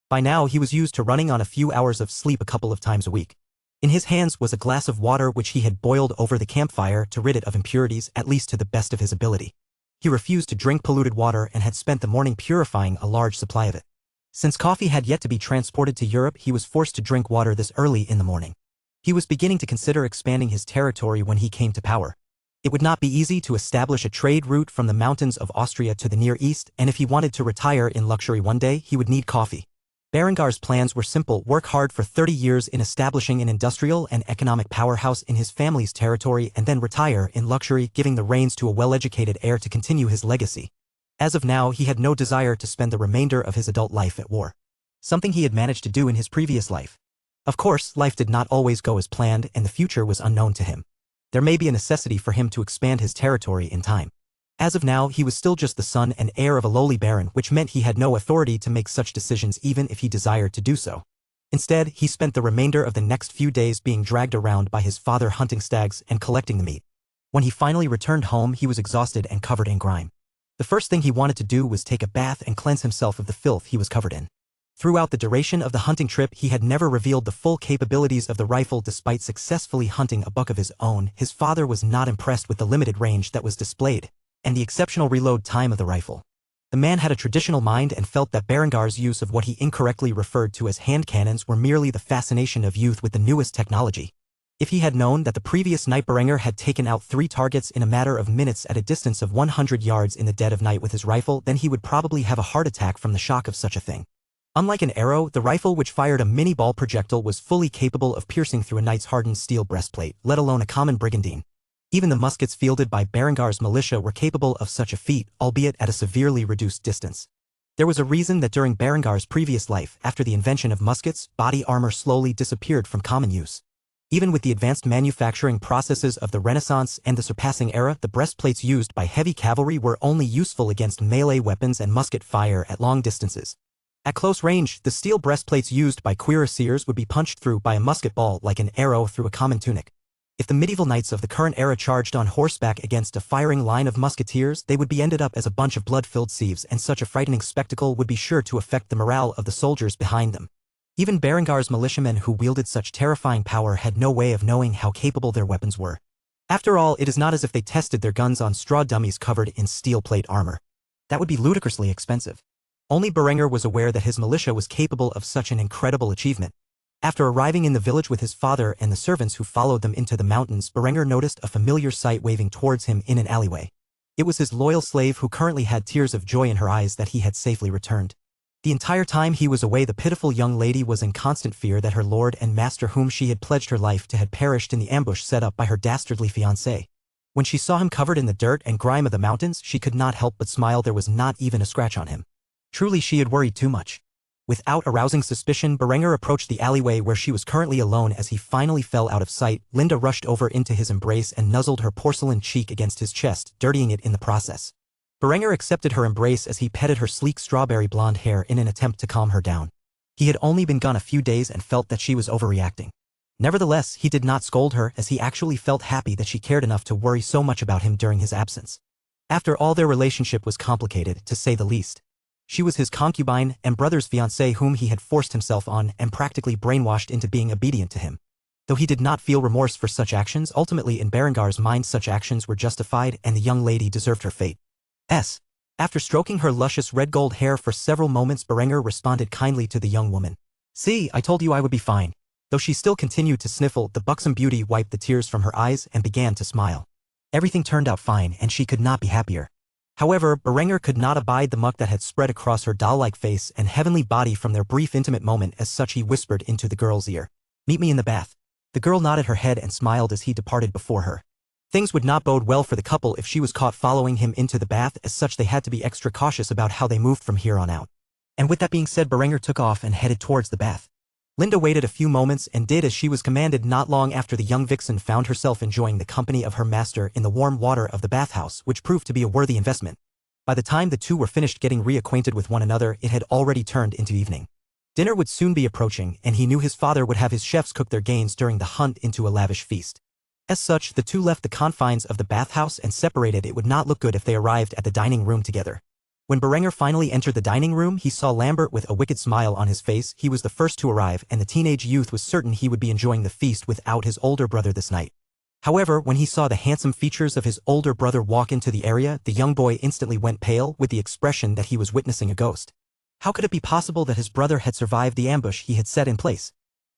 By now he was used to running on a few hours of sleep a couple of times a week. In his hands was a glass of water which he had boiled over the campfire to rid it of impurities, at least to the best of his ability. He refused to drink polluted water and had spent the morning purifying a large supply of it. Since coffee had yet to be transported to Europe, he was forced to drink water this early in the morning. He was beginning to consider expanding his territory when he came to power. It would not be easy to establish a trade route from the mountains of Austria to the Near East, and if he wanted to retire in luxury one day, he would need coffee. Berengar's plans were simple: work hard for 30 years in establishing an industrial and economic powerhouse in his family's territory, and then retire in luxury, giving the reins to a well-educated heir to continue his legacy. As of now, he had no desire to spend the remainder of his adult life at war. Something he had managed to do in his previous life. Of course, life did not always go as planned, and the future was unknown to him. There may be a necessity for him to expand his territory in time. As of now, he was still just the son and heir of a lowly baron, which meant he had no authority to make such decisions even if he desired to do so. Instead, he spent the remainder of the next few days being dragged around by his father hunting stags and collecting the meat. When he finally returned home, he was exhausted and covered in grime. The first thing he wanted to do was take a bath and cleanse himself of the filth he was covered in. Throughout the duration of the hunting trip, he had never revealed the full capabilities of the rifle. Despite successfully hunting a buck of his own, his father was not impressed with the limited range that was displayed and the exceptional reload time of the rifle. The man had a traditional mind and felt that Berengar's use of what he incorrectly referred to as hand cannons were merely the fascination of youth with the newest technology. If he had known that the previous night Berengar had taken out 3 targets in a matter of minutes at a distance of 100 yards in the dead of night with his rifle, then he would probably have a heart attack from the shock of such a thing. Unlike an arrow, the rifle, which fired a mini-ball projectile, was fully capable of piercing through a knight's hardened steel breastplate, let alone a common brigandine. Even the muskets fielded by Berengar's militia were capable of such a feat, albeit at a severely reduced distance. There was a reason that during Berengar's previous life, after the invention of muskets, body armor slowly disappeared from common use. Even with the advanced manufacturing processes of the Renaissance and the surpassing era, the breastplates used by heavy cavalry were only useful against melee weapons and musket fire at long distances. At close range, the steel breastplates used by cuirassiers would be punched through by a musket ball like an arrow through a common tunic. If the medieval knights of the current era charged on horseback against a firing line of musketeers, they would be ended up as a bunch of blood-filled sieves, and such a frightening spectacle would be sure to affect the morale of the soldiers behind them. Even Berengar's militiamen who wielded such terrifying power had no way of knowing how capable their weapons were. After all, it is not as if they tested their guns on straw dummies covered in steel plate armor. That would be ludicrously expensive. Only Berengar was aware that his militia was capable of such an incredible achievement. After arriving in the village with his father and the servants who followed them into the mountains, Berengar noticed a familiar sight waving towards him in an alleyway. It was his loyal slave, who currently had tears of joy in her eyes that he had safely returned. The entire time he was away, the pitiful young lady was in constant fear that her lord and master, whom she had pledged her life to, had perished in the ambush set up by her dastardly fiancé. When she saw him covered in the dirt and grime of the mountains, she could not help but smile. There was not even a scratch on him. Truly, she had worried too much. Without arousing suspicion, Berengar approached the alleyway where she was currently alone. As he finally fell out of sight, Linda rushed over into his embrace and nuzzled her porcelain cheek against his chest, dirtying it in the process. Berengar accepted her embrace as he petted her sleek strawberry blonde hair in an attempt to calm her down. He had only been gone a few days and felt that she was overreacting. Nevertheless, he did not scold her, as he actually felt happy that she cared enough to worry so much about him during his absence. After all, their relationship was complicated, to say the least. She was his concubine and brother's fiancée, whom he had forced himself on and practically brainwashed into being obedient to him. Though he did not feel remorse for such actions, ultimately in Berengar's mind such actions were justified and the young lady deserved her fate. After stroking her luscious red-gold hair for several moments, Berengar responded kindly to the young woman. "See, I told you I would be fine." Though she still continued to sniffle, the buxom beauty wiped the tears from her eyes and began to smile. Everything turned out fine, and she could not be happier. However, Berengar could not abide the muck that had spread across her doll-like face and heavenly body from their brief intimate moment. As such, he whispered into the girl's ear, "Meet me in the bath." The girl nodded her head and smiled as he departed before her. Things would not bode well for the couple if she was caught following him into the bath. As such, they had to be extra cautious about how they moved from here on out. And with that being said, Berenger took off and headed towards the bath. Linda waited a few moments and did as she was commanded. Not long after, the young vixen found herself enjoying the company of her master in the warm water of the bathhouse, which proved to be a worthy investment. By the time the two were finished getting reacquainted with one another, it had already turned into evening. Dinner would soon be approaching, and he knew his father would have his chefs cook their gains during the hunt into a lavish feast. As such, the two left the confines of the bathhouse and separated. It would not look good if they arrived at the dining room together. When Berenger finally entered the dining room, he saw Lambert with a wicked smile on his face. He was the first to arrive, and the teenage youth was certain he would be enjoying the feast without his older brother this night. However, when he saw the handsome features of his older brother walk into the area, the young boy instantly went pale, with the expression that he was witnessing a ghost. How could it be possible that his brother had survived the ambush he had set in place?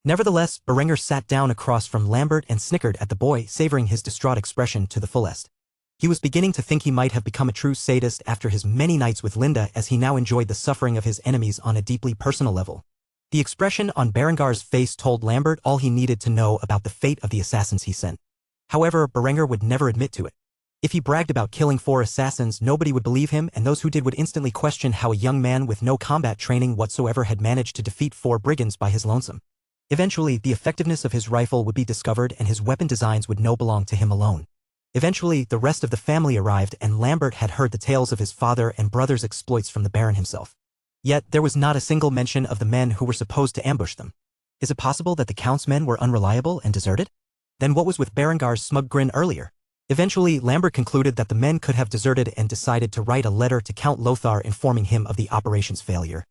Nevertheless, Berenger sat down across from Lambert and snickered at the boy, savoring his distraught expression to the fullest. He was beginning to think he might have become a true sadist after his many nights with Linda, as he now enjoyed the suffering of his enemies on a deeply personal level. The expression on Berengar's face told Lambert all he needed to know about the fate of the assassins he sent. However, Berenger would never admit to it. If he bragged about killing 4 assassins, nobody would believe him, and those who did would instantly question how a young man with no combat training whatsoever had managed to defeat 4 brigands by his lonesome. Eventually, the effectiveness of his rifle would be discovered, and his weapon designs would no belong to him alone. Eventually, the rest of the family arrived, and Lambert had heard the tales of his father and brother's exploits from the Baron himself. Yet, there was not a single mention of the men who were supposed to ambush them. Is it possible that the Count's men were unreliable and deserted? Then what was with Berengar's smug grin earlier? Eventually, Lambert concluded that the men could have deserted and decided to write a letter to Count Lothar informing him of the operation's failure.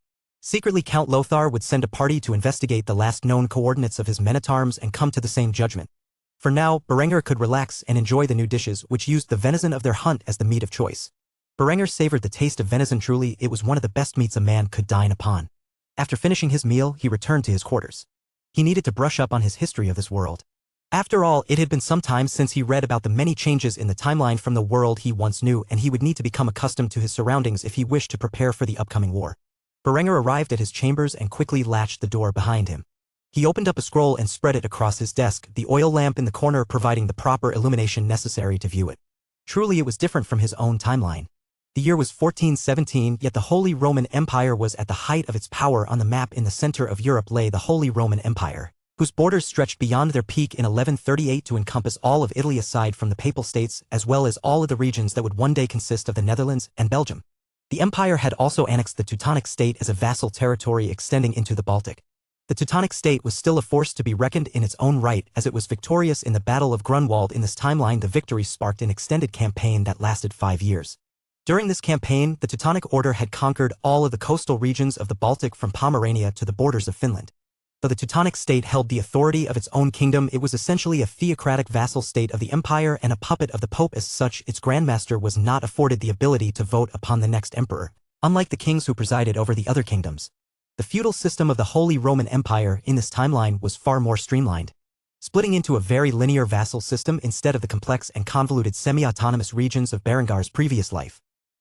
Secretly, Count Lothar would send a party to investigate the last known coordinates of his men-at-arms and come to the same judgment. For now, Berenger could relax and enjoy the new dishes, which used the venison of their hunt as the meat of choice. Berenger savored the taste of venison. Truly, it was one of the best meats a man could dine upon. After finishing his meal, he returned to his quarters. He needed to brush up on his history of this world. After all, it had been some time since he read about the many changes in the timeline from the world he once knew, and he would need to become accustomed to his surroundings if he wished to prepare for the upcoming war. Berenger arrived at his chambers and quickly latched the door behind him. He opened up a scroll and spread it across his desk, the oil lamp in the corner providing the proper illumination necessary to view it. Truly, it was different from his own timeline. The year was 1417, yet the Holy Roman Empire was at the height of its power. On the map in the center of Europe lay the Holy Roman Empire, whose borders stretched beyond their peak in 1138 to encompass all of Italy aside from the Papal States, as well as all of the regions that would one day consist of the Netherlands and Belgium. The empire had also annexed the Teutonic state as a vassal territory extending into the Baltic. The Teutonic state was still a force to be reckoned in its own right, as it was victorious in the Battle of Grunwald. In this timeline, the victory sparked an extended campaign that lasted 5 years. During this campaign, the Teutonic Order had conquered all of the coastal regions of the Baltic from Pomerania to the borders of Finland. Though the Teutonic state held the authority of its own kingdom, it was essentially a theocratic vassal state of the empire and a puppet of the Pope. As such, its grandmaster was not afforded the ability to vote upon the next emperor, unlike the kings who presided over the other kingdoms. The feudal system of the Holy Roman Empire in this timeline was far more streamlined, splitting into a very linear vassal system instead of the complex and convoluted semi-autonomous regions of Berengar's previous life.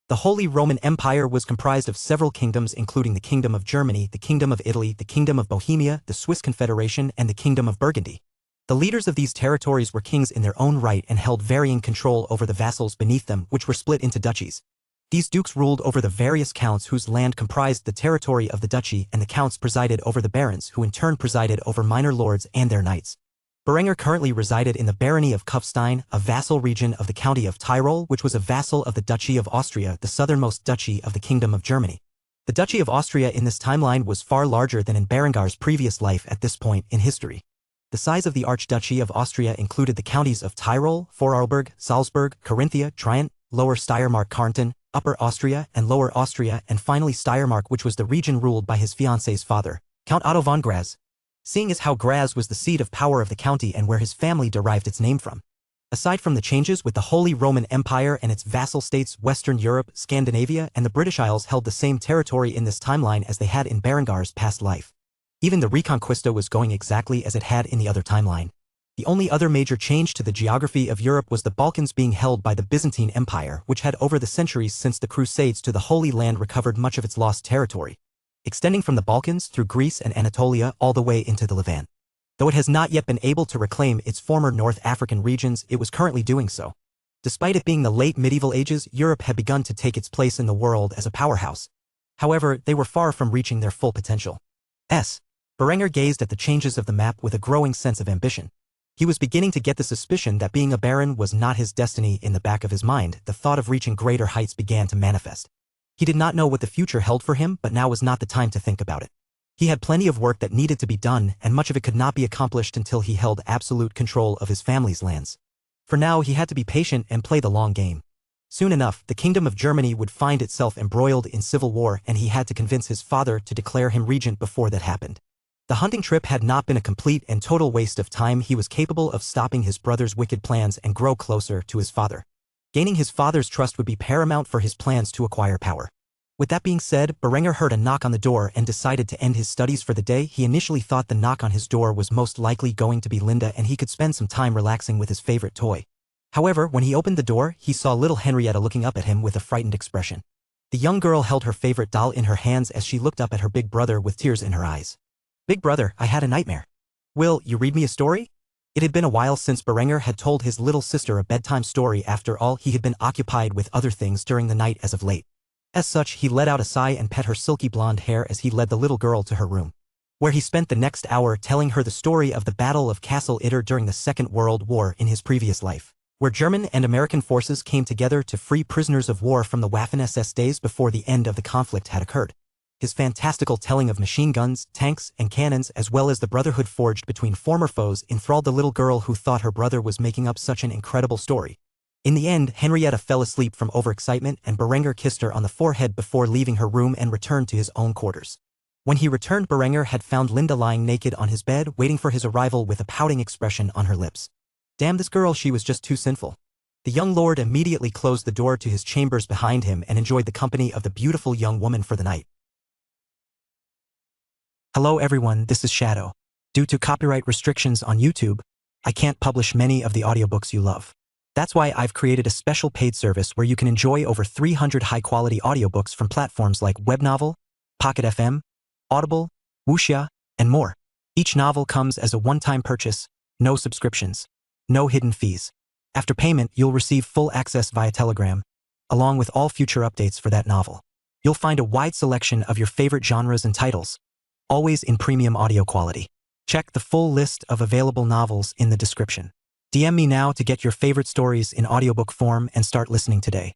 The Holy Roman Empire was comprised of several kingdoms, including the Kingdom of Germany, the Kingdom of Italy, the Kingdom of Bohemia, the Swiss Confederation, and the Kingdom of Burgundy. The leaders of these territories were kings in their own right and held varying control over the vassals beneath them, which were split into duchies. These dukes ruled over the various counts whose land comprised the territory of the duchy, and the counts presided over the barons, who in turn presided over minor lords and their knights. Berenger currently resided in the barony of Kufstein, a vassal region of the county of Tyrol, which was a vassal of the Duchy of Austria, the southernmost duchy of the Kingdom of Germany. The Duchy of Austria in this timeline was far larger than in Berengar's previous life at this point in history. The size of the Archduchy of Austria included the counties of Tyrol, Vorarlberg, Salzburg, Carinthia, Trient, Lower Steiermark, Kärnten, Upper Austria, and Lower Austria, and finally Steiermark, which was the region ruled by his fiancée's father, Count Otto von Graz. Seeing as how Graz was the seat of power of the county and where his family derived its name from. Aside from the changes with the Holy Roman Empire and its vassal states, Western Europe, Scandinavia, and the British Isles held the same territory in this timeline as they had in Berengar's past life. Even the Reconquista was going exactly as it had in the other timeline. The only other major change to the geography of Europe was the Balkans being held by the Byzantine Empire, which had over the centuries since the Crusades to the Holy Land recovered much of its lost territory, extending from the Balkans through Greece and Anatolia all the way into the Levant. Though it has not yet been able to reclaim its former North African regions, it was currently doing so. Despite it being the late medieval ages, Europe had begun to take its place in the world as a powerhouse. However, they were far from reaching their full potential. Berenger gazed at the changes of the map with a growing sense of ambition. He was beginning to get the suspicion that being a baron was not his destiny. In the back of his mind, the thought of reaching greater heights began to manifest. He did not know what the future held for him, but now was not the time to think about it. He had plenty of work that needed to be done, and much of it could not be accomplished until he held absolute control of his family's lands. For now, he had to be patient and play the long game. Soon enough, the Kingdom of Germany would find itself embroiled in civil war, and he had to convince his father to declare him regent before that happened. The hunting trip had not been a complete and total waste of time. He was capable of stopping his brother's wicked plans and grow closer to his father. Gaining his father's trust would be paramount for his plans to acquire power. With that being said, Berenger heard a knock on the door and decided to end his studies for the day. He initially thought the knock on his door was most likely going to be Linda, and he could spend some time relaxing with his favorite toy. However, when he opened the door, he saw little Henrietta looking up at him with a frightened expression. The young girl held her favorite doll in her hands as she looked up at her big brother with tears in her eyes. "Big brother, I had a nightmare. Will you read me a story?" It had been a while since Berenger had told his little sister a bedtime story. After all, he had been occupied with other things during the night as of late. As such, he let out a sigh and pet her silky blonde hair as he led the little girl to her room, where he spent the next hour telling her the story of the Battle of Castle Itter during the Second World War in his previous life, where German and American forces came together to free prisoners of war from the Waffen-SS days before the end of the conflict had occurred. His fantastical telling of machine guns, tanks, and cannons, as well as the brotherhood forged between former foes, enthralled the little girl, who thought her brother was making up such an incredible story. In the end, Henrietta fell asleep from overexcitement, and Berenger kissed her on the forehead before leaving her room and returned to his own quarters. When he returned, Berenger had found Linda lying naked on his bed, waiting for his arrival with a pouting expression on her lips. Damn this girl, she was just too sinful. The young lord immediately closed the door to his chambers behind him and enjoyed the company of the beautiful young woman for the night. Hello everyone, this is Shadow. Due to copyright restrictions on YouTube, I can't publish many of the audiobooks you love. That's why I've created a special paid service where you can enjoy over 300 high-quality audiobooks from platforms like Webnovel, Pocket FM, Audible, Wuxia, and more. Each novel comes as a one-time purchase, no subscriptions, no hidden fees. After payment, you'll receive full access via Telegram, along with all future updates for that novel. You'll find a wide selection of your favorite genres and titles, always in premium audio quality. Check the full list of available novels in the description. DM me now to get your favorite stories in audiobook form and start listening today.